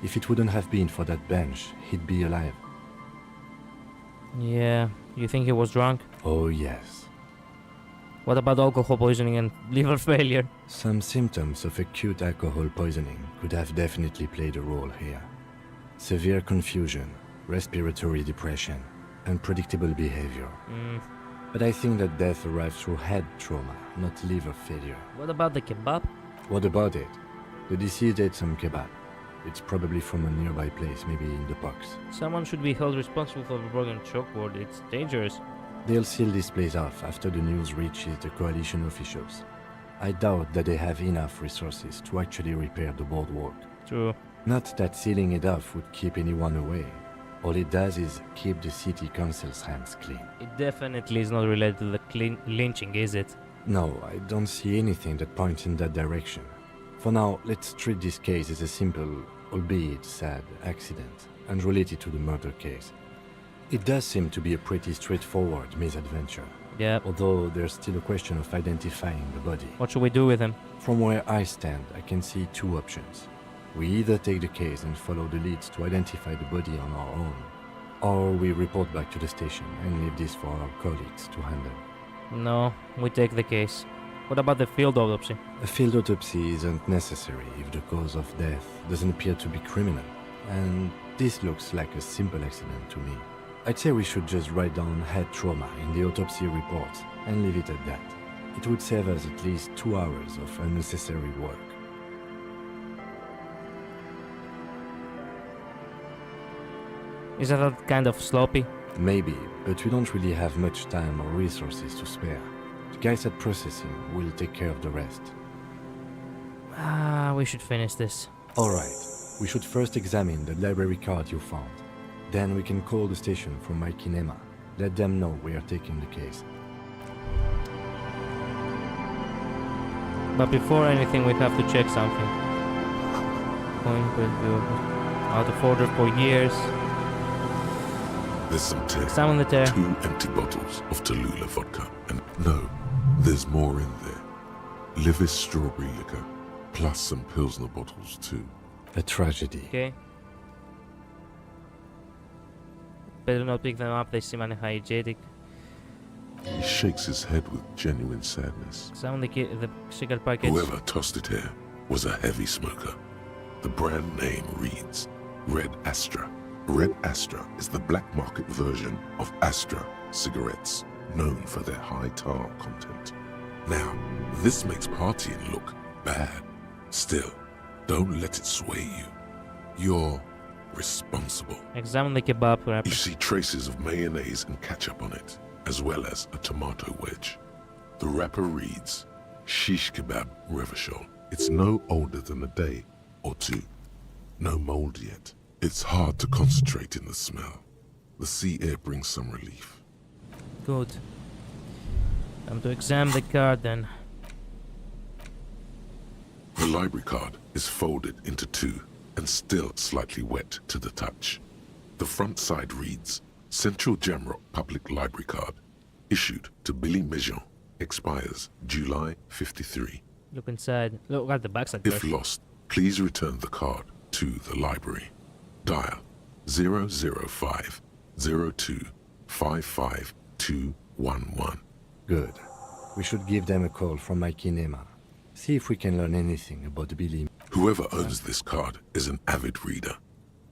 If it wouldn't have been for that bench, he'd be alive. Yeah, you think he was drunk? Oh yes. What about alcohol poisoning and liver failure? Some symptoms of acute alcohol poisoning could have definitely played a role here. Severe confusion, respiratory depression, unpredictable behavior. But I think that death arrived through head trauma, not liver failure. What about the kebab? What about it? The deceased ate some kebab. It's probably from a nearby place, maybe in the box. Someone should be held responsible for the broken chalkboard. It's dangerous. They'll seal this place off after the news reaches the coalition officials. I doubt that they have enough resources to actually repair the boardwalk. True. Not that sealing it off would keep anyone away. All it does is keep the city council's hands clean. It definitely is not related to the lynching, is it? No, I don't see anything that points in that direction. For now, let's treat this case as a simple, albeit sad, accident, unrelated to the murder case. It does seem to be a pretty straightforward misadventure. Yeah. Although there's still a question of identifying the body. What should we do with him? From where I stand, I can see two options. We either take the case and follow the leads to identify the body on our own, or we report back to the station and leave this for our colleagues to handle. No, we take the case. What about the field autopsy? A field autopsy isn't necessary if the cause of death doesn't appear to be criminal, and this looks like a simple accident to me. I'd say we should just write down head trauma in the autopsy report and leave it at that. It would save us at least 2 hours of unnecessary work. Isn't that kind of sloppy? Maybe, but we don't really have much time or resources to spare. The guys at processing will take care of the rest. We should finish this. Alright, we should first examine the library card you found. Then we can call the station from Mike and Emma. Let them know we are taking the case. But before anything, we have to check something. Point with you. Out of order for years. There's some tear. Some on the tear. 2 empty bottles of Tallulah vodka. And no, there's more in there. Livis strawberry liquor, plus some Pilsner bottles too. A tragedy. Okay. Better not pick them up, they seem unhygienic. He shakes his head with genuine sadness. Some of the cigarette packets. Whoever tossed it here was a heavy smoker. The brand name reads Red Astra. Red Astra is the black market version of Astra cigarettes, known for their high tar content. Now, this makes partying look bad. Still, don't let it sway you. You're responsible. Examine the kebab wrapper. You see traces of mayonnaise and ketchup on it, as well as a tomato wedge. The wrapper reads Shish Kebab Revachol. It's no older than a day or two. No mold yet. It's hard to concentrate in the smell. The sea air brings some relief. Good. Time to examine the card then. The library card is folded into two and still slightly wet to the touch. The front side reads, Central Jamrock Public Library Card, issued to Billy Mejean, expires July 53. Look inside. Look at the backside. If lost, please return the card to the library. Dial 005 02 55211. Good. We should give them a call from my kinema. See if we can learn anything about Billy. Whoever owns this card is an avid reader.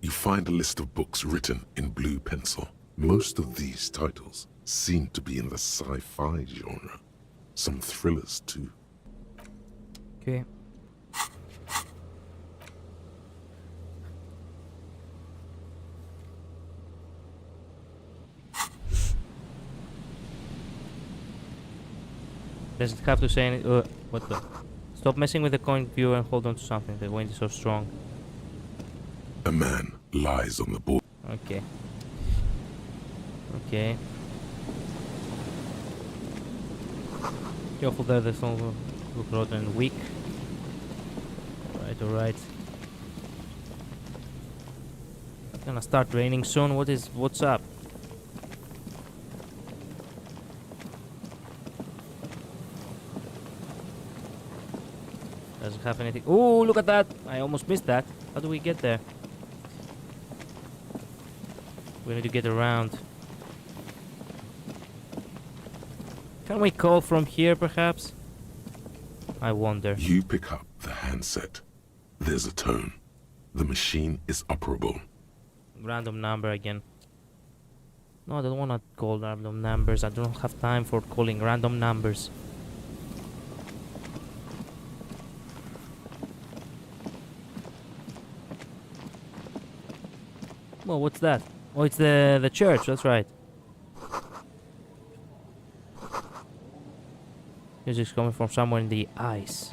You find a list of books written in blue pencil. Most of these titles seem to be in the sci-fi genre. Some thrillers too. Okay. Does it have to say any, what the? Stop messing with the coin viewer and hold on to something. The wind is so strong. A man lies on the board. Okay. Okay. Careful there, there's no look rotten and weak. Alright. It's gonna start raining soon. What's up? Doesn't have anything. Oh, look at that! I almost missed that. How do we get there? We need to get around. Can we call from here, perhaps? I wonder. You pick up the handset. There's a tone. The machine is operable. Random number again. No, I don't want to call random numbers. I don't have time for calling random numbers. Well, what's that? Oh, it's the church. That's right. Music's coming from somewhere in the ice.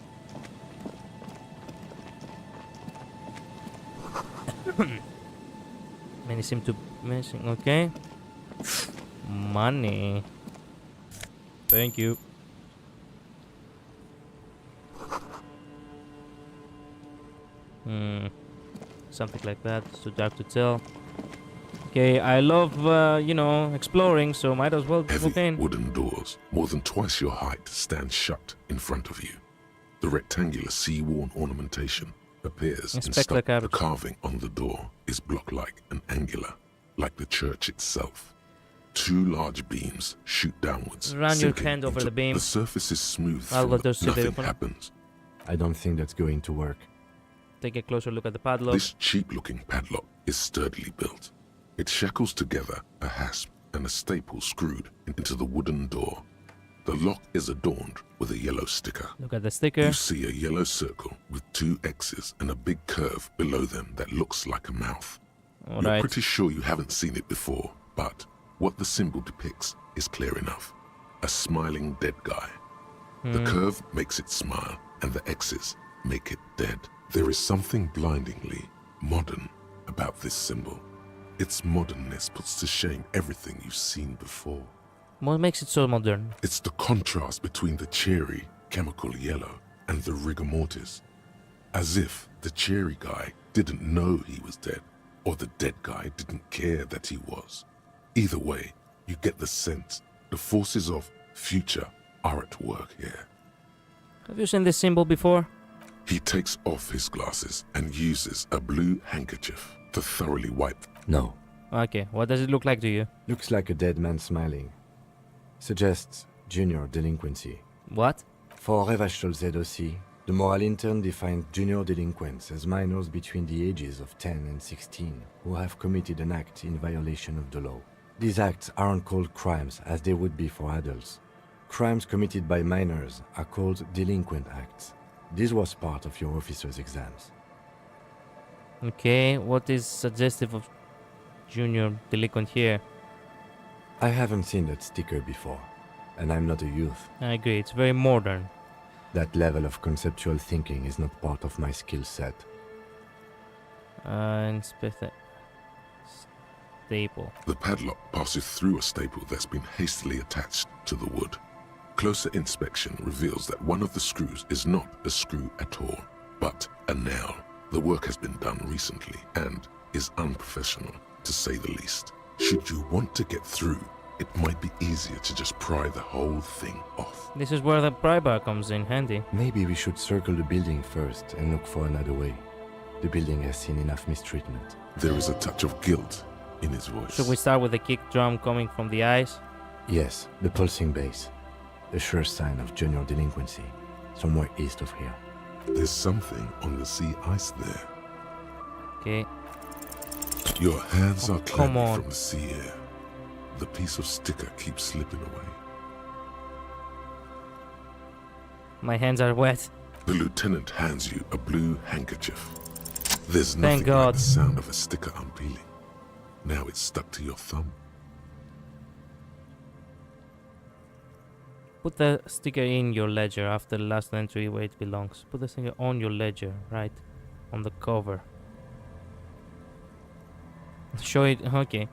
Many seem to be missing. Okay. Money. Thank you. Something like that. It's too dark to tell. Okay, I love, exploring, so might as well Heavy look in. wooden doors, more than twice your height, stand shut in front of you. The rectangular sea-worn ornamentation appears in Inspect stock. The carving on the door is block-like and angular, like the church itself. Two large beams shoot downwards. Run your sinking hand over into- the beam. The surface is smooth. I'll from go the- to see the nothing opener. happens. I don't think that's going to work. Take a closer look at the padlock. This cheap-looking padlock is sturdily built. It shackles together a hasp and a staple screwed into the wooden door. The lock is adorned with a yellow sticker. Look at the sticker. You see a yellow circle with two X's and a big curve below them that looks like a mouth. You're Alright. pretty sure you haven't seen it before, but what the symbol depicts is clear enough. A smiling dead guy. The curve makes it smile, and the X's make it dead. There is something blindingly modern about this symbol. Its modernness puts to shame everything you've seen before. What makes it so modern? It's the contrast between the cheery, chemical yellow and the rigor mortis. As if the cheery guy didn't know he was dead, or the dead guy didn't care that he was. Either way, you get the sense the forces of future are at work here. Have you seen this symbol before? He takes off his glasses and uses a blue handkerchief to thoroughly wipe. No. Okay, what does it look like to you? Looks like a dead man smiling. Suggests junior delinquency. What? For Revachol ZOC, the moral intern defined junior delinquents as minors between the ages of 10 and 16 who have committed an act in violation of the law. These acts aren't called crimes as they would be for adults. Crimes committed by minors are called delinquent acts. This was part of your officer's exams. Okay, what is suggestive of junior delinquent here? I haven't seen that sticker before, and I'm not a youth. I agree, it's very modern. That level of conceptual thinking is not part of my skill set. Inspect the staple. The padlock passes through a staple that's been hastily attached to the wood. Closer inspection reveals that one of the screws is not a screw at all, but a nail. The work has been done recently and is unprofessional, to say the least. Should you want to get through, it might be easier to just pry the whole thing off. This is where the pry bar comes in handy. Maybe we should circle the building first and look for another way. The building has seen enough mistreatment. There is a touch of guilt in his voice. Should we start with the kick drum coming from the eyes? Yes, the pulsing base. A sure sign of junior delinquency, somewhere east of here. There's something on the sea ice there. Okay. Your hands are come clammy on. from the sea air. The piece of sticker keeps slipping away. My hands are wet. The lieutenant hands you a blue handkerchief. There's Thank nothing God. like the sound of a sticker unpeeling. Now it's stuck to your thumb. Put the sticker in your ledger after the last entry where it belongs. Put the sticker on your ledger, right? On the cover. Show it, okay.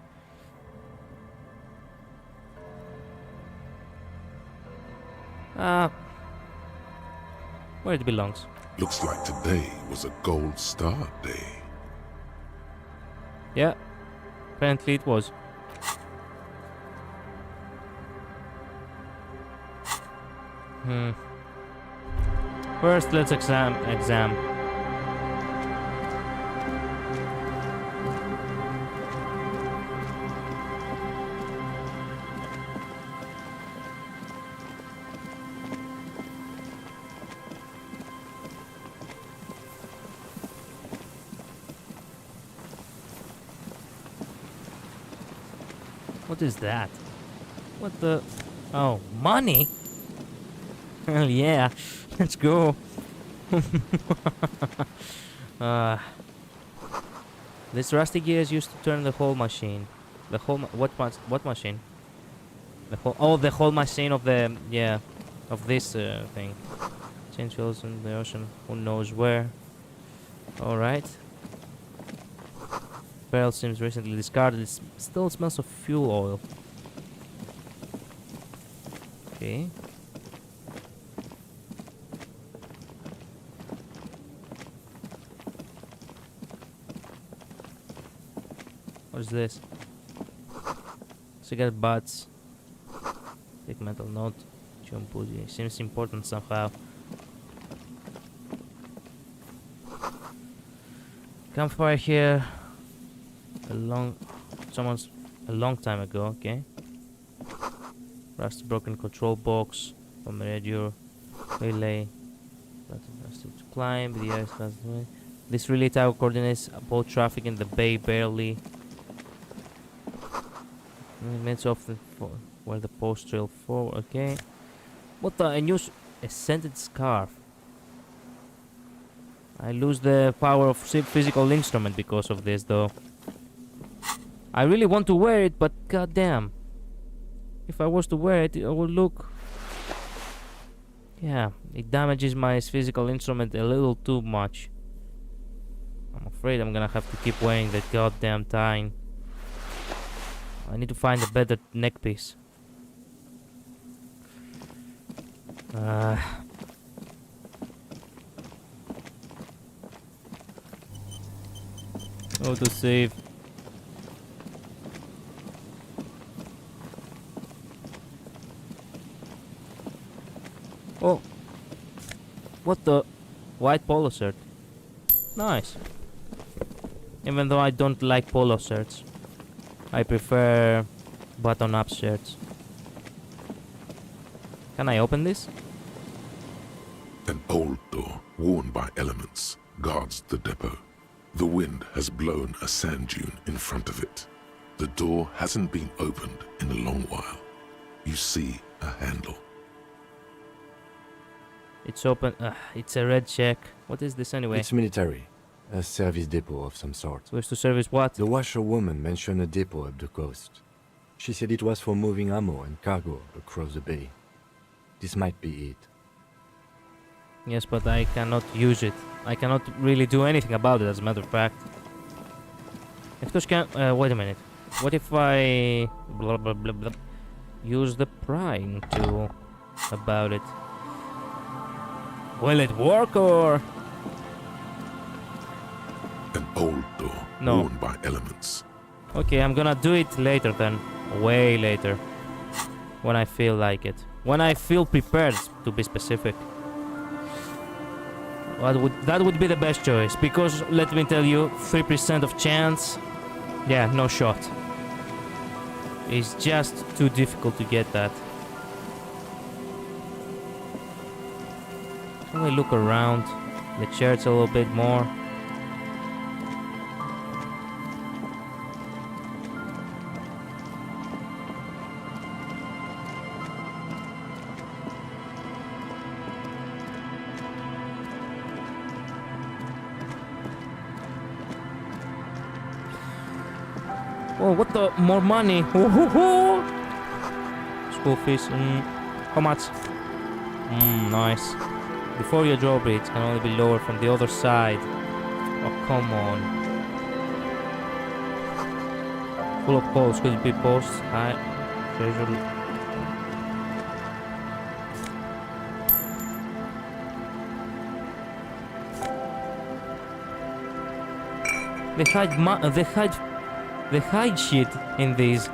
Where it belongs. Looks like today was a gold star day. Yeah, apparently it was. First, let's exam. What is that? What the? Oh, money? Hell yeah, let's go. This rusty gear is used to turn the whole machine. The whole what machine? The whole machine of the of this thing. Change fuels in the ocean. Who knows where? All right. Barrel seems recently discarded. It still smells of fuel oil. Okay. What is this? Cigarette butts. Thick metal note. Chumpuji. Seems important somehow. Campfire here. A long time ago, okay. Rusty broken control box from the radio relay. To climb the ice. This relay tower coordinates boat traffic in the bay barely. Minutes off where the post trail forward. Okay. What the? A scented scarf. I lose the power of physical instrument because of this, though. I really want to wear it, but goddamn, if I was to wear it, it would look. Yeah, it damages my physical instrument a little too much. I'm afraid I'm gonna have to keep wearing that goddamn tie. I need to find a better neck piece. How to save? Oh, what the? White polo shirt. Nice. Even though I don't like polo shirts, I prefer button-up shirts. Can I open this? An old door, worn by elements, guards the depot. The wind has blown a sand dune in front of it. The door hasn't been opened in a long while. You see a handle. It's open. It's a red check. What is this anyway? It's military. A service depot of some sort. Supposed to service what? The washerwoman mentioned a depot up the coast. She said it was for moving ammo and cargo across the bay. This might be it. Yes, but I cannot use it. I cannot really do anything about it, as a matter of fact. Wait a minute. What if I blah blah blah blah use the prying tool about it? Will it work or? An old door worn by elements. Okay, I'm gonna do it later then. Way later. When I feel like it. When I feel prepared, to be specific. That would be the best choice, because let me tell you, 3% of chance, yeah, no shot. It's just too difficult to get that. Can we look around the church a little bit more? Oh, what the? More money! School fees. How much? Nice. Before your drawbridge can only be lowered from the other side. Oh, come on. Full of posts. Could it be posts? Treasure. They hide shit in these.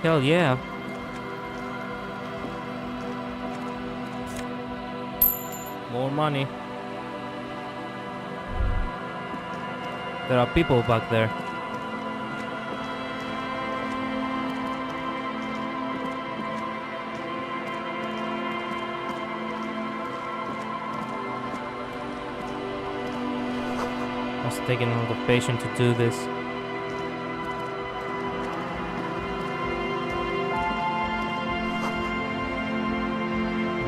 Hell yeah. More money. There are people back there. Taking a lot of patience to do this.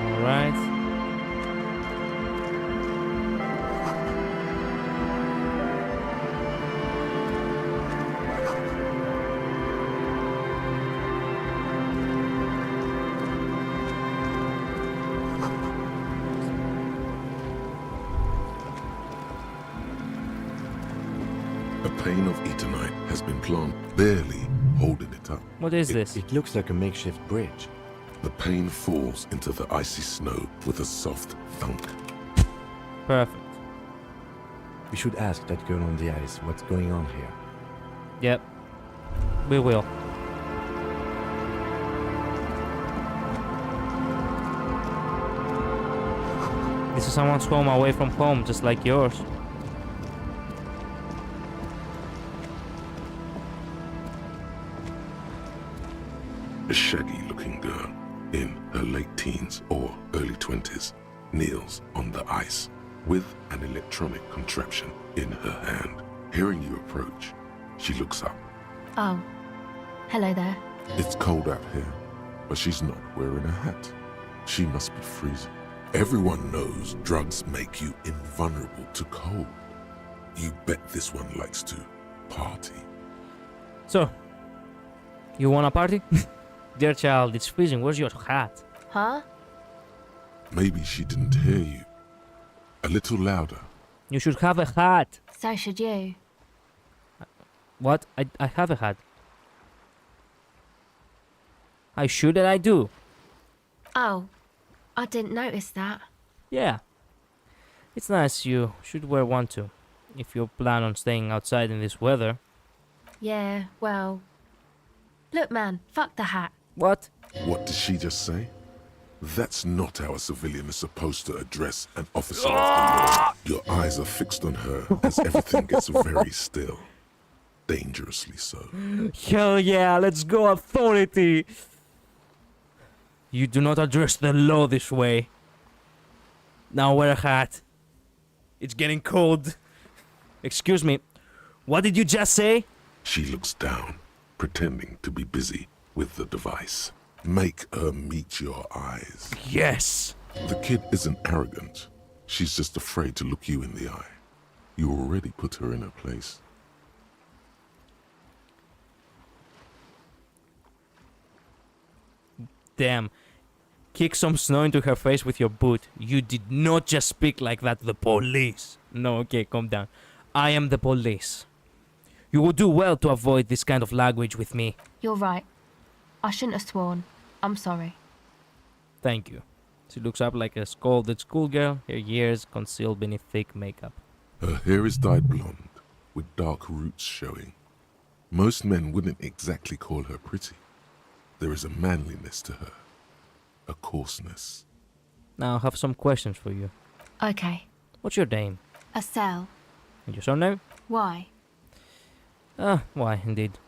All right. Pane of Eternite has been planted, barely holding it up. What is this? It looks like a makeshift bridge. The pane falls into the icy snow with a soft thunk. Perfect. We should ask that girl on the ice what's going on here. Yep. We will. This is someone's home away from home, just like yours. A shaggy-looking girl in her late teens or early 20s kneels on the ice with an electronic contraption in her hand. Hearing you approach, she looks up. Oh, hello there. It's cold out here, but she's not wearing a hat. She must be freezing. Everyone knows drugs make you invulnerable to cold. You bet this one likes to party. So, you wanna party? Dear child, it's freezing. Where's your hat? Huh? Maybe she didn't hear you. A little louder. You should have a hat. So should you. What? I have a hat. I should and I do. Oh, I didn't notice that. Yeah. It's nice. You should wear one too. If you plan on staying outside in this weather. Yeah, well... Look, man, fuck the hat. What? What did she just say? That's not how a civilian is supposed to address an officer of the law. Your eyes are fixed on her as everything gets very still. Dangerously so. Hell yeah, let's go, authority! You do not address the law this way. Now wear a hat. It's getting cold. Excuse me, what did you just say? She looks down, pretending to be busy with the device. Make her meet your eyes. Yes! The kid isn't arrogant. She's just afraid to look you in the eye. You already put her in her place. Damn. Kick some snow into her face with your boot. You did not just speak like that to the police. No, okay, calm down. I am the police. You would do well to avoid this kind of language with me. You're right. I shouldn't have sworn. I'm sorry. Thank you. She looks up like a scolded schoolgirl, her ears concealed beneath thick makeup. Her hair is dyed blonde, with dark roots showing. Most men wouldn't exactly call her pretty. There is a manliness to her, a coarseness. Now I have some questions for you. Okay. What's your name? Estelle. And your surname? Why? Why, indeed.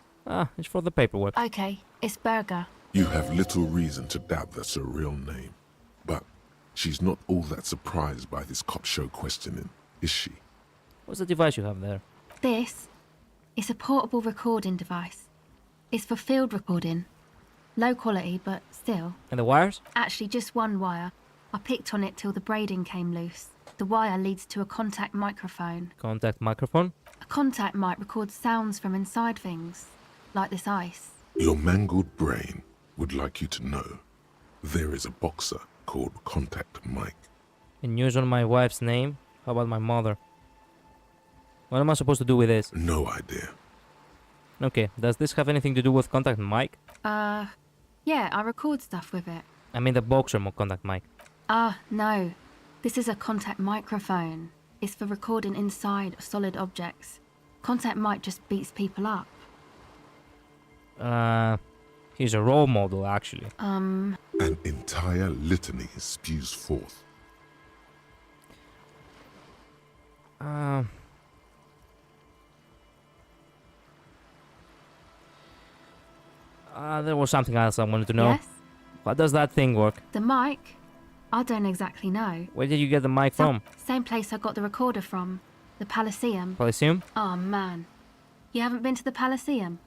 It's for the paperwork. Okay, it's Berger. You have little reason to doubt that's her real name. But she's not all that surprised by this cop show questioning, is she? What's the device you have there? This is a portable recording device. It's for field recording. Low quality, but still. And the wires? Actually, just one wire. I picked on it till the braiding came loose. The wire leads to a contact microphone. Contact microphone? A contact mic records sounds from inside things, like this ice. Your mangled brain would like you to know there is a boxer called Contact Mike. And use on my wife's name? How about my mother? What am I supposed to do with this? No idea. Okay, does this have anything to do with Contact Mike? Yeah, I record stuff with it. I mean the boxer Contact Mike. No. This is a contact microphone. It's for recording inside solid objects. Contact mic just beats people up. He's a role model, actually. An entire litany spews forth. There was something else I wanted to know. Yes? How does that thing work? The mic? I don't exactly know. Where did you get the mic from? Same place I got the recorder from. The Palaceum. Elysium? Oh, man. You haven't been to the Palaceum?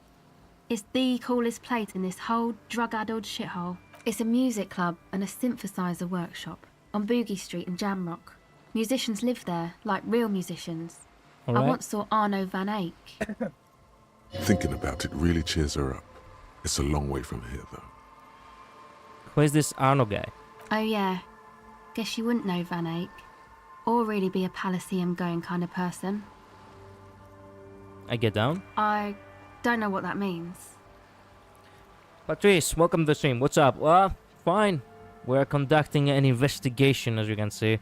It's the coolest place in this whole drug-addled shithole. It's a music club and a synthesizer workshop on Boogie Street in Jamrock. Musicians live there, like real musicians. All right. I once saw Arno van Eyck. Thinking about it really cheers her up. It's a long way from here, though. Who is this Arno guy? Oh, yeah. Guess you wouldn't know Van Eyck. Or really be a Palaceum-going kind of person. I get down. I don't know what that means. Patrice, welcome to the stream. What's up? Fine. We're conducting an investigation, as you can see.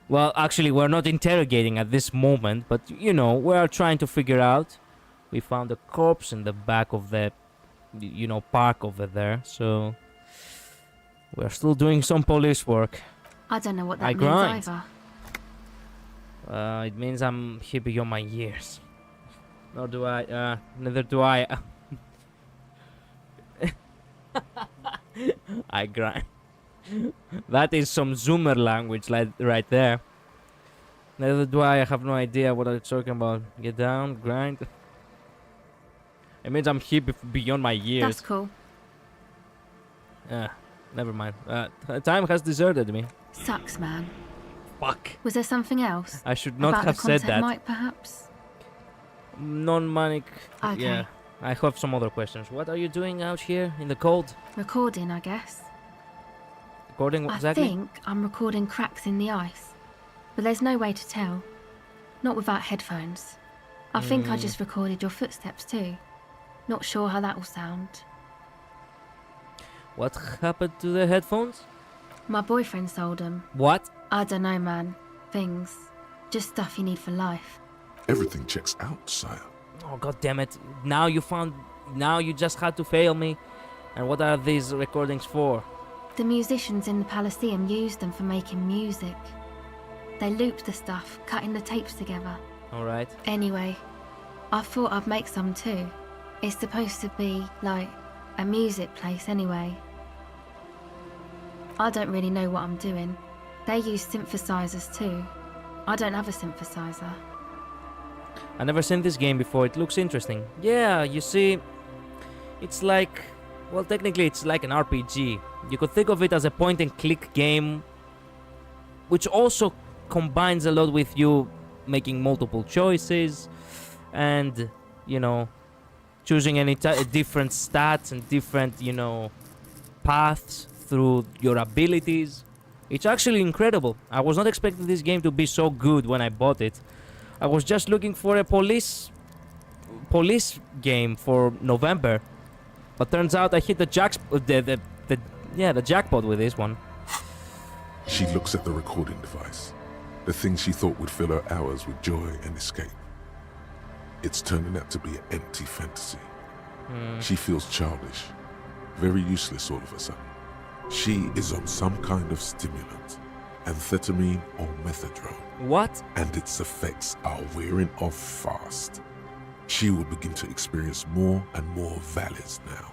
Well, actually, we're not interrogating at this moment, but, you know, we're trying to figure out. We found a corpse in the back of the, park over there, so we're still doing some police work. I don't know what that I means grind. either. It means I'm here beyond my years. Nor do I, neither do I. I grind. That is some Zoomer language right there. Neither do I have no idea what I'm talking about. Get down, grind. It means I'm here beyond my years. That's cool. Never mind. Time has deserted me. Sucks, man. Fuck. Was there something else? I should not About have the said contact that. mic, perhaps? Non-manic. Okay. Yeah. I have some other questions. What are you doing out here in the cold? Recording, I guess. Recording I exactly? think I'm recording cracks in the ice. But there's no way to tell. Not without headphones. I think I just recorded your footsteps too. Not sure how that will sound. What happened to the headphones? My boyfriend sold them. What? I don't know, man. Things. Just stuff you need for life. Everything checks out, sire. Oh, god damn it. Now you just had to fail me. And what are these recordings for? The musicians in the Palaceum used them for making music. They looped the stuff, cutting the tapes together. Alright. Anyway, I thought I'd make some too. It's supposed to be, like, a music place anyway. I don't really know what I'm doing. They use synthesizers too. I don't have a synthesizer. I never seen this game before. It looks interesting. Yeah, you see, it's like, well, technically it's like an RPG. You could think of it as a point-and-click game, which also combines a lot with you making multiple choices and, you know, choosing different stats and different, you know, paths through your abilities. It's actually incredible. I was not expecting this game to be so good when I bought it. I was just looking for a police game for November, but turns out I hit the jackpot with this one. She looks at the recording device, the thing she thought would fill her hours with joy and escape. It's turning out to be an empty fantasy. She feels childish, very useless all of a sudden. She is on some kind of stimulant, amphetamine or methadone. What? And its effects are wearing off fast. She will begin to experience more and more valleys now,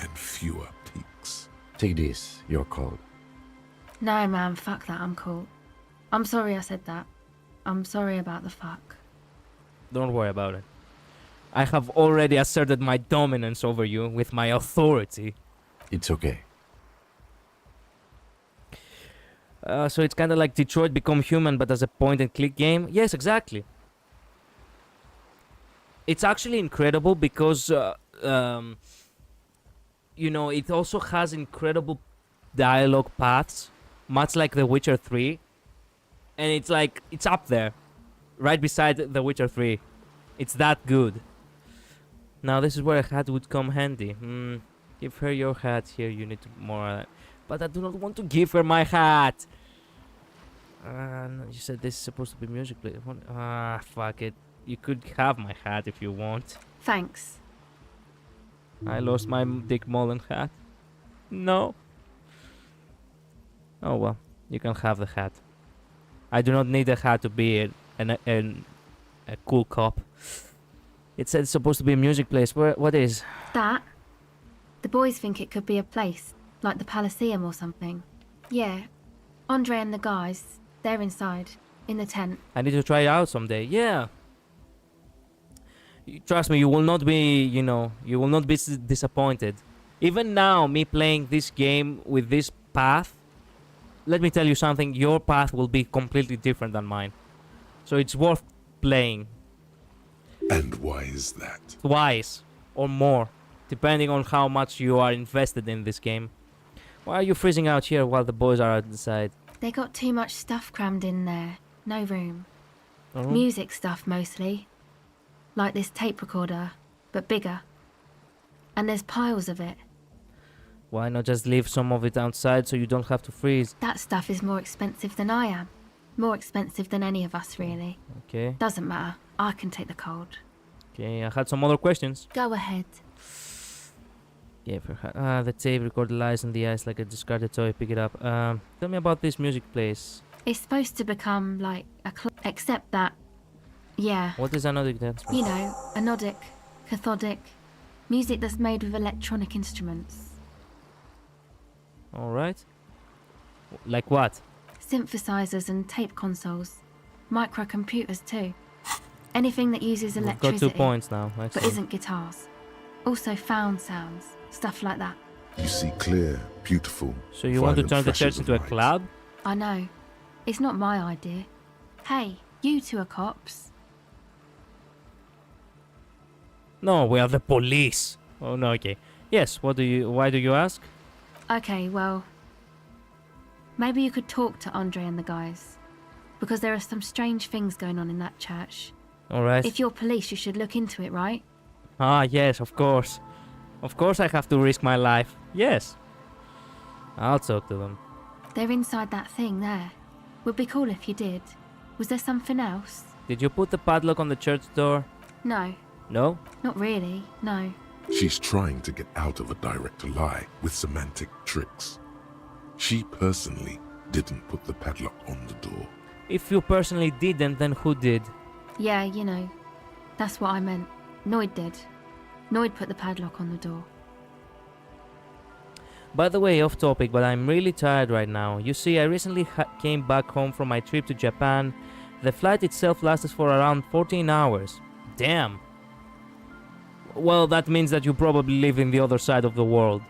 and fewer peaks. Take this, you're cold. No, man, fuck that, I'm cool. I'm sorry I said that. I'm sorry about the fuck. Don't worry about it. I have already asserted my dominance over you with my authority. It's okay. So it's kind of like Detroit Become Human, but as a point-and-click game? Yes, exactly. It's actually incredible because, you know, it also has incredible dialogue paths, much like The Witcher 3. And it's like, it's up there, right beside The Witcher 3. It's that good. Now, this is where a hat would come handy. Give her your hat. Here, you need more. But I do not want to give her my hat. No, you said this is supposed to be music play. Fuck it. You could have my hat if you want. Thanks. I lost my Dick Mullen hat. No. Oh well, you can have the hat. I do not need a hat to be a cool cop. It said it's supposed to be a music place. What is? That? The boys think it could be a place, like the Elysium or something. Yeah. Andre and the guys, they're inside, in the tent. I need to try it out someday. Yeah. Trust me, you will not be, you know, you will not be disappointed. Even now, me playing this game with this path, let me tell you something, your path will be completely different than mine. So it's worth playing. And why is that? Twice or more, depending on how much you are invested in this game. Why are you freezing out here while the boys are outside? They got too much stuff crammed in there. No room. Oh. Music stuff mostly. Like this tape recorder, but bigger. And there's piles of it. Why not just leave some of it outside so you don't have to freeze? That stuff is more expensive than I am. More expensive than any of us, really. Okay. Doesn't matter. I can take the cold. Okay, I had some other questions. Go ahead. Yeah, the tape recorder lies on the ice like a discarded toy. Pick it up. Tell me about this music place. It's supposed to become like a club, except that, yeah. What is anodic dance? You know, anodic, cathodic, music that's made with electronic instruments. Alright. Like what? Synthesizers and tape consoles. Microcomputers too. Anything that uses electricity. We've got 2 points now. But isn't guitars. Also found sounds. Stuff like that. You see clear, beautiful. So you want to turn the church into a club? I know. It's not my idea. Hey, you two are cops. No, we are the police. Oh no, okay. Yes, why do you ask? Okay, well, maybe you could talk to Andre and the guys. Because there are some strange things going on in that church. Alright. If you're police, you should look into it, right? Ah, yes, of course. Of course I have to risk my life. Yes. I'll talk to them. They're inside that thing there. Would be cool if you did. Was there something else? Did you put the padlock on the church door? No. No? Not really, no. She's trying to get out of a direct lie with semantic tricks. She personally didn't put the padlock on the door. If you personally didn't, then who did? Yeah, you know. That's what I meant. Noid did. Noid put the padlock on the door. By the way, off topic, but I'm really tired right now. You see, I recently came back home from my trip to Japan. The flight itself lasted for around 14 hours. Damn. Well, that means that you probably live in the other side of the world.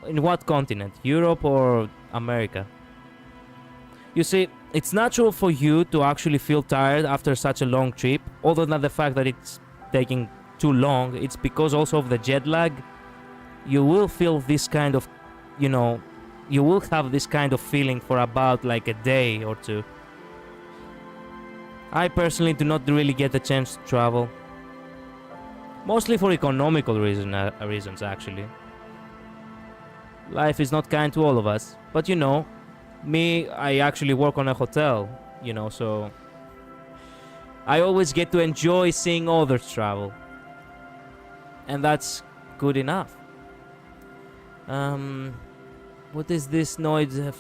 In what continent? Europe or America? You see, it's natural for you to actually feel tired after such a long trip. Other than the fact that it's taking too long, it's because also of the jet lag. You will feel this kind of, you will have this kind of feeling for about like a day or two. I personally do not really get the chance to travel. Mostly for economical reasons, actually. Life is not kind to all of us. But me, I actually work on a hotel, so I always get to enjoy seeing others travel. And that's good enough. What is this Noid?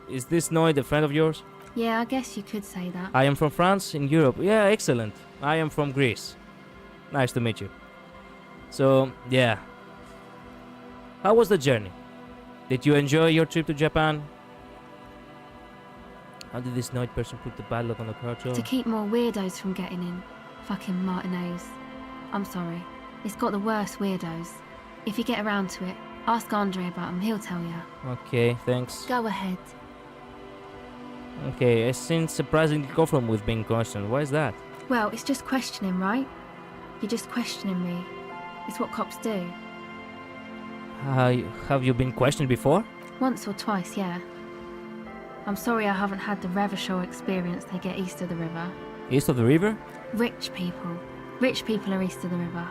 Is this Noid a friend of yours? Yeah, I guess you could say that. I am from France, in Europe. Yeah, excellent. I am from Greece. Nice to meet you. So, yeah. How was the journey? Did you enjoy your trip to Japan? How did this Noid person put the padlock on the car door? To keep more weirdos from getting in. Fucking Martinez. I'm sorry. It's got the worst weirdos. If you get around to it, ask Andre about him. He'll tell you. Okay, thanks. Go ahead. Okay, I seem surprisingly confident with being questioned. Why is that? Well, it's just questioning, right? You're just questioning me. It's what cops do. Have you been questioned before? Once or twice, yeah. I'm sorry I haven't had the Revachol experience they get east of the river. East of the river? Rich people. Rich people are east of the river.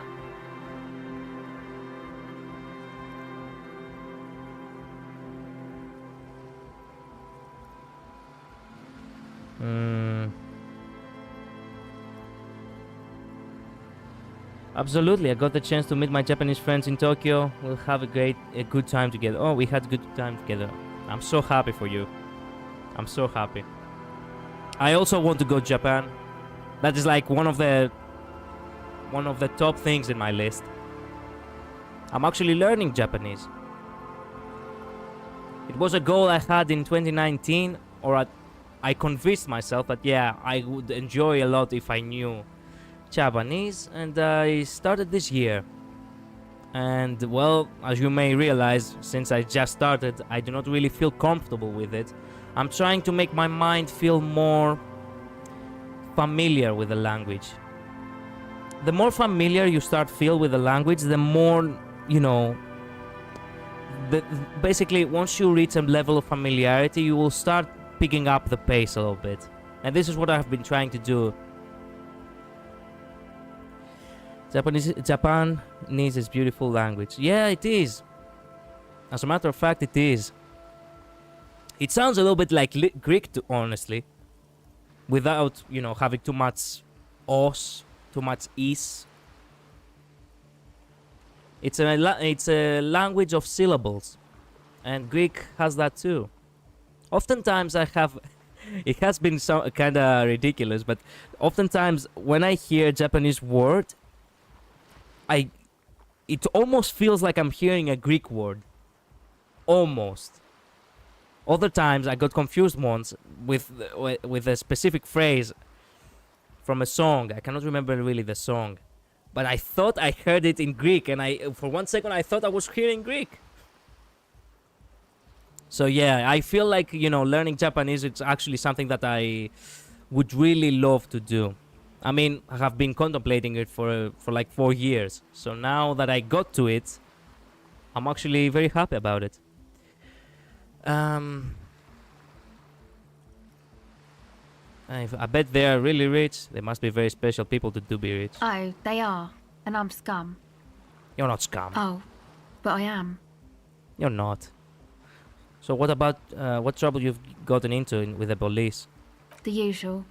Absolutely, I got the chance to meet my Japanese friends in Tokyo. We'll have a good time together. Oh, we had a good time together. I'm so happy for you. I'm so happy. I also want to go to Japan. That is like one of the top things in my list. I'm actually learning Japanese. It was a goal I had in 2019, or I convinced myself that yeah, I would enjoy a lot if I knew Japanese, and I started this year. And well, as you may realize, since I just started, I do not really feel comfortable with it. I'm trying to make my mind feel more familiar with the language. The more familiar you start feel with the language, the more, basically once you reach a level of familiarity, you will start picking up the pace a little bit. And this is what I've been trying to do. Japanese is beautiful language. Yeah, it is. As a matter of fact, it is. It sounds a little bit like Greek, honestly, without having too much os, too much is. It's a language of syllables, and Greek has that too. Oftentimes, it has been so kind of ridiculous, but oftentimes when I hear Japanese word, it almost feels like I'm hearing a Greek word. Almost. Other times I got confused once with a specific phrase from a song. I cannot remember really the song, but I thought I heard it in Greek, and for 1 second I thought I was hearing Greek. So yeah, I feel like learning Japanese, it's actually something that I would really love to do. I mean, I have been contemplating it for like 4 years. So now that I got to it, I'm actually very happy about it. I bet they are really rich. They must be very special people to be rich. Oh, they are. And I'm scum. You're not scum. Oh, but I am. You're not. So what about what trouble you've gotten into with the police? The usual.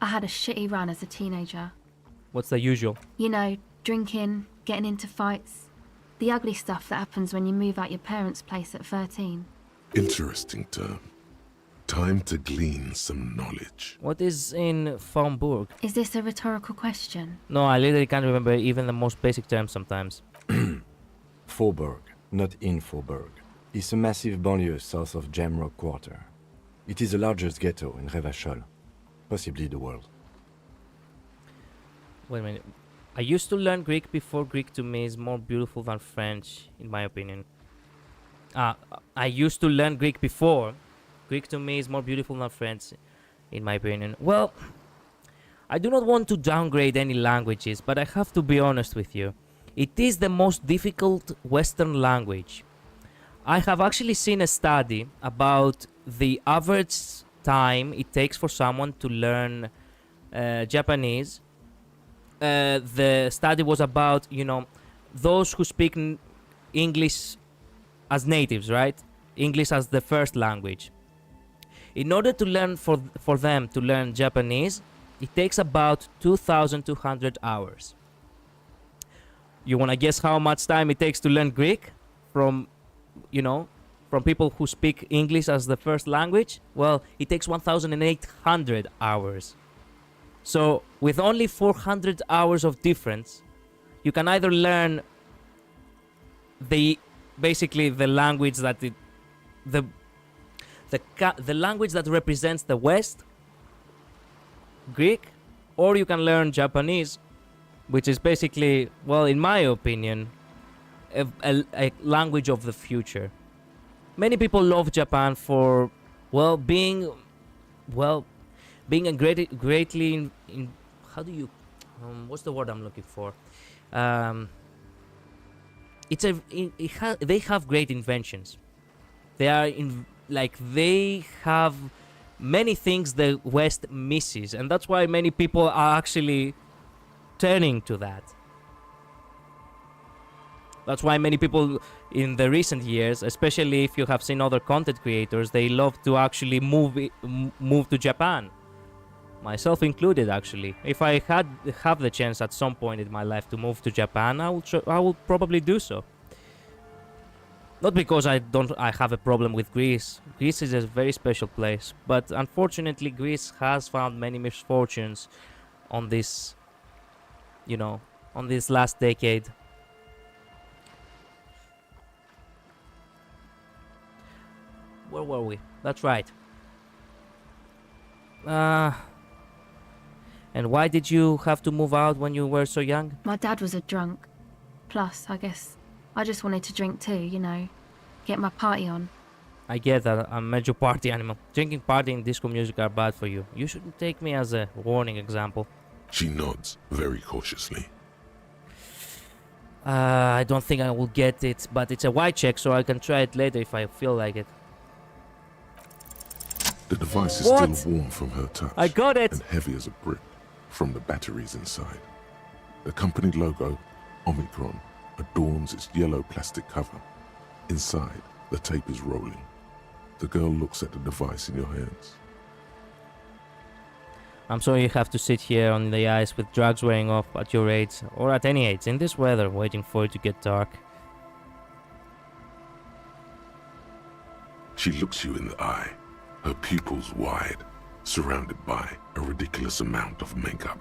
I had a shitty run as a teenager. What's the usual? Drinking, getting into fights. The ugly stuff that happens when you move out your parents' place at 13. Interesting term. Time to glean some knowledge. What is in Faubourg? Is this a rhetorical question? No, I literally can't remember even the most basic terms sometimes. Faubourg, not in Faubourg. It's a massive banlieue south of Jamrock Quarter. It is the largest ghetto in Revachol, possibly the world. Wait a minute. I used to learn Greek before. Greek to me is more beautiful than French, in my opinion. I used to learn Greek before. Greek to me is more beautiful than French. in my opinion. Well, I do not want to downgrade any languages, but I have to be honest with you. It is the most difficult Western language. I have actually seen a study about the average time it takes for someone to learn Japanese. The study was about, you know, those who speak English as natives, right? English as the first language. In order to learn, for them to learn Japanese, it takes about 2,200 hours. You wanna guess how much time it takes to learn Greek from, you know, from people who speak English as the first language? Well, it takes 1,800 hours. So with only 400 hours of difference, you can either learn basically the language that the language that represents the West, Greek, or you can learn Japanese, which is basically, well, in my opinion, a language of the future. Many people love Japan for, well, being a greatly how do you what's the word I'm looking for? They have great inventions. They have many things the West misses, and that's why many people are actually turning to that. That's why many people in the recent years, especially if you have seen other content creators, they love to actually move to Japan. Myself included, actually. If I have the chance at some point in my life to move to Japan, I will probably do so. Not because I have a problem with Greece. Greece is a very special place, but unfortunately Greece has found many misfortunes on this, you know, on this last decade. Where were we? That's right. And why did you have to move out when you were so young? My dad was a drunk. Plus, I guess I just wanted to drink too, you know. Get my party on. I get that. I'm a major party animal. Drinking, party, and disco music are bad for you. You shouldn't take me as a warning example. She nods very cautiously. I don't think I will get it, but it's a white check, so I can try it later if I feel like it. The device is still warm from her touch. I got it! And heavy as a brick from the batteries inside. The company logo, Omicron, adorns its yellow plastic cover. Inside, the tape is rolling. The girl looks at the device in your hands. I'm sorry you have to sit here on the ice with drugs wearing off at your age, or at any age, in this weather, waiting for it to get dark. She looks you in the eye, her pupils wide, surrounded by a ridiculous amount of makeup.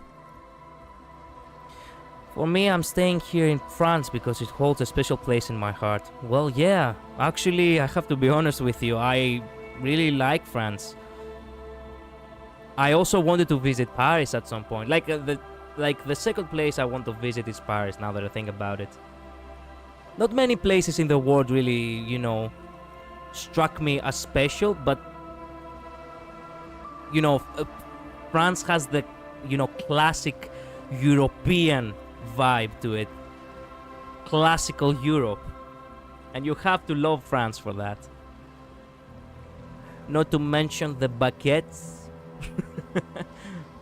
For me, I'm staying here in France because it holds a special place in my heart. Well, yeah, actually, I have to be honest with you, I really like France. I also wanted to visit Paris at some point. The second place I want to visit is Paris, now that I think about it. Not many places in the world really, you know, struck me as special, but, you know, France has the, you know, classic European vibe to it. Classical Europe. And you have to love France for that. Not to mention the baguettes.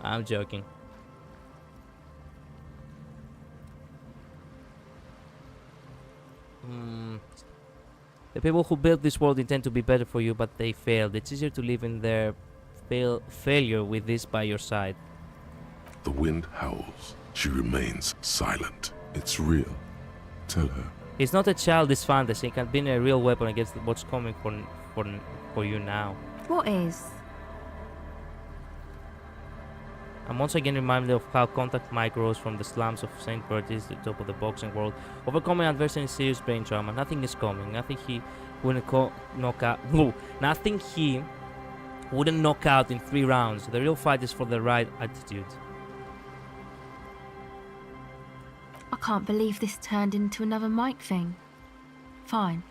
I'm joking. The people who built this world intend to be better for you, but they failed. It's easier to live in their failure with this by your side. The wind howls. She remains silent. It's real. Tell her. It's not a childish fantasy. It can be a real weapon against what's coming for you now. What is? I'm once again reminded of how Contact Mike rose from the slums of St. Bertis to the top of the boxing world, overcoming adversity and serious brain trauma. Nothing is coming. Nothing he wouldn't knock out. Nothing he wouldn't knock out in 3 rounds. The real fight is for the right attitude. I can't believe this turned into another Mike thing. Fine.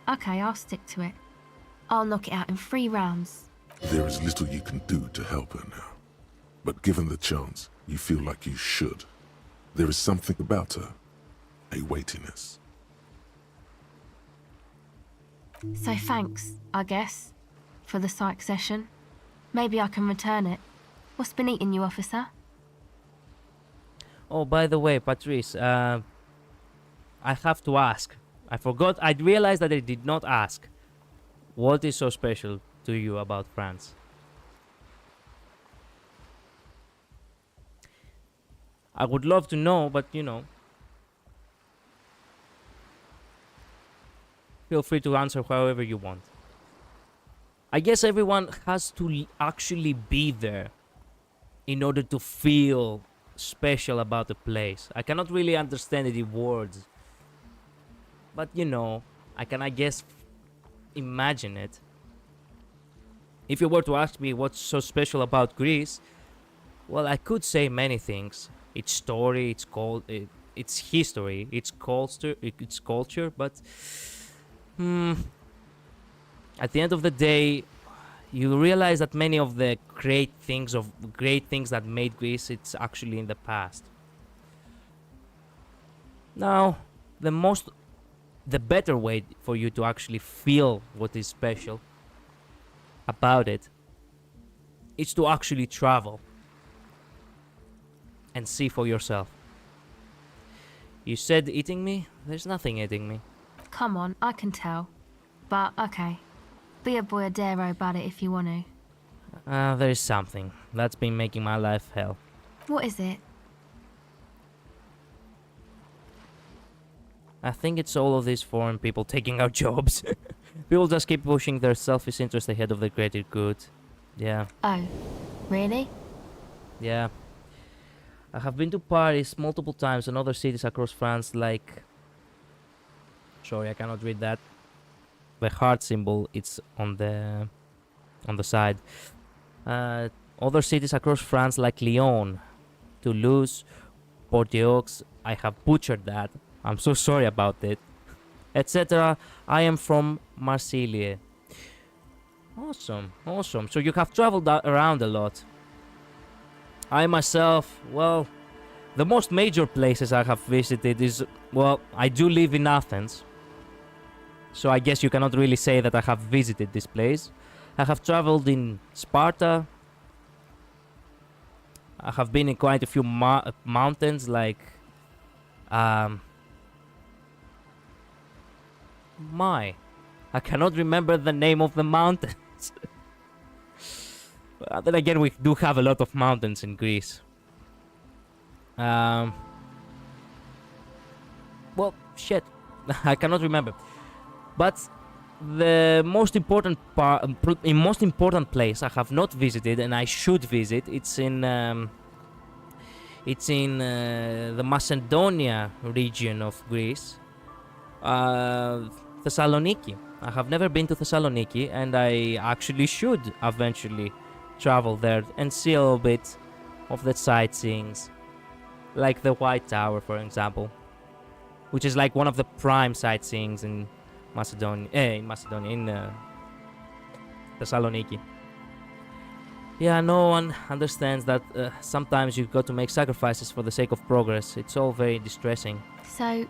Okay, I'll stick to it. I'll knock it out in 3 rounds. There is little you can do to help her now. But given the chance, you feel like you should. There is something about her, a weightiness. So thanks, I guess, for the psych session. Maybe I can return it. What's been eating you, officer? Oh, by the way, Patrice, I have to ask. I forgot, I realized that I did not ask. What is so special to you about France? I would love to know, but you know. Feel free to answer however you want. I guess everyone has to actually be there in order to feel special about the place. I cannot really understand it in words. But you know, I can, I guess, imagine it. If you were to ask me what's so special about Greece, well, I could say many things. Its story, its history, its culture, but at the end of the day, you realize that many of the great things that made Greece, it's actually in the past. Now, the better way for you to actually feel what is special about it is to actually travel and see for yourself. You said eating me? There's nothing eating me. Come on, I can tell. But, okay. Be a boyadero about it if you want to. There is something that's been making my life hell. What is it? I think it's all of these foreign people taking our jobs. People just keep pushing their selfish interest ahead of the greater good. Yeah. Oh, really? Yeah. I have been to Paris multiple times and other cities across France, like... Sorry, I cannot read that. The heart symbol, it's on the side. Other cities across France like Lyon, Toulouse, Bordeaux. I have butchered that. I'm so sorry about it. Etc. I am from Marseille. Awesome, awesome. So you have traveled around a lot. I myself, well, the most major places I have visited is, well, I do live in Athens. So I guess you cannot really say that I have visited this place. I have traveled in Sparta. I have been in quite a few mountains, like... I cannot remember the name of the mountains. Then again, we do have a lot of mountains in Greece. Well, shit. I cannot remember. But the most important place I have not visited and I should visit, it's in the Macedonia region of Greece. Thessaloniki. I have never been to Thessaloniki, and I actually should eventually travel there and see a little bit of the sightseeings, like the White Tower, for example, which is like one of the prime sightseeings in Macedonia, in Thessaloniki. Yeah, no one understands that sometimes you've got to make sacrifices for the sake of progress. It's all very distressing. So,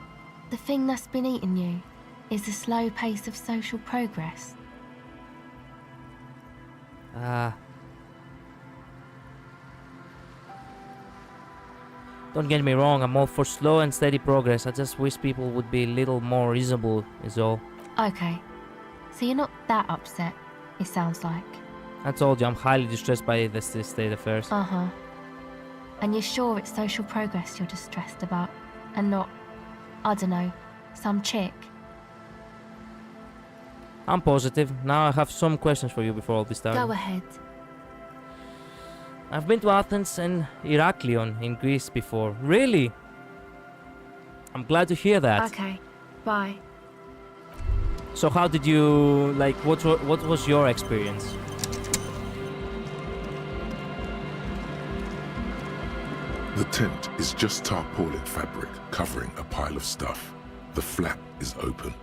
the thing that's been eating you is the slow pace of social progress. Don't get me wrong, I'm all for slow and steady progress. I just wish people would be a little more reasonable, is all. Okay, so you're not that upset, it sounds like. I told you, I'm highly distressed by this state of affairs. Uh-huh. And you're sure it's social progress you're distressed about, and not, I don't know, some chick? I'm positive. Now I have some questions for you before all this starts. Go ahead. I've been to Athens and Heraklion in Greece before. Really? I'm glad to hear that. Okay, bye. So how did you, like, what was your experience? The tent is just tarpaulin fabric covering a pile of stuff. The flap is open.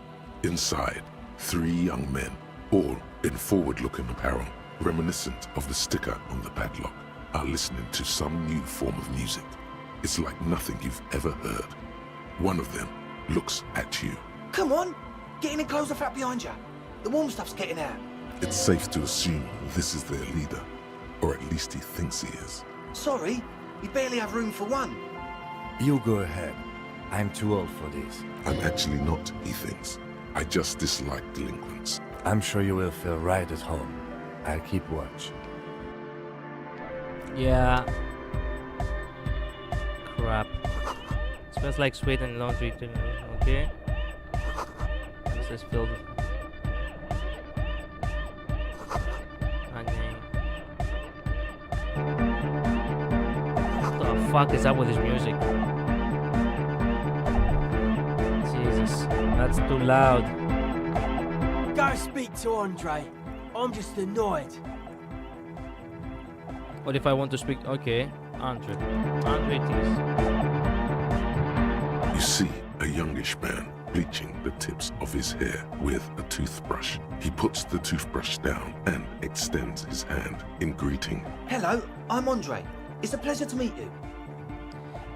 Inside, 3 young men, all in forward-looking apparel. reminiscent of the sticker on the padlock, are listening to some new form of music. It's like nothing you've ever heard. One of them looks at you. Come on! Get in and close the flap behind you. The warm stuff's getting out. It's safe to assume this is their leader, or at least he thinks he is. Sorry, we barely have room for one. You go ahead. I'm too old for this. I'm actually not, he thinks. I just dislike delinquents. I'm sure you will feel right at home. I'll keep watch. Yeah. Crap. Smells like sweat and laundry to me. Okay. This is filled with... What the fuck is up with this music? Jesus, that's too loud. Go speak to Andre. I'm just annoyed. What if I want to speak? Okay, Andre. Andre it is. You see a youngish man bleaching the tips of his hair with a toothbrush. He puts the toothbrush down and extends his hand in greeting. Hello, I'm Andre. It's a pleasure to meet you.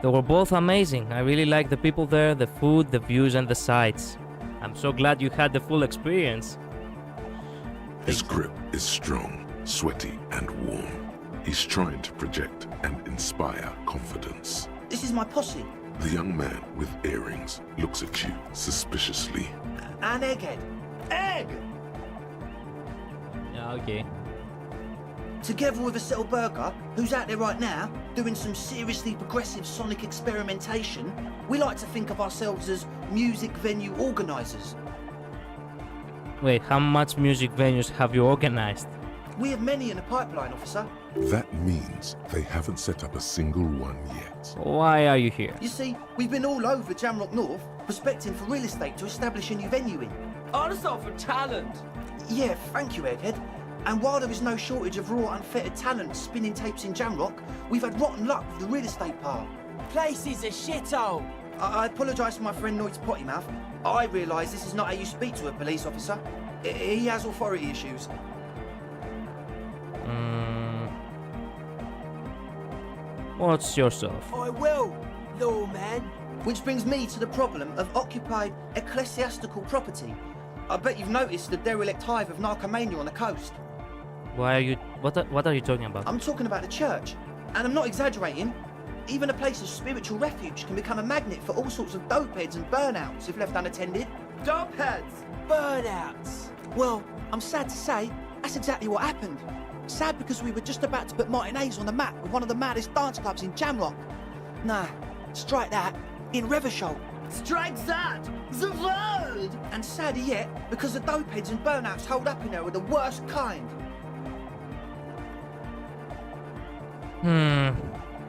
They were both amazing. I really like the people there, the food, the views, and the sights. I'm so glad you had the full experience. His grip is strong, sweaty, and warm. He's trying to project and inspire confidence. This is my posse. The young man with earrings looks at you suspiciously. An egghead. Egg! Yeah, okay. Together with a Settle Burger, who's out there right now, doing some seriously progressive sonic experimentation, we like to think of ourselves as music venue organisers. Wait, how much music venues have you organized? We have many in the pipeline, officer. That means they haven't set up a single one yet. Why are you here? You see, we've been all over Jamrock North, prospecting for real estate to establish a new venue in. Also for talent. Yeah, thank you, Egghead. And while there is no shortage of raw, unfettered talent spinning tapes in Jamrock, we've had rotten luck with the real estate part. Place is a shithole. I apologise for my friend Noid's potty mouth. I realise this is not how you speak to a police officer. He has authority issues. What's yourself? I will, lawman. Which brings me to the problem of occupied ecclesiastical property. I bet you've noticed the derelict hive of narcomania on the coast. Why are you... What are you talking about? I'm talking about the church. And I'm not exaggerating. Even a place of spiritual refuge can become a magnet for all sorts of dopeheads and burnouts if left unattended. Dopeheads! Burnouts! Well, I'm sad to say, that's exactly what happened. Sad because we were just about to put Martinez on the map with one of the maddest dance clubs in Jamrock. Nah, strike that, in Reversholt. Strike that! The word! And sadder yet, because the dopeheads and burnouts hold up in there are the worst kind.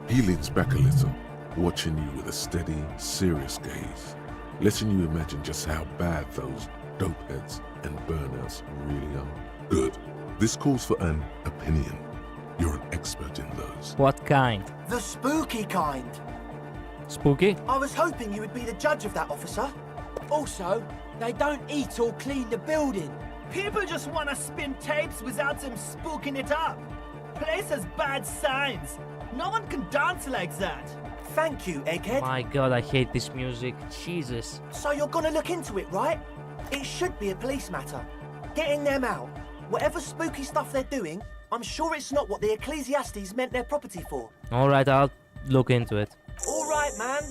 He leans back a little, watching you with a steady, serious gaze, letting you imagine just how bad those dopeheads and burnouts really are. Good. This calls for an opinion. You're an expert in those. What kind? The spooky kind. Spooky? I was hoping you would be the judge of that, officer. Also, they don't eat or clean the building. People just want to spin tapes without them spooking it up. Place has bad signs. No one can dance like that. Thank you, Egghead. My god, I hate this music. Jesus. So you're gonna look into it, right? It should be a police matter. Getting them out. Whatever spooky stuff they're doing, I'm sure it's not what the Ecclesiastes meant their property for. Alright, I'll look into it. Alright, man.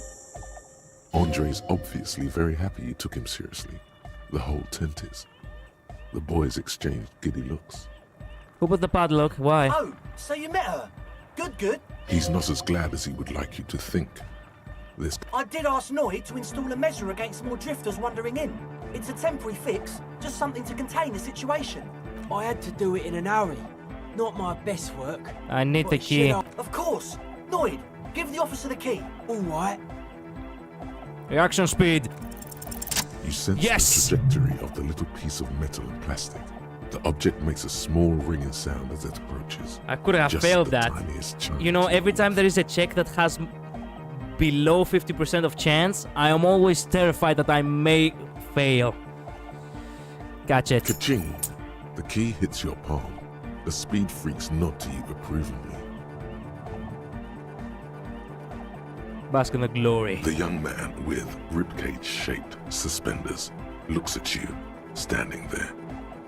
Andre's obviously very happy you took him seriously. The whole tent is. The boys exchanged giddy looks. Who put the padlock? Why? Oh, so you met her? Good, good. He's not as glad as he would like you to think. This... I did ask Noid to install a measure against more drifters wandering in. It's a temporary fix, just something to contain the situation. I had to do it in an hurry. Not my best work. I need the key. Of course. Noid, give the officer the key. All right. Reaction speed. You sense the trajectory of the little piece of metal and plastic. The object makes a small ringing sound as it approaches. I could have Just failed the that. tiniest chunk. You know, every time there is a check that has below 50% of chance, I am always terrified that I may fail. Gotcha. Ka-ching! The key hits your palm. The speed freaks nod to you approvingly. Bask in the glory. The young man with ribcage-shaped suspenders looks at you, standing there,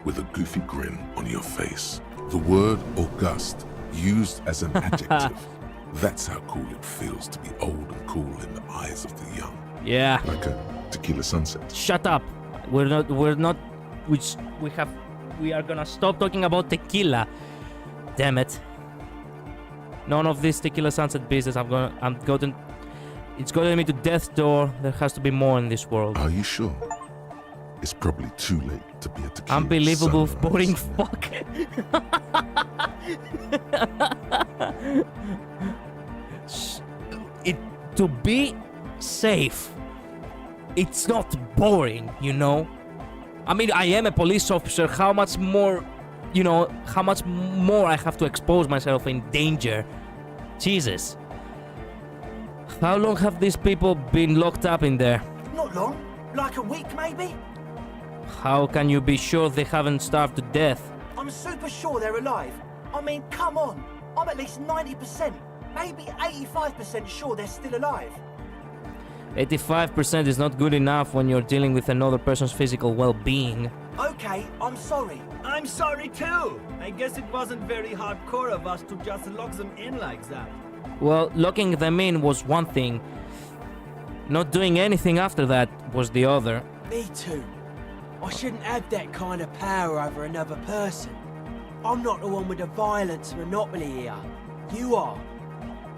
with a goofy grin on your face. The word august, used as an adjective. That's how cool it feels to be old and cool in the eyes of the young. Yeah. Like a tequila sunset. Shut up. We are gonna stop talking about tequila. Damn it. None of this tequila sunset business. It's gotten me to death's door. There has to be more in this world. Are you sure? It's probably too late to be a tequila Unbelievable, sunrise. boring fuck. To be safe, it's not boring, you know? I mean, I am a police officer. How much more I have to expose myself in danger? Jesus. How long have these people been locked up in there? Not long. Like a week, maybe? How can you be sure they haven't starved to death? I'm super sure they're alive. I mean, come on. I'm at least 90%, maybe 85% sure they're still alive. 85% is not good enough when you're dealing with another person's physical well-being. Okay, I'm sorry. I'm sorry too. I guess it wasn't very hardcore of us to just lock them in like that. Well, locking them in was one thing. Not doing anything after that was the other. Me too. I shouldn't have that kind of power over another person. I'm not the one with the violence monopoly here. You are.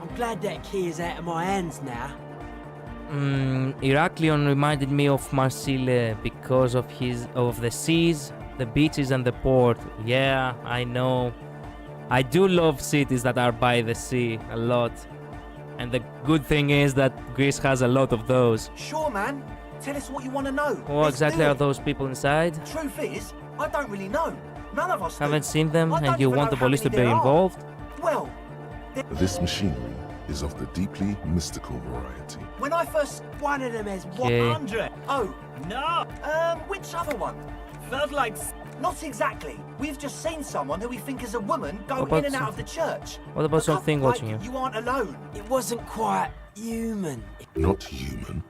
I'm glad that key is out of my hands now. Heraklion reminded me of Marsile because of the seas, the beaches and the port. Yeah, I know. I do love cities that are by the sea a lot. And the good thing is that Greece has a lot of those. Sure, man. Tell us what you want to know. What exactly are those people inside? Truth is, I don't really know. None of us Haven't seen them, I don't and you even want know the how police to many be there are. involved? Well, This machinery is of the deeply mystical variety. when I first... One of them has Okay. 100. Oh, No, which other one? felt like Not exactly. We've just seen someone who we think is a woman go What about in and out of the church. What about something Like, watching you? you aren't alone. It wasn't quite human. Not human,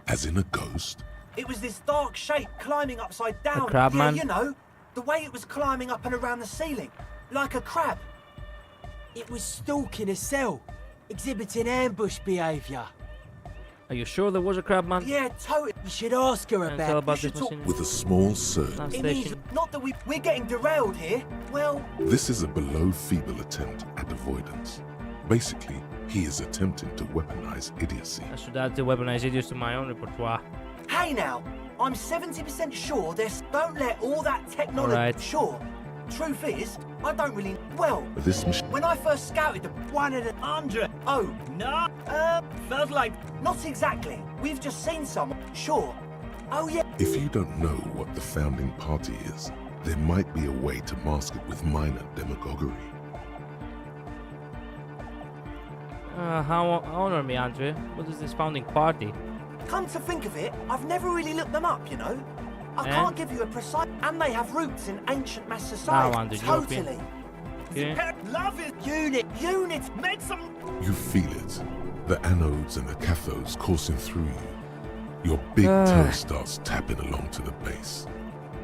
as in a ghost. It was this dark shape climbing upside down. crab yeah, man? you know, the way it was climbing up and around the ceiling, like a crab. It was stalking a cell, exhibiting ambush behavior. Are you sure there was a crab man? Yeah, totally. You should ask her And tell about about this machine. With a small surge, Last It means station. not that we're getting derailed here. Well, this is a below-feeble attempt at avoidance. Basically, he is attempting to weaponize idiocy. I should add the weaponized idiots to my own repertoire. hey now, I'm 70% sure there's... Don't let all that technology... Alright. Sure. Truth is, I don't really... Well, This machine... when I first scouted the 100... Oh, no, felt like not exactly. We've just seen someone. Sure. Oh yeah. If you don't know what the founding party is, there might be a way to mask it with minor demagoguery. Honor me, Andre. What is this founding party? Come to think of it, I've never really looked them up, you know. I Eh? can't give you a precise... And they have roots in ancient mass Now, society. Andre, Totally. European. Okay. love it. Unit. Make some. You feel it. The anodes and the cathodes coursing through you. Your big toe starts tapping along to the base,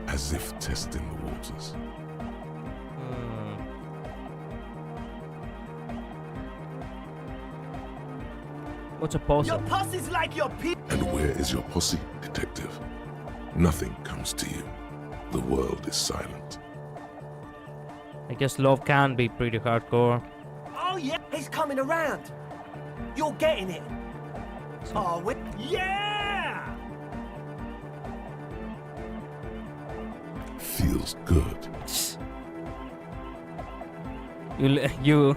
as if testing the waters. What's a pulse? Your pussy's like your pee. And where is your posse, detective? Nothing comes to you. The world is silent. I guess love can be pretty hardcore. Oh yeah, he's coming around. You're getting it. Oh, we... Yeah! Feels good. You.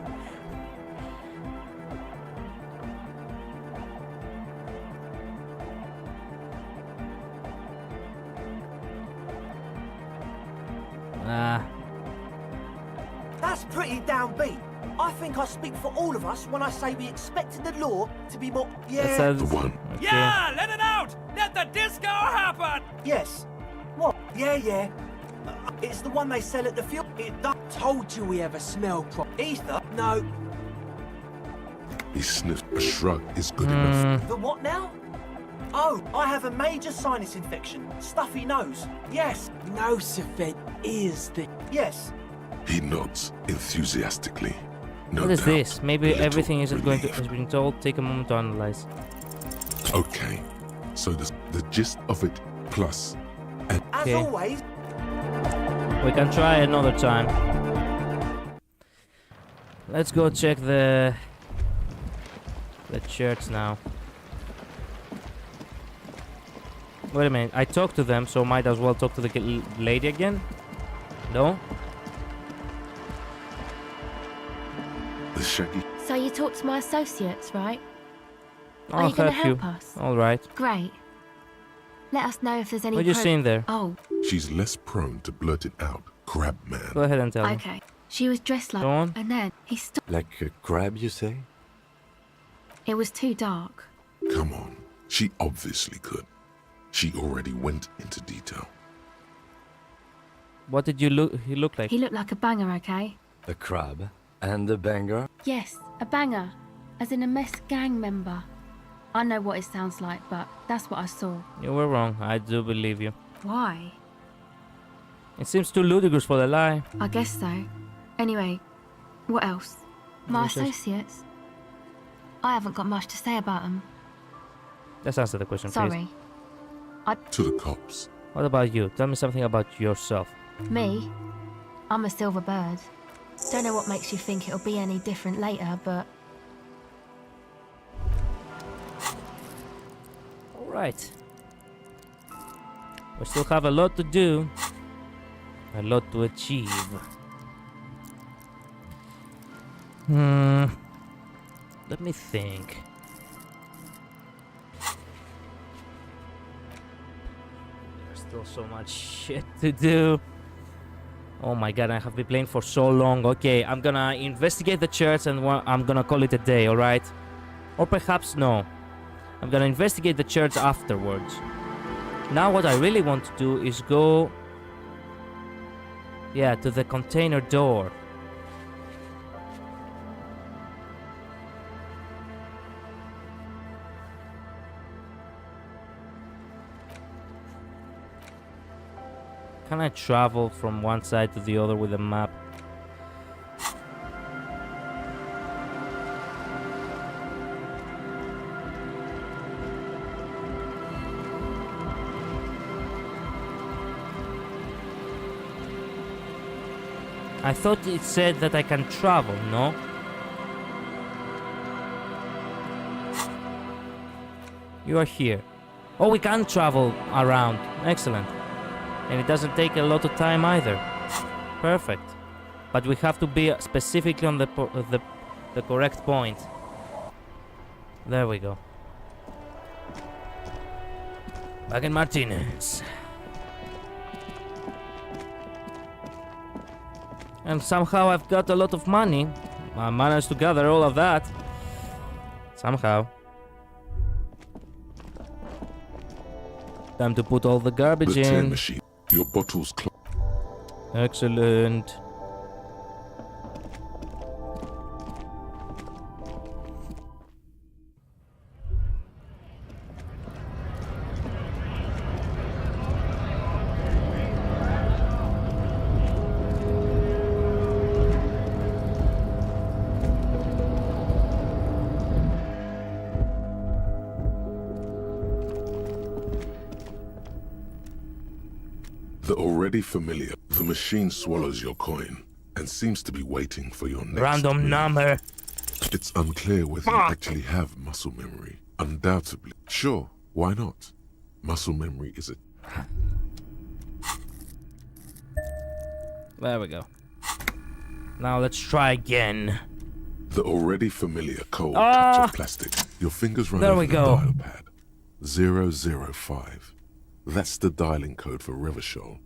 That's pretty downbeat. I think I speak for all of us when I say we expected the law to be more... Yeah. The one. Yeah, let it out! Let the disco happen! Yes. What? Yeah. It's the one they sell at the fuel. Told you we have a smell Ether? No. He sniffed. A shrug is good enough. The what now? Oh, I have a major sinus infection. Stuffy nose. Yes. Nosifed is the... Yes. He nods enthusiastically. No What is doubt, this? Maybe little everything isn't going to relieved. has been told. Take a moment to analyze. Okay, so the gist of it plus. And As Okay. always. We can try another time. Let's go check the church now. Wait a minute, I talked to them, so might as well talk to the lady again? No? The shaggy. So you talked to my associates, right? Are I'll you going to help you. help us? Alright. Great. Let us know if there's any. What you seeing there? Oh, She's less prone to blurt it out. Crab man. Go ahead and tell me. okay. She was dressed like, Go on. and then he stopped. Like a crab, you say? It was too dark. Come on. She obviously could. She already went into detail. What did he look like? He looked like a banger, okay? A crab and a banger? Yes, a banger, as in a mess gang member. I know what it sounds like, but that's what I saw. You were wrong. I do believe you. Why? It seems too ludicrous for the lie. I guess so. Anyway, what else? My What else? associates? I haven't got much to say about them. Let's answer the question, Sorry. To the cops. What about you? Tell me something about yourself. Me? I'm a silver bird. Don't know what makes you think it'll be any different later, but... Alright. We still have a lot to do. A lot to achieve. Let me think. There's still so much shit to do. Oh my god, I have been playing for so long. Okay, I'm gonna investigate the church and I'm gonna call it a day, alright? Or perhaps no. I'm gonna investigate the church afterwards. Now what I really want to do is go... yeah, to the container door. Can I travel from one side to the other with a map? I thought it said that I can travel, no? You are here. Oh, we can travel around. Excellent. And it doesn't take a lot of time either. Perfect. But we have to be specifically on the correct point. There we go. Back in Martinez. And somehow I've got a lot of money. I managed to gather all of that. Somehow. Time to put all the garbage The tin in. machine. Your bottle's Excellent. The already familiar. The machine swallows your coin and seems to be waiting for your next Random move. number. It's unclear whether you actually have muscle memory. Undoubtedly. Sure, why not? Muscle memory is a... There we go. Now let's try again. The already familiar cold touch of plastic. Your fingers run There over we the go. dial pad. 005. That's the dialing code for Revachol.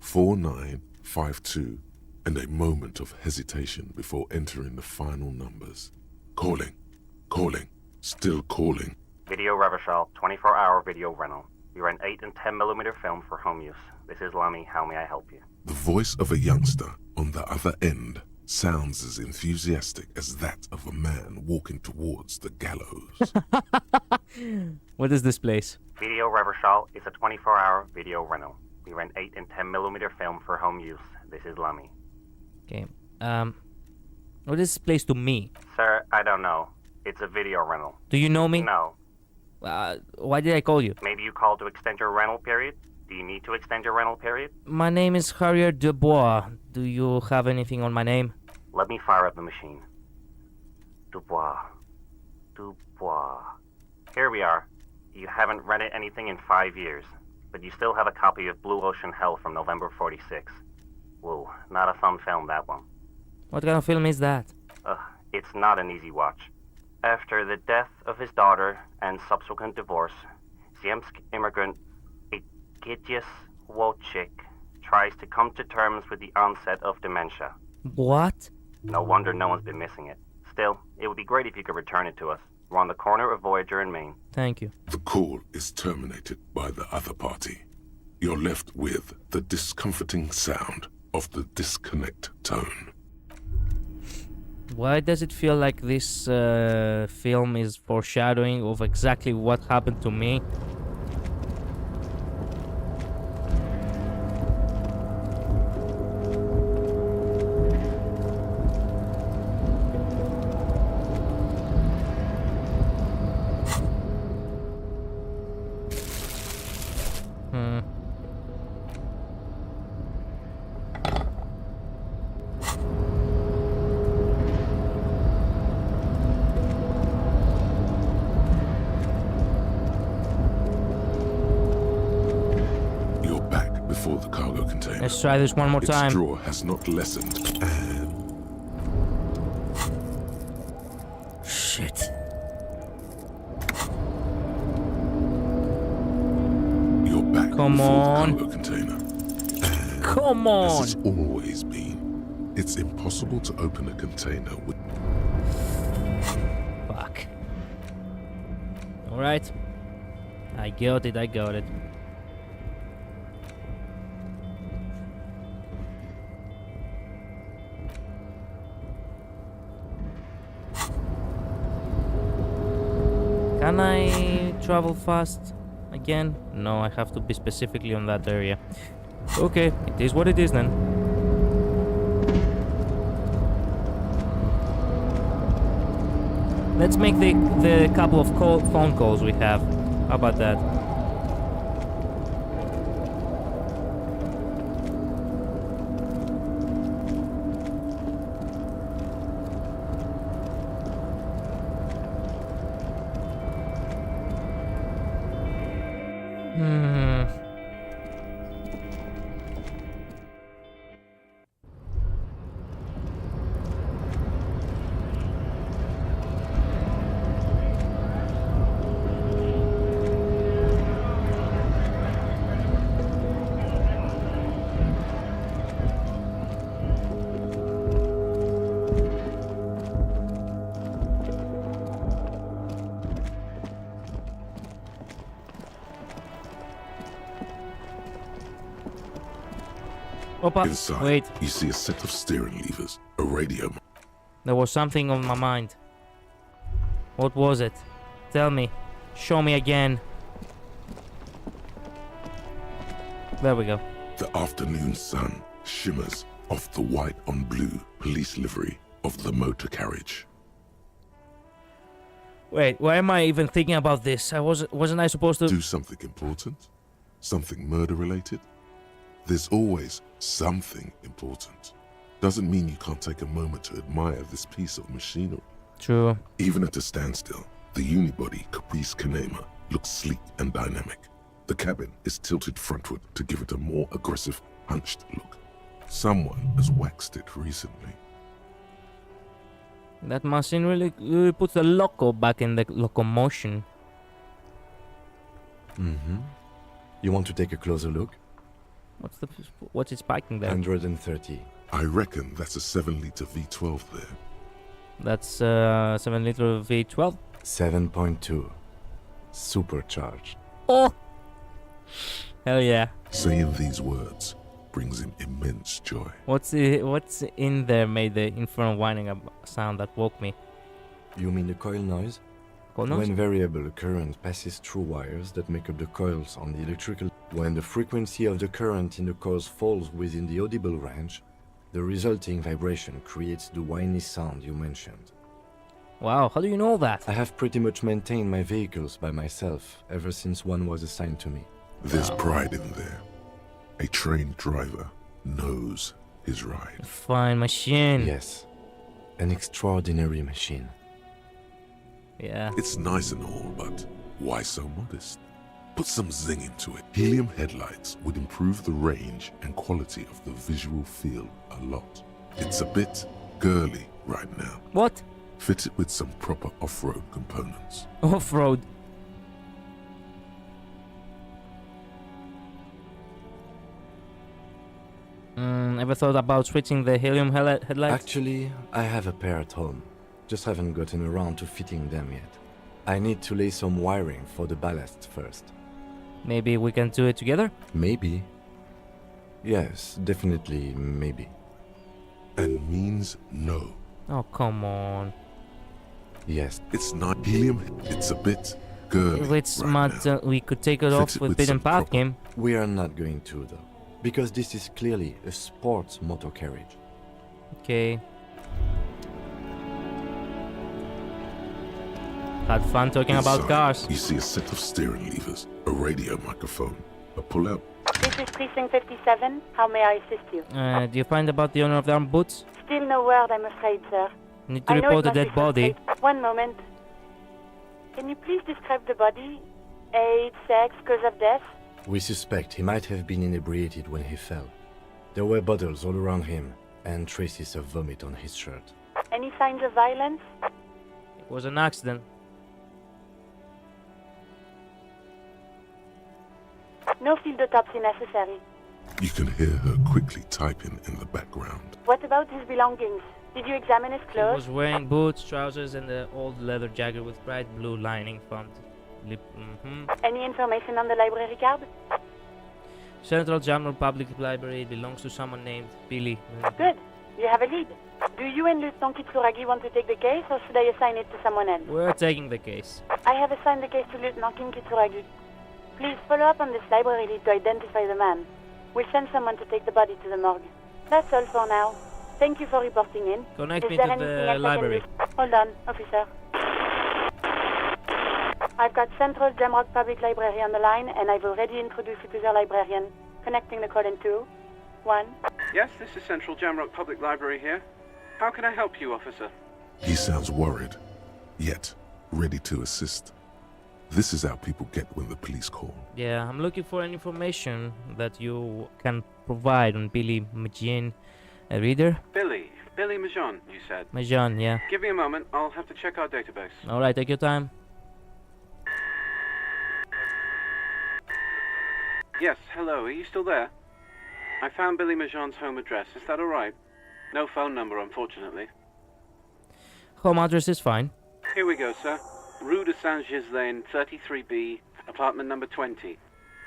4952. And a moment of hesitation before entering the final numbers. Calling. Calling. Still calling. Video Revachol, 24-hour video rental. We rent 8 and 10mm film for home use. This is Lammy. How may I help you? The voice of a youngster on the other end sounds as enthusiastic as that of a man walking towards the gallows. What is this place? Video Reversal is a 24-hour video rental. We rent 8 and 10mm film for home use. This is Lammy. Okay. What is this place to me? Sir, I don't know. It's a video rental. Do you know me? No. Why did I call you? Maybe you called to extend your rental period? Do you need to extend your rental period? My name is Javier Dubois. Do you have anything on my name? Let me fire up the machine. Dubois. Dubois. Here we are. You haven't rented anything in 5 years, but you still have a copy of Blue Ocean Hell from November 46. Whoa, not a fun film, that one. What kind of film is that? It's not an easy watch. After the death of his daughter and subsequent divorce, Ziemsk immigrant Egidius Wojcik tries to come to terms with the onset of dementia. What? No wonder no one's been missing it. Still, it would be great if you could return it to us. We're on the corner of Voyager and Main. Thank you. The call is terminated by the other party. You're left with the discomforting sound of the disconnect tone. Why does it feel like this film is foreshadowing of exactly what happened to me? Before the cargo container. Let's try this one more time. Its draw has not lessened, and... Shit. You're back Come before on. the cargo container. And come on. as it's always been, it's impossible to open a container with... Fuck. Alright. I got it. Can I travel fast again? No, I have to be specifically on that area. Okay, it is what it is then. Let's make the couple of phone calls we have. How about that? Opa. Inside, Wait. you see a set of steering levers, a radio. There was something on my mind. What was it? Tell me. Show me again. There we go. The afternoon sun shimmers off the white on blue police livery of the motor carriage. Wait, why am I even thinking about this? Wasn't I supposed to do something important? Something murder related? There's always something important. Doesn't mean you can't take a moment to admire this piece of machinery. True. Even at a standstill, the unibody Caprice Kanema looks sleek and dynamic. The cabin is tilted frontward to give it a more aggressive, hunched look. Someone has waxed it recently. That machine really puts the loco back in the locomotion. Mm-hmm. You want to take a closer look? What's it spiking there? 130. I reckon that's a 7-liter V12 there. That's 7-liter V12? 7.2. Supercharged. Oh! Hell yeah. Saying these words brings him immense joy. What's in there made the infernal whining sound that woke me? You mean the coil noise? Coil noise? When variable current passes through wires that make up the coils on the electrical... When the frequency of the current in the coils falls within the audible range, the resulting vibration creates the whiny sound you mentioned. Wow, how do you know that? I have pretty much maintained my vehicles by myself ever since one was assigned to me. There's pride in there. A trained driver knows his ride. Fine machine. Yes, an extraordinary machine. Yeah. It's nice and all, but why so modest? Put some zing into it. Helium headlights would improve the range and quality of the visual field a lot. It's a bit girly right now. What? Fit it with some proper off-road components. Off-road? Ever thought about switching the helium headlights? Actually, I have a pair at home. Just haven't gotten around to fitting them yet. I need to lay some wiring for the ballast first. Maybe we can do it together? Maybe. Yes, definitely maybe. And means no. Oh, come on. Yes. It's not helium, it's a bit girly. If it's right mud, now. We could take it Fit off it with with Beaten some Path proper- game. We are not going to though, because this is clearly a sports motor carriage. Okay. Had fun talking about Inside, cars. You see a set of steering levers, a radio microphone, a pull-out. This is Precinct 57. How may I assist you? Do you find about the owner of the armed boots? Still no word, I'm afraid, sir. Need to I know report it a must be dead body. frustrating. One moment. Can you please describe the body? Age, sex, cause of death? We suspect he might have been inebriated when he fell. There were bottles all around him, and traces of vomit on his shirt. Any signs of violence? It was an accident. No field autopsy necessary. You can hear her quickly typing in the background. What about his belongings? Did you examine his He clothes? was wearing boots, trousers, and an old leather jacket with bright blue lining front. Any information on the library card? Central General Public Library belongs to someone named Billy. Good. You have a lead. Do you and Lieutenant Kitsuragi want to take the case, or should I assign it to someone else? We're taking the case. I have assigned the case to Lieutenant Kitsuragi. Please follow up on this library lead to identify the man. We'll send someone to take the body to the morgue. That's all for now. Thank you for reporting in. Connect Is me there to anything the else I can library. do? Hold on, officer. I've got Central Jamrock Public Library on the line, and I've already introduced you to their librarian. Connecting the call in 2, 1. Yes, this is Central Jamrock Public Library here. How can I help you, officer? He sounds worried, yet ready to assist. This is how people get when the police call. Yeah, I'm looking for any information that you can provide on Billy Majan. A reader? Billy Majan, you said. Majan, yeah. Give me a moment, I'll have to check our database. Alright, take your time. Yes, hello, are you still there? I found Billy Majan's home address, is that alright? No phone number, unfortunately. Home address is fine. Here we go, sir. Rue de Saint-Ghislain, 33B, apartment number 20.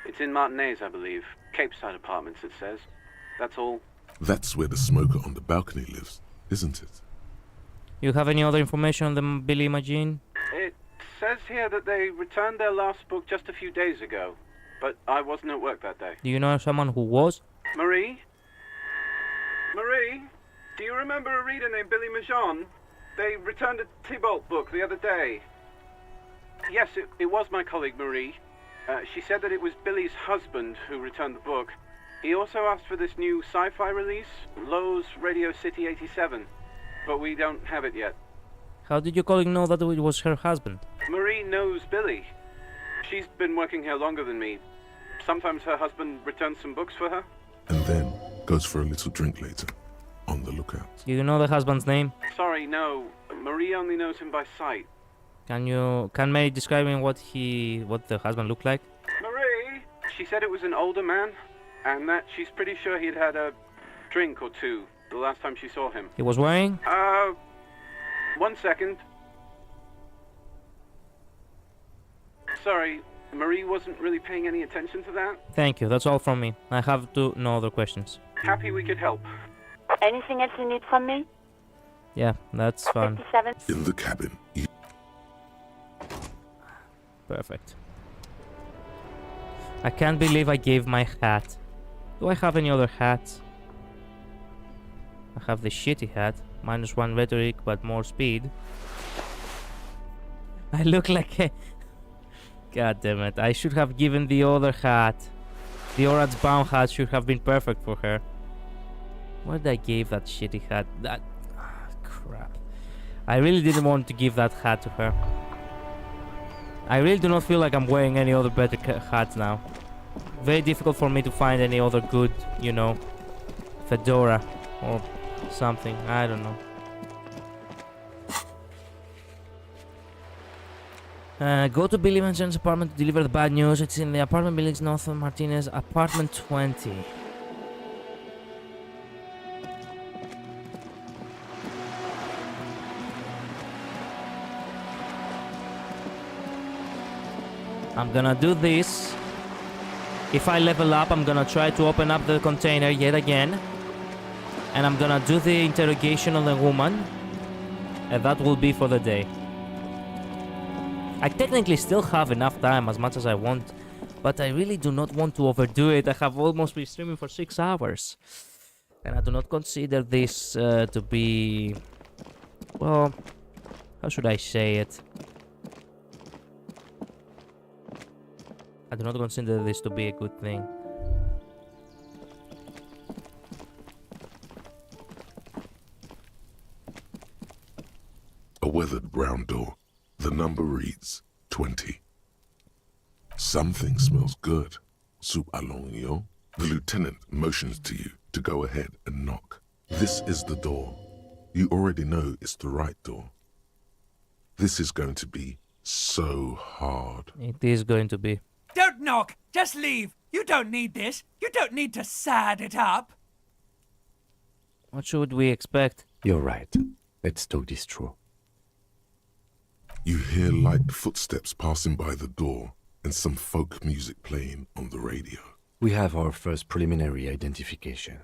It's in Martinez, I believe. Cape Side Apartments, it says. That's all. That's where the smoker on the balcony lives, isn't it? You have any other information on the Billy Majan? It says here that they returned their last book just a few days ago, but I wasn't at work that day. Do you know someone who was? Marie? Marie? Do you remember a reader named Billy Majan? They returned a Tybalt book the other day. Yes, it was my colleague Marie. She said that it was Billy's husband who returned the book. He also asked for this new sci-fi release, Lowe's Radio City 87, but we don't have it yet. How did your colleague know that it was her husband? Marie knows Billy. She's been working here longer than me. Sometimes her husband returns some books for her. And then goes for a little drink later. On the lookout. Do you know the husband's name? Sorry, no. Marie only knows him by sight. Can Mary describe me what the husband looked like? Marie! She said it was an older man, and that she's pretty sure he'd had a drink or two the last time she saw him. He was wearing? 1 second. Sorry, Marie wasn't really paying any attention to that. Thank you, that's all from me. I have no other questions. Happy we could help. Anything else you need from me? Yeah, that's fine. 57. In the cabin, Perfect. I can't believe I gave my hat. Do I have any other hats? I have the shitty hat. -1 rhetoric, but more speed. I look like a... God damn it. I should have given the other hat. The Orange Baum hat should have been perfect for her. Why did I give that shitty hat? That... crap. I really didn't want to give that hat to her. I really do not feel like I'm wearing any other better hats now. Very difficult for me to find any other good, you know, fedora or something. I don't know. Go to Billy Manchin's apartment to deliver the bad news. It's in the apartment buildings north of Martinez, apartment 20. I'm gonna do this. If I level up, I'm gonna try to open up the container yet again. And I'm gonna do the interrogation on the woman. And that will be for the day. I technically still have enough time as much as I want. But I really do not want to overdo it. I have almost been streaming for 6 hours. And I do not consider this to be... Well, how should I say it? I do not consider this to be a good thing. a weathered brown door. The number reads 20. Something smells good. Soup allongio. The lieutenant motions to you to go ahead and knock. This is the door. You already know it's the right door. This is going to be so hard. It is going to be. Don't knock! Just leave! You don't need this! You don't need to sad it up! What should we expect? You're right. Let's talk this through. You hear light footsteps passing by the door and some folk music playing on the radio. We have our first preliminary identification.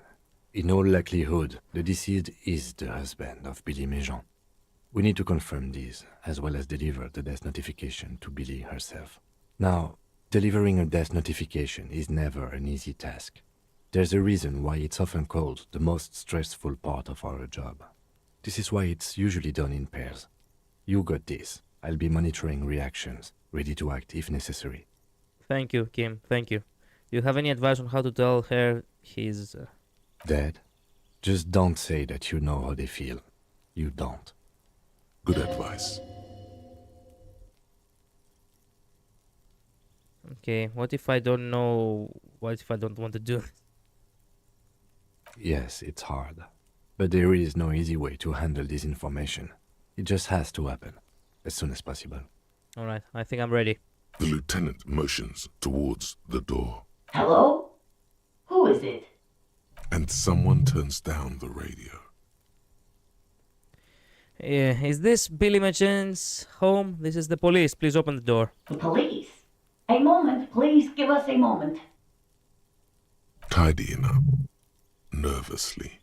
In all likelihood, the deceased is the husband of Billy Méjean. We need to confirm this, as well as deliver the death notification to Billy herself. Now, delivering a death notification is never an easy task. There's a reason why it's often called the most stressful part of our job. This is why it's usually done in pairs. You got this. I'll be monitoring reactions, ready to act if necessary. Thank you, Kim. Thank you. Do you have any advice on how to tell her he's... Dead? Just don't say that you know how they feel. You don't. Good advice. Okay, what if I don't know... What if I don't want to do it? Yes, it's hard. But there is no easy way to handle this information. It just has to happen, as soon as possible. Alright, I think I'm ready. The lieutenant motions towards the door. Hello? Who is it? And someone turns down the radio. Is this Billy Magen's home? This is the police. Please open the door. The police? A moment, please give us a moment. Tidying up, nervously.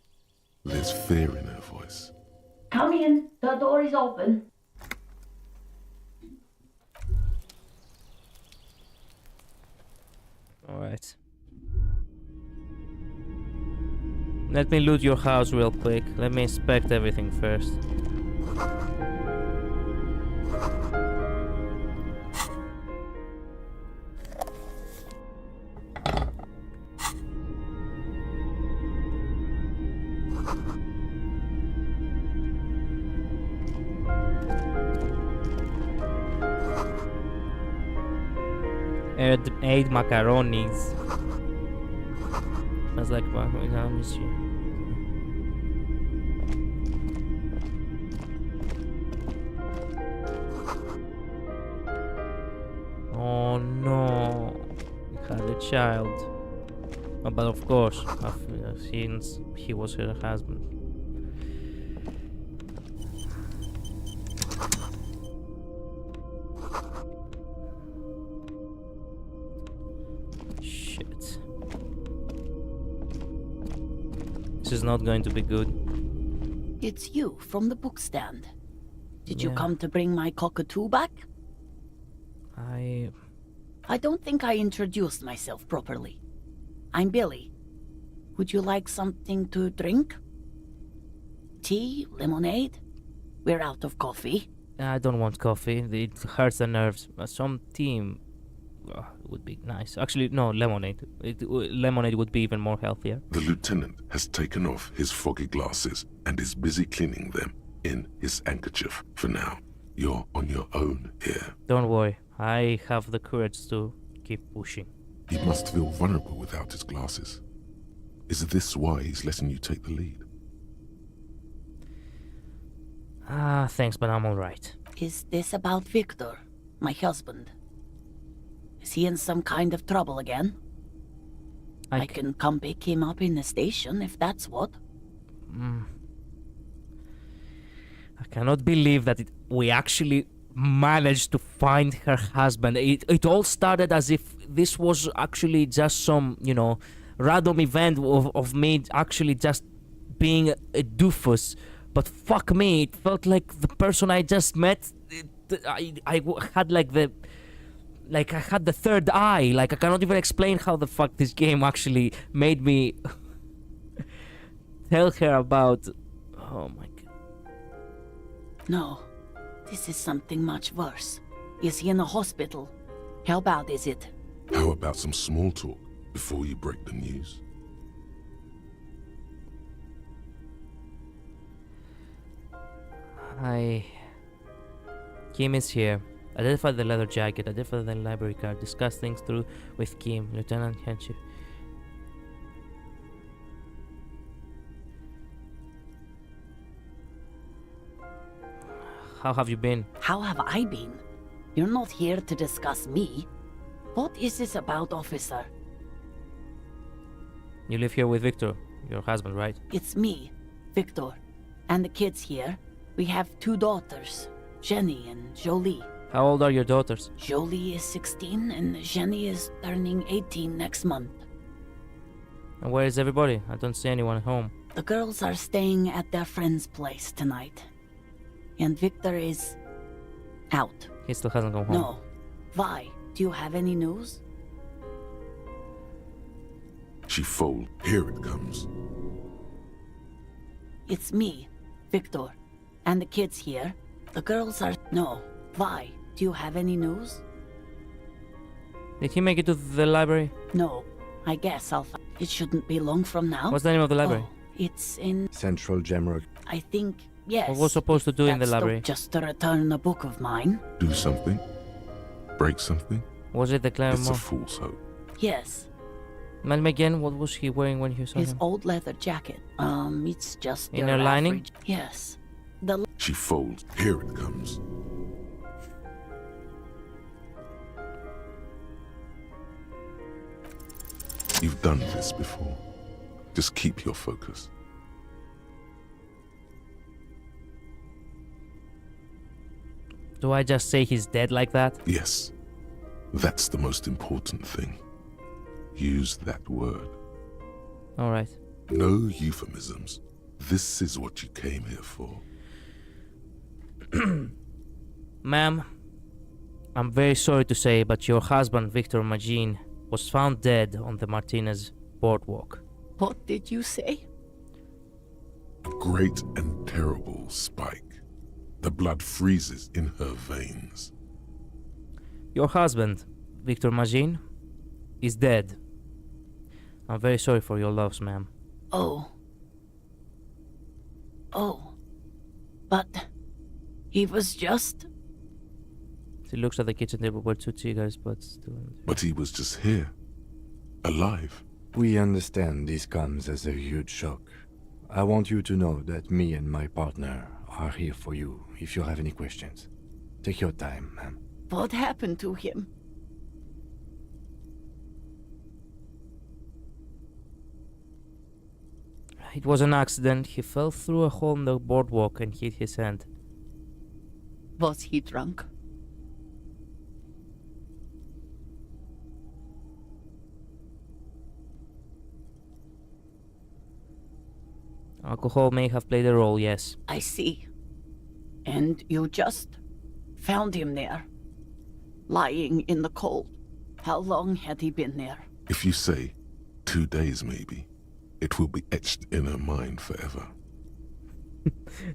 There's fear in her voice. Come in, the door is open. Alright. Let me loot your house real quick. Let me inspect everything first. Aid macaronis. Smells like macaronis. Oh no, he had a child. Oh, but of course, since he was her husband. Shit. This is not going to be good. It's you from the bookstand. Did you Yeah. come to bring my cockatoo back? I don't think I introduced myself properly. I'm Billy. Would you like something to drink? Tea? Lemonade? We're out of coffee. don't want coffee. It hurts the nerves. Some tea would be nice. Actually, no, lemonade. Lemonade would be even more healthier. The lieutenant has taken off his foggy glasses and is busy cleaning them in his handkerchief for now. You're on your own here. Don't worry. I have the courage to keep pushing. He must feel vulnerable without his glasses. Is this why he's letting you take the lead? Thanks, but I'm alright. Is this about Victor, my husband? Is he in some kind of trouble again? I can come pick him up in the station if that's what. I cannot believe that we actually managed to find her husband. It all started as if this was actually just some, random event of me actually just being a doofus. But fuck me, it felt like the person I just met, I had I had the third eye. I cannot even explain how the fuck this game actually made me tell her about... Oh my god. No, this is something much worse. Is he in the hospital? How bad is it? How about some small talk before you break the news? Kim is here. Identify the leather jacket, identify the library card, discuss things through with Kim, Lieutenant Henship. How have you been? How have I been? You're not here to discuss me. What is this about, officer? You live here with Victor, your husband, right? It's me, Victor, and the kids here. We have 2 daughters, Jenny and Jolie. How old are your daughters? Jolie is 16 and Jenny is turning 18 next month. And where is everybody? I don't see anyone at home. The girls are staying at their friend's place tonight. And Victor is... out. He still hasn't come home. No. Vi, do you have any news? She fold. Here it comes. It's me, Victor, and the kids here. The girls are... No. Vi, do you have any news? Did he make it to the library? No. I guess I'll... It shouldn't be long from now. What's the name of the library? Oh, it's in... Central Jamrock. I think... Yes. What was supposed to do in the That's library? Just to return a book of mine. Do something? Break something? Was it the It's a Claremont? fool's hope. Yes. Tell me again, what was he wearing when you saw His him? old leather jacket. It's just Inner your lining? average- Yes. The... She folds. Here it comes. You've done this before. Just keep your focus. Do I just say he's dead like that? Yes. That's the most important thing. Use that word. Alright. No euphemisms. This is what you came here for. Ma'am, I'm very sorry to say, but your husband, Victor Magin, was found dead on the Martinez boardwalk. What did you say? Great and terrible Spike. The blood freezes in her veins. Your husband, Victor Magin, is dead. I'm very sorry for your loss, ma'am. Oh. Oh. But... he was just... She looks at the kitchen table where 2 cigarettes, but still... But he was just here. Alive. We understand this comes as a huge shock. I want you to know that me and my partner are here for you if you have any questions. Take your time, ma'am. What happened to him? It was an accident. He fell through a hole in the boardwalk and hit his hand. Was he drunk? Alcohol may have played a role, yes. I see. And you just found him there, lying in the cold. How long had he been there? If you say 2 days maybe, it will be etched in her mind forever.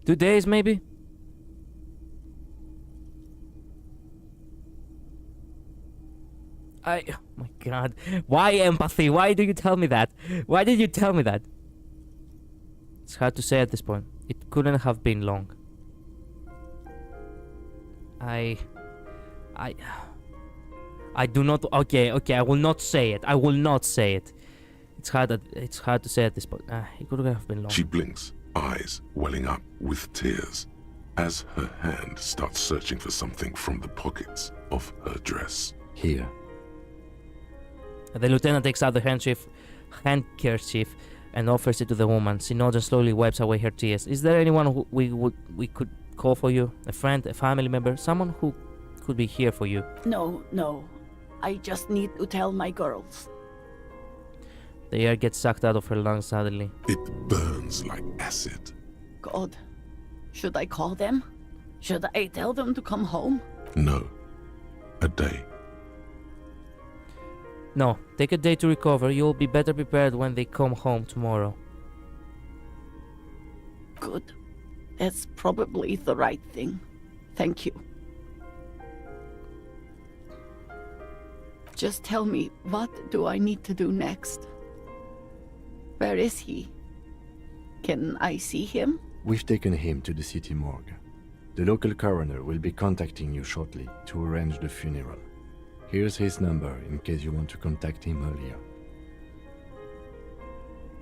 2 days maybe? Oh my god. Why empathy? Why do you tell me that? Why did you tell me that? It's hard to say at this point. It couldn't have been long. I do not. Okay, I will not say it. I will not say it. It's hard to say at this point. It couldn't have been long. She blinks, eyes welling up with tears, as her hand starts searching for something from the pockets of her dress. Here. The lieutenant takes out the handkerchief and offers it to the woman. She nods and slowly wipes away her tears. Is there anyone who we could call for you? A friend, a family member, someone who could be here for you? No. I just need to tell my girls. The air gets sucked out of her lungs suddenly. It burns like acid. God, should I call them? Should I tell them to come home? No. A day. No, take a day to recover. You'll be better prepared when they come home tomorrow. Good. That's probably the right thing. Thank you. Just tell me, what do I need to do next? Where is he? Can I see him? We've taken him to the city morgue. The local coroner will be contacting you shortly to arrange the funeral. Here's his number in case you want to contact him earlier.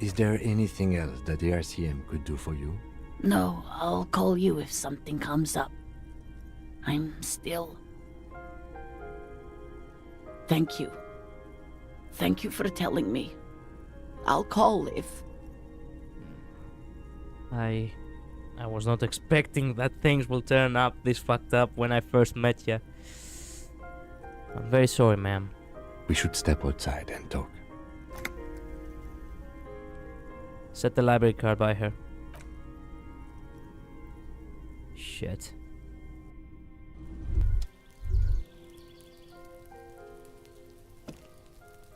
Is there anything else that the RCM could do for you? No, I'll call you if something comes up. I'm still... Thank you. Thank you for telling me. I'll call if... I was not expecting that things will turn up this fucked up when I first met you. I'm very sorry, ma'am. We should step outside and talk. Set the library card by her. Shit.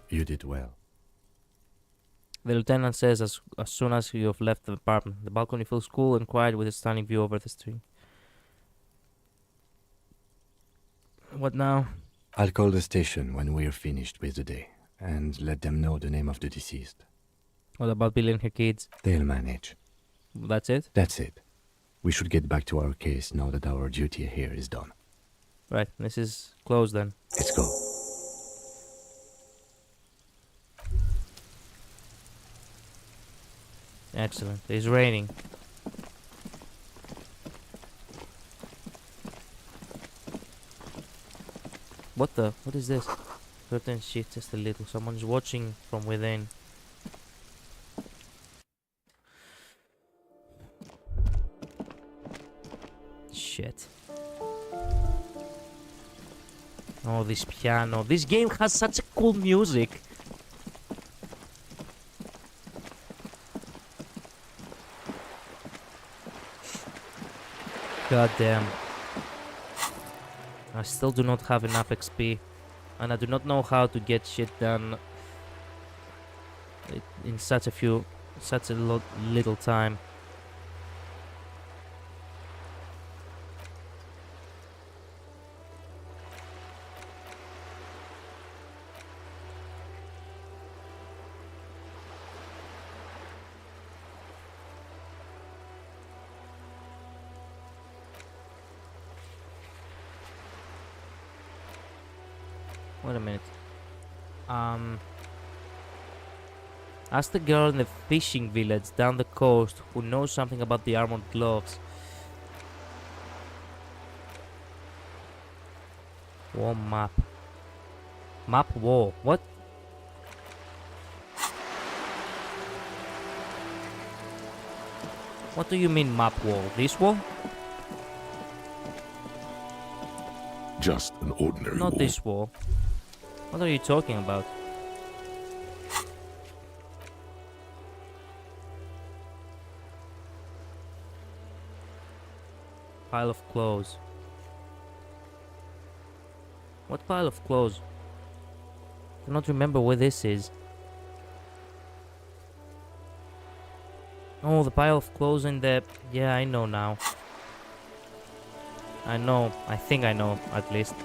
You did well. The lieutenant says as soon as you have left the apartment. The balcony feels cool and quiet with a stunning view over the street. What now? I'll call the station when we're finished with the day, and let them know the name of the deceased. What about Billy and her kids? They'll manage. That's it? That's it. We should get back to our case now that our duty here is done. Right, this is closed then. Let's go. Excellent. It's raining. What is this? Curtain shift just a little. Someone's watching from within. Shit. Oh, this piano. This game has such a cool music. God damn. I still do not have enough XP, and I do not know how to get shit done in such a little time. Wait a minute. Ask the girl in the fishing village down the coast who knows something about the armored gloves. War map. Map wall. What? What do you mean map wall? This wall? Just an ordinary Not wall. this wall. What are you talking about? Pile of clothes. What pile of clothes? I cannot remember where this is. Oh, the pile of clothes in the... Yeah, I know now. I know. I think I know, at least.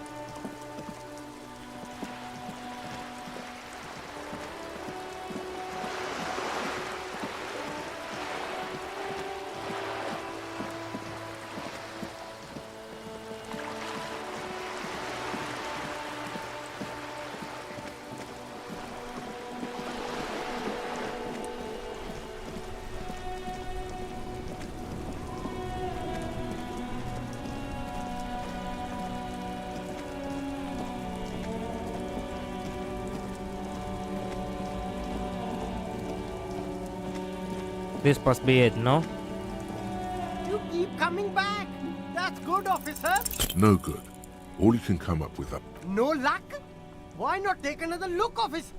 This must be it, no? You keep coming back. That's good, officer. No good. All you can come up with are... No luck? Why not take another look, officer?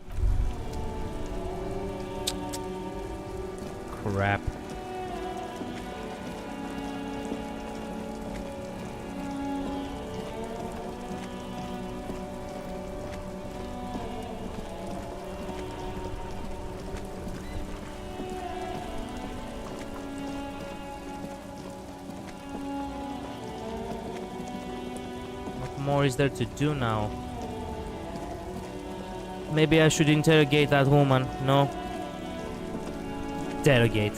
Crap. More is there to do now? Maybe I should interrogate that woman. No? Interrogate.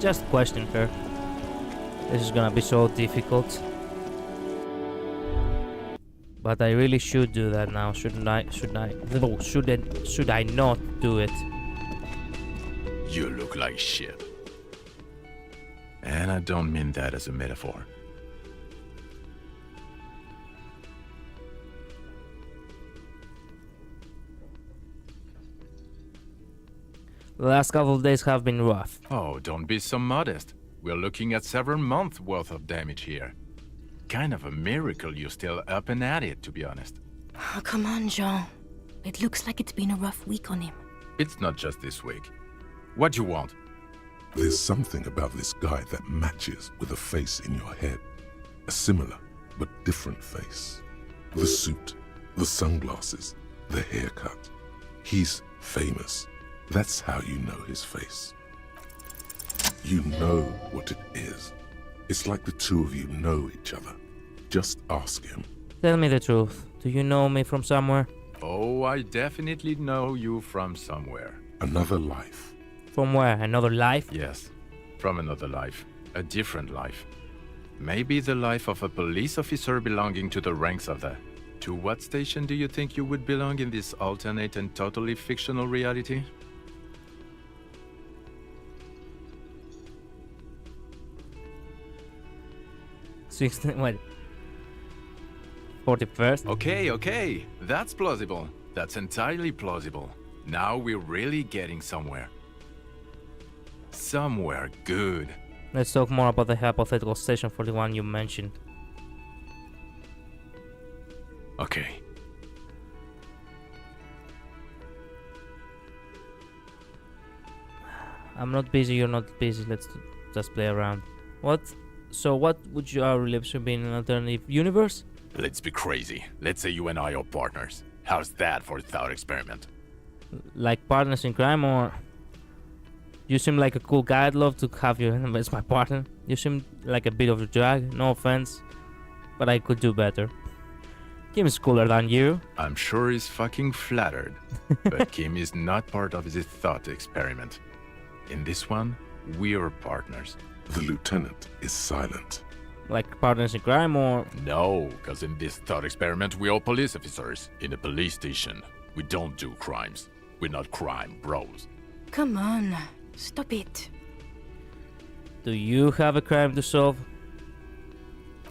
Just question her. This is gonna be so difficult. But I really should do that now, shouldn't I? No, should I not do it? You look like shit. And I don't mean that as a metaphor. The last couple of days have been rough. Oh, don't be so modest. We're looking at several months worth of damage here. Kind of a miracle you're still up and at it, to be honest. Oh, come on, Jean. It looks like it's been a rough week on him. It's not just this week. What do you want? There's something about this guy that matches with a face in your head. A similar but different face. The suit, the sunglasses, the haircut. He's famous. That's how you know his face. You know what it is. It's like the two of you know each other. Just ask him. Tell me the truth. Do you know me from somewhere? Oh, I definitely know you from somewhere. Another life. From where? Another life? Yes, from another life. A different life. Maybe the life of a police officer belonging to the ranks of the... To what station do you think you would belong in this alternate and totally fictional reality? What? 41st? Okay. That's plausible. That's entirely plausible. Now we're really getting somewhere. Somewhere good. Let's talk more about the hypothetical station 41 you mentioned. Okay. I'm not busy, you're not busy. Let's just play around. What? So what would our relationship be in an alternative universe? Let's be crazy. Let's say you and I are partners. How's that for a thought experiment? Like partners in crime, or... You seem like a cool guy. I'd love to have you as my partner. You seem like a bit of a drag, no offense. But I could do better. Kim is cooler than you. I'm sure he's fucking flattered. But Kim is not part of this thought experiment. In this one, we're partners. The lieutenant is silent. Like partners in crime, or... No, because in this thought experiment, we're all police officers. In a police station. We don't do crimes. We're not crime bros. Come on, stop it. Do you have a crime to solve?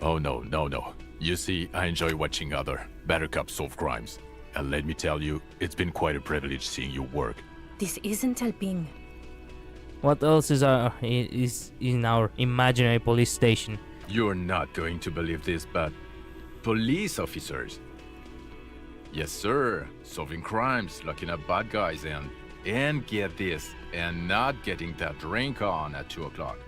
Oh, no. You see, I enjoy watching other better cops solve crimes. And let me tell you, it's been quite a privilege seeing you work. This isn't helping. What else is in our imaginary police station? You're not going to believe this, but police officers. Yes, sir. Solving crimes, locking up bad guys, and get this, and not getting that drink on at 2 o'clock.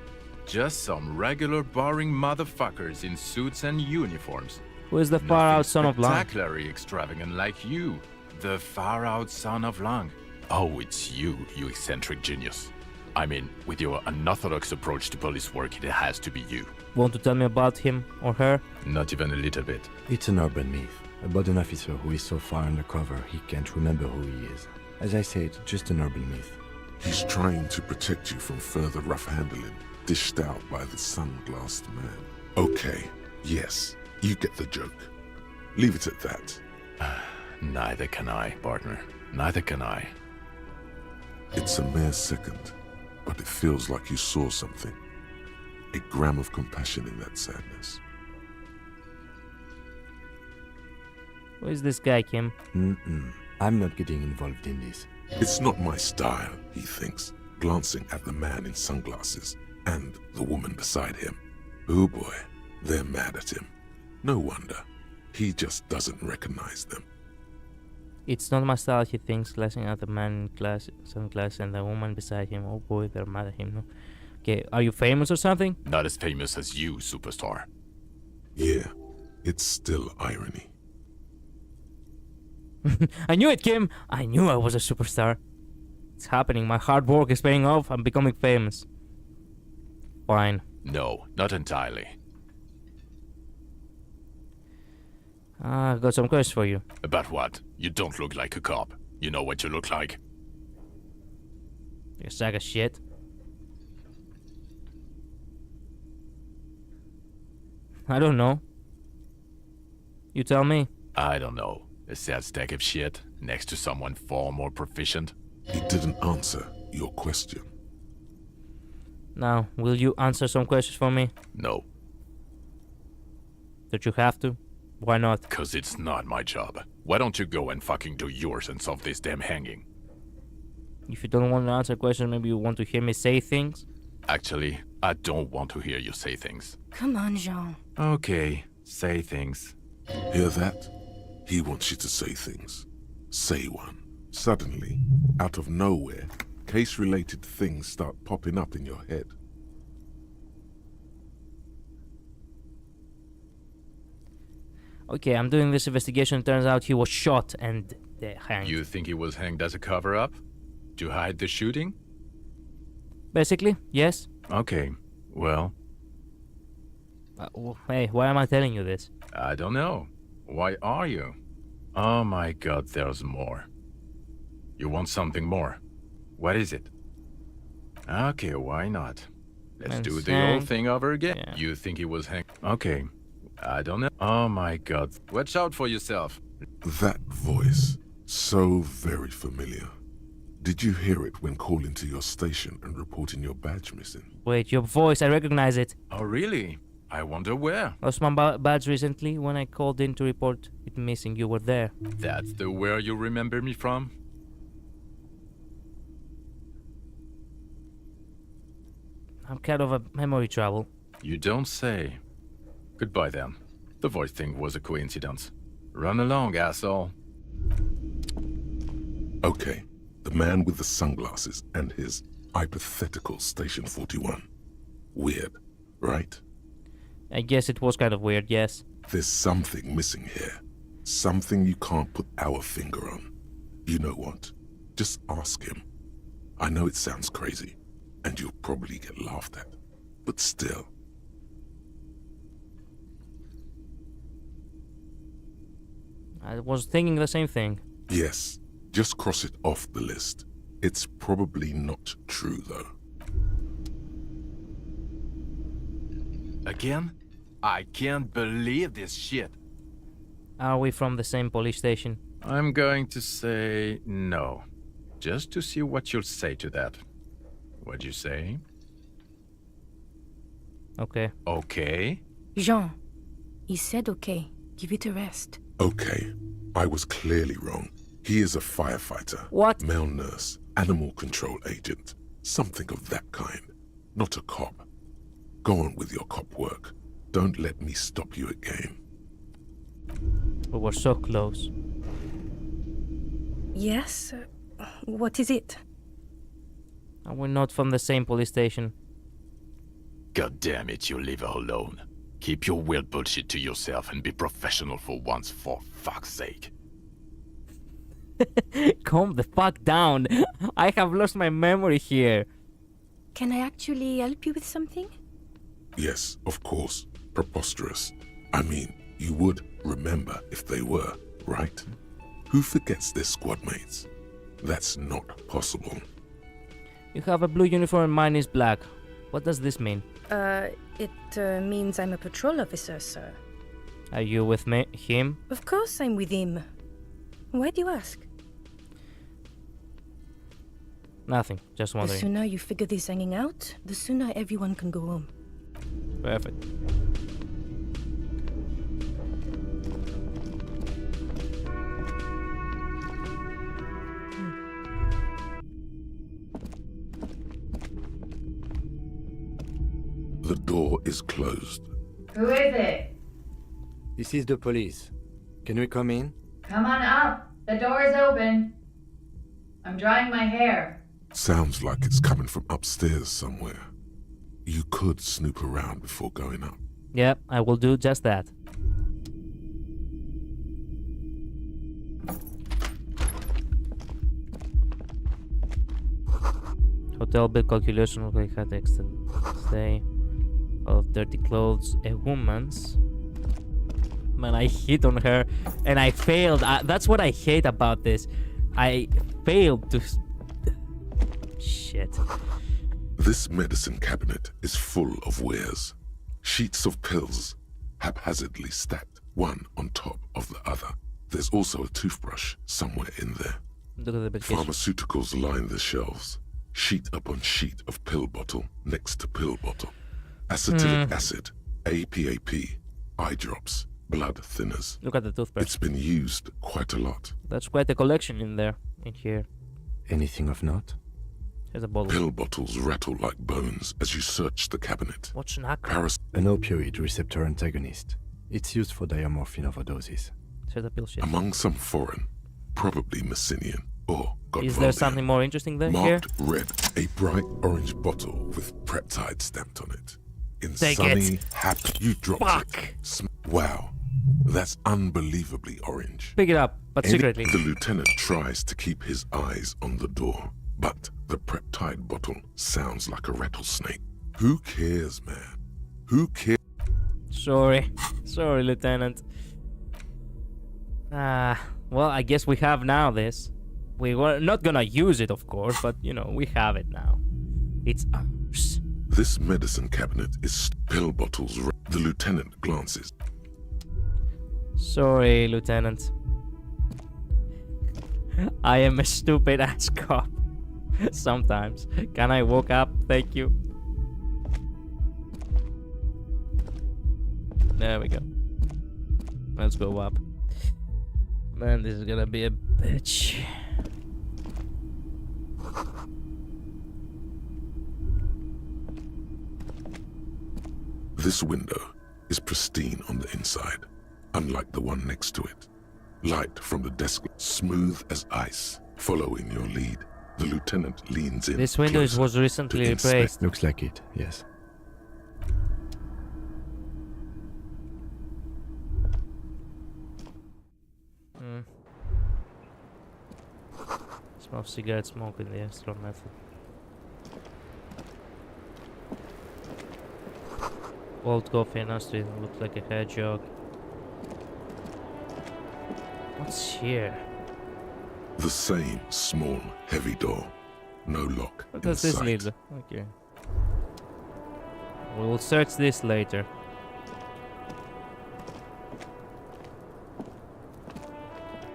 Just some regular boring motherfuckers in suits and uniforms. Who is the far-out son of Lang? Spectacularly extravagant like you. The far-out son of Lang. Oh, it's you, you eccentric genius. I mean, with your unorthodox approach to police work, it has to be you. Want to tell me about him or her? Not even a little bit. It's an urban myth about an officer who is so far undercover he can't remember who he is. As I said, just an urban myth. He's trying to protect you from further rough handling, dished out by the sunglassed man. Okay, yes, you get the joke. Leave it at that. Neither can I, partner. Neither can I. It's a mere second, but it feels like you saw something. A gram of compassion in that sadness. Who is this guy, Kim? I'm not getting involved in this. It's not my style, he thinks, glancing at the man in sunglasses and the woman beside him. Oh boy, they're mad at him. No wonder. He just doesn't recognize them. It's not my style, he thinks, glancing at the man in sunglasses and the woman beside him. Oh boy, they're mad at him. No? Okay, are you famous or something? Not as famous as you, superstar. Yeah, it's still irony. I knew it, Kim! I knew I was a superstar. It's happening. My hard work is paying off. I'm becoming famous. Fine. No, not entirely. I've got some questions for you. About what? You don't look like a cop. You know what you look like. You sack of shit. I don't know. You tell me. I don't know. A sad stack of shit next to someone far more proficient. He didn't answer your question. Now, will you answer some questions for me? No. That you have to? Why not? 'Cause it's not my job. Why don't you go and fucking do yours and solve this damn hanging? If you don't want to answer questions, maybe you want to hear me say things? Actually, I don't want to hear you say things. Come on, Jean. Okay, say things. Hear that? He wants you to say things. Say one. Suddenly, out of nowhere, case-related things start popping up in your head. Okay, I'm doing this investigation. Turns out he was shot and hanged. You think he was hanged as a cover-up? To hide the shooting? Basically, yes. Okay, well... hey, why am I telling you this? I don't know. Why are you? Oh my god, there's more. You want something more? What is it? Okay, why not? Let's do the whole thing over again. Yeah. You think he was hanged? Okay, I don't know. Oh my god, watch out for yourself. That voice, so very familiar. Did you hear it when calling to your station and reporting your badge missing? Wait, your voice, I recognize it. Oh really? I wonder where. Lost my badge recently when I called in to report it missing. You were there. That's the where you remember me from? I'm kind of a memory trouble. You don't say. Goodbye then. The voice thing was a coincidence. Run along, asshole. Okay, the man with the sunglasses and his hypothetical Station 41. Weird, right? I guess it was kind of weird, yes. There's something missing here. Something you can't put our finger on. You know what? Just ask him. I know it sounds crazy, and you'll probably get laughed at. But still. I was thinking the same thing. Yes, just cross it off the list. It's probably not true, though. Again? I can't believe this shit. Are we from the same police station? I'm going to say no. Just to see what you'll say to that. What'd you say? Okay. Okay? Jean, he said okay. Give it a rest. Okay. I was clearly wrong. He is a firefighter. What? Male nurse. Animal control agent. Something of that kind. Not a cop. Go on with your cop work. Don't let me stop you again. We were so close. Yes? What is it? Are we not from the same police station? God damn it, you leave her alone. Keep your weird bullshit to yourself and be professional for once, for fuck's sake. Calm the fuck down. I have lost my memory here. Can I actually help you with something? Yes, of course. Preposterous. I mean, you would remember if they were, right? Who forgets their squad mates? That's not possible. You have a blue uniform and mine is black. What does this mean? It means I'm a patrol officer, sir. Are you with me? Him? Of course I'm with him. Why do you ask? Nothing, just The wondering. sooner you figure this hanging out, the sooner everyone can go home. Perfect. The door is closed. Who is it? This is the police. Can we come in? Come on up. The door is open. I'm drying my hair. Sounds like it's coming from upstairs somewhere. You could snoop around before going up. Yep, I will do just that. Hotel bill calculation look like had extended stay. Of dirty clothes, a woman's. Man, I hit on her and I failed. That's what I hate about this. I failed to. Shit. This medicine cabinet is full of wares. Sheets of pills, haphazardly stacked, one on top of the other. There's also a toothbrush somewhere in there. Look at the medication. Pharmaceuticals line the shelves. Sheet upon sheet of pill bottle next to pill bottle. Acetylic acid, APAP, eye drops, blood thinners. Look at the toothbrush. It's been used quite a lot. That's quite a collection in there, in here. Anything of note? Here's a bottle. Pill bottles rattle like bones as you search the cabinet. What's an acronym? Paras- An opioid receptor antagonist. It's used for diamorphine overdoses. Here's a pill shit. Among some foreign, probably Messinian or Godvaldian. Is there something more interesting there here? Marked red, a bright orange bottle with peptide stamped on it. In Take sunny, it. happy, you dropped Fuck. it. Wow, that's unbelievably orange. Pick it up, but secretly. The lieutenant tries to keep his eyes on the door, but the peptide bottle sounds like a rattlesnake. Who cares, man? Who cares? Sorry. Sorry, Lieutenant. Well, I guess we have now this. We were not gonna use it, of course, but, you know, we have it now. It's ours. This medicine cabinet is pill bottles. The lieutenant glances. Sorry, Lieutenant. I am a stupid ass cop. Sometimes. Can I walk up? Thank you. There we go. Let's go up. Man, this is gonna be a bitch. This window is pristine on the inside, unlike the one next to it. Light from the desk, smooth as ice, following your lead. The lieutenant leans in. This window closer was to recently inspect. replaced. Looks like it, yes. Smell of cigarette smoke in the extra method. Old coffee industry looks like a hedgehog. What's here? The same small, heavy door. No lock. What in does this sight. lead? Okay. We will search this later.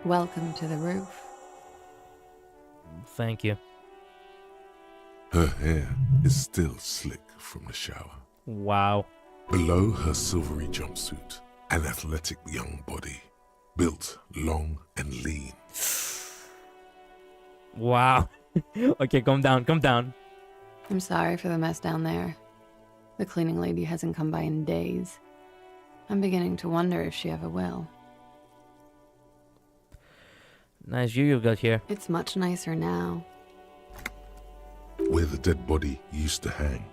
Welcome to the roof. Thank you. Her hair is still slick from the shower. Wow. Below her silvery jumpsuit, an athletic young body, built long and lean. Wow. Okay, calm down, calm down. I'm sorry for the mess down there. The cleaning lady hasn't come by in days. I'm beginning to wonder if she ever will. Nice view you got here. It's much nicer now. Where the dead body used to hang,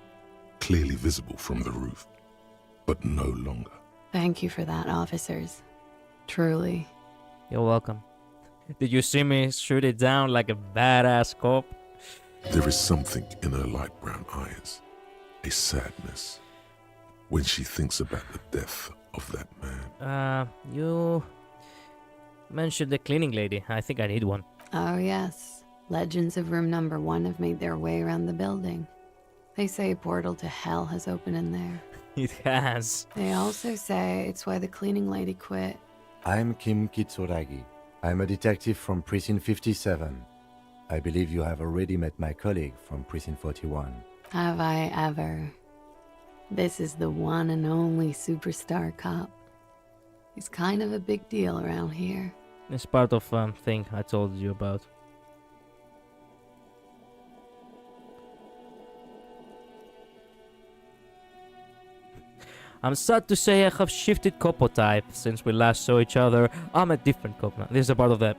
clearly visible from the roof, but no longer. Thank you for that, officers. Truly. You're welcome. Did you see me shoot it down like a badass cop? There is something in her light brown eyes, a sadness, when she thinks about the death of that man. You mentioned the cleaning lady. I think I need one. Oh, yes. Legends of room number 1 have made their way around the building. They say a portal to hell has opened in there. It has. They also say it's why the cleaning lady quit. I'm Kim Kitsuragi. I'm a detective from Precinct 57. I believe you have already met my colleague from Precinct 41. Have I ever? This is the one and only superstar cop. He's kind of a big deal around here. It's part of thing I told you about. I'm sad to say I have shifted copo type since we last saw each other. I'm a different cop now. This is a part of the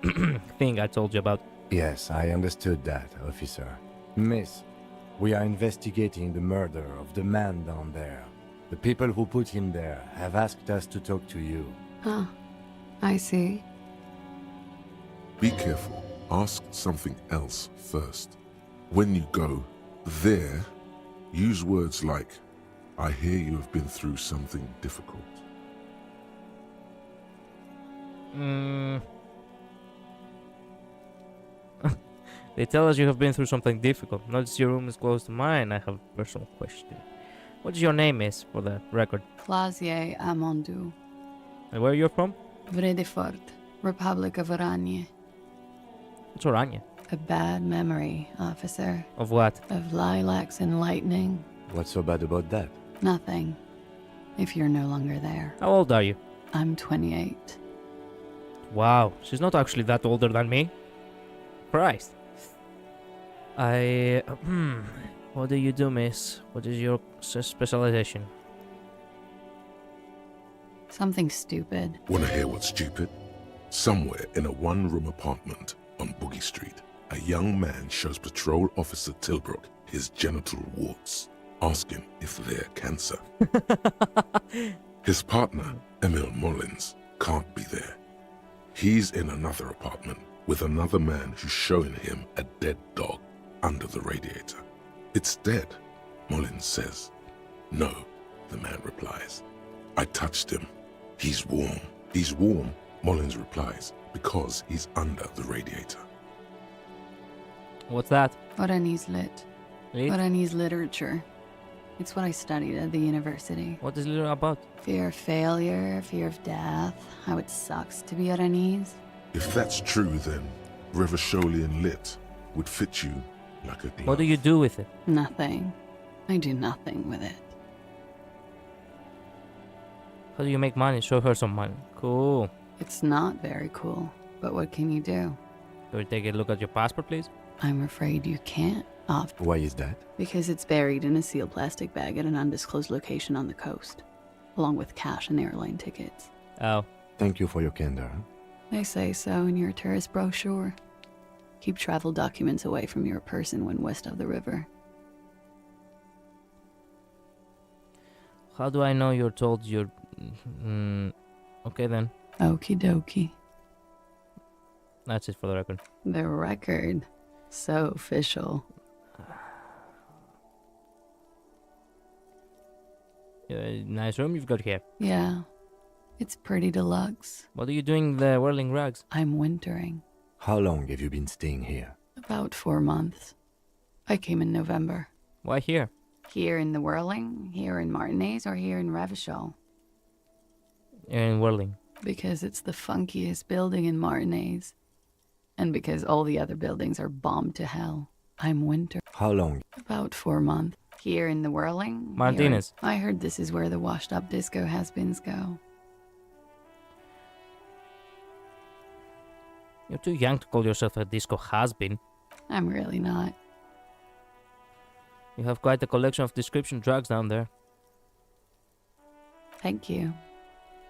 thing I told you about. Yes, I understood that, officer. Miss, we are investigating the murder of the man down there. The people who put him there have asked us to talk to you. Huh. I see. Be careful. Ask something else first. When you go there, use words like, I hear you have been through something difficult. They tell us you have been through something difficult. Notice your room is close to mine. I have a personal question. What is your name is, for the record? Clausier Amondou. And where you're from? Vredefort, Republic of Oranje. What's Oranje? A bad memory, officer. Of what? Of lilacs and lightning. What's so bad about that? Nothing. If you're no longer there. How old are you? I'm 28. Wow, she's not actually that older than me. Christ. What do you do, miss? What is your specialization? Something stupid. Wanna hear what's stupid? Somewhere in a one-room apartment on Boogie Street, a young man shows Patrol Officer Tilbrook his genital warts, asking if they're cancer. His partner, Emil Mullins, can't be there. He's in another apartment with another man who's showing him a dead dog under the radiator. It's dead, Mullins says. No, the man replies. I touched him. He's warm. He's warm, Mullins replies, because he's under the radiator. What's that? Oranese lit. Lit? Oranese literature. It's what I studied at the university. What is it about? Fear of failure, fear of death, how it sucks to be Oranese. If that's true, then Revacholian lit would fit you like a glove. What do you do with it? Nothing. I do nothing with it. How do you make money? Show her some money. Cool. It's not very cool, but what can you do? Can we take a look at your passport, please? I'm afraid you can't. Why is that? Because it's buried in a sealed plastic bag at an undisclosed location on the coast, along with cash and airline tickets. Oh. Thank you for your candor. They say so in your tourist brochure. Keep travel documents away from your person when west of the river. How do I know you're told you're... Okay then. Okie dokie. That's it for the record. The record? So official. Nice room you've got here. Yeah. It's pretty deluxe. What are you doing in the whirling rugs? I'm wintering. How long have you been staying here? About 4 months. I came in November. Why here? Here in the Whirling, here in Martinez, or here in Revachol? In Whirling. Because it's the funkiest building in Martinez. And because all the other buildings are bombed to hell. I'm winter. How long? About 4 months. Here in the Whirling. Martinez. I heard this is where the washed up disco has-beens go. You're too young to call yourself a disco has-been. I'm really not. You have quite a collection of description drugs down there. Thank you.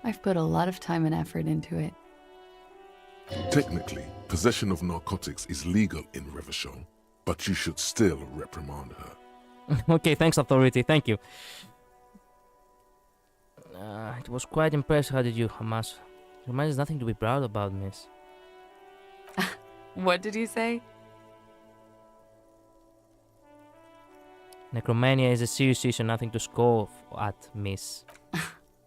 I've put a lot of time and effort into it. Technically, possession of narcotics is legal in Revachol, but you should still reprimand her. Okay, thanks, authority. Thank you. It was quite impressive. How did you, Hamas? Hamas is nothing to be proud about, miss. What did you say? Necromania is a serious issue, nothing to scoff at, miss.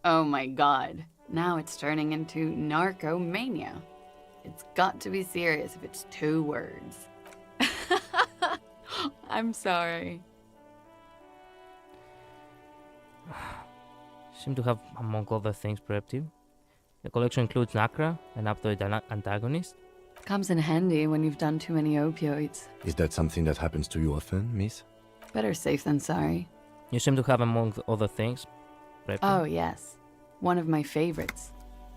Oh my god. Now it's turning into narcomania. It's got to be serious if it's 2 words. I'm sorry. Seem to have, among other things, prepped you. The collection includes Nacra, an opioid antagonist. Comes in handy when you've done too many opioids. Is that something that happens to you often, miss? Better safe than sorry. You seem to have, among other things, prepped. Oh, yes. One of my favorites.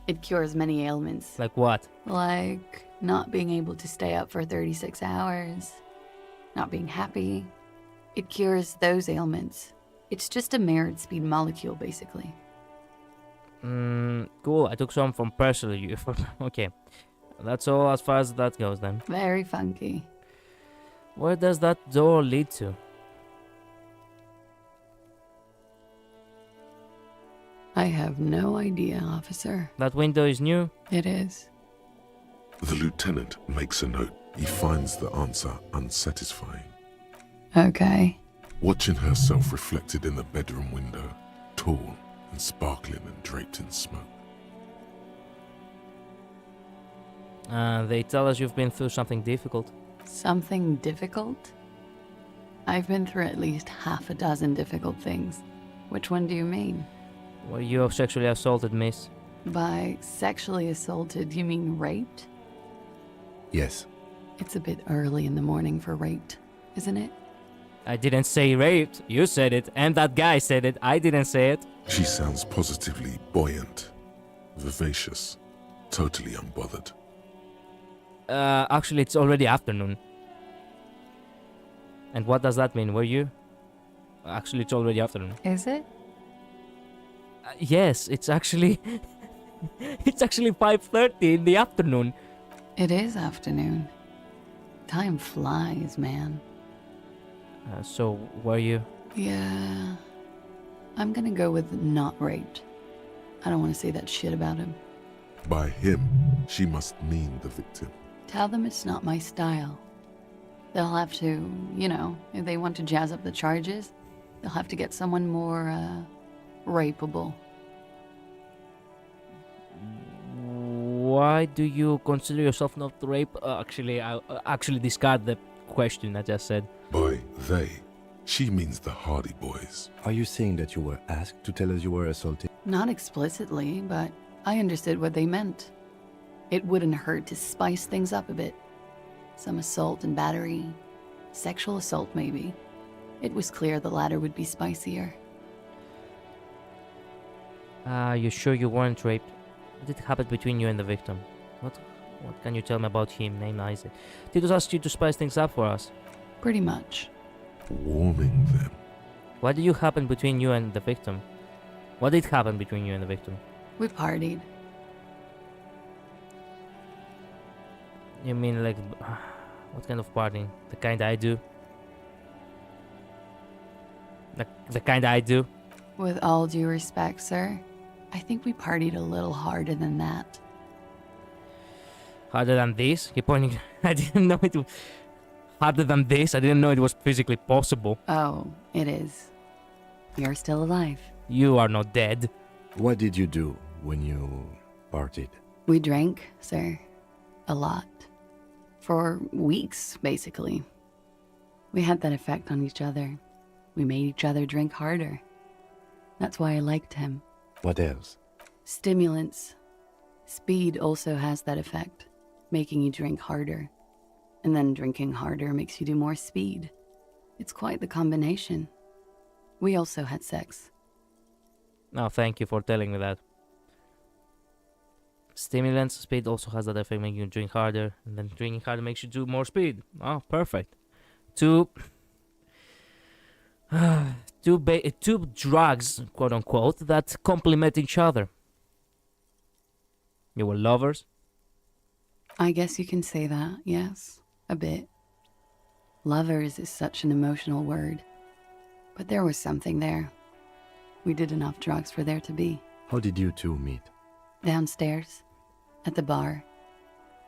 It cures many ailments. Like what? Like not being able to stay up for 36 hours. Not being happy. It cures those ailments. It's just a merit speed molecule, basically. Cool. I took some from personal use. Okay. That's all as far as that goes then. Very funky. Where does that door lead to? I have no idea, officer. That window is new? It is. The lieutenant makes a note. He finds the answer unsatisfying. Okay. Watching herself reflected in the bedroom window, tall and sparkling and draped in smoke. They tell us you've been through something difficult. Something difficult? I've been through at least half a dozen difficult things. Which one do you mean? Were you sexually assaulted, miss? By sexually assaulted, you mean raped? Yes. It's a bit early in the morning for raped, isn't it? I didn't say raped. You said it, and that guy said it. I didn't say it. She sounds positively buoyant, vivacious, totally unbothered. Actually, it's already afternoon. And what does that mean? Were you? Actually, it's already afternoon. Is it? Yes, it's actually... it's actually 5:30 in the afternoon. It is afternoon. Time flies, man. So, were you? Yeah. I'm gonna go with not raped. I don't want to say that shit about him. By him, she must mean the victim. Tell them it's not my style. They'll have to, you know, if they want to jazz up the charges, they'll have to get someone more, rapeable. Why do you consider yourself not rape? Actually, I actually discard the question I just said. By they, she means the Hardy Boys. Are you saying that you were asked to tell us you were assaulted? Not explicitly, but I understood what they meant. It wouldn't hurt to spice things up a bit. Some assault and battery. Sexual assault, maybe. It was clear the latter would be spicier. You sure you weren't raped? What did happen between you and the victim? What can you tell me about him, named Isaac? Did he ask you to spice things up for us? Pretty much. Warming them. What did happen between you and the victim? What did happen between you and the victim? We partied. You mean like... what kind of partying? The kind I do? The kind I do? With all due respect, sir, I think we partied a little harder than that. Harder than this? He pointing... I didn't know it was... Harder than this? I didn't know it was physically possible. Oh, it is. You're still alive. You are not dead. What did you do when you partied? We drank, sir. A lot. For weeks, basically. We had that effect on each other. We made each other drink harder. That's why I liked him. What else? Stimulants. Speed also has that effect, making you drink harder. And then drinking harder makes you do more speed. It's quite the combination. We also had sex. No, thank you for telling me that. Stimulants, speed also has that effect, making you drink harder, and then drinking harder makes you do more speed. Oh, perfect. Two drugs, quote unquote, that complement each other. You were lovers? I guess you can say that, yes. A bit. Lovers is such an emotional word. But there was something there. We did enough drugs for there to be. How did you two meet? Downstairs, at the bar.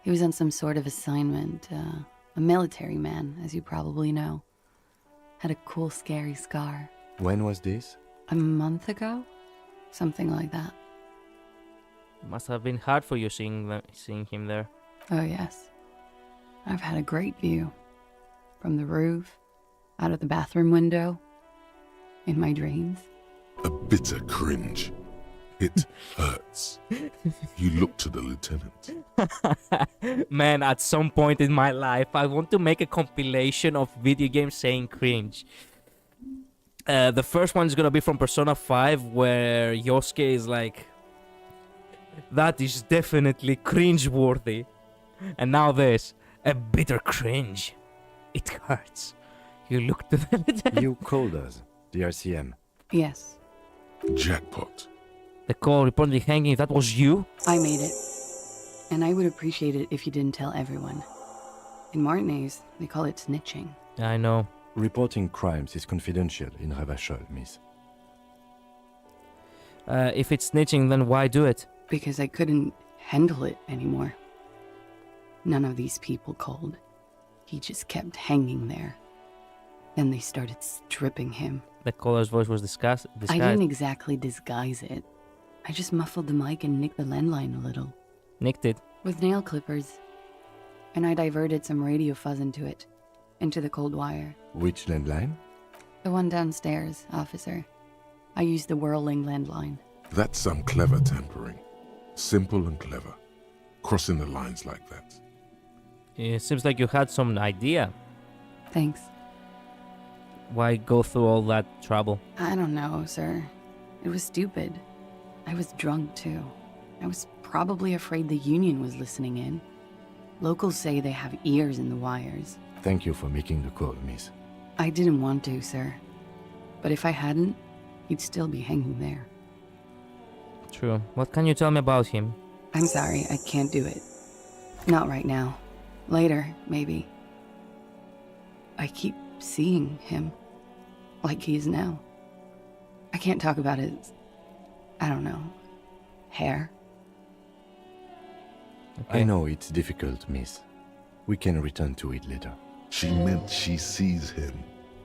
He was on some sort of assignment. A military man, as you probably know. Had a cool, scary scar. When was this? A month ago? Something like that. Must have been hard for you seeing him there. Oh, yes. I've had a great view. From the roof, out of the bathroom window, in my dreams. A bitter cringe. It hurts. You look to the lieutenant. Man, at some point in my life, I want to make a compilation of video games saying cringe. The first one is gonna be from Persona 5, where Yosuke is like, that is definitely cringe-worthy. And now this, a bitter cringe. It hurts. You look to the lieutenant. You called us, the RCM. Yes. Jackpot. The call reportedly hanging, that was you? I made it. And I would appreciate it if you didn't tell everyone. In Martinez, they call it snitching. I know. Reporting crimes is confidential in Ravachol, miss. If it's snitching, then why do it? Because I couldn't handle it anymore. None of these people called. He just kept hanging there. Then they started stripping him. The caller's voice was disguised. I didn't exactly disguise it. I just muffled the mic and nicked the landline a little. Nicked it? With nail clippers. And I diverted some radio fuzz into it. Into the cold wire. Which landline? The one downstairs, officer. I used the whirling landline. That's some clever tampering. Simple and clever. Crossing the lines like that. It seems like you had some idea. Thanks. Why go through all that trouble? I don't know, sir. It was stupid. I was drunk, too. I was probably afraid the union was listening in. Locals say they have ears in the wires. Thank you for making the call, miss. I didn't want to, sir. But if I hadn't, he'd still be hanging there. True. What can you tell me about him? I'm sorry, I can't do it. Not right now. Later, maybe. I keep seeing him. Like he is now. I can't talk about his... I don't know. Hair. Okay. I know it's difficult, miss. We can return to it later. She meant she sees him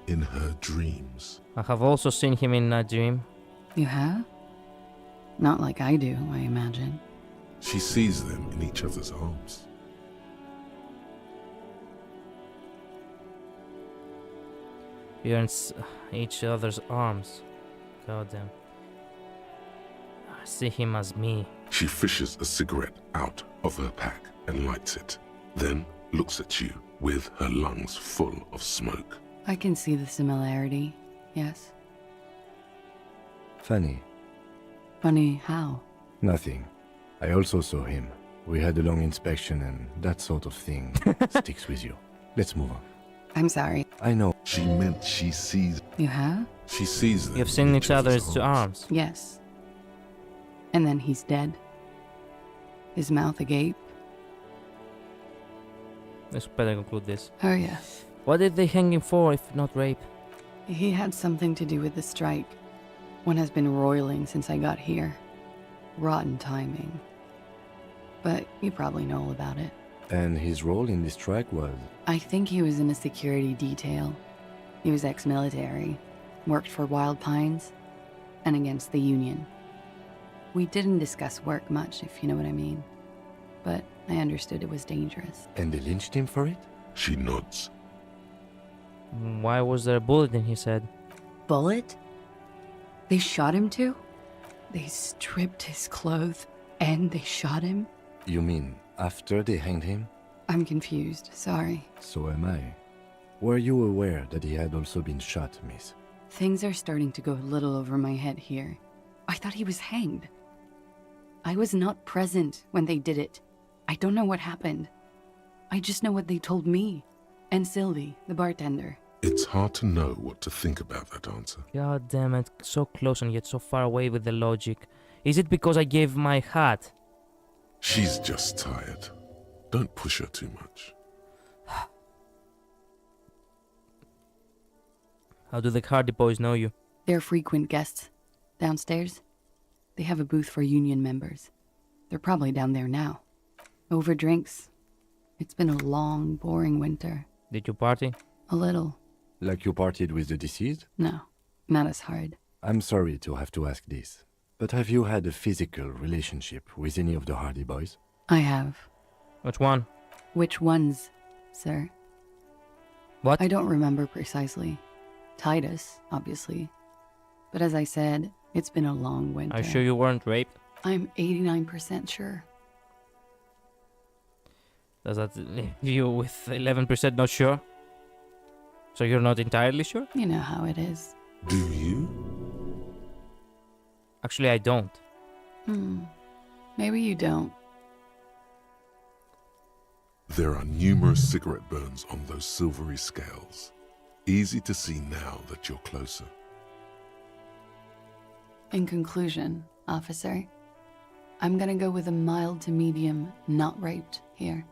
in her dreams. I have also seen him in a dream. You have? Not like I do, I imagine. She sees them in each other's arms. You're in each other's arms. Goddamn. I see him as me. She fishes a cigarette out of her pack and lights it. Then looks at you with her lungs full of smoke. I can see the similarity, yes. Funny. Funny how? Nothing. I also saw him. We had a long inspection and that sort of thing sticks with you. Let's move on. I'm sorry. I know. She meant she sees... You have? She sees them. You've seen each other's arms. Yes. And then he's dead. His mouth agape. Let's better conclude this. Oh, yes. What did they hang him for if not rape? He had something to do with the strike. One has been roiling since I got here. Rotten timing. But you probably know all about it. And his role in this strike was? I think he was in a security detail. He was ex-military, worked for Wild Pines, and against the Union. We didn't discuss work much, if you know what I mean. But I understood it was dangerous. And they lynched him for it? She nods. Why was there a bullet in his head? Bullet? They shot him too? They stripped his clothes and they shot him? You mean after they hanged him? I'm confused, sorry. So am I. Were you aware that he had also been shot, miss? Things are starting to go a little over my head here. I thought he was hanged. I was not present when they did it. I don't know what happened. I just know what they told me. And Sylvie, the bartender. It's hard to know what to think about that answer. God damn it, so close and yet so far away with the logic. Is it because I gave my hat? She's just tired. Don't push her too much. How do the Hardy Boys know you? They're frequent guests. Downstairs, they have a booth for union members. They're probably down there now. Over drinks. It's been a long, boring winter. Did you party? A little. Like you partied with the deceased? No, not as hard. I'm sorry to have to ask this, but have you had a physical relationship with any of the Hardy Boys? I have. Which one? Which ones, sir? What? I don't remember precisely. Titus, obviously. But as I said, it's been a long winter. Are you sure you weren't raped? I'm 89% sure. Does that leave you with 11% not sure? So you're not entirely sure? You know how it is. Do you? Actually, I don't. Maybe you don't. There are numerous cigarette burns on those silvery scales. Easy to see now that you're closer. In conclusion, officer, I'm gonna go with a mild to medium not raped here.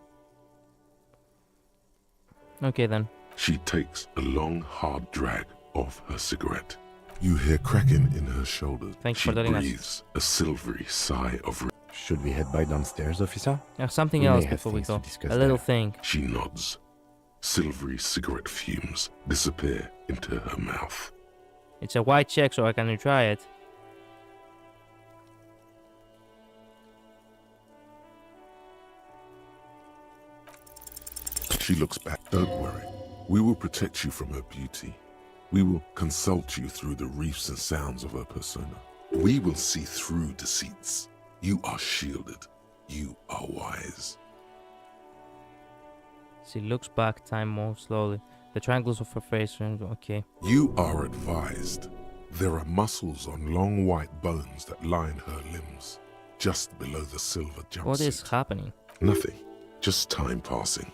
Okay then. She takes a long, hard drag of her cigarette. You hear cracking in her shoulders. Thanks she for letting us. breathes a silvery sigh of relief. Should we head back downstairs, officer? Something We else may have before we things to go. discuss A little there. thing. She nods. Silvery cigarette fumes disappear into her mouth. It's a white check, so I can try it. She looks back. Don't worry. We will protect you from her beauty. We will consult you through the reefs and sounds of her persona. We will see through deceits. You are shielded. You are wise. She looks back, time moves slowly. The triangles of her face, okay. You are advised. There are muscles on long white bones that line her limbs, just below the silver jumpsuit. What is happening? Nothing. Just time passing.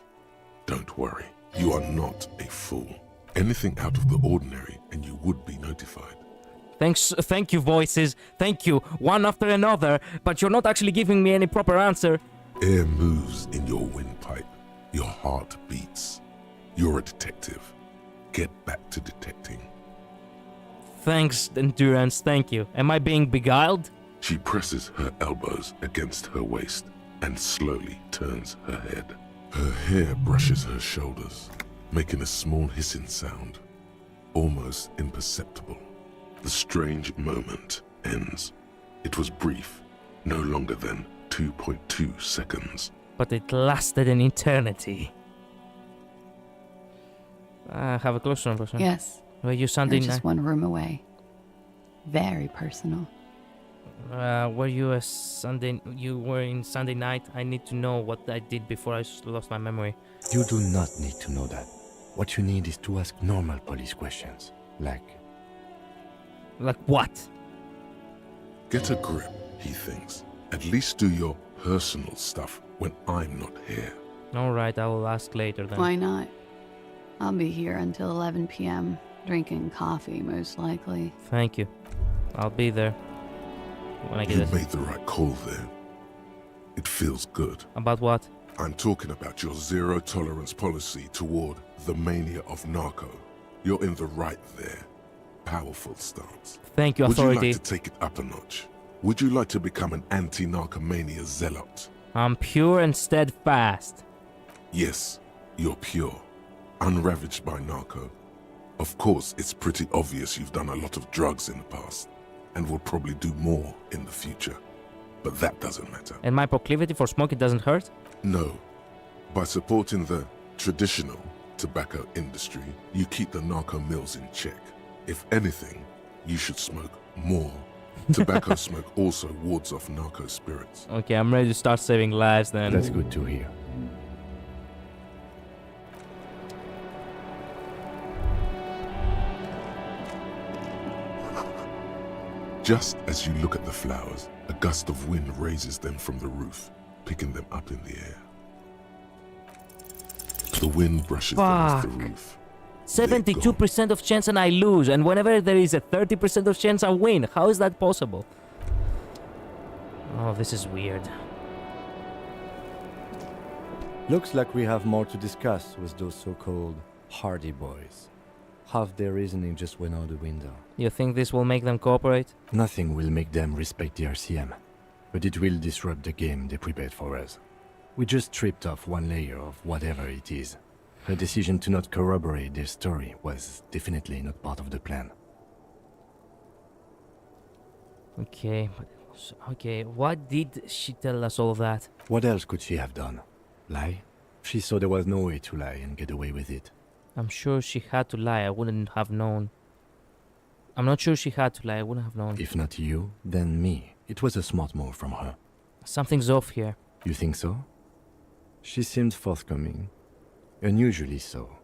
Don't worry. You are not a fool. Anything out of the ordinary and you would be notified. Thank you, voices. Thank you, one after another. But you're not actually giving me any proper answer. Air moves in your windpipe. Your heart beats. You're a detective. Get back to detecting. Thanks, Endurance, thank you. Am I being beguiled? She presses her elbows against her waist and slowly turns her head. Her hair brushes her shoulders, making a small hissing sound, almost imperceptible. The strange moment ends. It was brief, no longer than 2.2 seconds. But it lasted an eternity. I have a closer impression. Yes. Were you Sunday They're night? just one room away. Very personal. Were you a Sunday? You were in Sunday night. I need to know what I did before I lost my memory. You do not need to know that. What you need is to ask normal police questions, like what? Get a grip, he thinks. At least do your personal stuff when I'm not here. All right, I will ask later then. Why not? I'll be here until 11 p.m. drinking coffee, most likely. Thank you. I'll be there when I get You it. made the right call there. It feels good. About what? I'm talking about your zero-tolerance policy toward the mania of narco. You're in the right there. Powerful stance. Thank you, Would authority. you like to take it up a notch? Would you like to become an anti-narcomania zealot? I'm pure and steadfast. Yes, you're pure. Unravaged by narco. Of course, it's pretty obvious you've done a lot of drugs in the past, and will probably do more in the future. But that doesn't matter. And my proclivity for smoking doesn't hurt? No. By supporting the traditional tobacco industry, you keep the narco mills in check. If anything, you should smoke more. Tobacco smoke also wards off narco spirits. Okay, I'm ready to start saving lives then. That's good to hear. Just as you look at the flowers, a gust of wind raises them from the roof, picking them up in the air. The wind brushes them off the roof. 72% of chance and I lose, and whenever there is a 30% of chance I win. How is that possible? Oh, this is weird. Looks like we have more to discuss with those so-called Hardy Boys. Half their reasoning just went out the window. You think this will make them cooperate? Nothing will make them respect the RCM, but it will disrupt the game they prepared for us. We just stripped off one layer of whatever it is. Her decision to not corroborate their story was definitely not part of the plan. Okay, why did she tell us all that? What else could she have done? Lie? She saw there was no way to lie and get away with it. I'm sure she had to lie, I wouldn't have known. I'm not sure she had to lie, I wouldn't have known. If not you, then me. It was a smart move from her. Something's off here. You think so? She seemed forthcoming. Unusually so.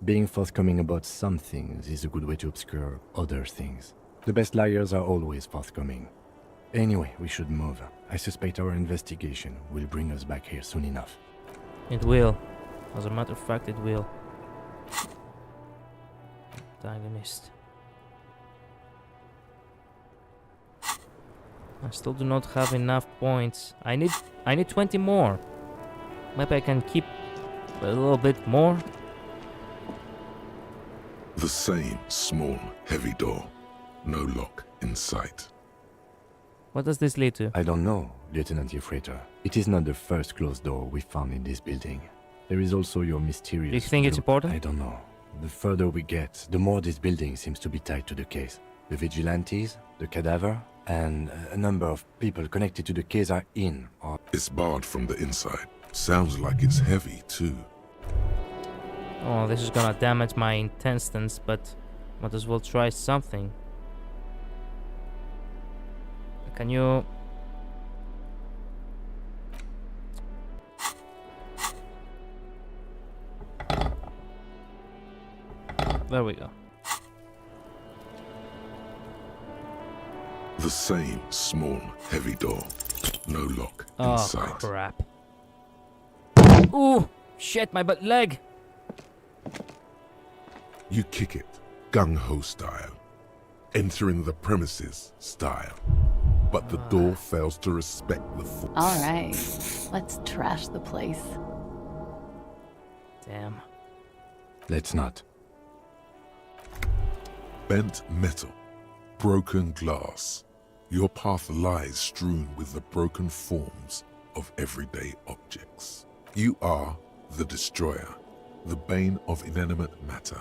Being forthcoming about some things is a good way to obscure other things. The best liars are always forthcoming. Anyway, we should move. I suspect our investigation will bring us back here soon enough. It will. As a matter of fact, it will. Antagonist. I still do not have enough points. I need 20 more. Maybe I can keep a little bit more. The same small, heavy door. No lock in sight. What does this lead to? I don't know, Lieutenant Yefreiter. It is not the first closed door we found in this building. There is also your mysterious... Do you think it's important? I don't know. The further we get, the more this building seems to be tied to the case. The vigilantes, the cadaver, and a number of people connected to the case are in or... It's barred from the inside. Sounds like it's heavy, too. Oh, this is gonna damage my intestines, but might as well try something. Can you... There we go. The same small, heavy door. No lock in Oh, sight. crap. Ooh! Shit, my butt leg! You kick it, gung-ho style. Entering the premises style. But the door fails to respect the force. All right, let's trash the place. Damn. Let's not. Bent metal. Broken glass. Your path lies strewn with the broken forms of everyday objects. You are the destroyer, the bane of inanimate matter.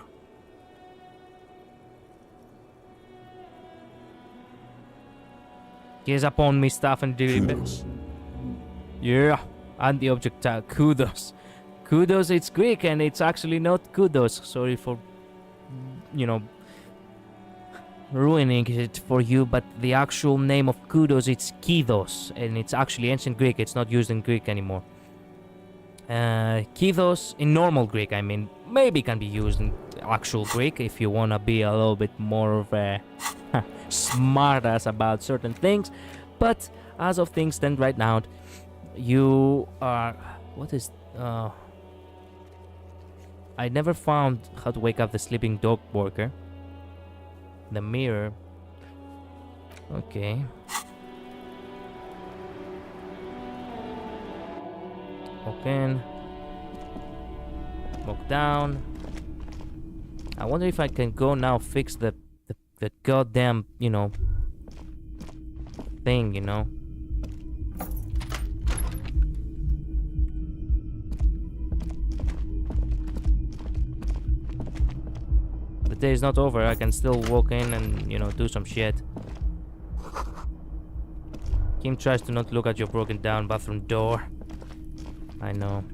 Gaze upon me, staff and deliver. Yeah, and the object tag. Kudos. Kudos, it's Greek and it's actually not kudos. Sorry for, ruining it for you, but the actual name of kudos, it's kidos, and it's actually ancient Greek. It's not used in Greek anymore. Kidos, in normal Greek, I mean, maybe can be used in actual Greek if you want to be a little bit more of a smart ass about certain things, but as of things stand right now, you are... What is... I never found how to wake up the sleeping dog worker. The mirror. Okay. Walk in. Walk down. I wonder if I can go now fix the goddamn, thing, The day is not over. I can still walk in and, do some shit. Kim tries to not look at your broken down bathroom door. I know.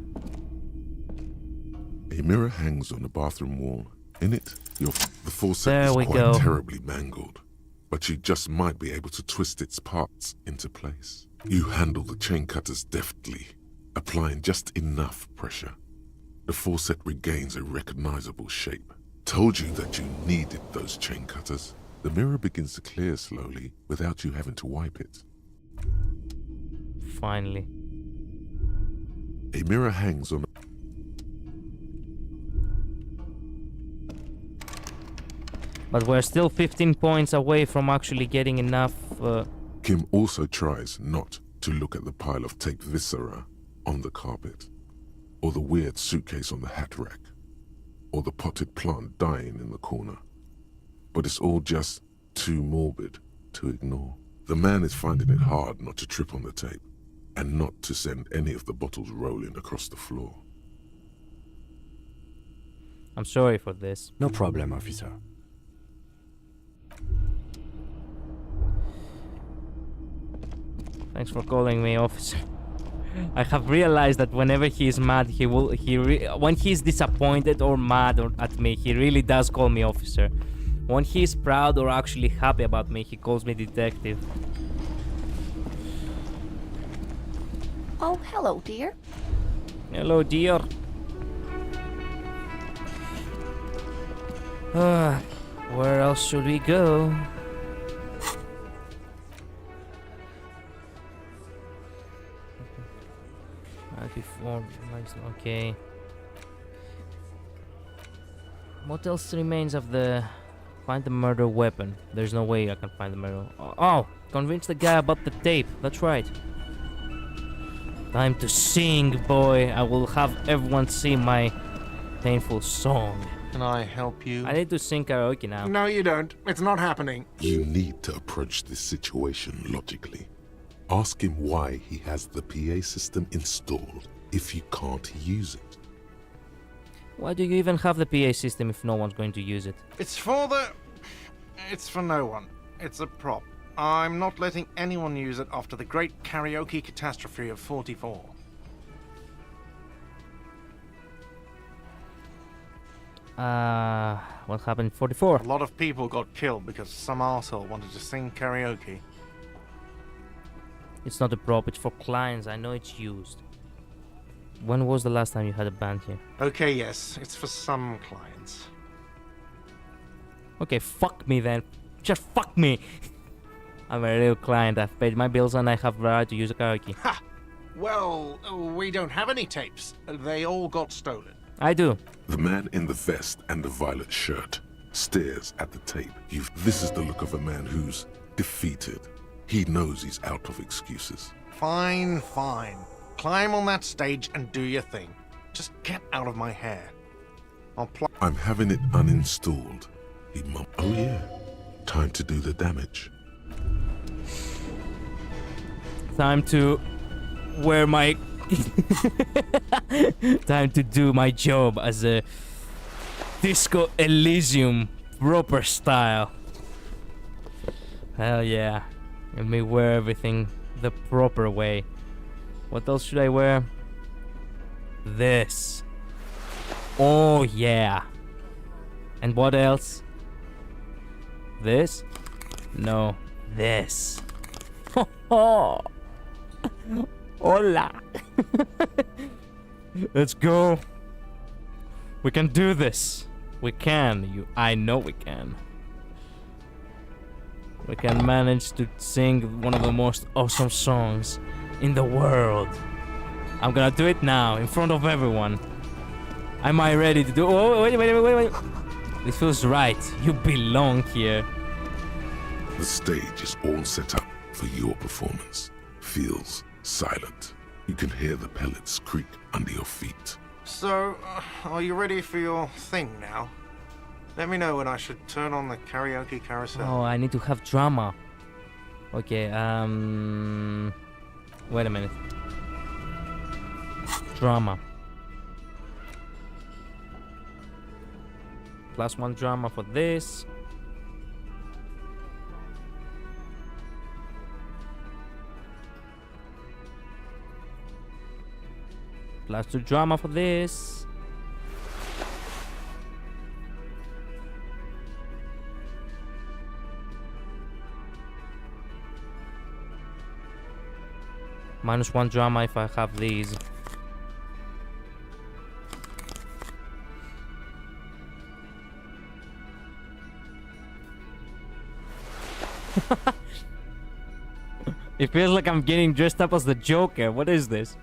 A mirror hangs on the bathroom wall. In it, the faucet There is we quite go. terribly mangled, but you just might be able to twist its parts into place. You handle the chain cutters deftly, applying just enough pressure. The faucet regains a recognizable shape. Told you that you needed those chain cutters. The mirror begins to clear slowly without you having to wipe it. Finally. A mirror hangs on... But we're still 15 points away from actually getting enough... Kim also tries not to look at the pile of taped viscera on the carpet, or the weird suitcase on the hat rack. or the potted plant dying in the corner. But it's all just too morbid to ignore. The man is finding it hard not to trip on the tape, and not to send any of the bottles rolling across the floor. I'm sorry for this. No problem, officer. Thanks for calling me, officer. I have realized that whenever he is mad, when he's disappointed or mad at me, he really does call me officer. When he's proud or actually happy about me, he calls me detective. Oh, hello, dear. Hello, dear. Where else should we go? Before, okay. What else remains of the... Find the murder weapon. There's no way I can find the murder... Oh! Convince the guy about the tape. That's right. Time to sing, boy. I will have everyone sing my painful song. Can I help you? I need to sing karaoke now. No, you don't. It's not happening. You need to approach this situation logically. Ask him why he has the PA system installed if you can't use it. Why do you even have the PA system if no one's going to use it? It's for no one. It's a prop. I'm not letting anyone use it after the great karaoke catastrophe of 44. What happened in 44? A lot of people got killed because some arsehole wanted to sing karaoke. It's not a prop, it's for clients. I know it's used. When was the last time you had a band here? Okay, yes, it's for some clients. Okay, fuck me then. Just fuck me. I'm a real client. I've paid my bills and I have the right to use a karaoke. Ha! Well, we don't have any tapes. They all got stolen. I do. The man in the vest and the violet shirt stares at the tape. This is the look of a man who's defeated. He knows he's out of excuses. Fine, fine. Climb on that stage and do your thing. Just get out of my hair. I'm having it uninstalled. He mumbled. Oh yeah. Time to do the damage. Time to wear my... Time to do my job as a Disco Elysium proper style. Hell yeah. Let me wear everything the proper way. What else should I wear? This. Oh yeah. And what else? This? No. This. Hola. Let's go. We can do this. We can. I know we can. We can manage to sing one of the most awesome songs in the world. I'm gonna do it now, in front of everyone. Am I ready to do... Oh, wait. This feels right. You belong here. The stage is all set up for your performance. Feels silent. You can hear the pellets creak under your feet. So, are you ready for your thing now? Let me know when I should turn on the karaoke carousel. Oh, I need to have drama. Okay, wait a minute. Drama. +1 drama for this. +2 drama for this. -1 drama if I have these. It feels like I'm getting dressed up as the Joker. What is this?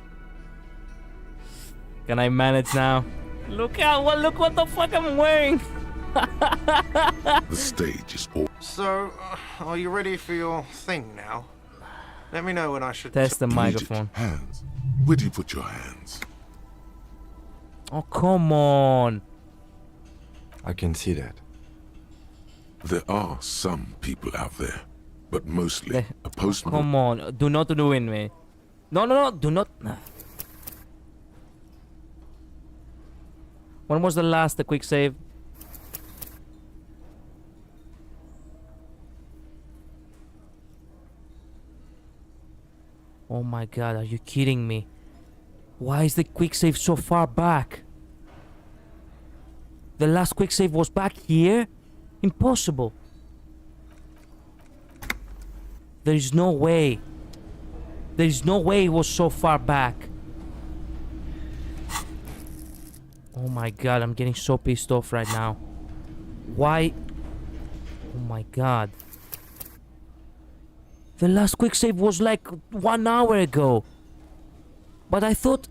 Can I manage now? Look what the fuck I'm wearing. The stage is all... So, are you ready for your thing now? Let me know when I should... Test the microphone. Hands. Where do you put your hands? Oh, come on. I can see that. There are some people out there, but mostly a postman. Come on, do not ruin me. No, do not. When was the last quick save? Oh my god, are you kidding me? Why is the quick save so far back? The last quick save was back here? Impossible. There is no way. There is no way it was so far back. Oh my god, I'm getting so pissed off right now. Why? Oh my god. The last quick save was like 1 hour ago. But I thought...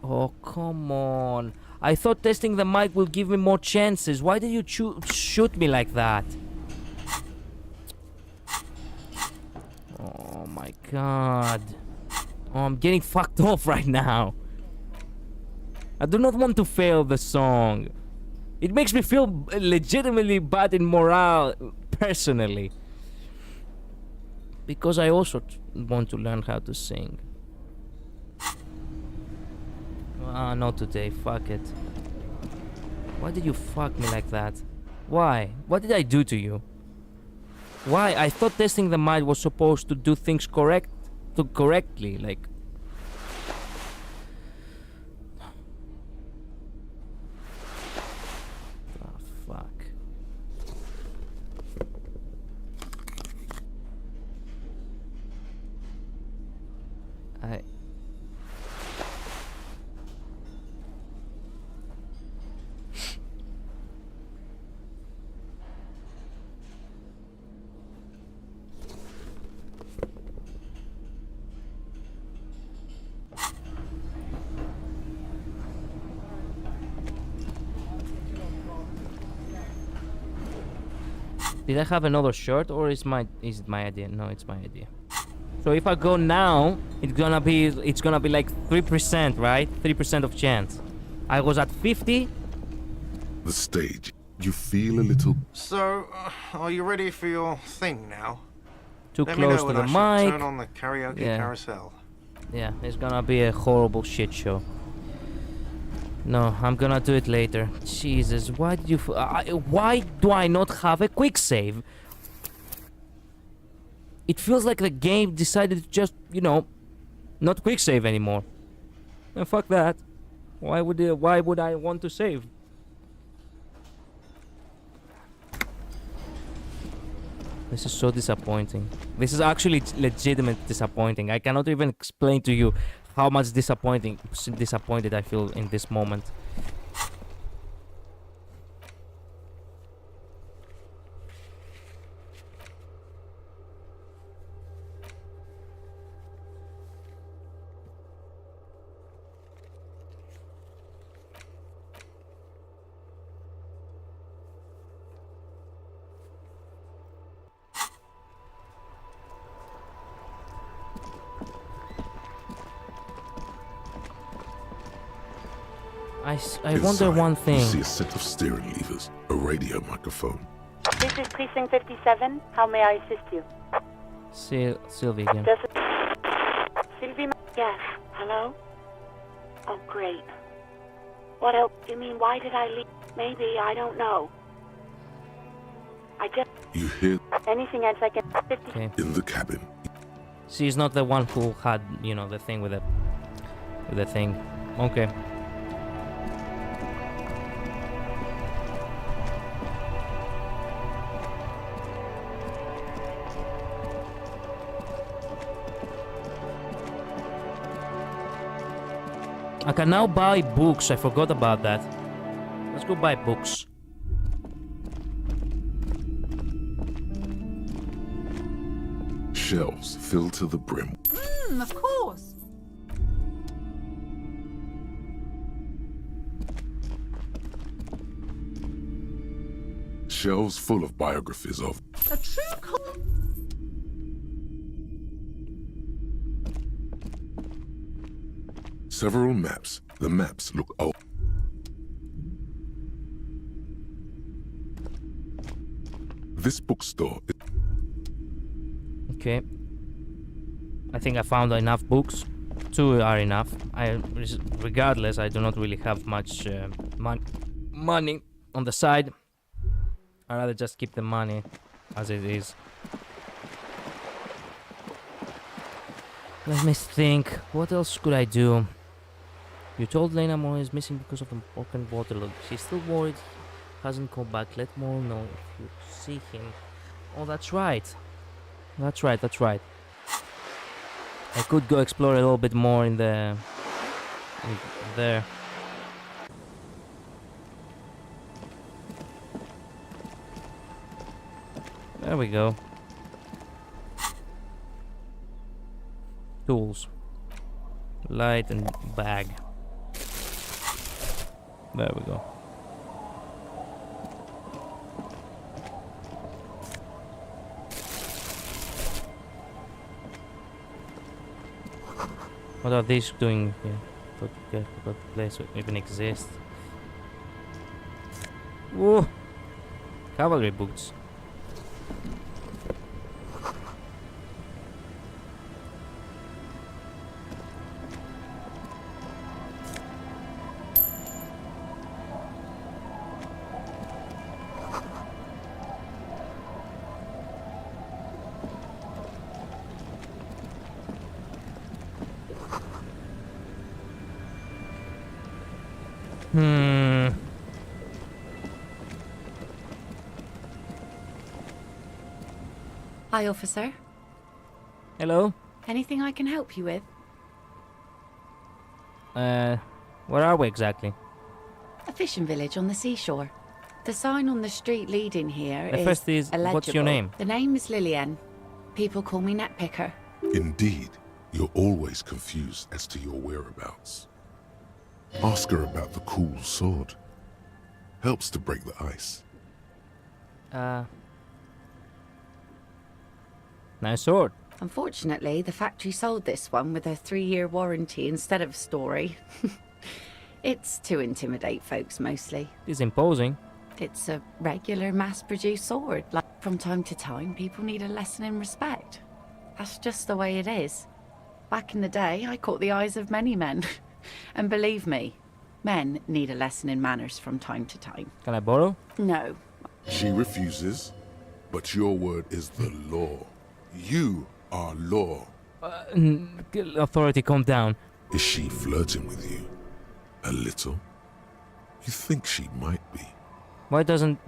Oh, come on. I thought testing the mic will give me more chances. Why did you shoot me like that? Oh my god. Oh, I'm getting fucked off right now. I do not want to fail the song. It makes me feel legitimately bad in morale, personally. Because I also want to learn how to sing. Ah, not today, fuck it. Why did you fuck me like that? Why? What did I do to you? Why? I thought testing the mic was supposed to do things correctly, like... Oh, fuck. Did I have another shirt, or is it my idea? No, it's my idea. So if I go now, it's gonna be like 3%, right? 3% of chance. I was at 50. The stage. You feel a little... So, are you ready for your thing now? Too Let close me know to when the I should mic. turn on the karaoke carousel. Yeah, it's gonna be a horrible shit show. No, I'm gonna do it later. Jesus, why did you... why do I not have a quick save? It feels like the game decided to just, you know, not quick save anymore. And fuck that. Why would I want to save? This is so disappointing. This is actually legitimate disappointing. I cannot even explain to you how much disappointed I feel in this moment. I wonder one thing. You see a set of steering levers, a radio microphone. This is Precinct 57. How may I assist you? Sylvie again. Sylvie? Yes. Hello? Oh, great. What else? You mean, why did I leave? Maybe, I don't know. I just... You hear... Anything else I can... Okay. In the cabin. She's not the one who had, you know, the thing with the thing. Okay. I can now buy books. I forgot about that. Let's go buy books. Shelves filled to the brim. Of course. Shelves full of biographies of... A true Several maps. The maps look old. This bookstore. Okay. I think I found enough books. 2 are enough. Regardless, I do not really have much money on the side. I'd rather just keep the money as it is. Let me think. What else could I do? You told Lena Moore is missing because of the broken bottle. She's still worried. Hasn't come back. Let Moore know if you see him. Oh, that's right. That's right. I could go explore a little bit more in there. There we go. Tools. Light and bag. There we go. What are these doing here? Forget the place even exists. Whoa! Cavalry boots. Hi, officer. Hello? Anything I can help you with? Where are we exactly? A fishing village on the seashore. The sign on the street leading here The first is, illegible. what's your name? The name is Lillian. People call me Netpicker. Indeed, you're always confused as to your whereabouts. Ask her about the cool sword. Helps to break the ice. Nice sword. Unfortunately, the factory sold this one with a 3-year warranty instead of a story. It's to intimidate folks mostly. It's imposing. It's a regular mass-produced sword. Like, from time to time, people need a lesson in respect. That's just the way it is. Back in the day, I caught the eyes of many men. And believe me, men need a lesson in manners from time to time. Can I borrow? No. She refuses, but your word is the law. You are law. Authority, calm down. Is she flirting with you? A little? You think she might be? Why don't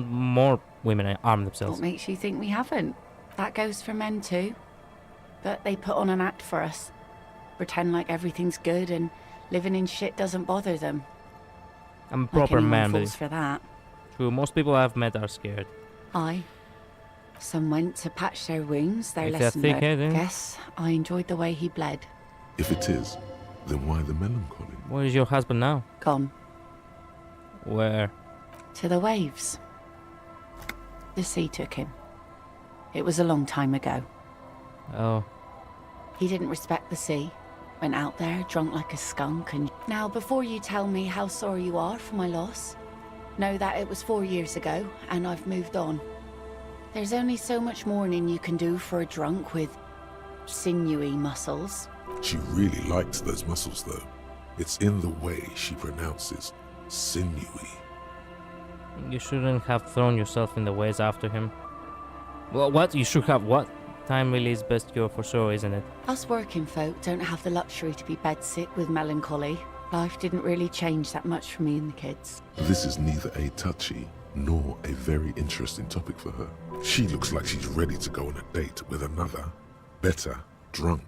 more women arm themselves? What makes you think we haven't? That goes for men too. But they put on an act for us. Pretend like everything's good and living in shit doesn't bother them. I'm a proper man, falls for that. True, most people I've met are scared. Aye. Some went to patch their wounds, their If they're lesson thick-headed. learned. Guess I enjoyed the way he bled. If it is, then why the melancholy? Where is your husband now? Gone. Where? To the waves. The sea took him. It was a long time ago. Oh. He didn't respect the sea. Went out there drunk like a skunk and... Now, before you tell me how sorry you are for my loss, know that it was 4 years ago and I've moved on. There's only so much mourning you can do for a drunk with sinewy muscles. She really likes those muscles, though. It's in the way she pronounces sinewy. You shouldn't have thrown yourself in the waves after him. Well, what? You should have what? Time really is best cure for sure, isn't it? Us working folk don't have the luxury to be bedsick with melancholy. Life didn't really change that much for me and the kids. This is neither a touchy nor a very interesting topic for her. She looks like she's ready to go on a date with another, better drunk.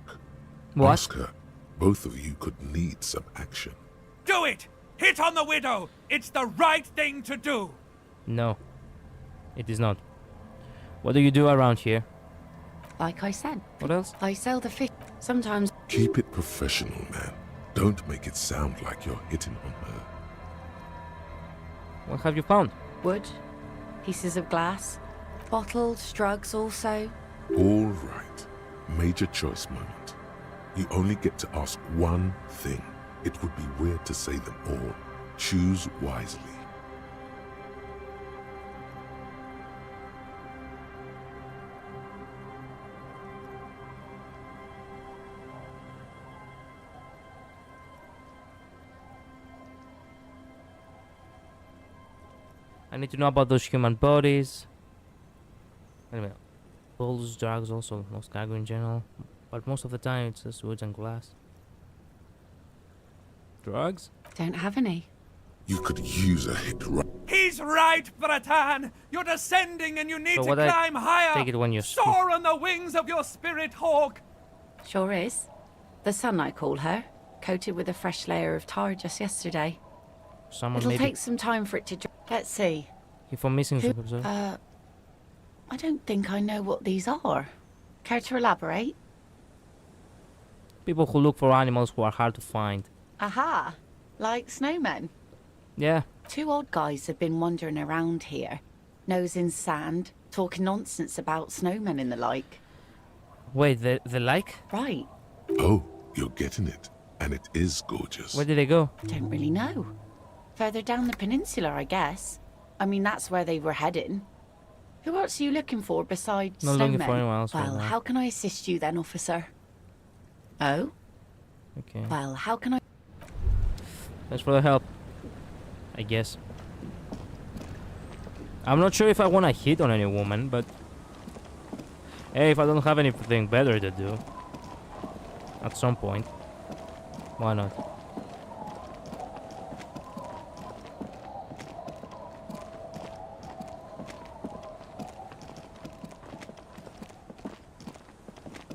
What? Ask her. Both of you could need some action. Do it! Hit on the widow! It's the right thing to do! No. It is not. What do you do around here? Like I said. What else? I sell the fish. Sometimes... Keep it professional, man. Don't make it sound like you're hitting on her. What have you found? Wood. Pieces of glass. Bottles, drugs also. All right. Major choice moment. You only get to ask one thing. It would be weird to say them all. Choose wisely. I need to know about those human bodies. Anyway, bulls, drugs, also most cargo in general. But most of the time it's just woods and glass. Drugs? Don't have any. You could use a hit right. He's right, Bratan! You're descending and you need So to what I climb higher! take it when you're Soar on the wings of your spirit hawk! Sure is. The sun, I call her. Coated with a fresh layer of tar just yesterday. Someone It'll maybe take some time for it to Let's see. you for missing Who- some episode. I don't think I know what these are. Care to elaborate? People who look for animals who are hard to find. Aha! Like snowmen. Yeah. 2 odd guys have been wandering around here, nose in sand, talking nonsense about snowmen and the like. Wait, the like? Right. Oh, you're getting it. And it is gorgeous. Where did they go? Don't really know. Further down the peninsula, I guess. I mean, that's where they were heading. Who else are you looking for besides Not snowmen? looking for anyone else right Well, now. how can I assist you then, officer? Oh? Okay. Well, how can I... Thanks for the help. I guess. I'm not sure if I want to hit on any woman, but... Hey, if I don't have anything better to do. At some point. Why not?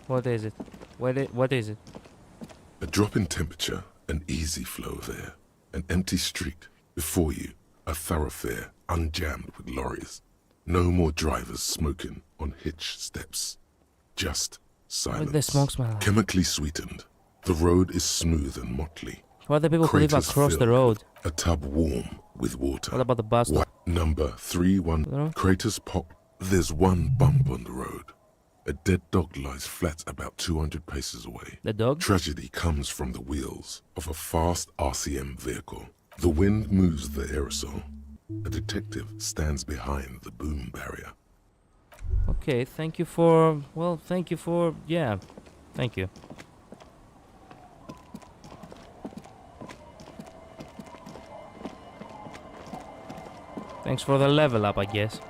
What is it? What is it? A drop in temperature, an easy flow of air, an empty street. Before you, a thoroughfare unjammed with lorries. No more drivers smoking on hitch steps. Just silence. What the smoke smell like? Chemically sweetened. The road is smooth and motley. What are the people who live Craters across the filled. road? A tub warm with water. What about the bus stop? Number 31. Craters pop. There's one bump on the road. A dead dog lies flat about 200 paces away. The dog? Tragedy comes from the wheels of a fast RCM vehicle. The wind moves the aerosol. A detective stands behind the boom barrier. Okay, thank you for... Well, thank you for... Yeah, thank you. Thanks for the level up, I guess.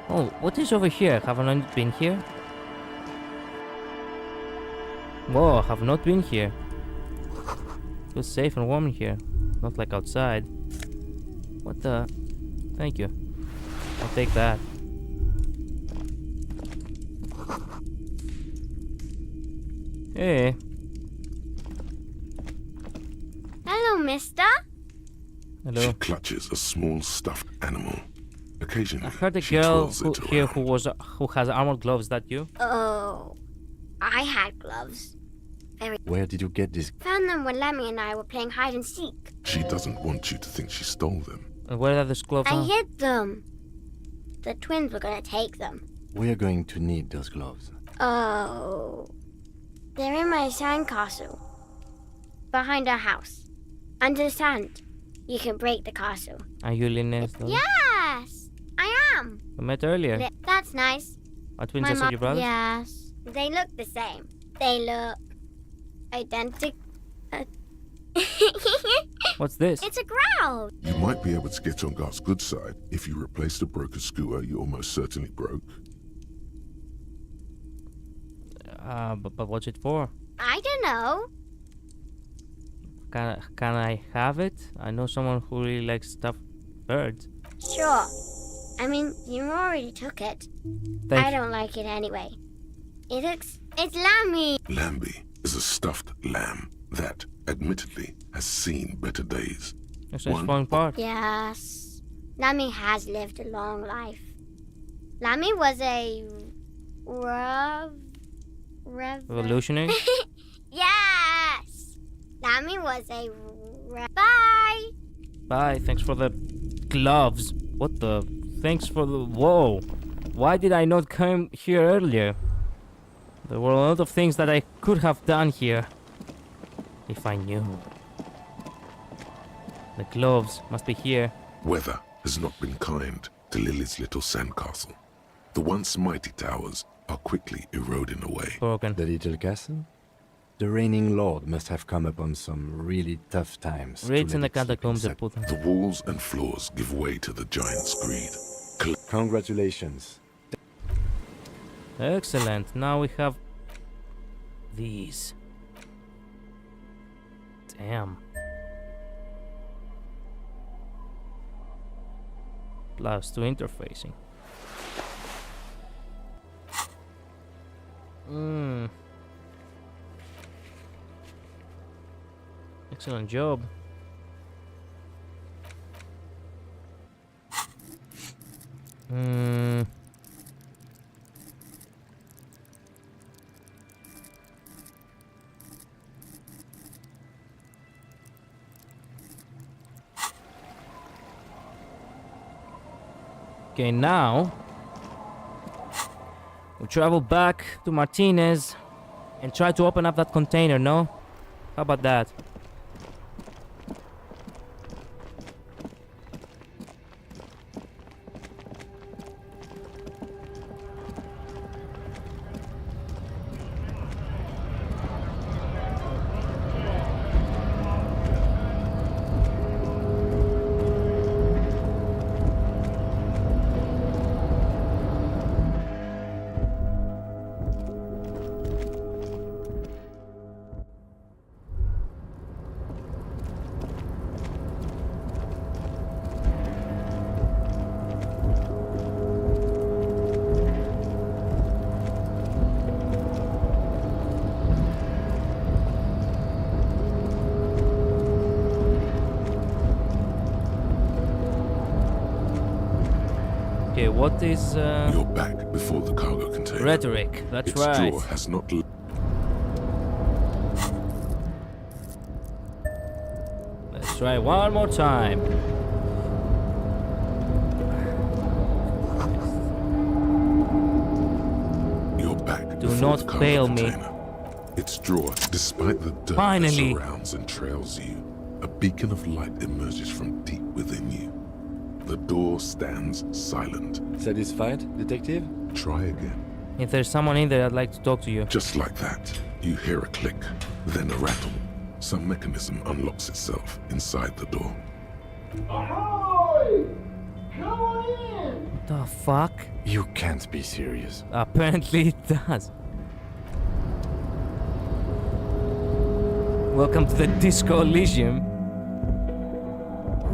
Oh, what is over here? Haven't I been here? Whoa, have not been here. Feels safe and warm in here. Not like outside. What the... Thank you. I'll take that. Hey. Hello, mister. Hello. She clutches a small stuffed animal. Occasionally, I heard a she girl twirls who, it here around. who has armored gloves. Is that you? Oh, I had gloves. Where did you get this? Found them when Lemmy and I were playing hide and seek. She doesn't want you to think she stole them. And where are those gloves? I hid them. The twins were gonna take them. We are going to need those gloves. Oh, they're in my sandcastle. Behind our house. Under the sand. You can break the castle. Are you Linus? Yes, I am. We met earlier. That's nice. Are twins My also mom- your brothers? Yes. They look the same. They look identical. What's this? It's a growl. You might be able to get on Garth's good side if you replace the broken skewer you almost certainly broke. But what's it for? I don't know. Can I have it? I know someone who really likes stuffed birds. Sure. I mean, you already took it. Thank I you. don't like it anyway. It's Lammy. Lambie is a stuffed lamb that, admittedly, has seen better days. It's falling apart. Yes. Lammy has lived a long life. Lammy was a Revolutionary? Yes. Lammy was a bye. Bye, thanks for the gloves. What the? Thanks for the... Whoa. Why did I not come here earlier? There were a lot of things that I could have done here. If I knew. The gloves must be here. Weather has not been kind to Lily's little sandcastle. The once mighty towers are quickly eroding away. Broken. The little castle? The reigning lord must have come upon some really tough times. Raids in the catacombs are put. The walls and floors give way to the giant's greed. Congratulations. Excellent. Now we have these. Damn. +2 interfacing. Excellent job. Okay, now we travel back to Martinez and try to open up that container, no? How about that? Okay, what is You're back before the cargo container. rhetoric? That's Its right. drawer has not. Let's try one more time. You're back. Do before not the cargo fail me. container. Its drawer, despite the dirt Finally. that surrounds and trails you, a beacon of light emerges from deep within you. The door stands silent. Satisfied, detective? Try again. If there's someone in there, I'd like to talk to you. Just like that, you hear a click, then a rattle. Some mechanism unlocks itself inside the door. Ahoy! Come on in! What the fuck? You can't be serious. Apparently it does. Welcome to the Disco Elysium.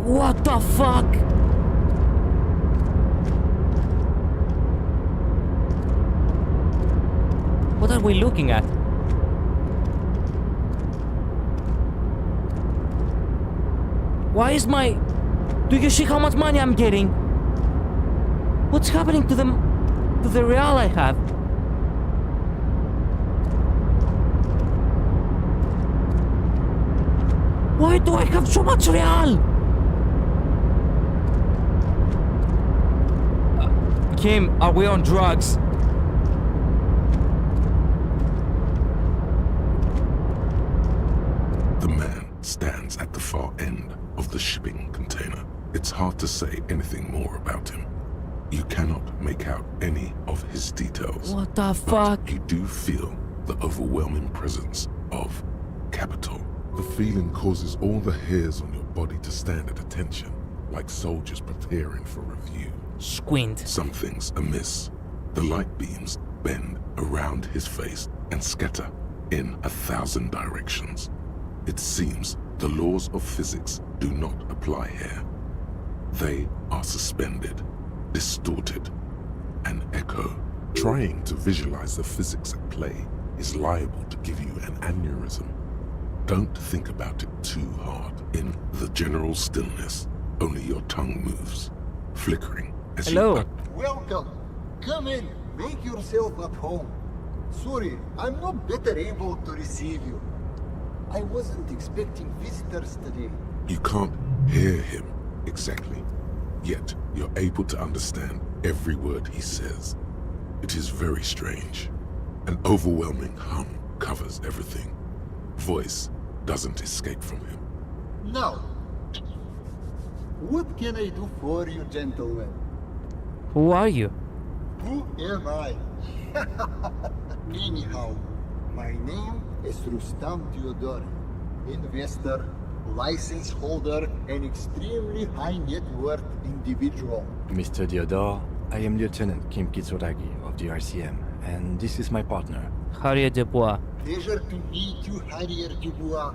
What the fuck? What are we looking at? Why is my... Do you see how much money I'm getting? What's happening to the real I have? Why do I have so much real? Kim, are we on drugs? The man stands at the far end of the shipping container. It's hard to say anything more about him. You cannot make out any of his details. What the fuck? But you do feel the overwhelming presence of capital. The feeling causes all the hairs on your body to stand at attention, like soldiers preparing for review. Squint. Something's amiss. The light beams bend around his face and scatter in 1,000 directions. It seems the laws of physics do not apply here. They are suspended, distorted, an echo. Trying to visualize the physics at play is liable to give you an aneurysm. Don't think about it too hard. In the general stillness, only your tongue moves, flickering as Hello. you... Welcome. Come in. Make yourself at home. Sorry, I'm not better able to receive you. I wasn't expecting visitors today. You can't hear him exactly, yet you're able to understand every word he says. It is very strange. An overwhelming hum covers everything. Voice doesn't escape from him. Now, what can I do for you, gentlemen? Who are you? Who am I? Anyhow, my name is Rustam Theodore, investor, license holder, and extremely high net worth individual. Mr. Diodor, I am Lieutenant Kim Kitsuragi of the RCM, and this is my partner. Harriet Dubois. Pleasure to meet you, Harriet Dubois.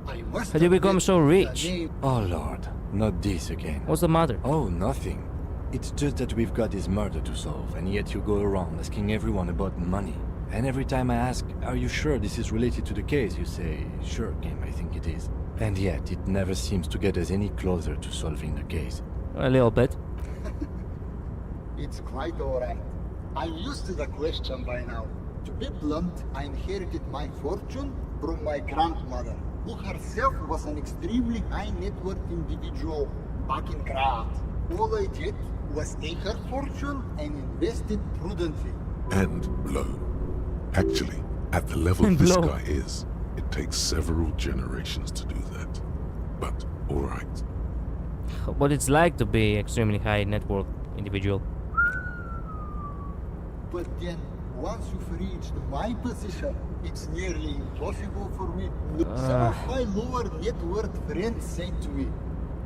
I must How did you become admit so the rich? name- Oh Lord, not this again. What's the matter? Oh, nothing. It's just that we've got this murder to solve, and yet you go around asking everyone about money. And every time I ask, are you sure this is related to the case, you say, sure, Kim, I think it is. And yet, it never seems to get us any closer to solving the case. A little bit. It's quite alright. I'm used to the question by now. To be blunt, I inherited my fortune from my grandmother, who herself was an extremely high net worth individual back in Graz. All I did was take her fortune and invest it prudently. And blow. Actually, at the level this Blow. guy is, it takes several generations to do that. But, alright. What it's like to be extremely high net worth individual. But then, once you've reached my position, it's nearly impossible for me. Some of my lower net worth friends say to me,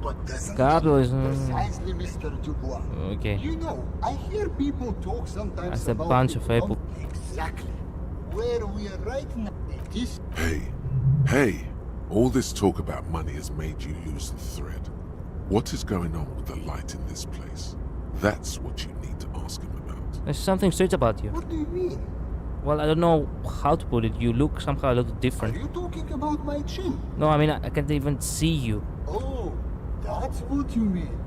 but doesn't Capitalism. precisely, Mr. Dubois. Okay. You know, I hear people talk sometimes That's a about bunch the of people. Exactly. Where we are right now, it is Hey, all this talk about money has made you lose the thread. What is going on with the light in this place? That's what you need to ask him about. There's something strange about you. What do you mean? Well, I don't know how to put it. You look somehow a little different. Are you talking about my chin? No, I mean, I can't even see you. Oh, that's what you mean.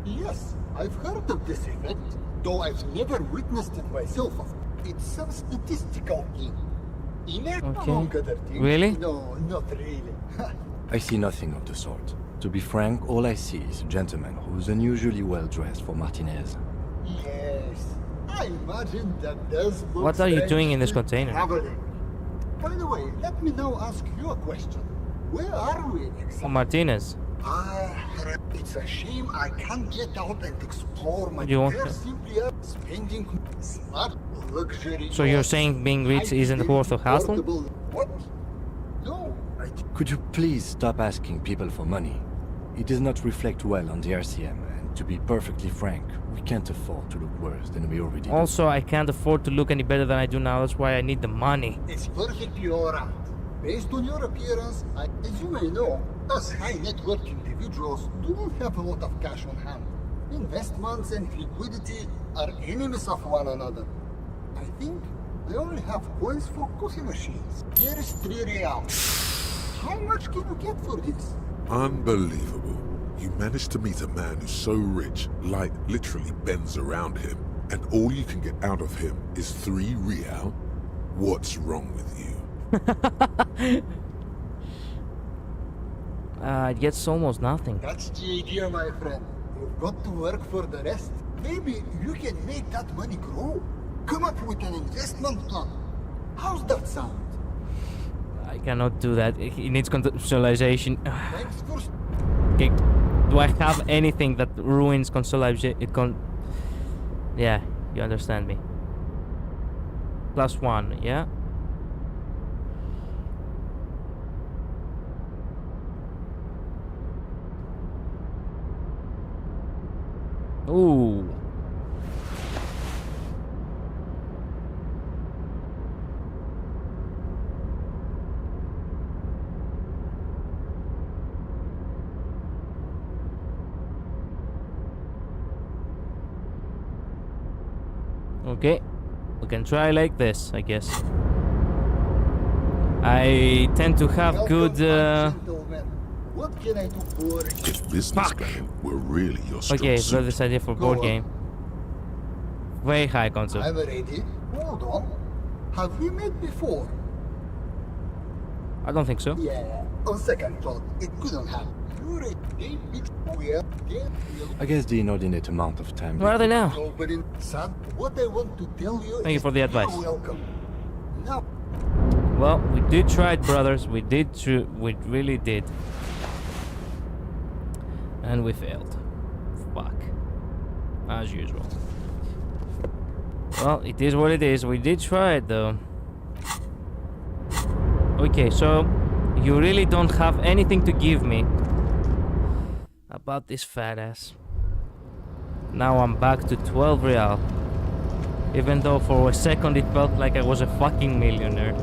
Yes, I've heard of this effect, though I've never witnessed it myself. It's some statistical thing. Among other things. Really? No, not really. I see nothing of the sort. To be frank, all I see is a gentleman who's unusually well dressed for Martinez. Yes, I imagine that does look What are you strange doing in this to container? traveling. By the way, let me now ask you a question. Where are we exactly? Oh, Martinez. It's a shame I can't get out and explore my You want They're to- simply spending smart luxury. So you're saying being rich isn't worth a hassle? What? No, Could you please stop asking people for money? It does not reflect well on the RCM, and to be perfectly frank, we can't afford to look worse than we already do. Also, I can't afford to look any better than I do now. That's why I need the money. it's perfectly alright. Based on your appearance, as you may know, us high net worth individuals do not have a lot of cash on hand. Investments and liquidity are enemies of one another. I think I only have coins for coffee machines. Here is 3 reals. How much can you get for this? Unbelievable. You managed to meet a man who's so rich, light literally bends around him, and all you can get out of him is 3 real? What's wrong with you? It gets almost nothing. That's the idea, my friend. You've got to work for the rest. Maybe you can make that money grow. Come up with an investment plan. How's that sound? I cannot do that. It needs conceptualization. Thanks for... Okay. Do I have anything that ruins conceptualization? Yeah, you understand me. +1, yeah? Ooh. Okay, we can try like this, I guess. I tend to have good. What can I do for you? If businessmen were really your strong Okay, suit, got this idea for board game. Very high concept. I'm ready. Hold on. Have we met before? I don't think so. Yeah. On second thought, it couldn't have. You're a big wheel. I guess the inordinate amount of time. Where are they now? Opening. Son, what I want to tell you Thank you is for the advice. You're welcome. Now, Well, we did try it, brothers. We really did. And we failed. Fuck. As usual. Well, it is what it is. We did try it, though. Okay, so you really don't have anything to give me about this fat ass. Now I'm back to 12 real. Even though for a second it felt like I was a fucking millionaire.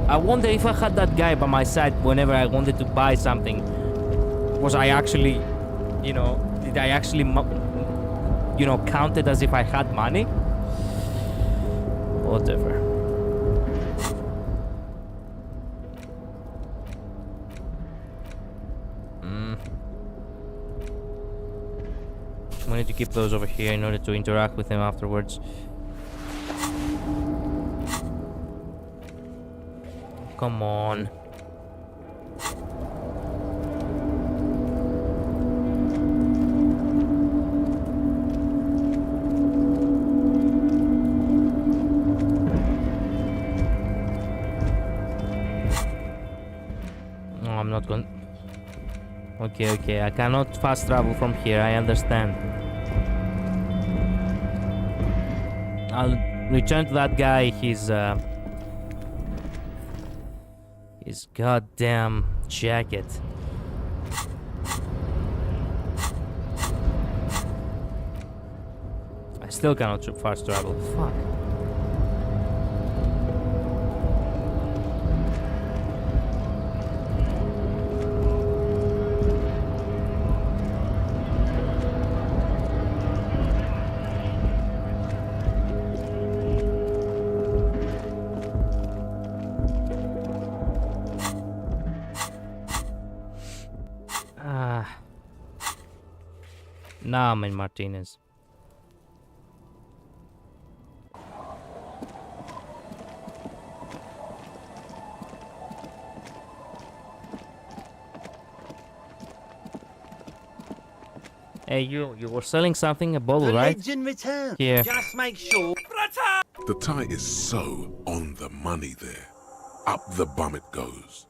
I wonder if I had that guy by my side whenever I wanted to buy something. Was I actually, you know, did I actually, you know, count it as if I had money? Whatever. We need to keep those over here in order to interact with him afterwards. Come on. No, I'm not going. Okay, I cannot fast travel from here, I understand. I'll return to that guy, his goddamn jacket. I still cannot fast travel, fuck. Now I'm in Martinez. Hey, you were selling something, a bottle, right? Legend returns. Here. Just make sure. The tie is so on the money there. Up the bum it goes.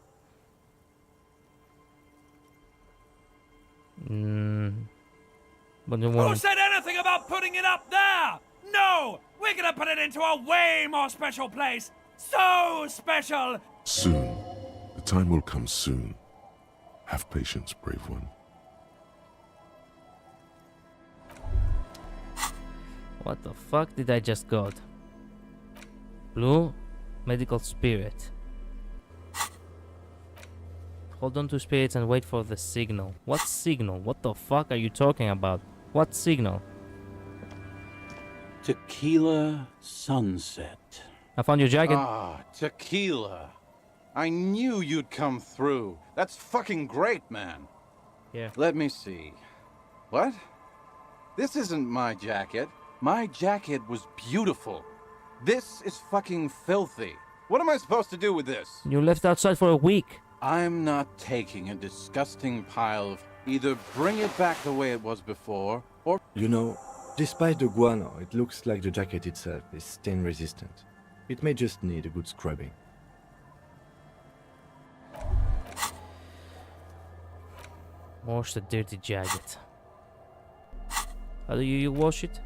But the Who said anything about putting it up there? No! We're gonna put it into a way more special place! So special! Soon. The time will come soon. Have patience, brave one. What the fuck did I just got? Blue medical spirit. Hold on to spirits and wait for the signal. What signal? What the fuck are you talking about? What signal? Tequila sunset. I found your jacket. Ah, tequila. I knew you'd come through. That's fucking great, man. Yeah. Let me see. What? This isn't my jacket. My jacket was beautiful. This is fucking filthy. What am I supposed to do with this? You left outside for a week. I'm not taking a disgusting pile of... Either bring it back the way it was before, or... You know, despite the guano, it looks like the jacket itself is stain resistant. It may just need a good scrubbing. Wash the dirty jacket. How do you wash it?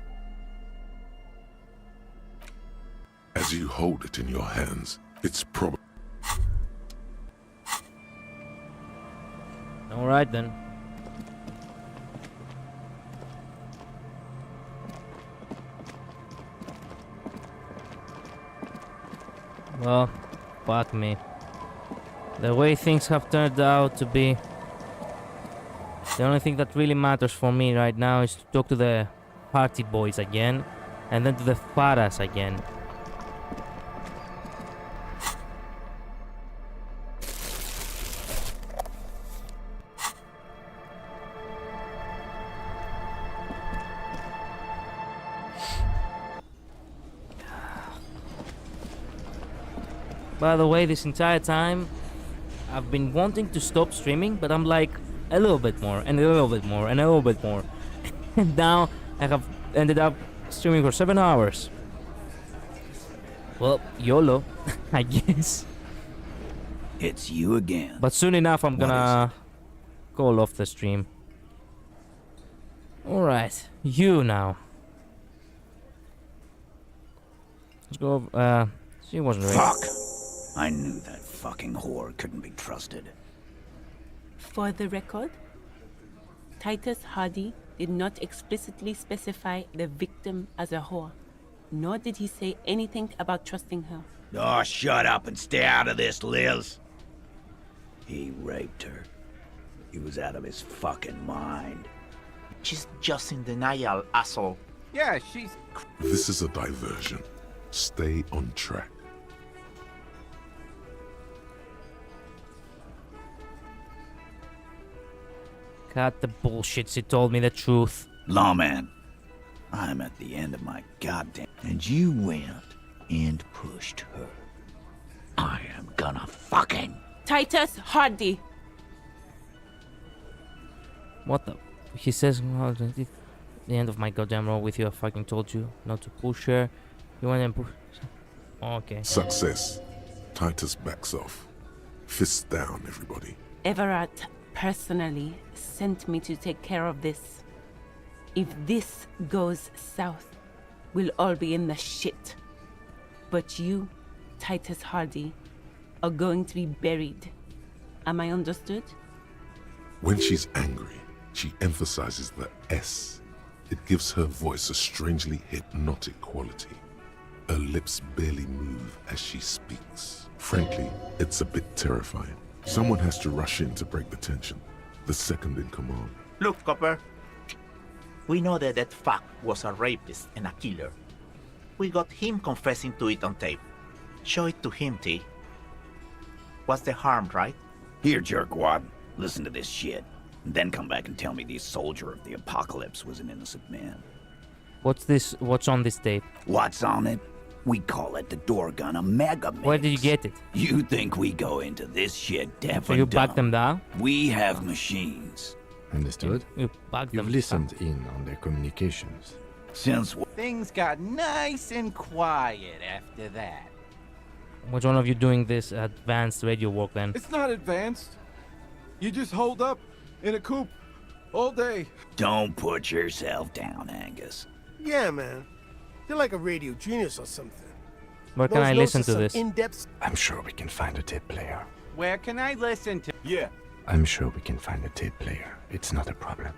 As you hold it in your hands, it's probably... Alright then. Well, fuck me. The way things have turned out to be, the only thing that really matters for me right now is to talk to the party boys again, and then to the faras again. By the way, this entire time, I've been wanting to stop streaming, but I'm like, a little bit more, and a little bit more, and a little bit more. And now, I have ended up streaming for 7 hours. Well, YOLO, I guess. It's you again. But soon enough, I'm gonna call off the stream. Alright, you now. Let's go. She wasn't ready. Fuck! I knew that fucking whore couldn't be trusted. For the record, Titus Hardy did not explicitly specify the victim as a whore, nor did he say anything about trusting her. Oh, shut up and stay out of this, Liz. He raped her. He was out of his fucking mind. She's just in denial, asshole. Yeah, she's... This is a diversion. Stay on track. Cut the bullshit. She told me the truth. Lawman, I'm at the end of my goddamn... And you went and pushed her. I am gonna fucking... Titus Hardy! What the? He says, "No, the end of my goddamn road with you. I fucking told you not to push her. You went and push." Okay. Success. Titus backs off. Fists down, everybody. Everett personally sent me to take care of this. If this goes south, we'll all be in the shit. But you, Titus Hardy, are going to be buried. Am I understood? When she's angry, she emphasizes the S. It gives her voice a strangely hypnotic quality. Her lips barely move as she speaks. Frankly, it's a bit terrifying. Someone has to rush in to break the tension. The second in command. Look, Copper. We know that fuck was a rapist and a killer. We got him confessing to it on tape. Show it to him, T. What's the harm, right? Here, jerkwad. Listen to this shit. And then come back and tell me this soldier of the apocalypse was an innocent man. What's this? What's on this tape? What's on it? We call it the door gun, a mega mix. Where did you get it? You think we go into this shit deaf So and you dumb? back them down? We have machines. Understood? You back them You've listened in on their communications. Since Things got nice and quiet after that. Which one of you doing this advanced radio work then? It's not advanced. You just hold up in a coop all day. Don't put yourself down, Angus. Yeah, man. You're like a radio genius or something. Where can I listen to some this? In-depth... I'm sure we can find a tape player. Where can I listen to? Yeah. I'm sure we can find a tape player. It's not a problem.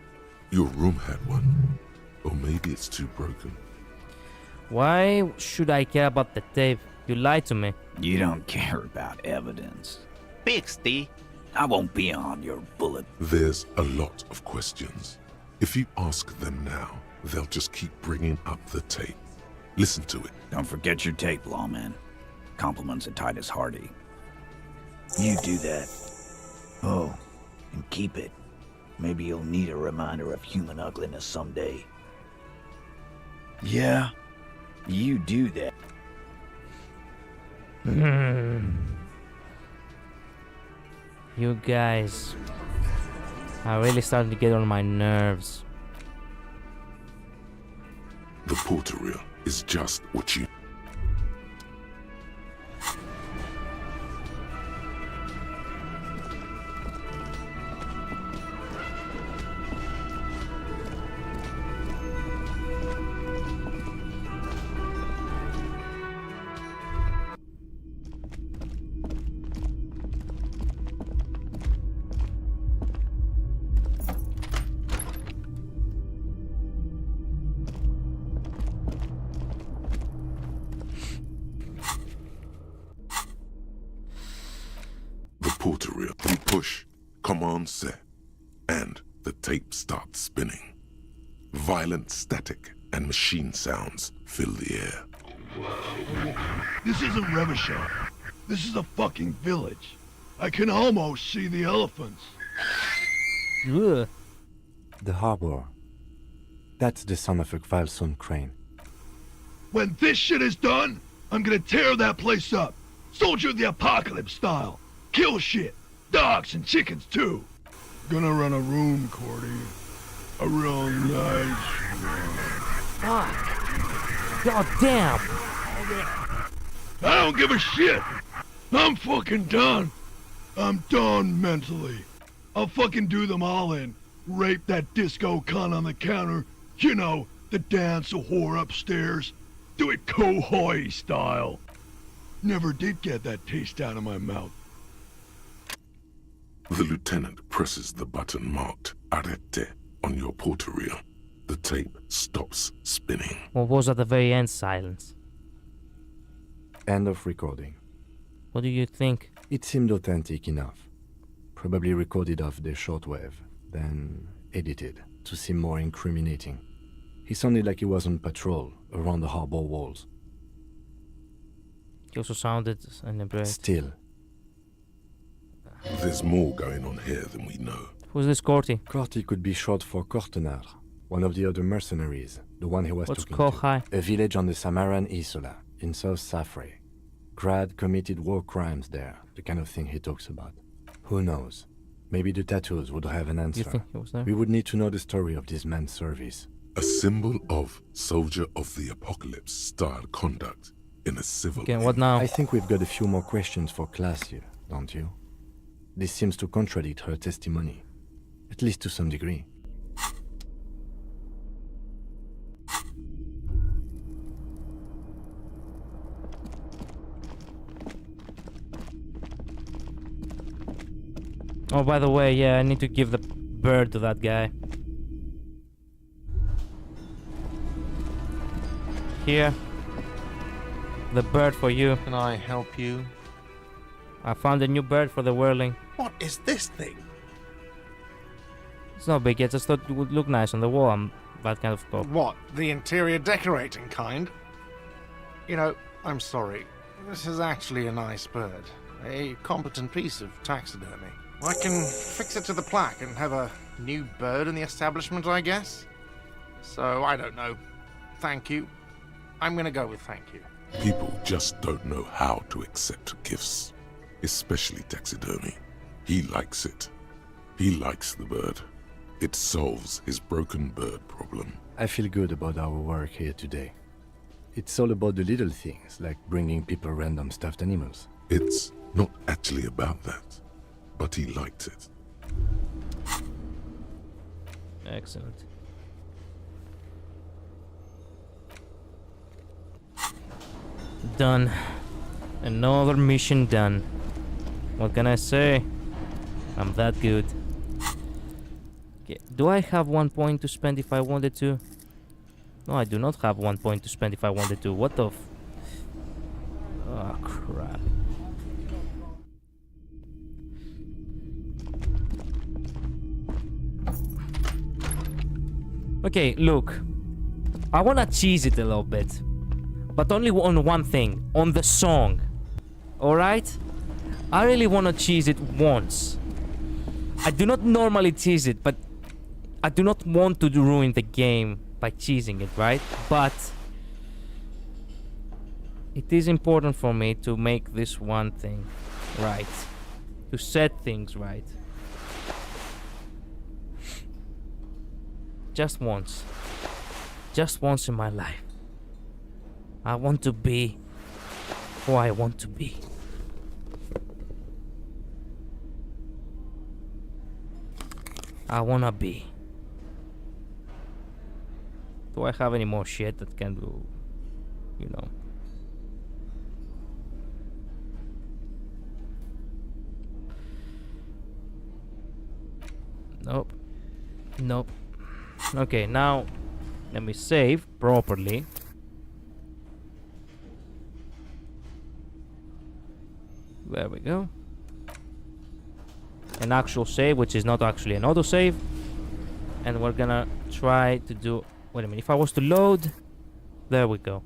Your room had one. Or maybe it's too broken. Why should I care about the tape? You lied to me. You don't care about evidence. Pigs, T. I won't be on your bullet. There's a lot of questions. If you ask them now, they'll just keep bringing up the tape. Listen to it. Don't forget your tape, lawman. Compliments of Titus Hardy. You do that. Oh, and keep it. Maybe you'll need a reminder of human ugliness someday. Yeah, you do that. You guys are really starting to get on my nerves. The portal is just what you... Portal reel. You push, command set, and the tape starts spinning. Violent static and machine sounds fill the air. This isn't Revachon. This is a fucking village. I can almost see the elephants. Ugh. The harbor. That's the son of a Kvalson crane. When this shit is done, I'm gonna tear that place up. Soldier of the Apocalypse style. Kill shit. Dogs and chickens too. Gonna run a room, Cordy. A real nice one. Fuck. God damn. I don't give a shit. I'm fucking done. I'm done mentally. I'll fucking do them all in. Rape that disco cunt on the counter. You know, the dance whore upstairs. Do it Kohoi style. Never did get that taste out of my mouth. The lieutenant presses the button marked Arete on your portal-reel. The tape stops spinning. What was at the very end silence? End of recording. What do you think? It seemed authentic enough. Probably recorded off the shortwave, then edited to seem more incriminating. He sounded like he was on patrol around the harbor walls. He also sounded inebriated. Still. There's more going on here than we know. Who's this Corti? Corti could be short for Cortenar, one of the other mercenaries, the one he was What's talking Kohai? to. A village on the Samaran Isola, in South Safre. Grad committed war crimes there, the kind of thing he talks about. Who knows? Maybe the tattoos would have an answer. You think he was there? We would need to know the story of this man's service. A symbol of soldier of the apocalypse style conduct in a civil. Okay, what now? I think we've got a few more questions for class here, don't you? This seems to contradict her testimony, at least to some degree. Oh, by the way, yeah, I need to give the bird to that guy. Here. The bird for you. Can I help you? I found a new bird for the whirling. What is this thing? It's not big, I just thought it would look nice on the wall. I'm that kind of cop. What, the interior decorating kind? You know, I'm sorry. This is actually a nice bird. A competent piece of taxidermy. I can fix it to the plaque and have a new bird in the establishment, I guess. So, I don't know. Thank you. I'm gonna go with thank you. People just don't know how to accept gifts, especially taxidermy. He likes it. He likes the bird. It solves his broken bird problem. I feel good about our work here today. It's all about the little things, like bringing people random stuffed animals. It's not actually about that, but he liked it. Excellent. Done. Another mission done. What can I say? I'm that good. Okay. Do I have 1 point to spend if I wanted to? No, I do not have 1 point to spend if I wanted to. What the f... Oh, crap. Okay, look. I wanna cheese it a little bit. But only on one thing. On the song. Alright? I really wanna cheese it once. I do not normally cheese it, but I do not want to ruin the game by cheesing it, right? But it is important for me to make this one thing right. To set things right. Just once. Just once in my life. I want to be who I want to be. I wanna be. Do I have any more shit that can do, you know? Nope. Nope. Okay, now let me save properly. There we go. An actual save, which is not actually an autosave. And we're gonna try to do... Wait a minute, if I was to load... There we go.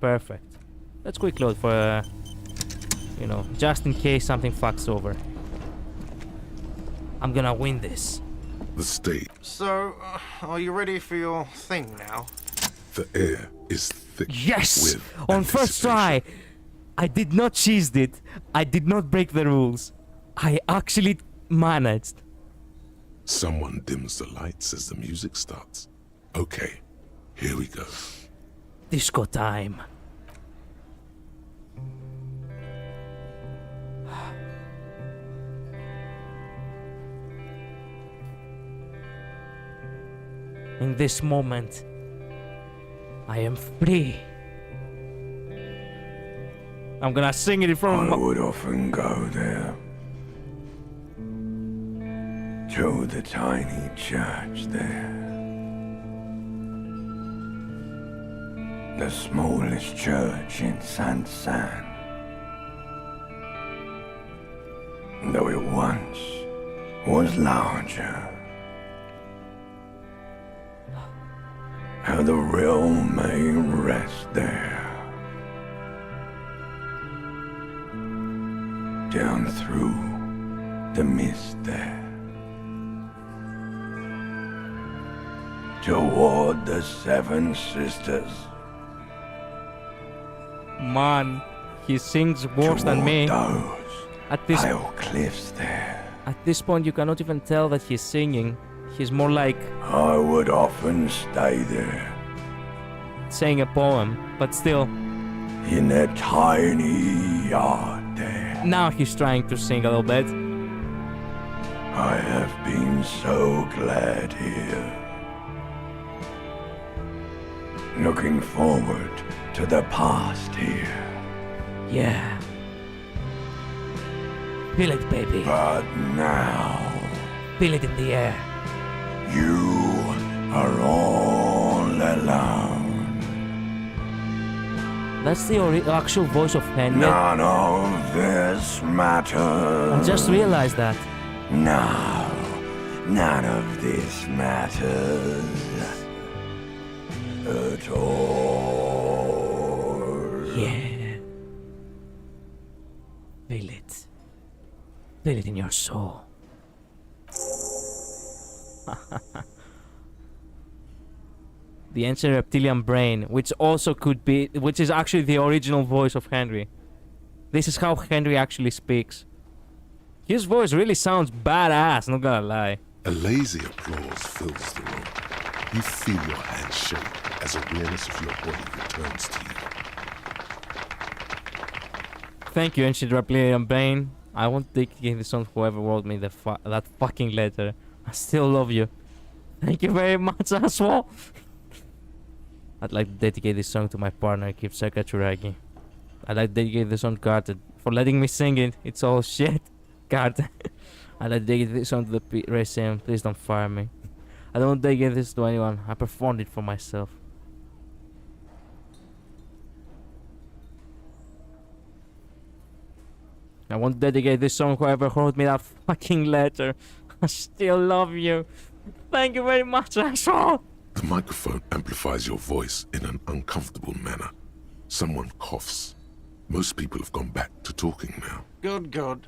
Perfect. Let's quick load for... you know, just in case something fucks over. I'm gonna win this. The state. So, are you ready for your thing now? The air is thick. Yes! With On first try! I did not cheese it. I did not break the rules. I actually managed. Someone dims the lights as the music starts. Okay, here we go. Disco time. In this moment, I am free. I'm gonna sing it in front I of would often go there. To the tiny church there. The smallest church in San San. Though it once was larger. How the realm may rest there. Down through the mist there. Toward the Seven Sisters. Man, he sings worse than me. At this pale cliffs there. At this point, you cannot even tell that he's singing. He's more like I would often stay there. saying a poem, but still. In that tiny yard there. Now he's trying to sing a little bit. I have been so glad here. Looking forward to the past here. Yeah. Feel it, baby. But now, Feel it in the air. you are all alone. That's the actual voice of Henry. None of this matters. I just realized that. No, none of this matters at all. Yeah. Feel it. Feel it in your soul. The ancient reptilian brain, which also could be, which is actually the original voice of Henry. This is how Henry actually speaks. His voice really sounds badass, not gonna lie. A lazy applause fills the room. You feel your hands shake as awareness of your body returns to you. Thank you, ancient reptilian brain. I won't dedicate this song to whoever wrote me that fucking letter. I still love you. Thank you very much, asshole. I'd like to dedicate this song to my partner, Kipsaka Churagi. I'd like to dedicate this song to Carter for letting me sing it. It's all shit. Carter. I'd like to dedicate this song to the Elysium. Please don't fire me. I don't dedicate this to anyone. I performed it for myself. I want to dedicate this song to whoever wrote me that fucking letter. I still love you. Thank you very much, asshole. The microphone amplifies your voice in an uncomfortable manner. Someone coughs. Most people have gone back to talking now. Good, good.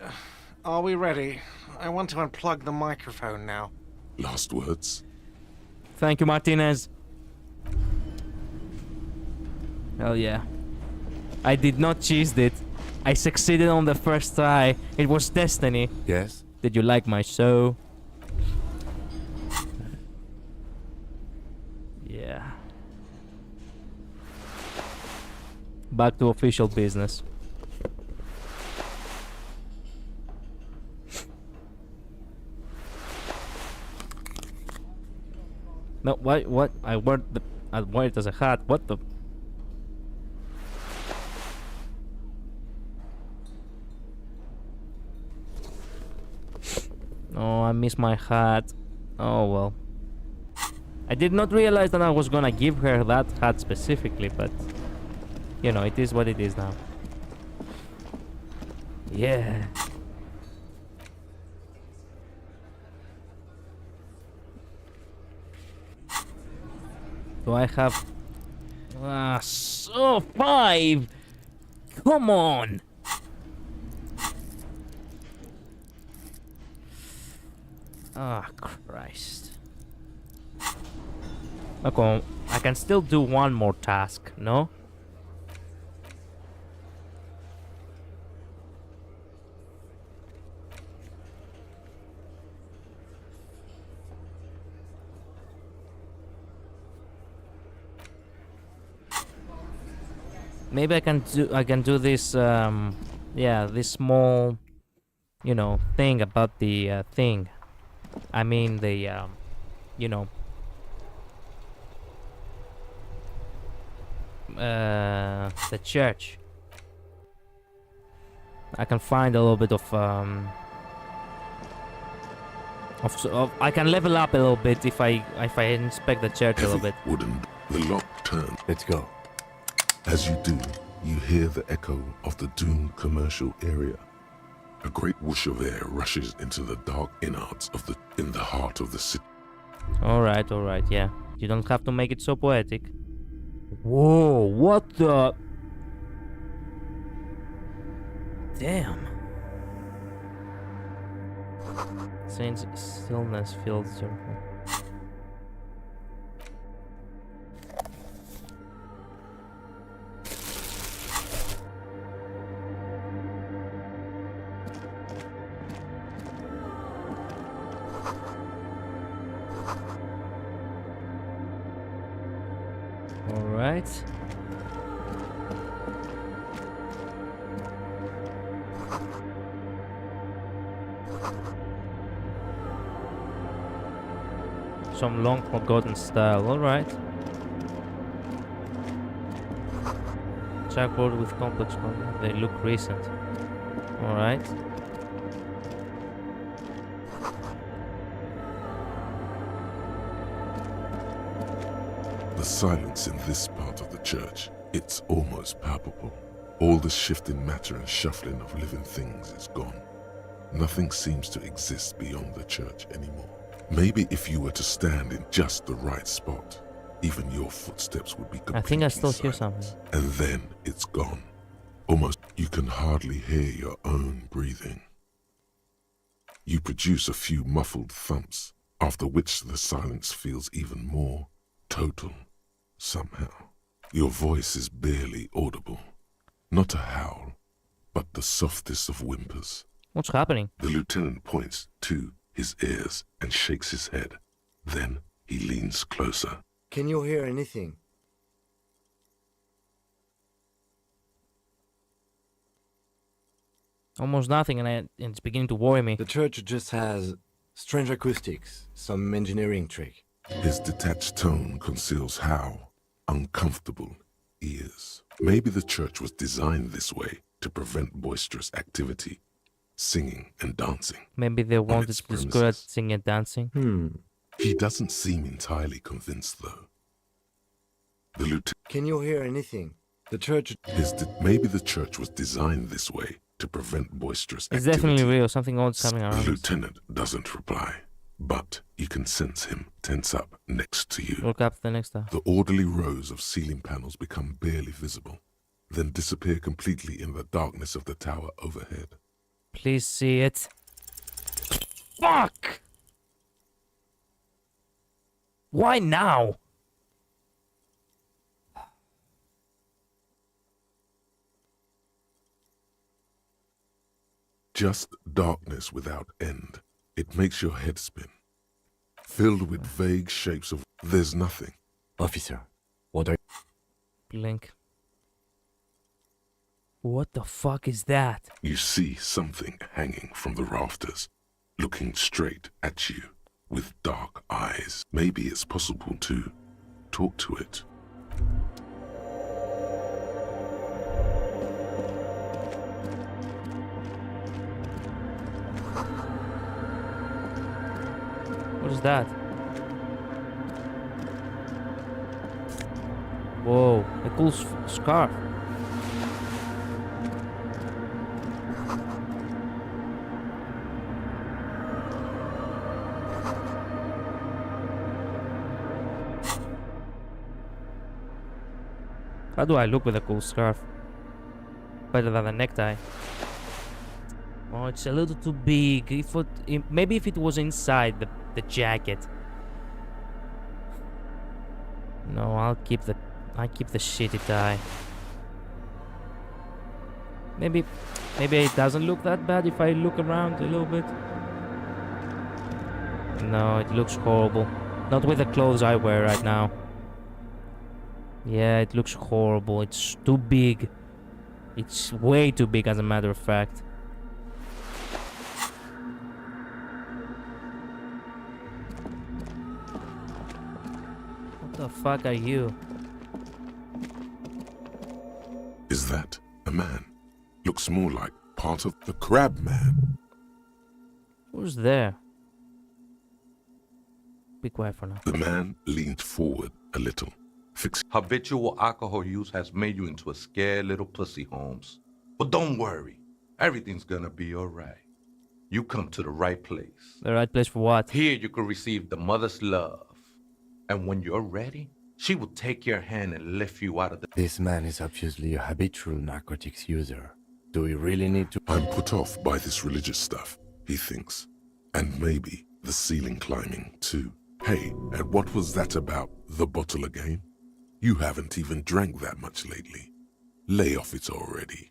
Are we ready? I want to unplug the microphone now. Last words? Thank you, Martinez. Hell yeah. I did not cheese it. I succeeded on the first try. It was destiny. Yes? Did you like my show? Yeah. Back to official business. No, what? I wore it as a hat. What the? Oh, I miss my hat. Oh well. I did not realize that I was gonna give her that hat specifically, but you know, it is what it is now. Yeah. Do I have... so 5! Come on! Ah, Christ. Okay, I can still do one more task, no? Maybe I can do this yeah, this small, you know, thing about the thing. I mean the you know, the church. I can find a little bit of I can level up a little bit if I inspect the church a little bit. Wooden, the lock turns. Let's go. As you do, you hear the echo of the doomed commercial area. A great whoosh of air rushes into the dark innards of in the heart of the city. Alright, yeah. You don't have to make it so poetic. Whoa, what the... Damn. Saints stillness filled circle. Alright. Some long forgotten style, alright. Chalkboard with complex content. They look recent. Alright. The silence in this part of the church, it's almost palpable. All the shifting matter and shuffling of living things is gone. Nothing seems to exist beyond the church anymore. Maybe if you were to stand in just the right spot, even your footsteps would be completely I think I still hear silent. something. And then it's gone. Almost you can hardly hear your own breathing. You produce a few muffled thumps, after which the silence feels even more total. Somehow, your voice is barely audible. Not a howl, but the softest of whimpers. What's happening? The lieutenant points to his ears and shakes his head. Then he leans closer. Can you hear anything? Almost nothing, and it's beginning to worry me. The church just has strange acoustics, some engineering trick. His detached tone conceals how uncomfortable he is. Maybe the church was designed this way to prevent boisterous activity, singing and dancing. Maybe they wanted to discourage singing and dancing. He doesn't seem entirely convinced, though. The lieutenant... Can you hear anything? The church... Maybe the church was designed this way to prevent boisterous It's activity. definitely real. Something odd's coming around. The lieutenant doesn't reply, but you can sense him tense up next to you. Look up the next time. The orderly rows of ceiling panels become barely visible, then disappear completely in the darkness of the tower overhead. Please see it. Fuck! Why now? Just darkness without end. It makes your head spin. Filled with vague shapes of... There's nothing. Officer, what are... Blink. What the fuck is that? You see something hanging from the rafters, looking straight at you with dark eyes. Maybe it's possible to talk to it. What is that? Whoa, a cool scarf. How do I look with a cool scarf? Better than a necktie. Oh, it's a little too big. Maybe if it was inside the jacket. No, I keep the shitty tie. Maybe it doesn't look that bad if I look around a little bit. No, it looks horrible. Not with the clothes I wear right now. Yeah, it looks horrible. It's too big. It's way too big, as a matter of fact. What the fuck are you? Is that a man? Looks more like part of the Crab Man. Who's there? Be quiet for now. The man leaned forward a little, fixing. Habitual alcohol use has made you into a scared little pussy, Holmes. But don't worry. Everything's gonna be alright. You come to the right place. The right place for what? Here you can receive the mother's love. And when you're ready, she will take your hand and lift you out of the... This man is obviously a habitual narcotics user. Do we really need to... I'm put off by this religious stuff, he thinks. And maybe the ceiling climbing, too. Hey, and what was that about, the bottle again? You haven't even drank that much lately. Lay off it already.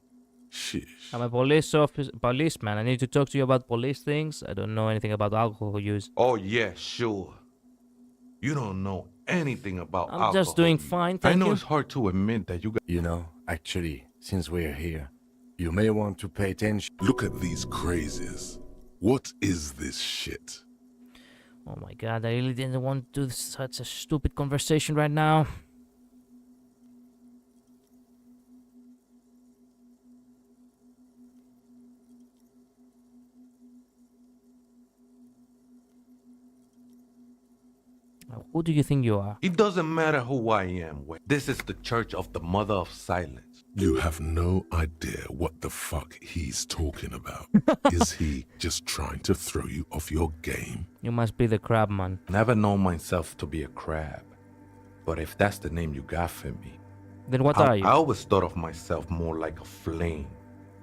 Shish. I'm a policeman. I need to talk to you about police things. I don't know anything about alcohol use. Oh, yeah, sure. You don't know anything about alcohol. I'm just doing fine, thank I know you. it's hard to admit that you got... You know, actually, since we're here, you may want to pay attention. Look at these crazies. What is this shit? Oh my god, I really didn't want to do such a stupid conversation right now. Who do you think you are? It doesn't matter who I am. This is the Church of the Mother of Silence. You have no idea what the fuck he's talking about. Is he just trying to throw you off your game? You must be the crab man. Never known myself to be a crab. But if that's the name you got for me... Then what are you? I always thought of myself more like a flame.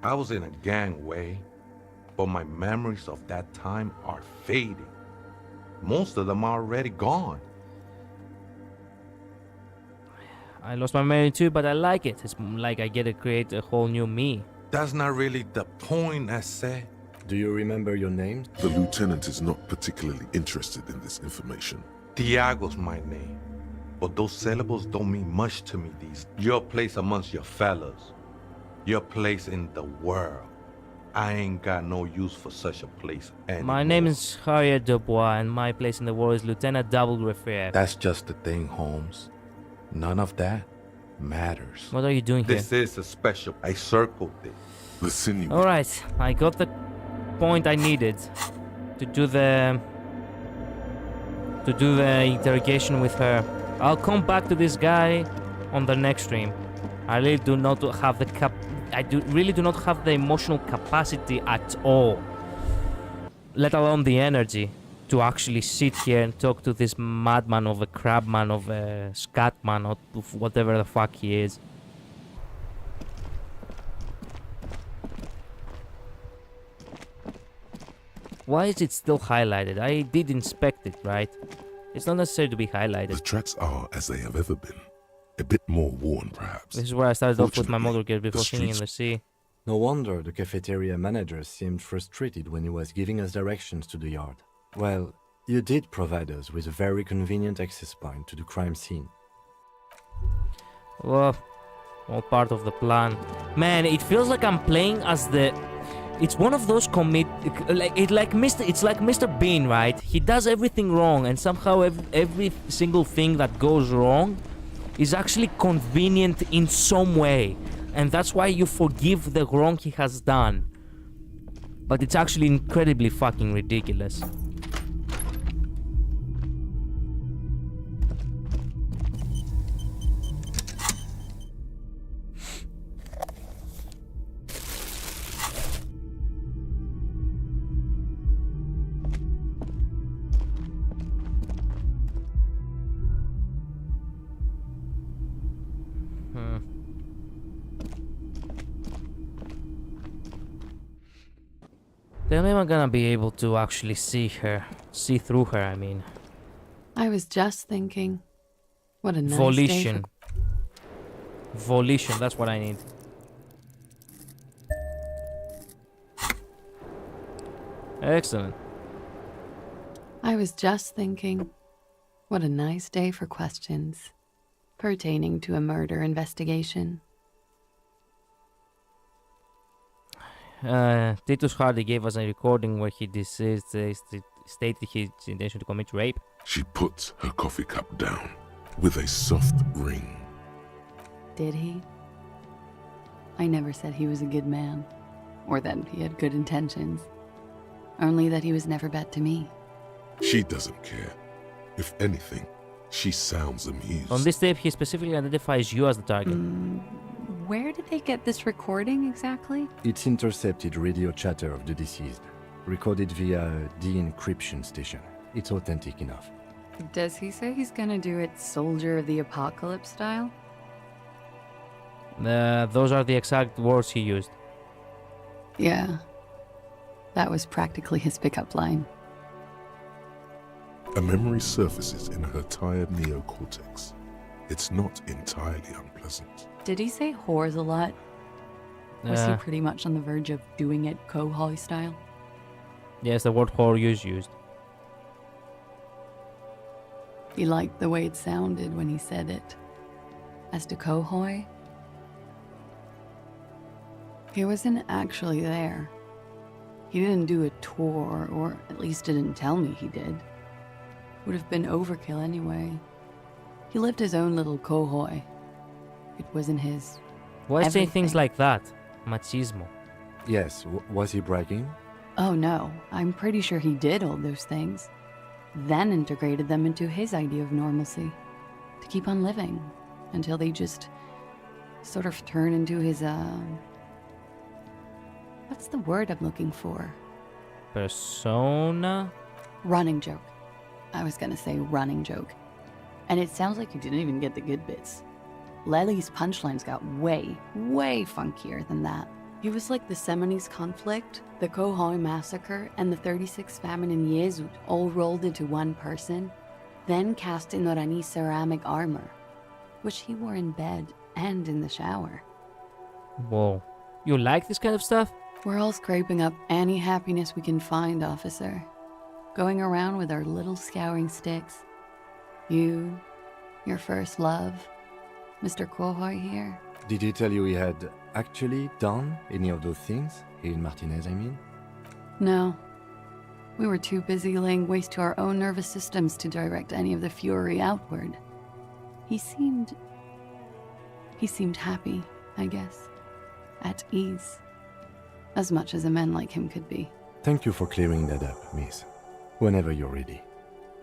I was in a gangway, but my memories of that time are fading. Most of them are already gone. I lost my memory too, but I like it. It's like I get to create a whole new me. That's not really the point, I said. Do you remember your name? The lieutenant is not particularly interested in this information. Tiago's my name. But those syllables don't mean much to me these. Your place amongst your fellas. Your place in the world. I ain't got no use for such a place anymore. My name is Javier Dubois, and my place in the world is Lieutenant Double Greffier. That's just the thing, Holmes. None of that matters. What are you doing here? This is a special. I circled it. The sinew. Alright, I got the point I needed to do the interrogation with her. I'll come back to this guy on the next stream. I really do not have the really do not have the emotional capacity at all, let alone the energy, to actually sit here and talk to this madman of a crab man, of a scat man, or whatever the fuck he is. Why is it still highlighted? I did inspect it, right? It's not necessary to be highlighted. The tracks are as they have ever been. A bit more worn, perhaps. This is where I started off with my motorcade before singing in the sea. No wonder the cafeteria manager seemed frustrated when he was giving us directions to the yard. Well, you did provide us with a very convenient access point to the crime scene. Well, all part of the plan. Man, it feels like I'm playing as the... It's one of those it's like Mr. Bean, right? He does everything wrong, and somehow every single thing that goes wrong is actually convenient in some way, and that's why you forgive the wrong he has done. But it's actually incredibly fucking ridiculous. Then am I gonna be able to actually see through her, I mean. I was just thinking, what a nice Volition. day Volition, that's what I need. Excellent. I was just thinking, what a nice day for questions pertaining to a murder investigation. Titus Hardy gave us a recording where he stated his intention to commit rape. She puts her coffee cup down with a soft ring. Did he? I never said he was a good man. or that he had good intentions. Only that he was never bad to me. She doesn't care. If anything, she sounds amused. On this tape, he specifically identifies you as the target. Where did they get this recording exactly? It's intercepted radio chatter of the deceased, recorded via a de-encryption station. It's authentic enough. Does he say he's gonna do it Soldier of the Apocalypse style? Those are the exact words he used. Yeah. That was practically his pickup line. A memory surfaces in her tired neocortex. It's not entirely unpleasant. Did he say whores a lot? Was he pretty much on the verge of doing it Kohoi style? Yes, the word whore is used. He liked the way it sounded when he said it. As to Kohoi, he wasn't actually there. He didn't do a tour, or at least didn't tell me he did. Would have been overkill anyway. He lived his own little Kohoi. It wasn't his. Why say things like that? Machismo. Yes, was he bragging? Oh no, I'm pretty sure he did all those things. Then integrated them into his idea of normalcy. To keep on living. Until they just sort of turn into his, what's the word I'm looking for? Persona? Running joke. I was gonna say running joke. And it sounds like you didn't even get the good bits. Lely's punchlines got way, way funkier than that. He was like the Seminoles conflict, the Kohoi massacre, and the 36 famine in Yezud all rolled into one person, then cast in Norani ceramic armor, which he wore in bed and in the shower. Whoa. You like this kind of stuff? We're all scraping up any happiness we can find, officer. Going around with our little scouring sticks. You, your first love, Mr. Kohoi here. Did he tell you he had actually done any of those things? Here in Martinez, I mean? No. We were too busy laying waste to our own nervous systems to direct any of the fury outward. He seemed happy, I guess. At ease. As much as a man like him could be. Thank you for clearing that up, miss. Whenever you're ready.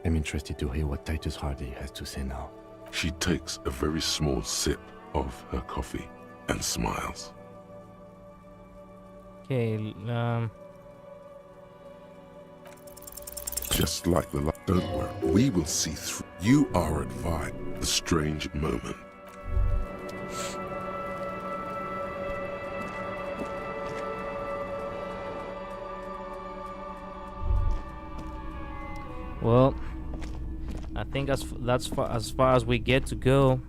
I'm interested to hear what Titus Hardy has to say now. She takes a very small sip of her coffee and smiles. Okay, Just like the light. Don't worry, we will see through. You are advised. The strange moment. Well, I think that's as far as we get to go.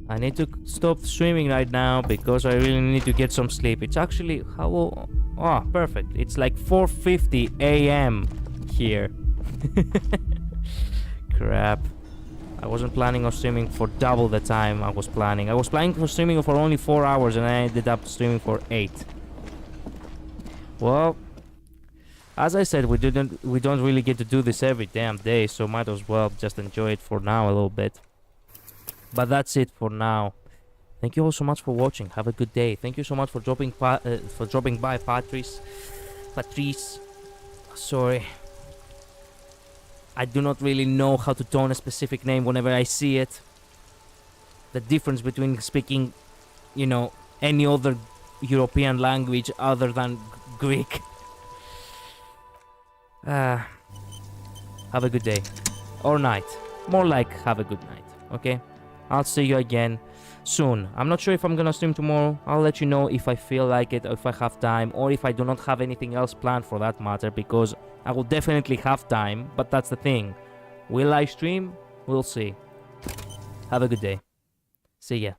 I need to stop streaming right now because I really need to get some sleep. It's actually perfect. It's like 4:50 a.m. here. Crap. I wasn't planning on streaming for double the time I was planning. I was planning for streaming for only 4 hours and I ended up streaming for 8. Well, as I said, we don't really get to do this every damn day, so might as well just enjoy it for now a little bit. But that's it for now. Thank you all so much for watching. Have a good day. Thank you so much for dropping by, Patrice. Sorry. I do not really know how to tone a specific name whenever I see it. The difference between speaking, any other European language other than Greek. Have a good day. Or night. More like have a good night. Okay? I'll see you again soon. I'm not sure if I'm gonna stream tomorrow. I'll let you know if I feel like it, or if I have time, or if I do not have anything else planned for that matter, because I will definitely have time, but that's the thing. Will I stream? We'll see. Have a good day. See ya.